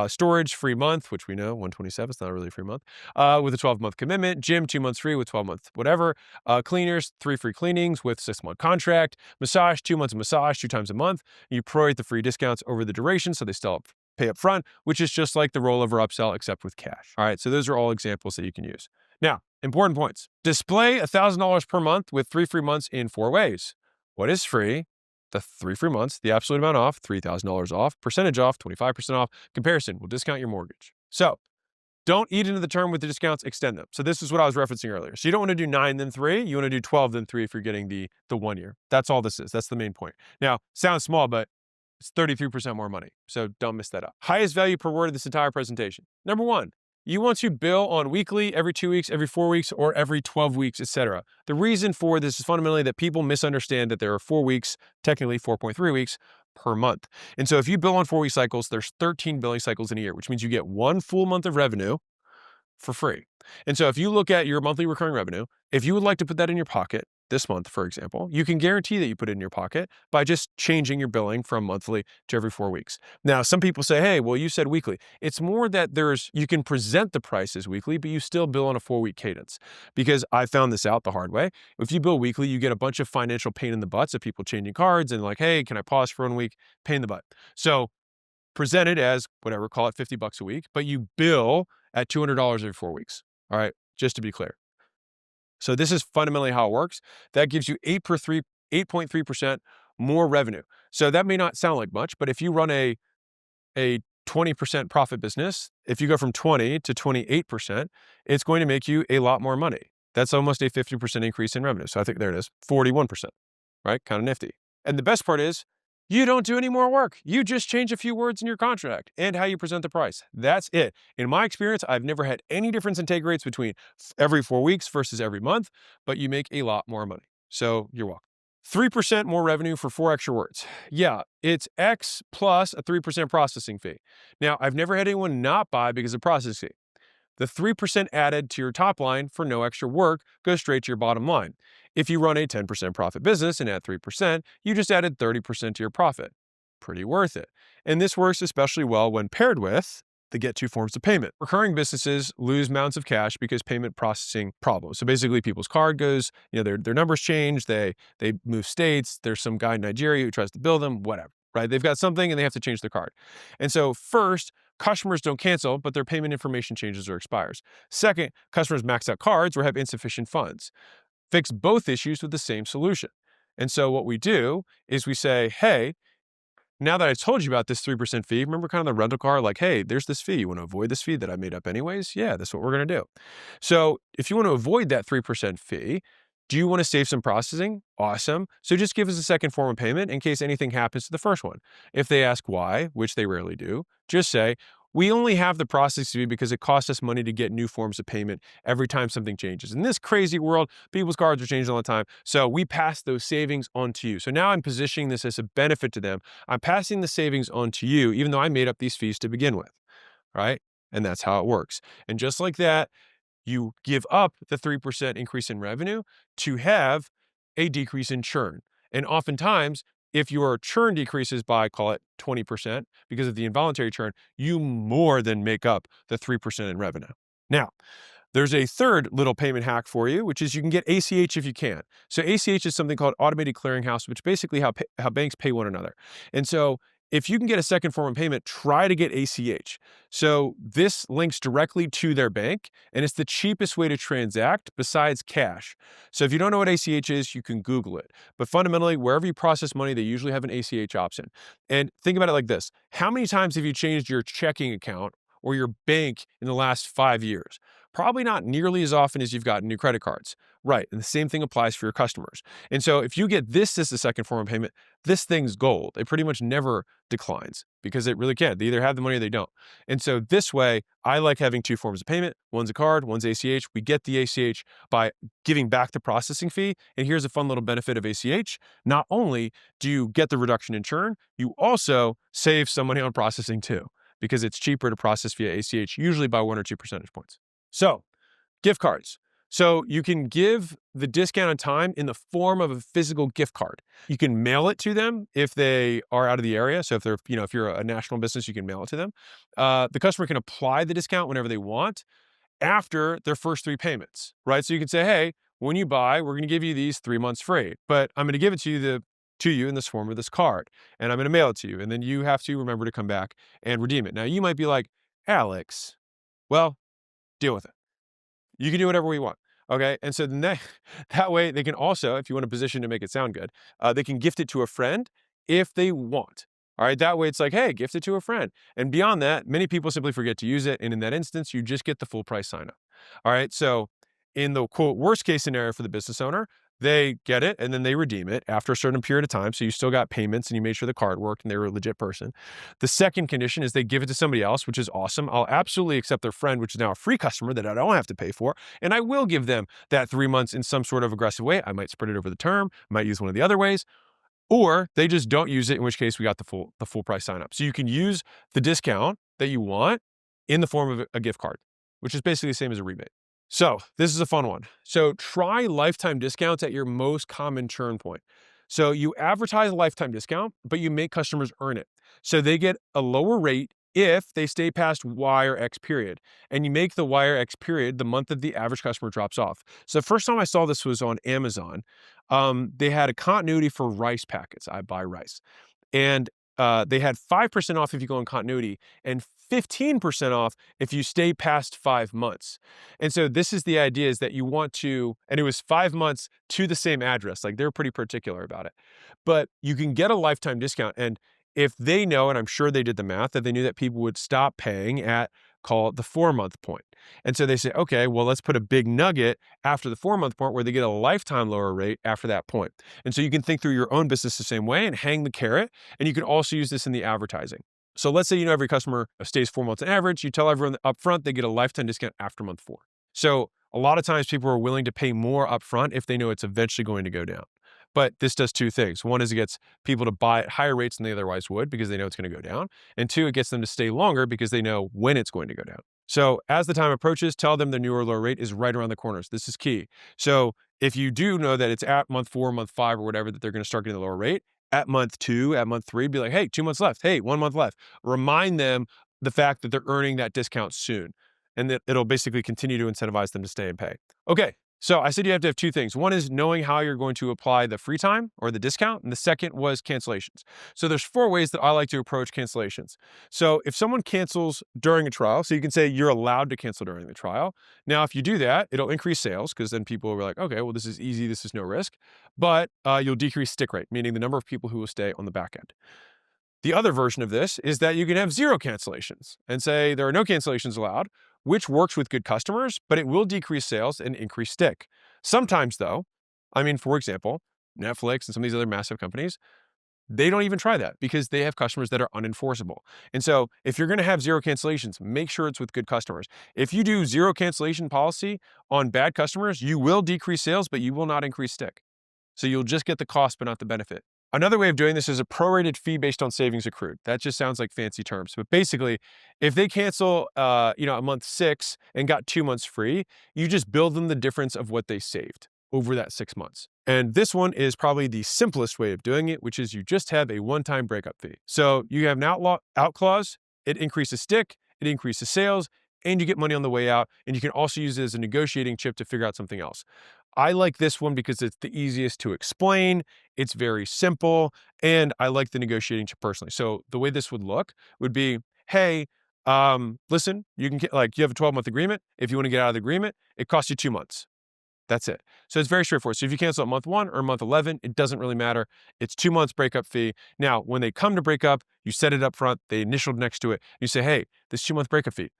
Storage free month, which we know 127 is not really a free month, with a 12-month commitment. Gym 2 months free with 12 months whatever. Cleaners 3 free cleanings with 6-month contract. Massage 2 months of massage 2 times a month. You prorate the free discounts over the duration, so they still pay up front, which is just like the rollover upsell except with cash. All right, so those are all examples that you can use. Now, important points. Display $1,000 per month with 3 free months in 4 ways. What is free? The 3 free months, the absolute amount off, $3,000 off, percentage off, 25% off. Comparison will discount your mortgage. So don't eat into the term with the discounts, extend them. So this is what I was referencing earlier. So you don't want to do 9 then 3. You want to do 12 then 3 if you're getting the 1 year. That's all this is. That's the main point. Now, sounds small, but it's 33% more money. So don't miss that up. Highest value per word of this entire presentation. Number 1. You want to bill on weekly, every 2 weeks, every 4 weeks, or every 12 weeks, etc. The reason for this is fundamentally that people misunderstand that there are 4 weeks, technically 4.3 weeks per month. And so if you bill on 4-week cycles, there's 13 billing cycles in a year, which means you get 1 full month of revenue for free. And so if you look at your monthly recurring revenue, if you would like to put that in your pocket this month, for example, you can guarantee that you put it in your pocket by just changing your billing from monthly to every 4 weeks. Now, some people say, hey, well, you said weekly. It's more that you can present the price as weekly, but you still bill on a 4-week cadence. Because I found this out the hard way. If you bill weekly, you get a bunch of financial pain in the butts of people changing cards and like, hey, can I pause for 1 week? Pain in the butt. So present it as whatever, call it $50 a week, but you bill at $200 every 4 weeks. All right, just to be clear. So this is fundamentally how it works. That gives you 8.3% more revenue. So that may not sound like much, but if you run a 20% profit business, if you go from 20 to 28%, it's going to make you a lot more money. That's almost a 50% increase in revenue. So I think there it is, 41%, right? Kind of nifty. And the best part is, you don't do any more work. You just change a few words in your contract and how you present the price. That's it. In my experience, I've never had any difference in take rates between every 4 weeks versus every month, but you make a lot more money. So you're welcome. 3% more revenue for 4 extra words. Yeah, it's X plus a 3% processing fee. Now, I've never had anyone not buy because of processing fee. The 3% added to your top line for no extra work goes straight to your bottom line. If you run a 10% profit business and add 3%, you just added 30% to your profit. Pretty worth it. And this works especially well when paired with the get two forms of payment. Recurring businesses lose amounts of cash because payment processing problems. So basically people's card goes, their numbers change, they move states, there's some guy in Nigeria who tries to bill them, whatever, right? They've got something and they have to change the card. And so first, customers don't cancel, but their payment information changes or expires. Second, customers max out cards or have insufficient funds. Fix both issues with the same solution. And so what we do is we say, hey, now that I told you about this 3% fee, remember kind of the rental car, like, hey, there's this fee. You want to avoid this fee that I made up anyways? Yeah, that's what we're going to do. So if you want to avoid that 3% fee, do you want to save some processing? Awesome. So just give us a second form of payment in case anything happens to the first one. If they ask why, which they rarely do, just say, we only have the processing fee because it costs us money to get new forms of payment every time something changes. In this crazy world, people's cards are changing all the time. So we pass those savings on to you. So now I'm positioning this as a benefit to them. I'm passing the savings on to you, even though I made up these fees to begin with, right? And that's how it works. And just like that, you give up the 3% increase in revenue to have a decrease in churn. And oftentimes, if your churn decreases by, call it 20% because of the involuntary churn, you more than make up the 3% in revenue. Now, there's a third little payment hack for you, which is you can get ACH if you can. So ACH is something called automated clearinghouse, which is basically how banks pay one another. And so if you can get a second form of payment, try to get ACH. So this links directly to their bank, and it's the cheapest way to transact besides cash. So if you don't know what ACH is, you can Google it. But fundamentally, wherever you process money, they usually have an ACH option. And think about it like this. How many times have you changed your checking account or your bank in the last 5 years? Probably not nearly as often as you've gotten new credit cards. Right, and the same thing applies for your customers. And so if you get this as the second form of payment, this thing's gold. It pretty much never declines because it really can't. They either have the money or they don't. And so this way, I like having two forms of payment. One's a card, one's ACH. We get the ACH by giving back the processing fee. And here's a fun little benefit of ACH. Not only do you get the reduction in churn, you also save some money on processing too, because it's cheaper to process via ACH, usually by 1 or 2 percentage points. So gift cards. So you can give the discount on time in the form of a physical gift card. You can mail it to them if they are out of the area. So if you're a national business, you can mail it to them. The customer can apply the discount whenever they want after their first 3 payments, right? So you can say, hey, when you buy, we're going to give you these 3 months free, but I'm going to give it to you in this form of this card, and I'm going to mail it to you. And then you have to remember to come back and redeem it. Now you might be like, Alex, well, deal with it. You can do whatever we want. Okay. And so then that way they can also, if you want a position to make it sound good, they can gift it to a friend if they want. All right. That way it's like, hey, gift it to a friend. And beyond that, many people simply forget to use it. And in that instance, you just get the full price sign up. All right. So in the quote, worst case scenario for the business owner, they get it and then they redeem it after a certain period of time. So you still got payments and you made sure the card worked and they were a legit person. The second condition is they give it to somebody else, which is awesome. I'll absolutely accept their friend, which is now a free customer that I don't have to pay for. And I will give them that 3 months in some sort of aggressive way. I might spread it over the term, might use one of the other ways, or they just don't use it, in which case we got the full price sign up. So you can use the discount that you want in the form of a gift card, which is basically the same as a rebate. So this is a fun one. So try lifetime discounts at your most common churn point. So you advertise a lifetime discount, but you make customers earn it. So they get a lower rate if they stay past Y or X period. And you make the Y or X period the month that the average customer drops off. So the first time I saw this was on Amazon. They had a continuity for rice packets. I buy rice. And they had 5% off if you go on continuity and 15% off if you stay past 5 months. And so this is the idea, is that you want to, and it was 5 months to the same address. Like they're pretty particular about it, but you can get a lifetime discount. And if they know, and I'm sure they did the math, that they knew that people would stop paying at, call it the 4-month point. And so they say, okay, well, let's put a big nugget after the 4-month point where they get a lifetime lower rate after that point. And so you can think through your own business the same way and hang the carrot. And you can also use this in the advertising. So let's say, every customer stays 4 months on average. You tell everyone up front, they get a lifetime discount after month 4. So A lot of times people are willing to pay more upfront if they know it's eventually going to go down. But this does two things. One is it gets people to buy at higher rates than they otherwise would because they know it's going to go down. And two, it gets them to stay longer because they know when it's going to go down. So as the time approaches, tell them the new or low rate is right around the corners. This is key. So if you do know that it's at month 4, month 5, or whatever, that they're going to start getting the lower rate, at month 2, at month 3, be like, hey, 2 months left. Hey, 1 month left. Remind them the fact that they're earning that discount soon. And that it'll basically continue to incentivize them to stay and pay. Okay, so I said you have to have two things. One is knowing how you're going to apply the free time or the discount, and the second was cancellations. So there's 4 ways that I like to approach cancellations. So if someone cancels during a trial, so you can say you're allowed to cancel during the trial. Now, if you do that, it'll increase sales because then people will be like, okay, well, this is easy, this is no risk. But you'll decrease stick rate, meaning the number of people who will stay on the back end. The other version of this is that you can have 0 cancellations and say there are no cancellations allowed, which works with good customers, but it will decrease sales and increase stick. Sometimes though, for example, Netflix and some of these other massive companies, they don't even try that because they have customers that are unenforceable. And so if you're going to have 0 cancellations, make sure it's with good customers. If you do 0 cancellation policy on bad customers, you will decrease sales, but you will not increase stick. So you'll just get the cost, but not the benefit. Another way of doing this is a prorated fee based on savings accrued. That just sounds like fancy terms. But basically, if they cancel, a month 6 and got 2 months free, you just bill them the difference of what they saved over that 6 months. And this one is probably the simplest way of doing it, which is you just have a one-time breakup fee. So you have an out clause, it increases stick, it increases sales, and you get money on the way out. And you can also use it as a negotiating chip to figure out something else. I like this one because it's the easiest to explain. It's very simple, and I like the negotiating chip personally. So the way this would look would be, hey, listen, you have a 12-month agreement. If you want to get out of the agreement, it costs you 2 months. That's it. So it's very straightforward. So if you cancel at month 1 or month 11, it doesn't really matter. It's 2 months breakup fee. Now, when they come to break up, you set it up front, they initialed next to it. You say, hey, this 2-month breakup fee,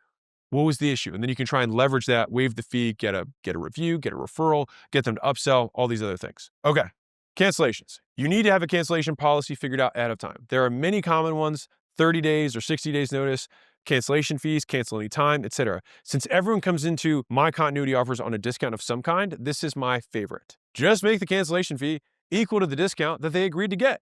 what was the issue? And then you can try and leverage that, waive the fee, get a review, get a referral, get them to upsell, all these other things. Okay, cancellations. You need to have a cancellation policy figured out ahead of time. There are many common ones, 30 days or 60 days notice, cancellation fees, cancel any time, etc. Since everyone comes into my continuity offers on a discount of some kind, this is my favorite. Just make the cancellation fee equal to the discount that they agreed to get.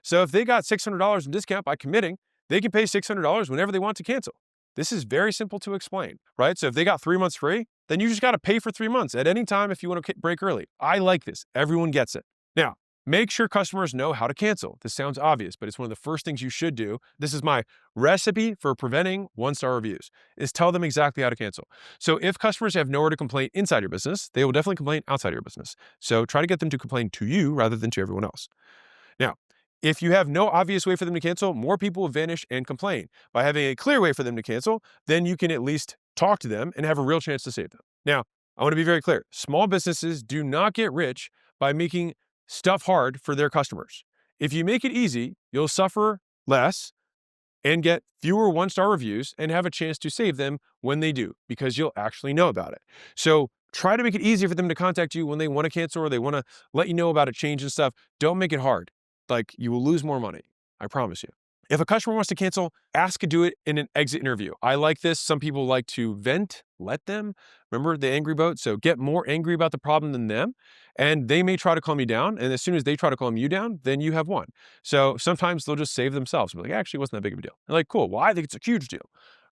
So if they got $600 in discount by committing, they can pay $600 whenever they want to cancel. This is very simple to explain, right? So if they got 3 months free, then you just got to pay for 3 months at any time if you want to break early. I like this. Everyone gets it. Now, make sure customers know how to cancel. This sounds obvious, but it's one of the first things you should do. This is my recipe for preventing 1-star reviews, is tell them exactly how to cancel. So if customers have nowhere to complain inside your business, they will definitely complain outside your business. So try to get them to complain to you rather than to everyone else. Now, if you have no obvious way for them to cancel, more people will vanish and complain. By having a clear way for them to cancel, then you can at least talk to them and have a real chance to save them. Now, I want to be very clear. Small businesses do not get rich by making stuff hard for their customers. If you make it easy, you'll suffer less and get fewer 1-star reviews and have a chance to save them when they do, because you'll actually know about it. So try to make it easy for them to contact you when they want to cancel or they want to let you know about a change and stuff. Don't make it hard. You will lose more money. I promise you. If a customer wants to cancel, ask to do it in an exit interview. I like this. Some people like to vent, let them. Remember the angry boat? So get more angry about the problem than them. And they may try to calm you down. And as soon as they try to calm you down, then you have won. So sometimes they'll just save themselves. Be like, actually, it wasn't that big of a deal. They're like, cool. Well, I think it's a huge deal.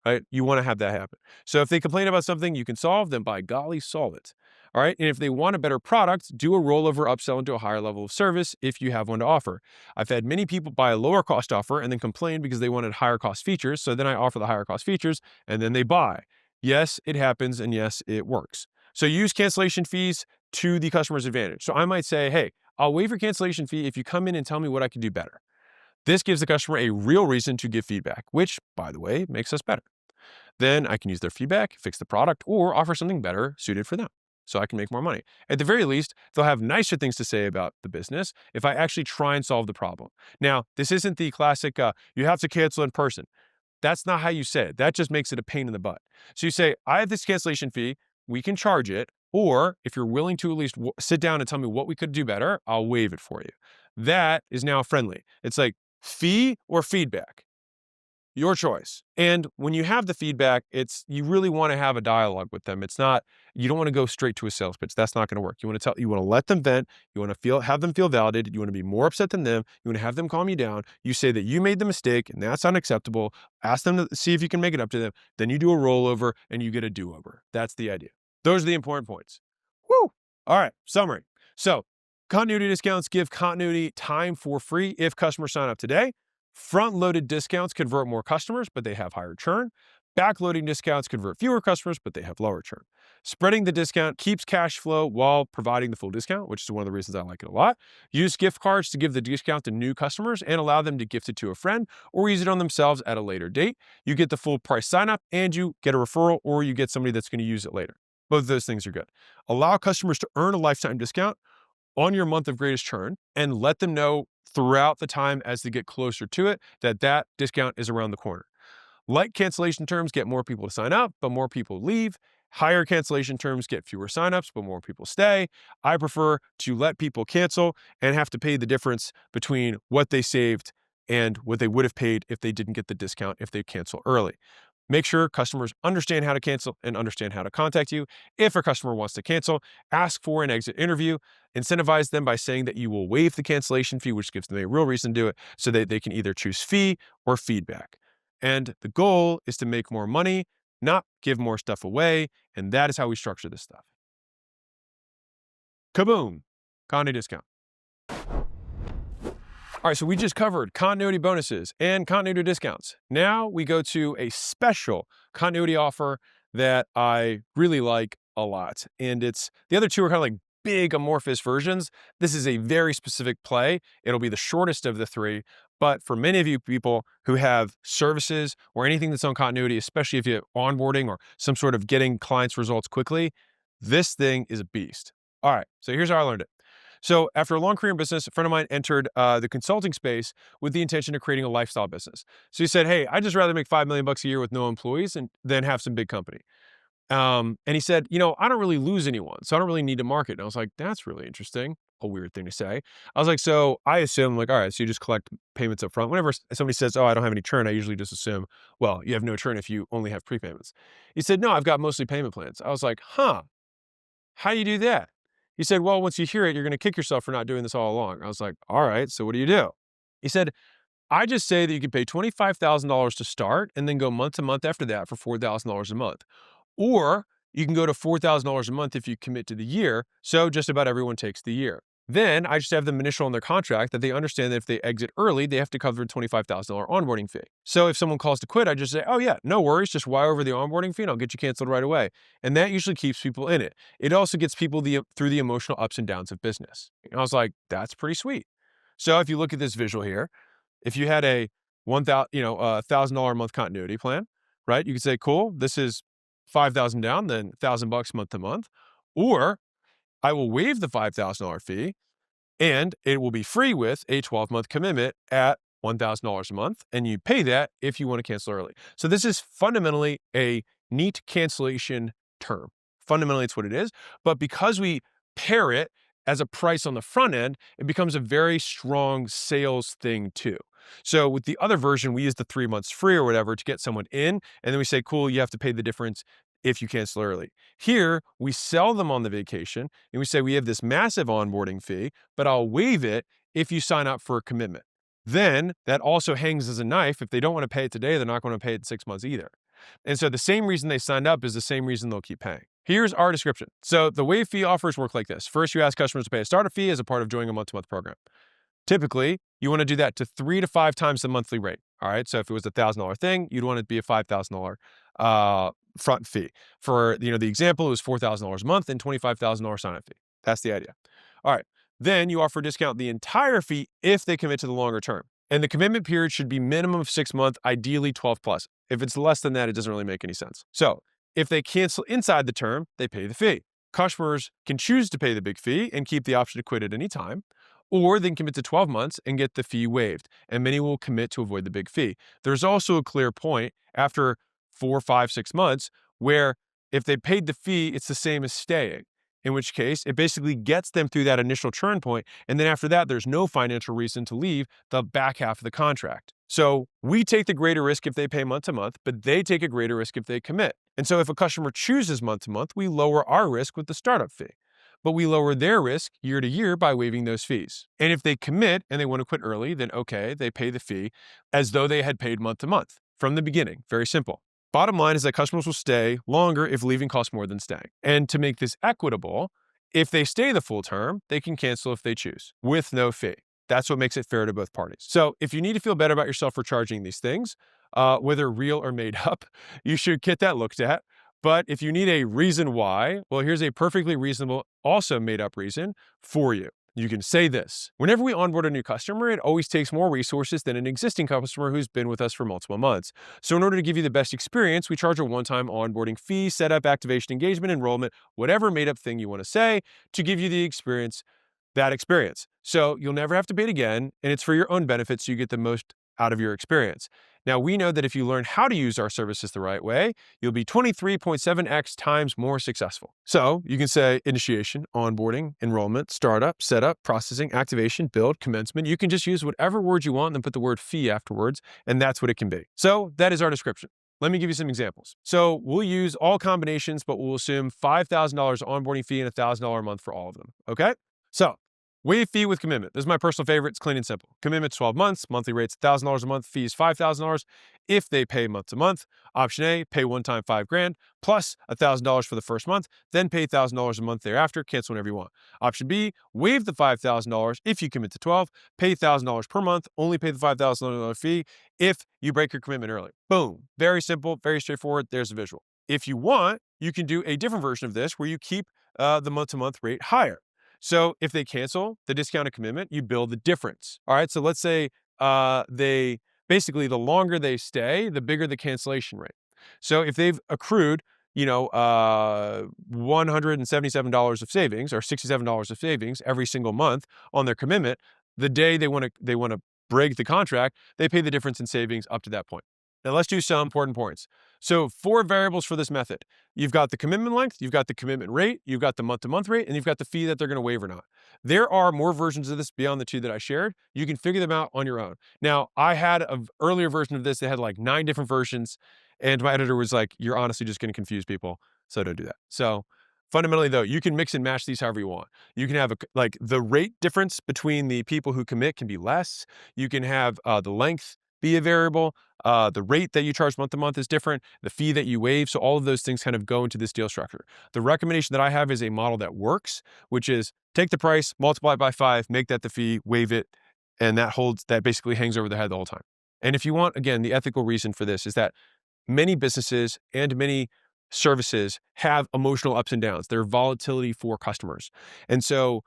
Right? You want to have that happen. So if they complain about something you can solve, then by golly, solve it. All right. And if they want a better product, do a rollover upsell into a higher level of service if you have one to offer. I've had many people buy a lower cost offer and then complain because they wanted higher cost features. So then I offer the higher cost features and then they buy. Yes, it happens. And yes, it works. So use cancellation fees to the customer's advantage. So I might say, hey, I'll waive your cancellation fee if you come in and tell me what I can do better. This gives the customer a real reason to give feedback, which, by the way, makes us better. Then I can use their feedback, fix the product, or offer something better suited for them, so I can make more money. At the very least, they'll have nicer things to say about the business if I actually try and solve the problem. Now, this isn't the classic, you have to cancel in person. That's not how you say it. That just makes it a pain in the butt. So you say, I have this cancellation fee, we can charge it, or if you're willing to at least sit down and tell me what we could do better, I'll waive it for you. That is now friendly. It's like fee or feedback. Your choice. And when you have the feedback, you really want to have a dialogue with them. You don't want to go straight to a sales pitch. That's not going to work. You want to let them vent. You want to have them feel validated. You want to be more upset than them. You want to have them calm you down. You say that you made the mistake and that's unacceptable. Ask them to see if you can make it up to them. Then you do a rollover and you get a do-over. That's the idea. Those are the important points. Woo! All right, summary. So continuity discounts give continuity time for free if customers sign up today. Front-loaded discounts convert more customers, but they have higher churn. Backloading discounts convert fewer customers, but they have lower churn. Spreading the discount keeps cash flow while providing the full discount, which is one of the reasons I like it a lot. Use gift cards to give the discount to new customers and allow them to gift it to a friend or use it on themselves at a later date. You get the full price sign-up and you get a referral or you get somebody that's going to use it later. Both of those things are good. Allow customers to earn a lifetime discount on your month of greatest churn and let them know throughout the time as they get closer to it that discount is around the corner. Light cancellation terms get more people to sign up, but more people leave. Higher cancellation terms get fewer signups, but more people stay. I prefer to let people cancel and have to pay the difference between what they saved and what they would have paid if they didn't get the discount if they cancel early. Make sure customers understand how to cancel and understand how to contact you. If a customer wants to cancel, ask for an exit interview. Incentivize them by saying that you will waive the cancellation fee, which gives them a real reason to do it, so that they can either choose fee or feedback. And the goal is to make more money, not give more stuff away. And that is how we structure this stuff. Kaboom! Continuity discount. All right, so we just covered continuity bonuses and continuity discounts. Now we go to a special continuity offer that I really like a lot. And the other two are kind of like big amorphous versions. This is a very specific play. It'll be the shortest of the three. But for many of you people who have services or anything that's on continuity, especially if you're onboarding or some sort of getting clients results quickly, this thing is a beast. All right, so here's how I learned it. So after a long career in business, a friend of mine entered the consulting space with the intention of creating a lifestyle business. So he said, hey, I'd just rather make $5 million a year with no employees than have some big company. And he said, I don't really lose anyone, so I don't really need to market. And I was like, that's really interesting. A weird thing to say. I was like, so I assume all right, so you just collect payments up front. Whenever somebody says, oh, I don't have any churn, I usually just assume, well, you have no churn if you only have prepayments. He said, no, I've got mostly payment plans. I was like, how do you do that? He said, well, once you hear it, you're going to kick yourself for not doing this all along. I was like, all right, so what do you do? He said, I just say that you can pay $25,000 to start and then go month to month after that for $4,000 a month. Or you can go to $4,000 a month if you commit to the year. So just about everyone takes the year. Then I just have them initial in their contract that they understand that if they exit early, they have to cover a $25,000 onboarding fee. So if someone calls to quit, I just say, oh yeah, no worries, just wire over the onboarding fee and I'll get you canceled right away. And that usually keeps people in it. It also gets people through the emotional ups and downs of business. And I was like, that's pretty sweet. So if you look at this visual here, if you had a $1,000 a month continuity plan, right? You could say, cool, this is $5,000 down, then $1,000 month to month, or I will waive the $5,000 fee and it will be free with a 12-month commitment at $1,000 a month. And you pay that if you want to cancel early. So this is fundamentally a neat cancellation term. Fundamentally, it's what it is. But because we pair it as a price on the front end, it becomes a very strong sales thing too. So with the other version, we use the 3 months free or whatever to get someone in. And then we say, cool, you have to pay the difference if you cancel early. Here, we sell them on the vacation and we say, we have this massive onboarding fee, but I'll waive it if you sign up for a commitment. Then that also hangs as a knife. If they don't want to pay it today, they're not going to pay it in 6 months either. And so the same reason they signed up is the same reason they'll keep paying. Here's our description. So the waive fee offers work like this. First, you ask customers to pay a startup fee as a part of joining a month-to-month program. Typically, you want to do that to 3 to 5 times the monthly rate. All right. So if it was a $1,000 thing, you'd want it to be a $5,000 front fee. For the example, it was $4,000 a month and $25,000 sign-up fee. That's the idea. All right. Then you offer a discount the entire fee if they commit to the longer term. And the commitment period should be minimum of 6 months, ideally 12 plus. If it's less than that, it doesn't really make any sense. So if they cancel inside the term, they pay the fee. Customers can choose to pay the big fee and keep the option to quit at any time, or they can commit to 12 months and get the fee waived, and many will commit to avoid the big fee. There's also a clear point after 4, 5, 6 months where if they paid the fee, it's the same as staying, in which case it basically gets them through that initial churn point, and then after that, there's no financial reason to leave the back half of the contract. So we take the greater risk if they pay month to month, but they take a greater risk if they commit. And so if a customer chooses month to month, we lower our risk with the startup fee, but we lower their risk year to year by waiving those fees. And if they commit and they want to quit early, then okay, they pay the fee as though they had paid month to month from the beginning. Very simple. Bottom line is that customers will stay longer if leaving costs more than staying. And to make this equitable, if they stay the full term, they can cancel if they choose with no fee. That's what makes it fair to both parties. So if you need to feel better about yourself for charging these things, whether real or made up, you should get that looked at. But if you need a reason why, well, here's a perfectly reasonable, also made up reason for you. You can say this. Whenever we onboard a new customer, it always takes more resources than an existing customer who's been with us for multiple months. So in order to give you the best experience, we charge a one-time onboarding fee, setup, activation, engagement, enrollment, whatever made up thing you want to say to give you the experience, that experience. So you'll never have to pay it again, and it's for your own benefit so you get the most out of your experience. Now, we know that if you learn how to use our services the right way, you'll be 23.7x times more successful. So you can say initiation, onboarding, enrollment, startup, setup, processing, activation, build, commencement. You can just use whatever word you want and then put the word fee afterwards, and that's what it can be. So that is our description. Let me give you some examples. So we'll use all combinations, but we'll assume $5,000 onboarding fee and $1,000 a month for all of them, okay? So waive fee with commitment. This is my personal favorite. It's clean and simple. Commitment's 12 months. Monthly rate's $1,000 a month. Fee is $5,000 if they pay month to month. Option A, pay one time $5,000 plus $1,000 for the first month, then pay $1,000 a month thereafter. Cancel whenever you want. Option B, waive the $5,000 if you commit to 12. Pay $1,000 per month. Only pay the $5,000 fee if you break your commitment early. Boom. Very simple. Very straightforward. There's a visual. If you want, you can do a different version of this where you keep the month to month rate higher. So if they cancel the discounted commitment, you bill the difference. All right. So let's say they basically, the longer they stay, the bigger the cancellation rate. So if they've accrued, $177 of savings or $67 of savings every single month on their commitment, the day they want to break the contract, they pay the difference in savings up to that point. Now let's do some important points. So 4 variables for this method. You've got the commitment length, you've got the commitment rate, you've got the month-to-month rate, and you've got the fee that they're going to waive or not. There are more versions of this beyond the 2 that I shared. You can figure them out on your own. Now, I had an earlier version of this that had like 9 different versions, and my editor was like, you're honestly just going to confuse people, so don't do that. So fundamentally, though, you can mix and match these however you want. You can have the rate difference between the people who commit can be less. You can have the length be a variable. The rate that you charge month to month is different. The fee that you waive. So all of those things kind of go into this deal structure. The recommendation that I have is a model that works, which is take the price, multiply it by 5, make that the fee, waive it. And that basically hangs over their head the whole time. And if you want, again, the ethical reason for this is that many businesses and many services have emotional ups and downs. There's volatility for customers. And so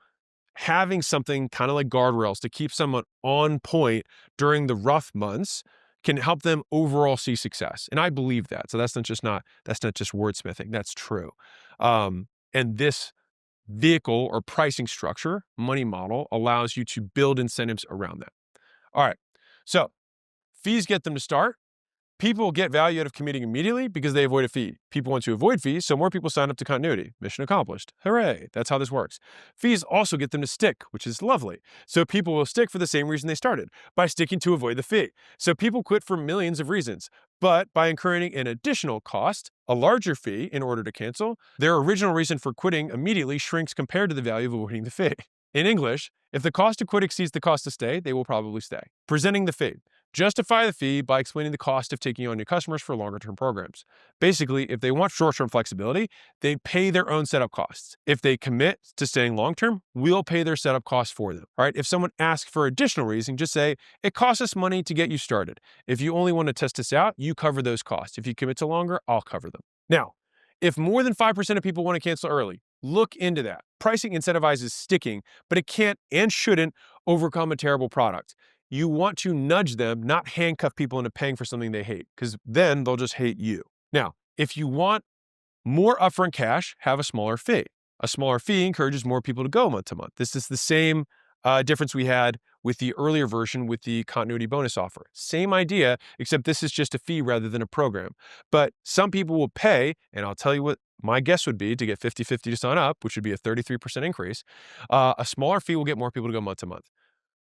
having something kind of like guardrails to keep someone on point during the rough months can help them overall see success. And I believe that. So that's not just wordsmithing. That's true. And this vehicle or pricing structure, money model, allows you to build incentives around that. All right. So fees get them to start. People get value out of committing immediately because they avoid a fee. People want to avoid fees, so more people sign up to continuity. Mission accomplished. Hooray. That's how this works. Fees also get them to stick, which is lovely. So people will stick for the same reason they started, by sticking to avoid the fee. So people quit for millions of reasons, but by incurring an additional cost, a larger fee in order to cancel, their original reason for quitting immediately shrinks compared to the value of avoiding the fee. In English, if the cost to quit exceeds the cost to stay, they will probably stay. Presenting the fee. Justify the fee by explaining the cost of taking on new customers for longer-term programs. Basically, if they want short-term flexibility, they pay their own setup costs. If they commit to staying long-term, we'll pay their setup costs for them. All right. If someone asks for additional reason, just say, it costs us money to get you started. If you only want to test this out, you cover those costs. If you commit to longer, I'll cover them. Now, if more than 5% of people want to cancel early, look into that. Pricing incentivizes sticking, but it can't and shouldn't overcome a terrible product. You want to nudge them, not handcuff people into paying for something they hate, because then they'll just hate you. Now, if you want more upfront cash, have a smaller fee. A smaller fee encourages more people to go month to month. This is the same difference we had with the earlier version with the continuity bonus offer. Same idea, except this is just a fee rather than a program. But some people will pay, and I'll tell you what my guess would be to get 50-50 to sign up, which would be a 33% increase. A smaller fee will get more people to go month to month.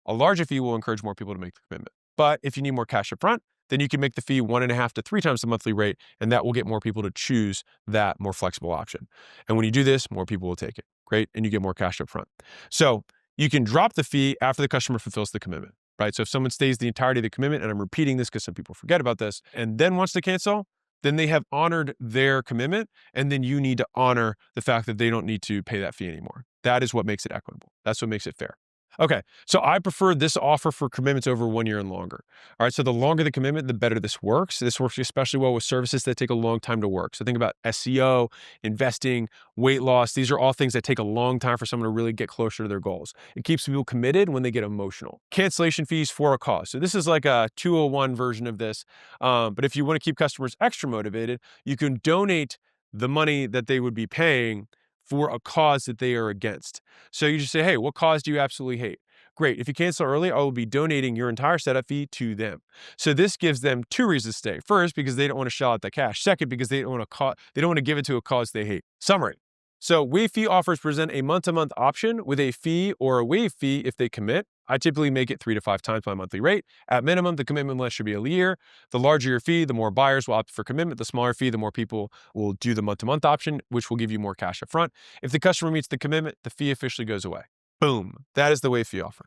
A larger fee will encourage more people to make the commitment. But if you need more cash up front, then you can make the fee 1.5 to 3 times the monthly rate, and that will get more people to choose that more flexible option. And when you do this, more people will take it. Great, and you get more cash up front. So you can drop the fee after the customer fulfills the commitment, right? So if someone stays the entirety of the commitment, and I'm repeating this because some people forget about this, and then wants to cancel, then they have honored their commitment, and then you need to honor the fact that they don't need to pay that fee anymore. That is what makes it equitable. That's what makes it fair. Okay, so I prefer this offer for commitments over 1 year and longer. All right, so the longer the commitment, the better this works. This works especially well with services that take a long time to work. So think about SEO, investing, weight loss. These are all things that take a long time for someone to really get closer to their goals. It keeps people committed when they get emotional. Cancellation fees for a cause. So this is like a 201 version of this. But if you want to keep customers extra motivated, you can donate the money that they would be paying for a cause that they are against. So you just say, hey, what cause do you absolutely hate? Great. If you cancel early, I will be donating your entire setup fee to them. So this gives them 2 reasons to stay. First, because they don't want to shell out the cash. Second, because they don't want to give it to a cause they hate. Summary. So waive fee offers present a month-to-month option with a fee or a waive fee if they commit. I typically make it 3 to 5 times my monthly rate. At minimum, the commitment length should be a year. The larger your fee, the more buyers will opt for commitment. The smaller fee, the more people will do the month-to-month option, which will give you more cash up front. If the customer meets the commitment, the fee officially goes away. Boom. That is the waive fee offer.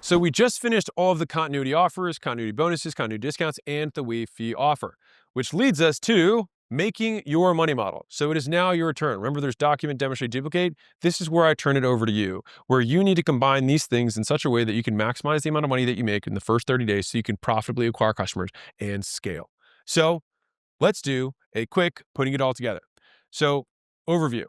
So we just finished all of the continuity offers, continuity bonuses, continuity discounts, and the waive fee offer, which leads us to making your money model. So it is now your turn. Remember, there's document, demonstrate, duplicate. This is where I turn it over to you, where you need to combine these things in such a way that you can maximize the amount of money that you make in the first 30 days so you can profitably acquire customers and scale. So let's do a quick putting it all together. So overview,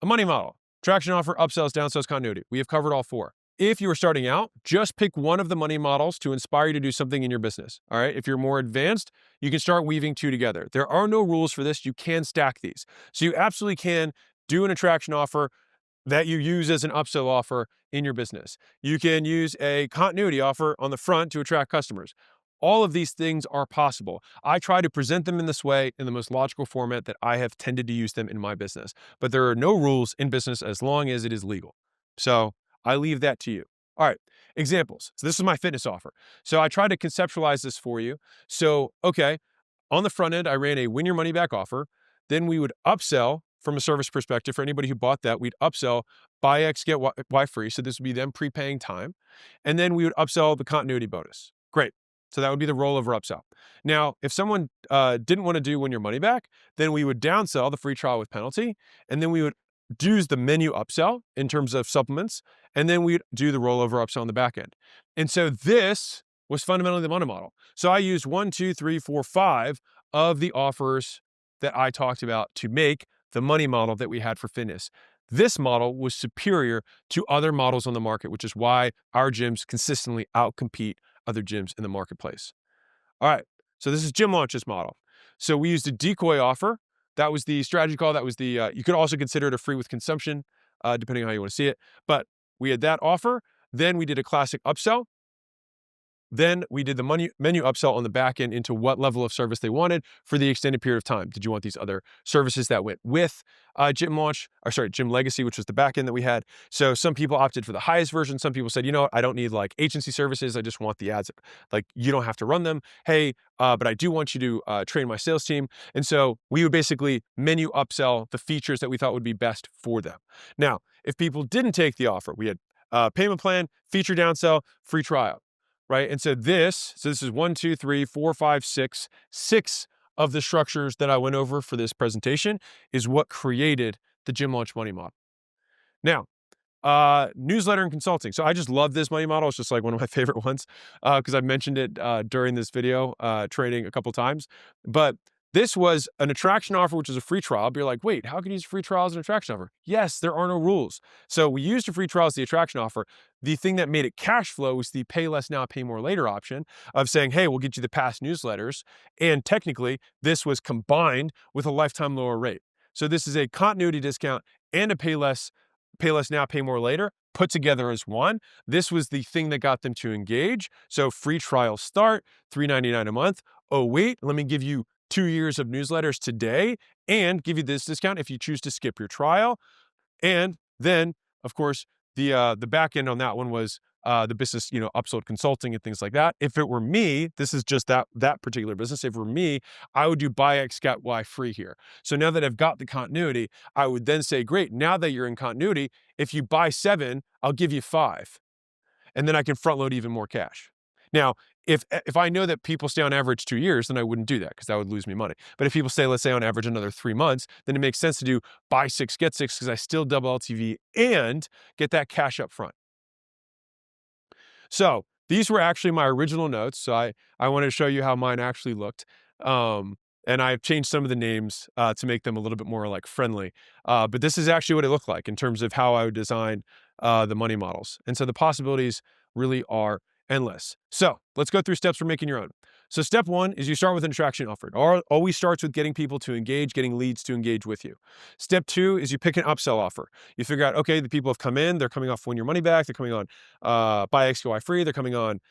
a money model, traction offer, upsells, downsells, continuity. We have covered all 4. If you are starting out, just pick one of the money models to inspire you to do something in your business. All right. If you're more advanced, you can start weaving 2 together. There are no rules for this. You can stack these. So you absolutely can do an attraction offer that you use as an upsell offer in your business. You can use a continuity offer on the front to attract customers. All of these things are possible. I try to present them in this way in the most logical format that I have tended to use them in my business. But there are no rules in business as long as it is legal. So I leave that to you. All right, examples. So this is my fitness offer. So I tried to conceptualize this for you. So, okay, on the front end, I ran a win your money back offer. Then we would upsell from a service perspective. For anybody who bought that, we'd upsell buy X, get Y free. So this would be them prepaying time. And then we would upsell the continuity bonus. Great. So that would be the rollover upsell. Now, if someone didn't want to do win your money back, then we would downsell the free trial with penalty. And then we would use the menu upsell in terms of supplements, and then we'd do the rollover upsell on the back end. And so this was fundamentally the money model. So I used 1, 2, 3, 4, 5 of the offers that I talked about to make the money model that we had for fitness. This model was superior to other models on the market, which is why our gyms consistently outcompete other gyms in the marketplace. All right, so this is Gym Launch's model. So we used a decoy offer. That was the strategy call. That was the, you could also consider it a free with consumption, depending on how you want to see it. But we had that offer. Then we did a classic upsell. Then we did the menu upsell on the back end into what level of service they wanted for the extended period of time. Did you want these other services that went with Gym Legacy, which was the back end that we had? So some people opted for the highest version. Some people said, you know what, I don't need like agency services. I just want the ads. Like you don't have to run them. Hey, but I do want you to train my sales team. And so we would basically menu upsell the features that we thought would be best for them. Now, if people didn't take the offer, we had payment plan, feature downsell, free trial. Right. And so this is 1, 2, 3, 4, 5, 6. 6 of the structures that I went over for this presentation is what created the Gym Launch money model. Now, newsletter and consulting. So I just love this money model. It's just like one of my favorite ones because I've mentioned it during this video training a couple times. But this was an attraction offer, which is a free trial. But you're like, wait, how can you use a free trial as an attraction offer? Yes, there are no rules. So we used a free trial as the attraction offer. The thing that made it cash flow was the pay less now, pay more later option of saying, hey, we'll get you the past newsletters. And technically, this was combined with a lifetime lower rate. So this is a continuity discount and a pay less now, pay more later put together as one. This was the thing that got them to engage. So free trial start, $3.99 a month. Oh, wait, let me give you 2 years of newsletters today and give you this discount if you choose to skip your trial. And then, of course, the back end on that one was the business, upsold consulting and things like that. If it were me, this is just that particular business. If it were me, I would do buy X, get Y free here. So now that I've got the continuity, I would then say, great, now that you're in continuity, if you buy 7, I'll give you 5. And then I can front load even more cash. Now, if I know that people stay on average 2 years, then I wouldn't do that because that would lose me money. But if people stay, let's say on average another 3 months, then it makes sense to do buy 6, get 6 because I still double LTV and get that cash up front. So these were actually my original notes. So I wanted to show you how mine actually looked. And I've changed some of the names to make them a little bit more like friendly. But this is actually what it looked like in terms of how I would design the money models. And so the possibilities really are endless. So let's go through steps for making your own. So step 1 is you start with an attraction offer. It always starts with getting people to engage, getting leads to engage with you. Step 2 is you pick an upsell offer. You figure out, okay, the people have come in, they're coming off win your money back, they're coming on buy X, Y free, they're coming on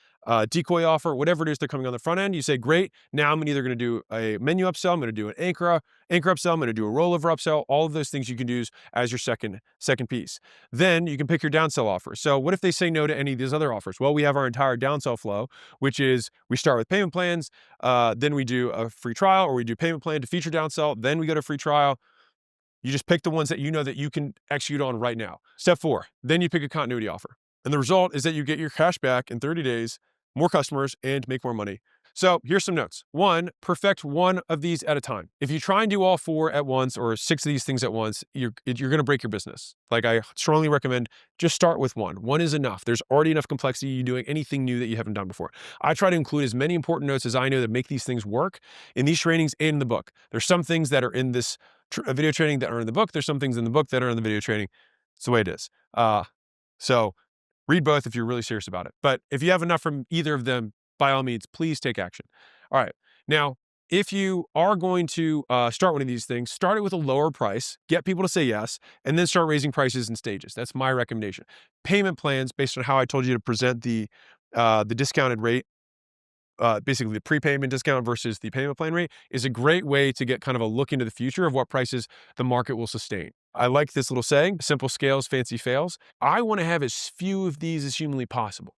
decoy offer, whatever it is, they're coming on the front end. You say, great, now I'm either going to do a menu upsell, I'm going to do an anchor upsell, I'm going to do a rollover upsell. All of those things you can use as your second piece. Then you can pick your downsell offer. So what if they say no to any of these other offers? Well, we have our entire downsell flow, which is we start with payment plans, then we do a free trial, or we do payment plan to feature downsell, then we go to free trial. You just pick the ones that you know that you can execute on right now. Step 4, then you pick a continuity offer. And the result is that you get your cash back in 30 days, more customers, and make more money. So here's some notes. 1, perfect one of these at a time. If you try and do all 4 at once or 6 of these things at once, you're going to break your business. Like, I strongly recommend just start with 1. 1 is enough. There's already enough complexity you doing anything new that you haven't done before. I try to include as many important notes as I know that make these things work in these trainings and in the book. There's some things that are in this video training that are in the book. There's some things in the book that are in the video training. It's the way it is. So read both if you're really serious about it. But if you have enough from either of them, by all means, please take action. All right. Now, if you are going to start one of these things, start it with a lower price, get people to say yes, and then start raising prices in stages. That's my recommendation. Payment plans, based on how I told you to present the discounted rate, basically the prepayment discount versus the payment plan rate, is a great way to get kind of a look into the future of what prices the market will sustain. I like this little saying, simple scales, fancy fails. I want to have as few of these as humanly possible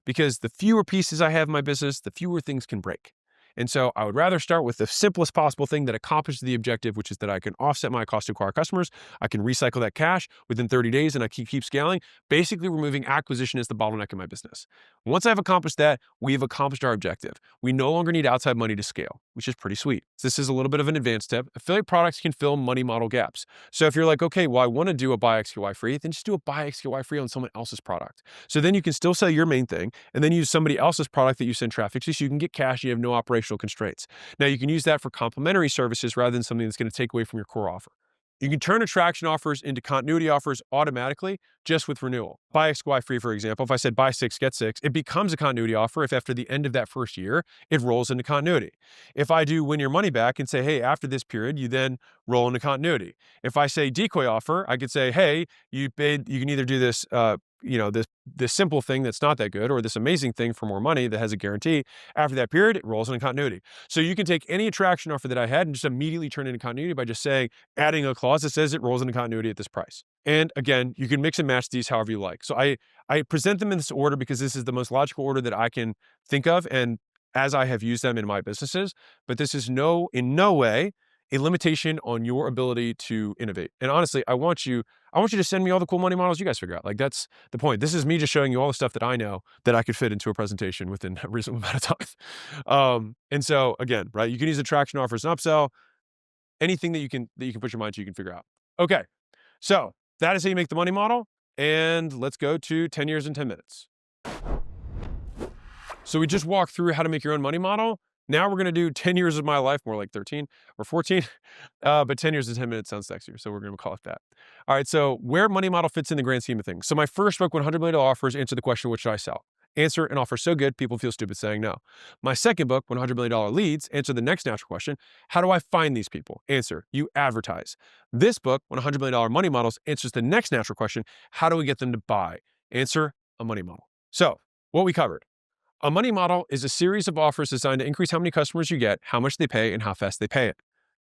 because the fewer pieces I have in my business, the fewer things can break. And so I would rather start with the simplest possible thing that accomplishes the objective, which is that I can offset my cost to acquire customers. I can recycle that cash within 30 days and I keep scaling, basically removing acquisition as the bottleneck in my business. Once I've accomplished that, we've accomplished our objective. We no longer need outside money to scale, which is pretty sweet. This is a little bit of an advanced step. Affiliate products can fill money model gaps. So if you're like, okay, well, I want to do a buy X, get Y free, then just do a buy X, get Y free on someone else's product. So then you can still sell your main thing and then use somebody else's product that you send traffic to so you can get cash and you have no operational constraints. Now you can use that for complementary services rather than something that's going to take away from your core offer. You can turn attraction offers into continuity offers automatically just with renewal. Buy X, Y free, for example, if I said buy 6, get 6, it becomes a continuity offer if after the end of that first year, it rolls into continuity. If I do win your money back and say, hey, after this period, you then roll into continuity. If I say decoy offer, I could say, hey, you can either do this, this simple thing that's not that good or this amazing thing for more money that has a guarantee. After that period, it rolls into continuity. So you can take any attraction offer that I had and just immediately turn it into continuity by just adding a clause that says it rolls into continuity at this price. And again, you can mix and match these however you like. So I present them in this order because this is the most logical order that I can think of and as I have used them in my businesses, but this is in no way a limitation on your ability to innovate. And honestly, I want you to send me all the cool money models you guys figure out. Like, that's the point. This is me just showing you all the stuff that I know that I could fit into a presentation within a reasonable amount of time. And so again, right, you can use attraction offers and upsell, anything that you can put your mind to, you can figure out. Okay, so that is how you make the money model. And let's go to 10 years in 10 minutes. So we just walked through how to make your own money model. Now we're going to do 10 years of my life, more like 13 or 14, but 10 years and 10 minutes sounds sexier, so we're going to call it that. All right, so where money model fits in the grand scheme of things. So my first book, $100 million offers, answered the question, what should I sell? Answer, an offer so good, people feel stupid saying no. My second book, $100 million leads, answered the next natural question, how do I find these people? Answer, you advertise. This book, $100 million money models, answers the next natural question, how do we get them to buy? Answer, a money model. So what we covered. A money model is a series of offers designed to increase how many customers you get, how much they pay, and how fast they pay it.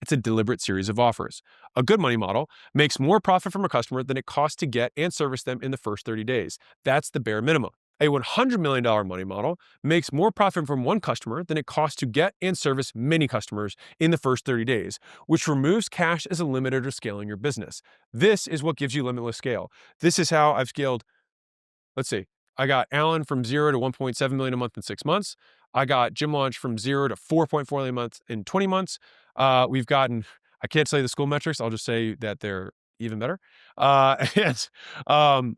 It's a deliberate series of offers. A good money model makes more profit from a customer than it costs to get and service them in the first 30 days. That's the bare minimum. A $100 million money model makes more profit from one customer than it costs to get and service many customers in the first 30 days, which removes cash as a limiter to scaling your business. This is what gives you limitless scale. This is how I've scaled. Let's see. I got Alan from 0 to 1.7 million a month in 6 months. I got Gym Launch from 0 to 4.4 million a month in 20 months. We've gotten, I can't say the school metrics. I'll just say that they're even better. And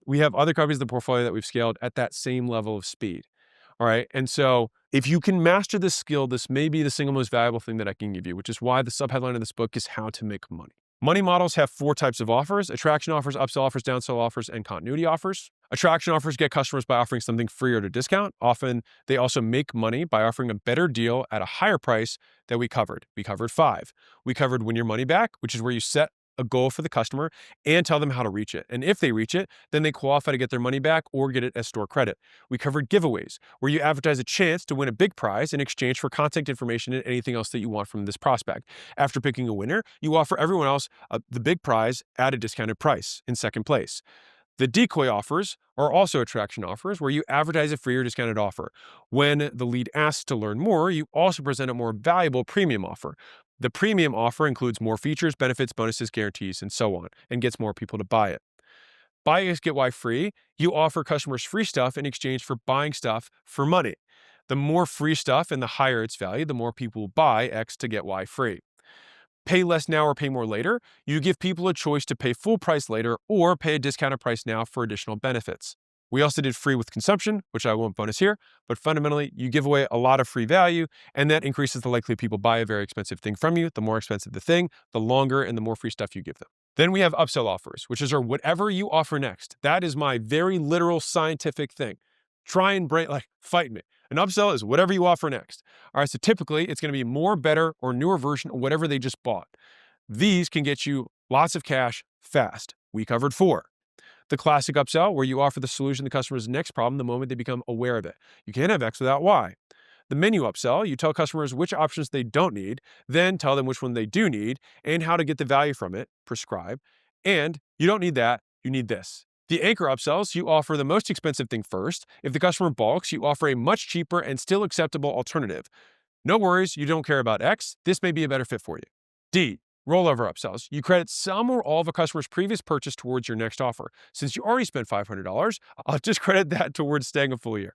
we have other companies in the portfolio that we've scaled at that same level of speed. All right. And so if you can master this skill, this may be the single most valuable thing that I can give you, which is why the subheadline of this book is How to Make Money. Money models have 4 types of offers: attraction offers, upsell offers, downsell offers, and continuity offers. Attraction offers get customers by offering something free or at a discount. Often they also make money by offering a better deal at a higher price that we covered. We covered 5. We covered win your money back, which is where you set a goal for the customer and tell them how to reach it. And if they reach it, then they qualify to get their money back or get it as store credit. We covered giveaways, where you advertise a chance to win a big prize in exchange for contact information and anything else that you want from this prospect. After picking a winner, you offer everyone else the big prize at a discounted price in second place. The decoy offers are also attraction offers, where you advertise a free or discounted offer. When the lead asks to learn more, you also present a more valuable premium offer. The premium offer includes more features, benefits, bonuses, guarantees, and so on, and gets more people to buy it. Buy X, get Y free, you offer customers free stuff in exchange for buying stuff for money. The more free stuff and the higher its value, the more people will buy X to get Y free. Pay less now or pay more later, you give people a choice to pay full price later or pay a discounted price now for additional benefits. We also did free with consumption, which I won't bonus here, but fundamentally, you give away a lot of free value, and that increases the likelihood people buy a very expensive thing from you. The more expensive the thing, the longer and the more free stuff you give them. Then we have upsell offers, which is whatever you offer next. That is my very literal scientific thing. Try and fight me. An upsell is whatever you offer next. All right, so typically it's going to be more, better, or newer version of whatever they just bought. These can get you lots of cash fast. We covered 4. The classic upsell, where you offer the solution to the customer's next problem the moment they become aware of it. You can't have X without Y. The menu upsell, you tell customers which options they don't need, then tell them which one they do need and how to get the value from it, prescribe. And you don't need that, you need this. The anchor upsells, you offer the most expensive thing first. If the customer balks, you offer a much cheaper and still acceptable alternative. No worries, you don't care about X. This may be a better fit for you. D, rollover upsells. You credit some or all of a customer's previous purchase towards your next offer. Since you already spent $500, I'll just credit that towards staying a full year.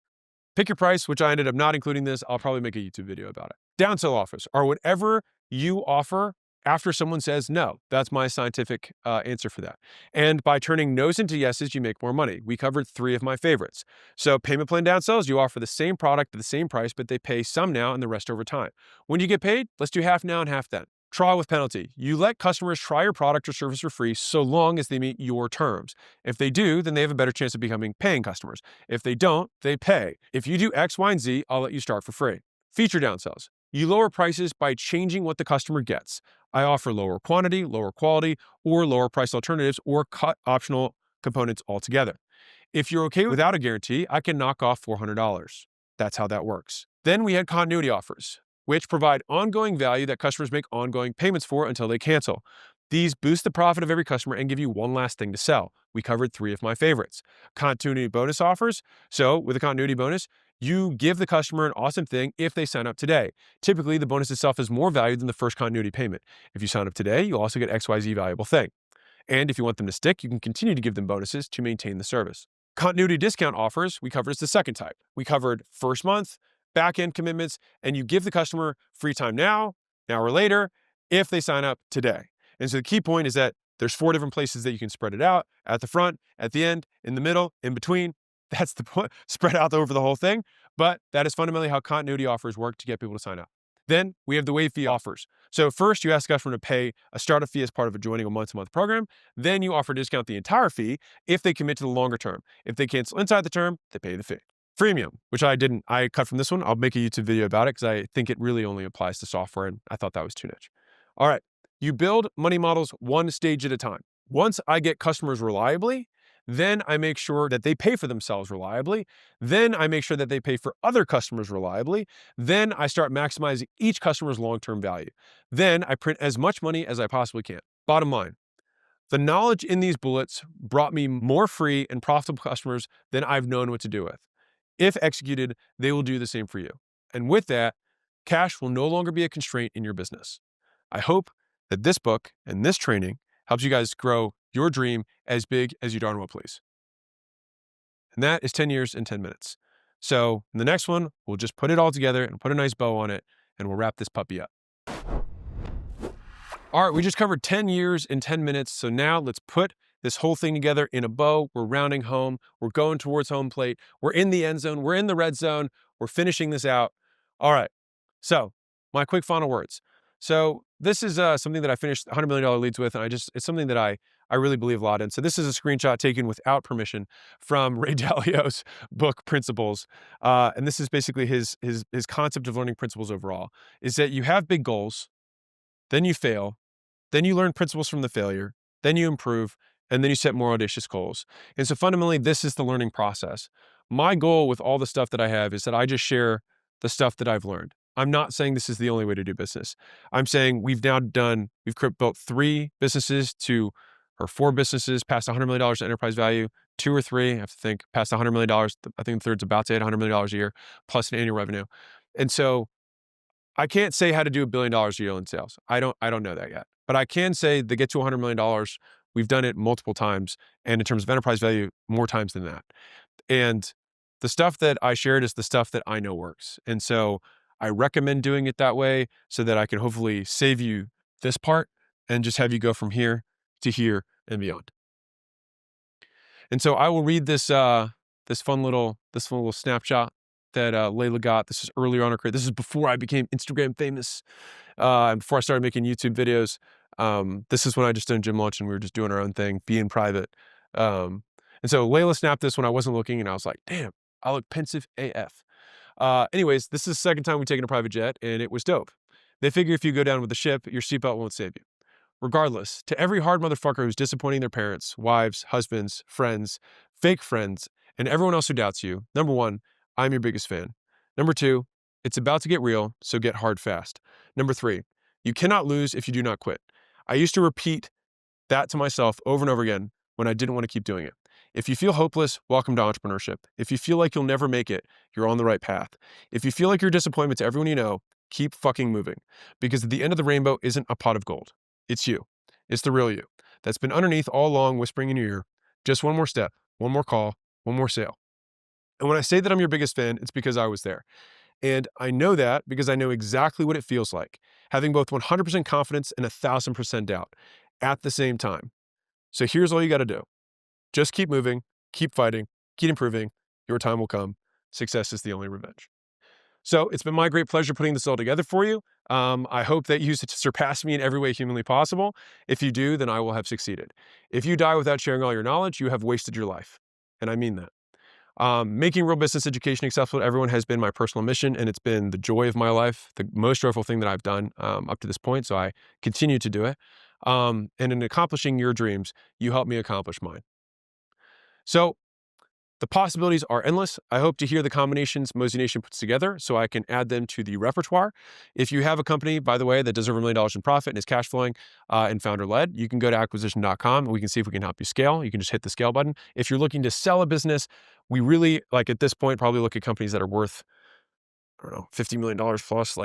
Pick your price, which I ended up not including this. I'll probably make a YouTube video about it. Downsell offers are whatever you offer after someone says no. That's my scientific answer for that. And by turning no's into yeses, you make more money. We covered 3 of my favorites. So payment plan downsells, you offer the same product at the same price, but they pay some now and the rest over time. When you get paid, let's do half now and half then. Trial with penalty. You let customers try your product or service for free so long as they meet your terms. If they do, then they have a better chance of becoming paying customers. If they don't, they pay. If you do X, Y, and Z, I'll let you start for free. Feature downsells. You lower prices by changing what the customer gets. I offer lower quantity, lower quality, or lower price alternatives, or cut optional components altogether. If you're okay without a guarantee, I can knock off $400. That's how that works. Then we had continuity offers, which provide ongoing value that customers make ongoing payments for until they cancel. These boost the profit of every customer and give you one last thing to sell. We covered 3 of my favorites. Continuity bonus offers. So with a continuity bonus, you give the customer an awesome thing if they sign up today. Typically, the bonus itself is more value than the first continuity payment. If you sign up today, you'll also get XYZ valuable thing. And if you want them to stick, you can continue to give them bonuses to maintain the service. Continuity discount offers, we covered as the second type. We covered first month, back-end commitments, and you give the customer free time now or later, if they sign up today. And so the key point is that there's 4 different places that you can spread it out: at the front, at the end, in the middle, in between. That's the point, spread out over the whole thing. But that is fundamentally how continuity offers work to get people to sign up. Then we have the waive fee offers. So first you ask the customer to pay a startup fee as part of joining a month-to-month program. Then you offer to discount the entire fee if they commit to the longer term. If they cancel inside the term, they pay the fee. Freemium, which I cut from this one. I'll make a YouTube video about it because I think it really only applies to software and I thought that was too niche. All right, you build money models one stage at a time. Once I get customers reliably, then I make sure that they pay for themselves reliably. Then I make sure that they pay for other customers reliably. Then I start maximizing each customer's long-term value. Then I print as much money as I possibly can. Bottom line, the knowledge in these bullets brought me more free and profitable customers than I've known what to do with. If executed, they will do the same for you. And with that, cash will no longer be a constraint in your business. I hope that this book and this training helps you guys grow your dream as big as you darn well please. And that is 10 years in 10 minutes. So in the next one, we'll just put it all together and put a nice bow on it, and we'll wrap this puppy up. All right, we just covered 10 years in 10 minutes. So now let's put this whole thing together in a bow. We're rounding home. We're going towards home plate. We're in the end zone. We're in the red zone. We're finishing this out. All right. So my quick final words. So this is something that I finished $100 million leads with, and it's something that I really believe a lot in. So this is a screenshot taken without permission from Ray Dalio's book Principles, and this is basically his concept of learning principles overall. Is that you have big goals, then you fail, then you learn principles from the failure, then you improve, and then you set more audacious goals. And so fundamentally, this is the learning process. My goal with all the stuff that I have is that I just share the stuff that I've learned. I'm not saying this is the only way to do business. I'm saying we've built 3 businesses or 4 businesses past $100 million in enterprise value, 2 or 3, I have to think, past $100 million. I think the third's about to hit $100 million a year plus an annual revenue. And so I can't say how to do $1 billion a year in sales. I don't know that yet. But I can say to get to $100 million, we've done it multiple times. And in terms of enterprise value, more times than that. And the stuff that I shared is the stuff that I know works. And so I recommend doing it that way so that I can hopefully save you this part and just have you go from here to here and beyond. And so I will read this fun little snapshot that Layla got. This is earlier on her career. This is before I became Instagram famous, before I started making YouTube videos. This is when I just done gym lunch and we were just doing our own thing, being private. And so Layla snapped this when I wasn't looking, and I was like, damn, I look pensive AF. Anyways, this is the second time we've taken a private jet, and it was dope. They figure if you go down with the ship, your seatbelt won't save you. Regardless, to every hard motherfucker who's disappointing their parents, wives, husbands, friends, fake friends, and everyone else who doubts you, number 1, I'm your biggest fan. Number 2, it's about to get real, so get hard fast. Number 3, you cannot lose if you do not quit. I used to repeat that to myself over and over again when I didn't want to keep doing it. If you feel hopeless, welcome to entrepreneurship. If you feel like you'll never make it, you're on the right path. If you feel like you're a disappointment to everyone you know, keep fucking moving. Because at the end of the rainbow isn't a pot of gold. It's you. It's the real you that's been underneath all along whispering in your ear, just one more step, one more call, one more sale. And when I say that I'm your biggest fan, it's because I was there. And I know that because I know exactly what it feels like, having both 100% confidence and 1,000% doubt at the same time. So here's all you got to do. Just keep moving, keep fighting, keep improving. Your time will come. Success is the only revenge. So it's been my great pleasure putting this all together for you. I hope that you use it to surpass me in every way humanly possible. If you do, then I will have succeeded. If you die without sharing all your knowledge, you have wasted your life. And I mean that. Making real business education accessible to everyone has been my personal mission, and it's been the joy of my life, the most joyful thing that I've done up to this point. So I continue to do it. And in accomplishing your dreams, you help me accomplish mine. So the possibilities are endless. I hope to hear the combinations Mosey Nation puts together so I can add them to the repertoire. If you have a company, by the way, that does over $1 million in profit and is cash flowing and founder-led, you can go to acquisition.com and we can see if we can help you scale. You can just hit the scale button. If you're looking to sell a business, we really, at this point, probably look at companies that are worth, $50 million plus.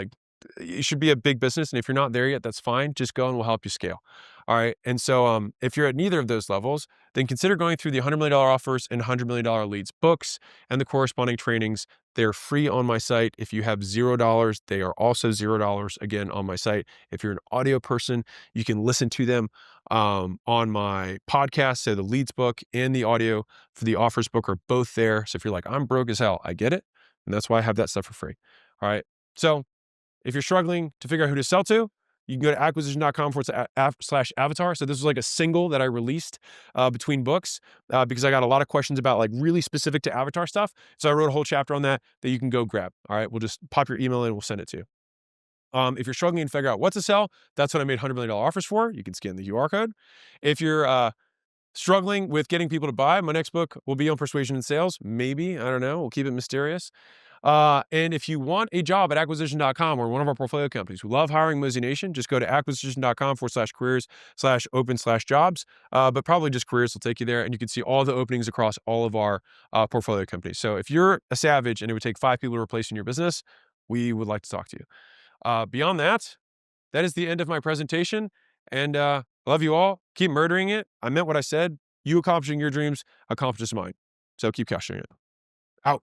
It should be a big business. And if you're not there yet, that's fine. Just go and we'll help you scale. All right. And so if you're at neither of those levels, then consider going through the $100 million offers and $100 million leads books and the corresponding trainings. They're free on my site. If you have $0, they are also $0 again on my site. If you're an audio person, you can listen to them on my podcast. So the leads book and the audio for the offers book are both there. So if you're like, I'm broke as hell, I get it. And that's why I have that stuff for free. All right. So if you're struggling to figure out who to sell to, you can go to acquisition.com/avatar. So this was like a single that I released between books because I got a lot of questions about really specific to avatar stuff. So I wrote a whole chapter on that you can go grab. All right. We'll just pop your email in and we'll send it to you. If you're struggling to figure out what to sell, that's what I made $100 million offers for. You can scan the QR code. If you're struggling with getting people to buy, my next book will be on persuasion and sales. Maybe, I don't know. We'll keep it mysterious. And if you want a job at acquisition.com or one of our portfolio companies, we love hiring Mosey Nation. Just go to acquisition.com/careers/open/jobs. But probably just careers will take you there, and you can see all the openings across all of our portfolio companies. So if you're a savage and it would take 5 people to replace you in your business, we would like to talk to you. Beyond that, that is the end of my presentation. And love you all. Keep murdering it. I meant what I said. You accomplishing your dreams accomplishes mine. So keep capturing it. Out.